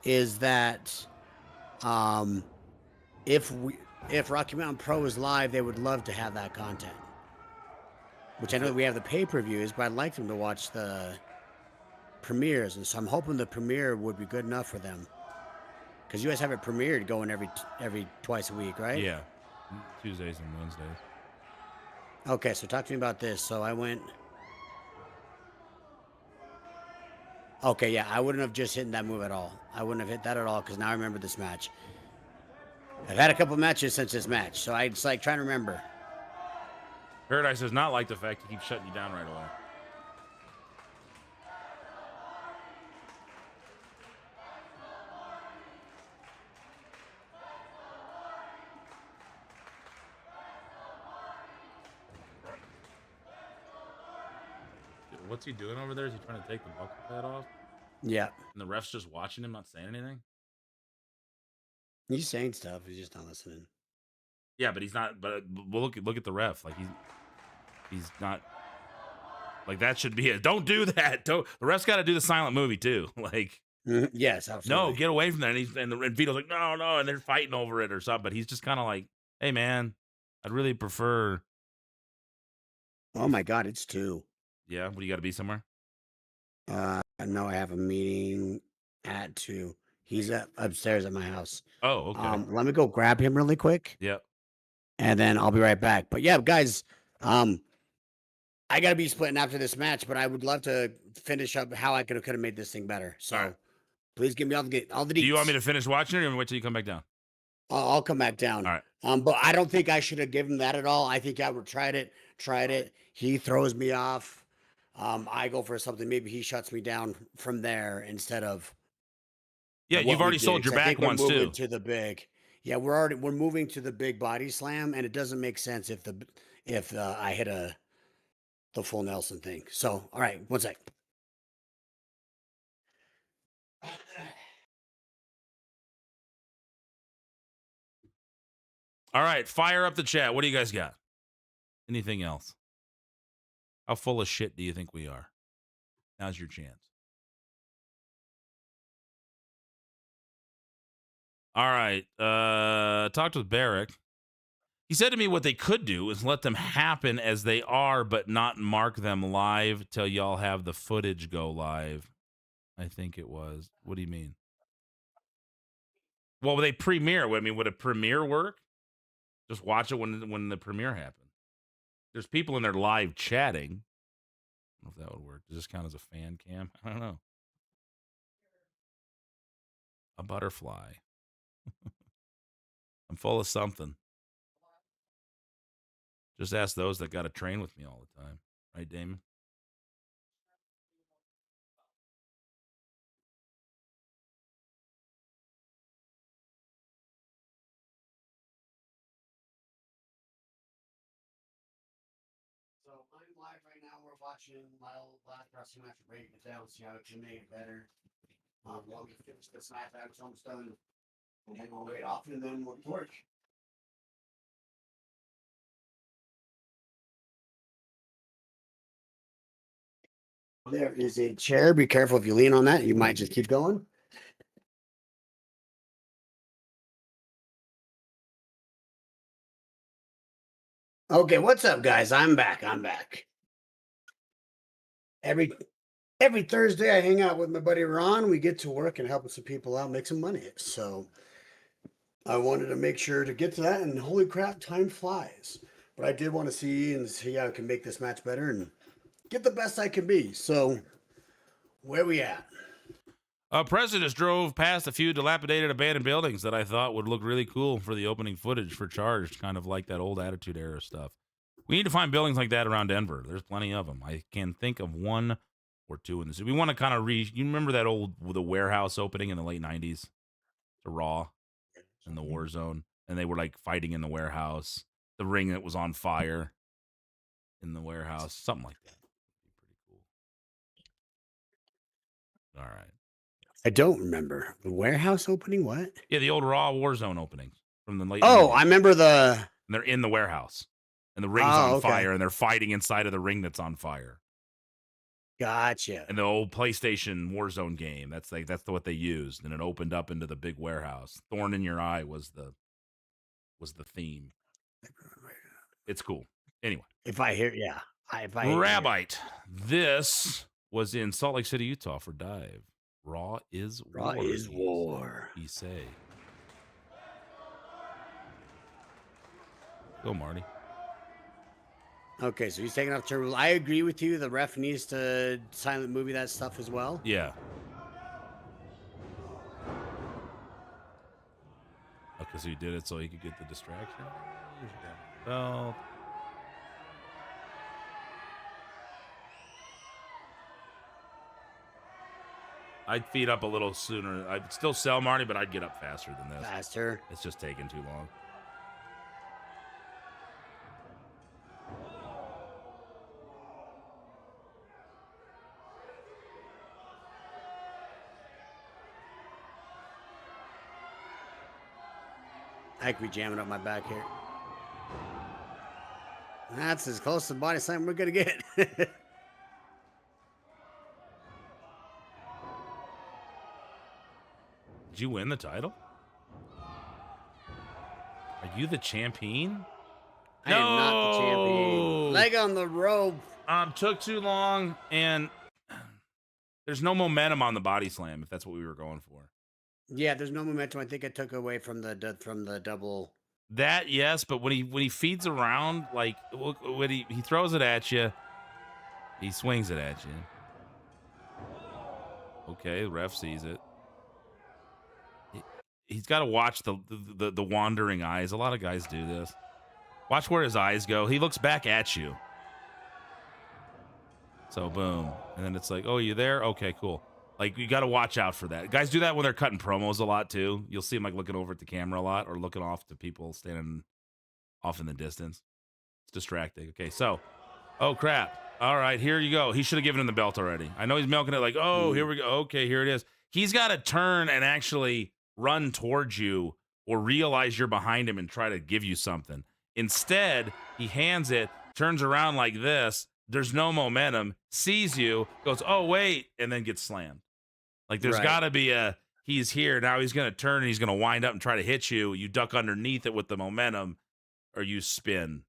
is that if Rocky Mountain Pro is live, they would love to have that content. Which I know we have the pay-per-views, but I'd like them to watch the premieres, and so I'm hoping the premiere would be good enough for them. Because you guys have it premiered going every twice a week, right? Yeah, Tuesdays and Wednesdays. Okay, so talk to me about this. So I went. Okay, yeah, I wouldn't have just hit that move at all. I wouldn't have hit that at all, because now I remember this match. I've had a couple matches since this match, so it's like trying to remember. Paradise does not like the fact he keeps shutting you down right away. What's he doing over there? Is he trying to take the buckle pad off? Yeah. And the ref's just watching him, not saying anything? He's saying stuff. He's just not listening. Yeah, but he's not. But look at the ref. Like he's not. Like that should be it. Don't do that. Don't. The ref's got to do the silent movie too. Like. Yes, absolutely. No, get away from that. And Vito's like, no, and they're fighting over it or something. But he's just kind of like, hey man, I'd really prefer. Oh my God, it's 2. Yeah, what do you got to be somewhere? No, I have a meeting at 2. He's upstairs at my house. Oh, okay. Let me go grab him really quick. Yep. And then I'll be right back. But yeah, guys, I gotta be splitting after this match, but I would love to finish up how I could have made this thing better. So please give me all the deets. Do you want me to finish watching it, or wait till you come back down? I'll come back down. All right. But I don't think I should have given that at all. I think I would tried it. He throws me off. I go for something. Maybe he shuts me down from there instead of. Yeah, you've already sold your back once too. To the big. Yeah, we're moving to the big body slam, and it doesn't make sense if I hit the full Nelson thing. So, all right, one sec. All right, fire up the chat. What do you guys got? Anything else? How full of shit do you think we are? Now's your chance. All right. Talked with Barrick. He said to me what they could do is let them happen as they are, but not mark them live till y'all have the footage go live. I think it was. What do you mean? Well, they premiere. I mean, would a premiere work? Just watch it when the premiere happens. There's people in there live chatting. I don't know if that would work. Does this count as a fan cam? I don't know. A butterfly. I'm full of something. Just ask those that got to train with me all the time. Right, Damon? So I'm live right now. We're watching my old last wrestling match, breaking it down, see how it can make it better. While we finish this match, I was almost done. And then we'll wait off, and then we'll work. There is a chair. Be careful if you lean on that. You might just keep going. Okay, what's up, guys? I'm back. Every Thursday, I hang out with my buddy Ron. We get to work and help some people out, make some money. So I wanted to make sure to get to that, and holy crap, time flies. But I did want to see how I can make this match better and get the best I can be. So where we at? President drove past a few dilapidated abandoned buildings that I thought would look really cool for the opening footage for Charged, kind of like that old Attitude Era stuff. We need to find buildings like that around Denver. There's plenty of them. I can think of one or two in the city. We want to kind of you remember that the warehouse opening in the late 90s? The Raw in the war zone. And they were like fighting in the warehouse. The ring that was on fire in the warehouse. Something like that. Pretty cool. All right. I don't remember. The warehouse opening? What? Yeah, the old Raw Warzone opening from the late 90s. I remember the... And they're in the warehouse. And the ring's on fire. And they're fighting inside of the ring that's on fire. Gotcha. And the old PlayStation Warzone game. That's what they used. And it opened up into the big warehouse. Thorn in Your Eye was the theme. It's cool. Anyway. If I hear... Yeah. Rabbite. This was in Salt Lake City, Utah for Dive. Raw is Raw war. is war. He say. Go, Marty. Okay, so he's taking off turbo. I agree with you. The ref needs to silent movie that stuff as well. Yeah. Because he did it so he could get the distraction. Well. I'd feed up a little sooner. I'd still sell Marty, but I'd get up faster than this. Faster? It's just taking too long. I could be jamming up my back here. That's as close to the body slam we're going to get. Did you win the title? Are you the champion? I am not the champion. Leg on the rope. Took too long, and there's no momentum on the body slam, if that's what we were going for. Yeah, there's no momentum. I think I took away from the double. That, yes, but when he feeds around, like when he throws it at you, he swings it at you. Okay, the ref sees it. He's got to watch the wandering eyes. A lot of guys do this. Watch where his eyes go. He looks back at you. So boom, and then it's like, oh, you there? Okay, cool. Like, you got to watch out for that. Guys do that when they're cutting promos a lot, too. You'll see them, like, looking over at the camera a lot or looking off to people standing off in the distance. It's distracting. Okay, so, oh, crap. All right, here you go. He should have given him the belt already. I know he's milking it like, oh, here we go. Okay, here it is. He's got to turn and actually run towards you or realize you're behind him and try to give you something. Instead, he hands it, turns around like this. There's no momentum, sees you, goes, oh, wait, and then gets slammed. Like, there's got to be he's here. Now he's going to turn and he's going to wind up and try to hit you. You duck underneath it with the momentum, or you spin,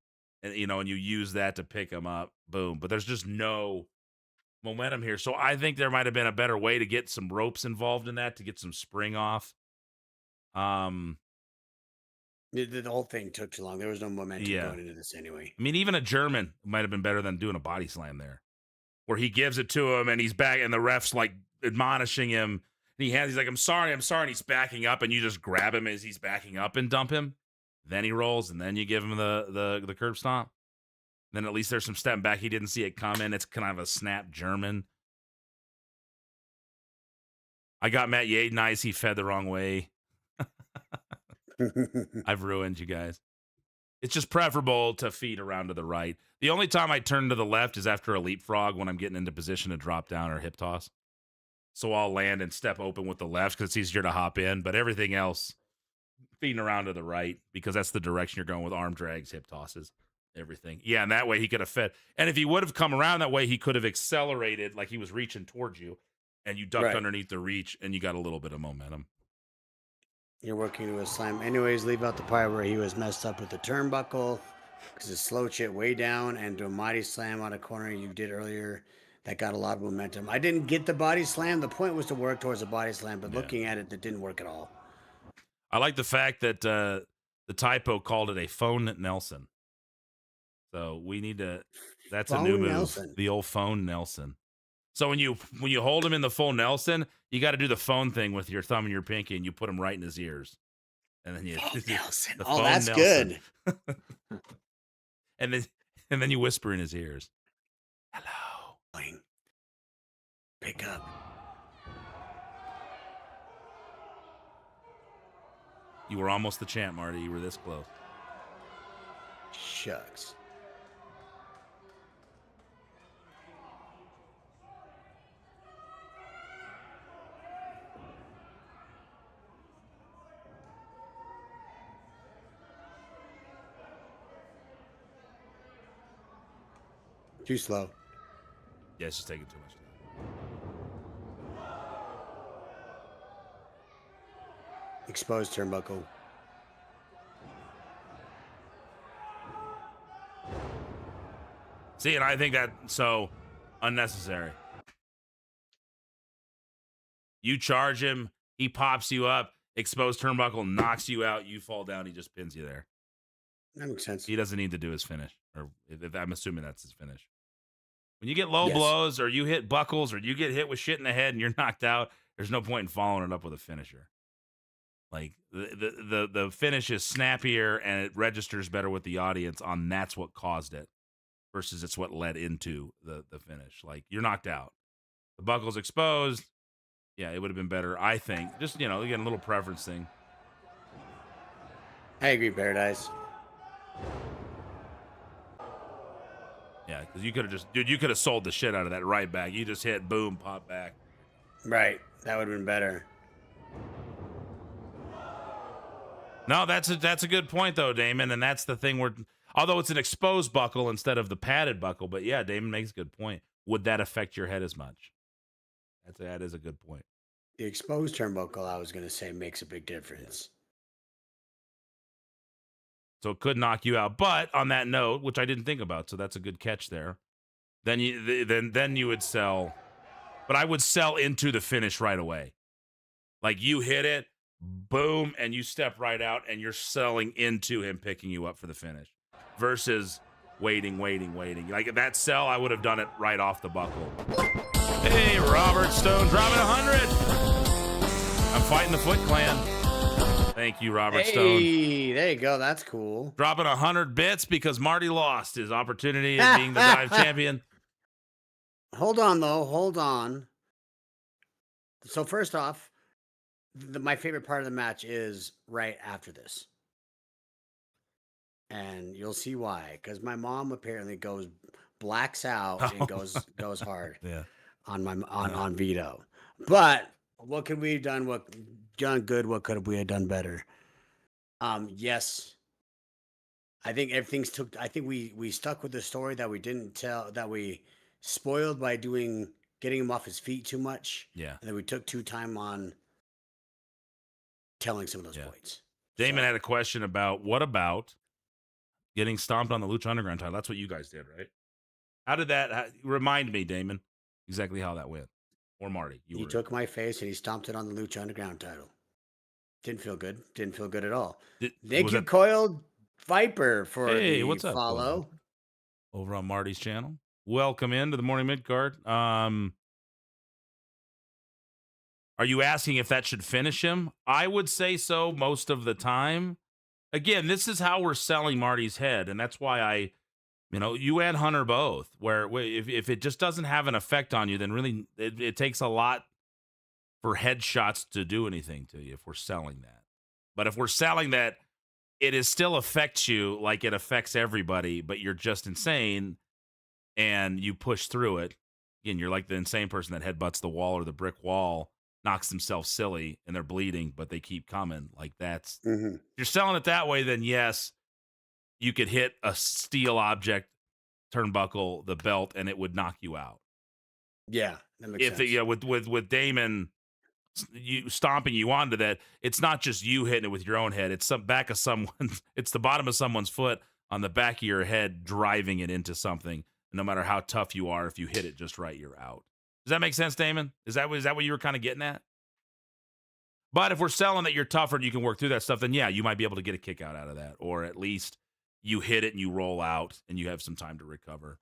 and and you use that to pick him up. Boom. But there's just no momentum here. So I think there might have been a better way to get some ropes involved in that to get some spring off. The whole thing took too long. There was no momentum going into this anyway. I mean, even a German might have been better than doing a body slam there, where he gives it to him and he's back, and the ref's like admonishing him. And he's like, I'm sorry. And he's backing up, and you just grab him as he's backing up and dump him. Then he rolls, and then you give him the curb stomp. Then at least there's some step back. He didn't see it coming. It's kind of a snap German. I got Matt Yaden eyes. He fed the wrong way. I've ruined you guys. It's just preferable to feed around to the right. The only time I turn to the left is after a leapfrog when I'm getting into position to drop down or hip toss. So I'll land and step open with the left because it's easier to hop in. But everything else, feeding around to the right because that's the direction you're going with arm drags, hip tosses, everything. Yeah, and that way he could have fed. And if he would have come around that way, he could have accelerated like he was reaching towards you, and you ducked underneath the reach, and you got a little bit of momentum. You're working to a slam. Anyways, leave out the part where he was messed up with the turnbuckle because his slow chit way down and do a mighty slam out of corner you did earlier. That got a lot of momentum. I didn't get the body slam. The point was to work towards a body slam, but looking at it, that didn't work at all. I like the fact that the typo called it a phone Nelson. So we need to, that's phone a new move. Nelson. The old phone Nelson. So when you hold him in the full Nelson, you got to do the phone thing with your thumb and your pinky, and you put him right in his ears, and then you Nelson. the Oh, phone that's Nelson. good. and then you whisper in his ears. Pick up. You were almost the champ, Marty. You were this close. Shucks. Too slow. Yeah, it's just taking too much time. Exposed turnbuckle. See, and I think that so unnecessary. You charge him, he pops you up, exposed turnbuckle, knocks you out, you fall down, he just pins you there. That makes sense. He doesn't need to do his finish, or if I'm assuming that's his finish. When you get low Yes. blows, or you hit buckles, or you get hit with shit in the head and you're knocked out, there's no point in following it up with a finisher. Like the finish is snappier and it registers better with the audience on that's what caused it versus it's what led into the finish. Like you're knocked out. The buckle's exposed. Yeah, it would have been better, I think. Just, again, a little preference thing. I agree, Paradise. Yeah, because you could have you could have sold the shit out of that right back. You just hit, boom, pop back. Right. That would have been better. No, that's a good point though, Damon, and that's the thing where although it's an exposed buckle instead of the padded buckle, but yeah, Damon makes a good point. Would that affect your head as much? That is a good point. The exposed turnbuckle, I was going to say, makes a big difference. So it could knock you out. But on that note, which I didn't think about, so that's a good catch there. Then you would sell, but I would sell into the finish right away. Like you hit it, boom, and you step right out, and you're selling into him picking you up for the finish, versus waiting. Like that sell, I would have done it right off the buckle. Hey, Robert Stone dropping 100. I'm fighting the Foot Clan. Thank you, Robert Stone. Hey, there you go. That's cool. Dropping 100 bits because Marty lost his opportunity of being the dive champion. Hold on, though. Hold on. So first off, my favorite part of the match is right after this. And you'll see why. Because my mom apparently blacks out and goes hard on Vito. But what could we have done? What good? What could we have done better? Yes. I think I think we stuck with the story that we didn't tell, that we spoiled by getting him off his feet too much. Yeah. And then we took too time on telling some of those points. Damon had a question about what about getting stomped on the Lucha Underground title? That's what you guys did, right? How did that remind me, Damon, exactly how that went? Or Marty? He took my face and he stomped it on the Lucha Underground title. Didn't feel good. Didn't feel good at all. Thank you, Coiled Viper, for the what's up, follow. Coiled? Over on Marty's channel. Welcome into the morning mid card. Are you asking if that should finish him? I would say so most of the time. Again, this is how we're selling Marty's head, and that's why you and Hunter both, where if it just doesn't have an effect on you, then really it takes a lot for headshots to do anything to you if we're selling that. But if we're selling that, it still affects you like it affects everybody, but you're just insane and you push through it. Again, you're like the insane person that headbutts the wall or the brick wall, knocks themselves silly, and they're bleeding, but they keep coming. Like that's, if you're selling it that way, then yes, you could hit a steel object, turnbuckle, the belt, and it would knock you out. Yeah, that makes sense. With Damon stomping you onto that, it's not just you hitting it with your own head. It's the bottom of someone's foot on the back of your head driving it into something. No matter how tough you are, if you hit it just right, you're out. Does that make sense, Damon? Is that what you were kind of getting at? But if we're selling that you're tougher and you can work through that stuff, then yeah, you might be able to get a kick out of that. Or at least you hit it and you roll out and you have some time to recover.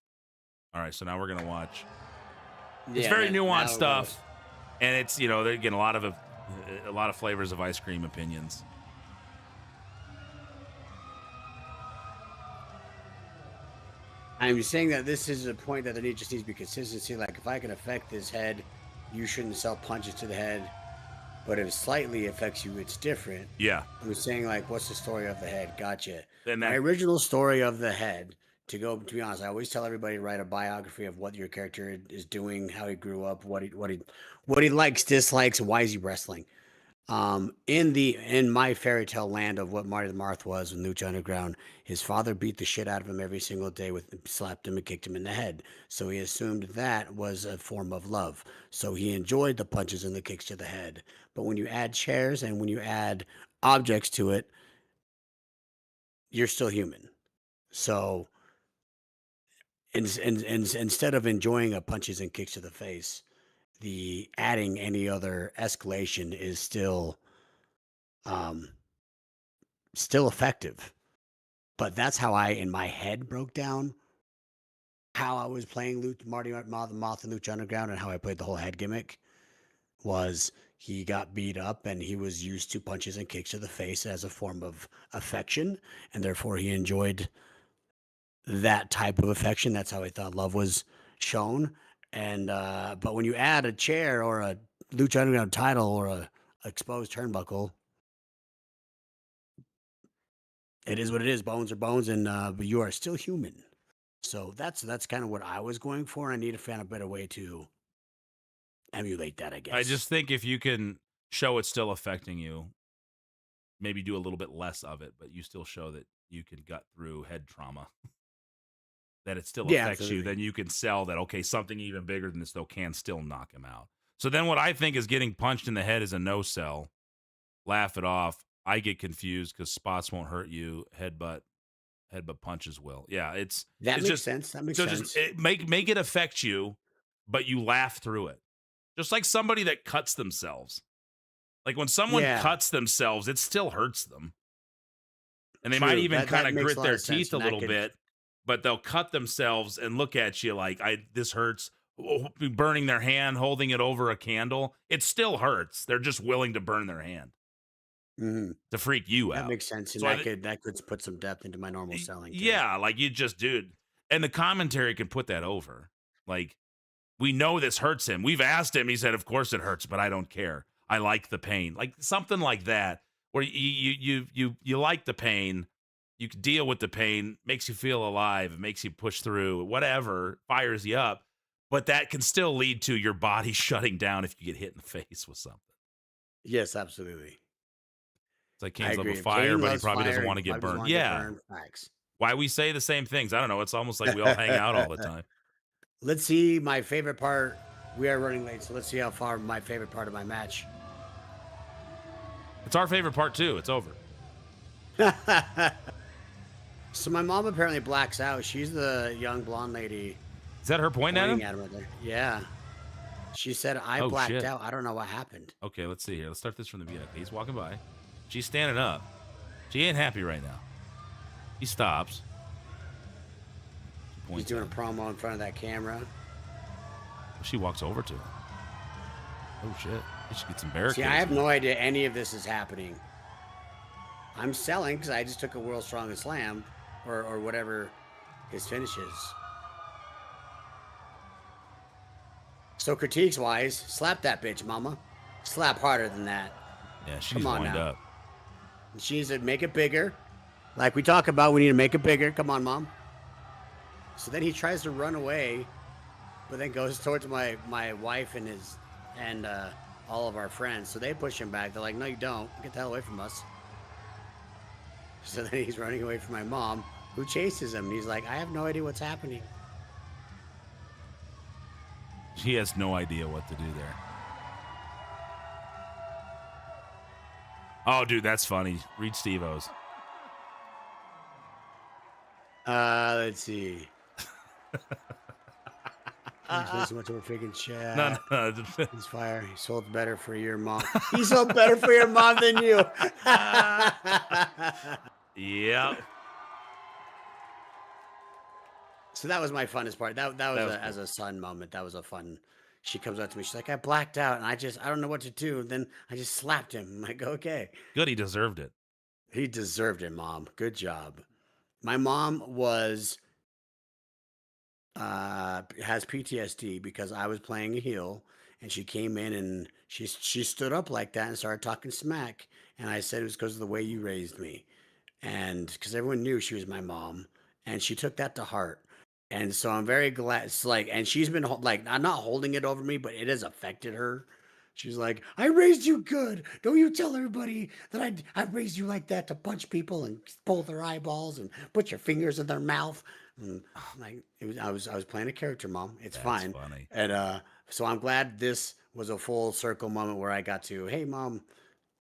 All right, so now we're going to watch It's Yeah, very nuanced that'll stuff, and it's they're getting a lot of flavors of ice cream opinions. I'm saying that this is a point that there just needs to be consistency. Like, if I can affect this head, you shouldn't sell punches to the head. But if it slightly affects you, it's different. Yeah. I'm saying, like, what's the story of the head? Gotcha. Then My original story of the head, to be honest, I always tell everybody to write a biography of what your character is doing, how he grew up, what he likes, dislikes, and why is he wrestling. In my fairy tale land of what Marty the Moth was in Lucha Underground, his father beat the shit out of him every single day, slapped him and kicked him in the head. So he assumed that was a form of love. So he enjoyed the punches and the kicks to the head. But when you add chairs and when you add objects to it, you're still human. So instead of enjoying a punches and kicks to the face, the adding any other escalation is still effective. But that's how I, in my head, broke down how I was playing Marty Moth and Lucha Underground, and how I played the whole head gimmick. Was he got beat up and he was used to punches and kicks to the face as a form of affection, and therefore he enjoyed that type of affection. That's how I thought love was shown. And but when you add a chair or a Lucha Underground title or a exposed turnbuckle, it is what it is. Bones are bones, and but you are still human. So that's kind of what I was going for. I need to find a better way to emulate that, I guess. I just think if you can show it's still affecting you, maybe do a little bit less of it, but you still show that you can gut through head trauma, that it still affects you, then you can sell that, okay, something even bigger than this, though, can still knock him out. So then what I think is getting punched in the head is a no-sell. Laugh it off. I get confused because spots won't hurt you. Headbutt punches will. Yeah, that makes sense. That makes sense. Just make it affect you, but you laugh through it. Just like somebody that cuts themselves. Like when someone cuts themselves, it still hurts them. And they might even kind of grit their teeth a little bit, but they'll cut themselves and look at you like, this hurts. Burning their hand, holding it over a candle. It still hurts. They're just willing to burn their hand. Mm-hmm. To freak you out. That makes sense. And So that could put some depth into my normal selling. Too. Yeah, like you just, dude. And the commentary can put that over. Like, we know this hurts him. We've asked him. He said, of course it hurts, but I don't care. I like the pain. Like something like that, where you like the pain. You can deal with the pain. Makes you feel alive. It makes you push through. Whatever. Fires you up. But that can still lead to your body shutting down if you get hit in the face with something. Yes, absolutely. It's like Kane's love of fire, but he probably doesn't want to get burned. Yeah. Why we say the same things. I don't know. It's almost like we all hang out all the time. Let's see my favorite part. We are running late, so let's see how far my favorite part of my match. It's our favorite part, too. It's over. So my mom apparently blacks out. She's the young blonde lady. Is that her pointing at him? Right there. Yeah. She said, I blacked out. I don't know what happened. Okay, let's see here. Let's start this from the beginning. He's walking by. She's standing up. She ain't happy right now. He stops. He's doing a promo in front of that camera. She walks over to him. Oh, shit. He should get some barricades. See, I have no idea any of this is happening. I'm selling because I just took a World's Strongest Slam or whatever his finish is. So critiques-wise, slap that bitch, mama. Slap harder than that. Yeah, she's wind up. She needs to make it bigger. Like we talk about, we need to make it bigger. Come on, mom. So then he tries to run away, but then goes towards my wife and all of our friends. So they push him back. They're like, no, you don't. Get the hell away from us. So then he's running away from my mom, who chases him. And he's like, I have no idea what's happening. He has no idea what to do there. Oh, dude, that's funny. Read Steve-O's. Let's see. He's much of a freaking chat. No. He's fire. He sold better for your mom. He sold better for your mom than you. Yep. So that was my funnest part. That was as a son moment. That was a fun. she comes up to me. She's like, I blacked out, and I don't know what to do. And then I just slapped him. I'm like, okay. Good, he deserved it. He deserved it, Mom. Good job. My mom has PTSD because I was playing a heel, and she came in and she stood up like that and started talking smack. And I said it was because of the way you raised me, and because everyone knew she was my mom, and she took that to heart. And so I'm very glad. It's like, and she's been like, I'm not holding it over me, but it has affected her. She's like, I raised you good. Don't you tell everybody that I raised you like that to punch people and pull their eyeballs and put your fingers in their mouth. And like I was playing a character, Mom. It's fine. Funny. And so I'm glad this was a full circle moment where I got to, hey, Mom,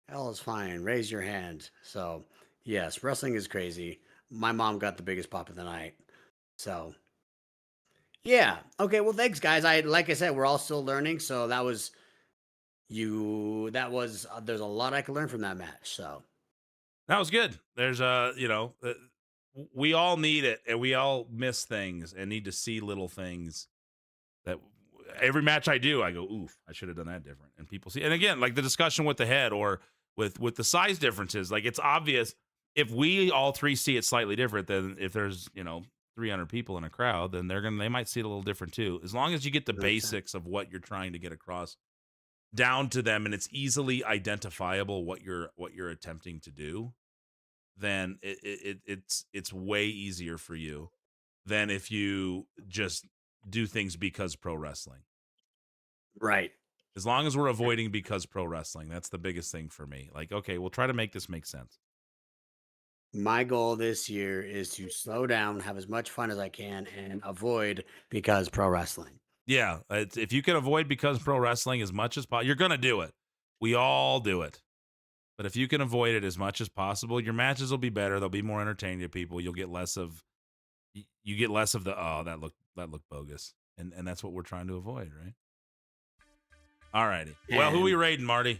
L is fine. Raise your hand. So yes, wrestling is crazy. My mom got the biggest pop of the night. So yeah. Okay. Well, thanks, guys. Like I said, we're all still learning. So there's a lot I could learn from that match. So that was good. There's we all need it, and we all miss things and need to see little things that every match I do, I go, oof, I should have done that different. And people see, and again, like the discussion with the head or with the size differences, like it's obvious if we all three see it slightly different than if there's, 300 people in a crowd, then they might see it a little different too. As long as you get the basics of what you're trying to get across down to them, and it's easily identifiable what you're attempting to do, then it's way easier for you than if you just do things because pro wrestling. Right. As long as we're avoiding because pro wrestling, that's the biggest thing for me. Like, okay, we'll try to make this make sense. My goal this year is to slow down, have as much fun as I can, and avoid because pro wrestling. Yeah, if you can avoid because pro wrestling as much as possible, you're going to do it. We all do it. But if you can avoid it as much as possible, your matches will be better. They'll be more entertaining to people. You'll get less of the that looked bogus. And that's what we're trying to avoid, right? All righty. Well, who are we raiding, Marty?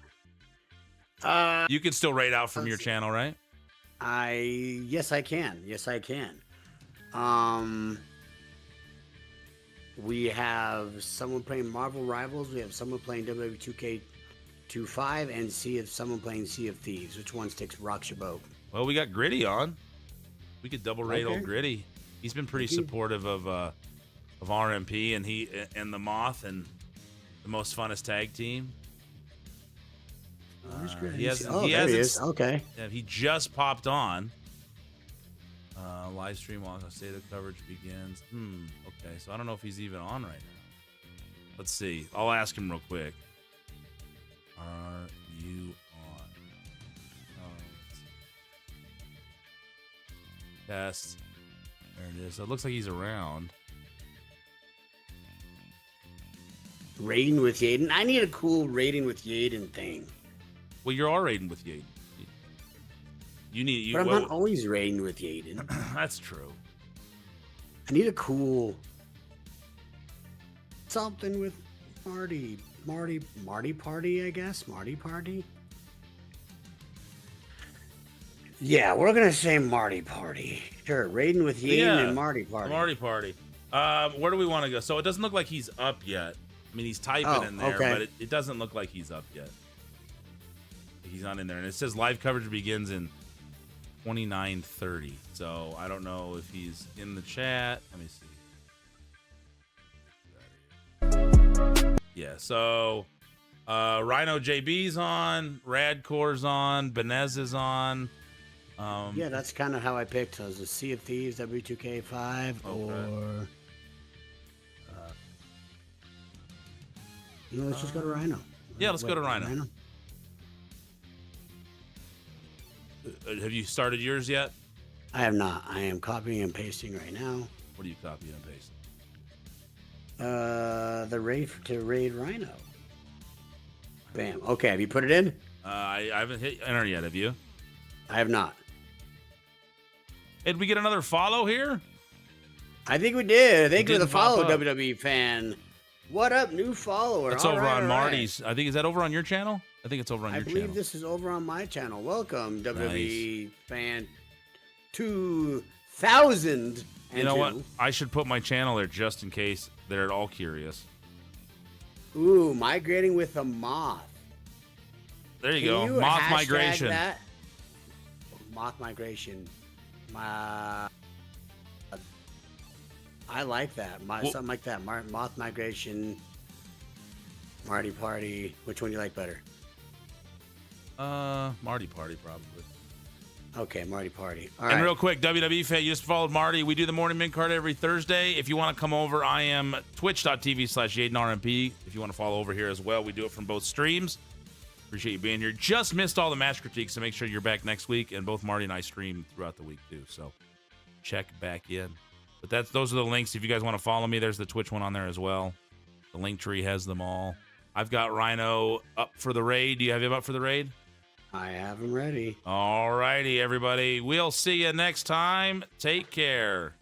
You can still raid out from your channel, right? Yes, I can. We have someone playing Marvel Rivals. We have someone playing WWE 2K25, and someone playing Sea of Thieves. Which one rocks your boat? Well, we got Gritty on. We could double raid old Gritty. He's been pretty supportive of RMP and the Moth and the most funnest tag team. He is. Okay. Yeah, he just popped on. Live stream while state of coverage begins. Okay, so I don't know if he's even on right now. Let's see. I'll ask him real quick. Are you on? Test. There it is. So it looks like he's around. Raiding with Yaden. I need a cool raiding with Yaden thing. Well, you're all raiding with Yaden. But I'm not always raiding with Yaden. That's true. I need a cool something with Marty Party, I guess. Marty Party. Yeah, we're gonna say Marty Party. Sure, raiding with Yaden and Marty Party. Marty Party. Where do we want to go? So it doesn't look like he's up yet. I mean, he's typing in there, but it doesn't look like he's up yet. He's not in there, and it says live coverage begins in 29:30. So I don't know if he's in the chat. Let me see. Yeah. So Rhino JB's on, Radcore's on, Benez is on. Yeah, that's kind of how I picked. So it was a Sea of Thieves, W2K5, or let's just go to Rhino. Yeah, let's go to Rhino. Have you started yours yet? I have not. I am copying and pasting right now. What are you copying and pasting? The raid to raid Rhino. Bam. Okay, have you put it in? I haven't hit enter yet. Have you? I have not. Did we get another follow here? I think we did. Thank you for the follow, WWE fan. What up, new follower? It's over on Marty's. I think, is that over on your channel? I think it's over on your channel. I believe this is over on my channel. Welcome, WWE fan 2000. You know what? I should put my channel there just in case they're at all curious. Ooh, migrating with a moth. There you go. Moth hashtag migration. That? Moth migration. I like that. Something like that. Moth migration. Marty Party. Which one do you like better? Marty Party, probably. Okay, Marty Party. All and right. real quick, WWE fan, you just followed Marty. We do the morning mid card every Thursday. If you want to come over, I am twitch.tv/JadenRMP. If you want to follow over here as well, we do it from both streams. Appreciate you being here. Just missed all the match critiques, so make sure you're back next week. And both Marty and I stream throughout the week too. So check back in. But those are the links. If you guys want to follow me, there's the Twitch one on there as well. The link tree has them all. I've got Rhino up for the raid. Do you have him up for the raid? I have him ready. All righty, everybody. We'll see you next time. Take care.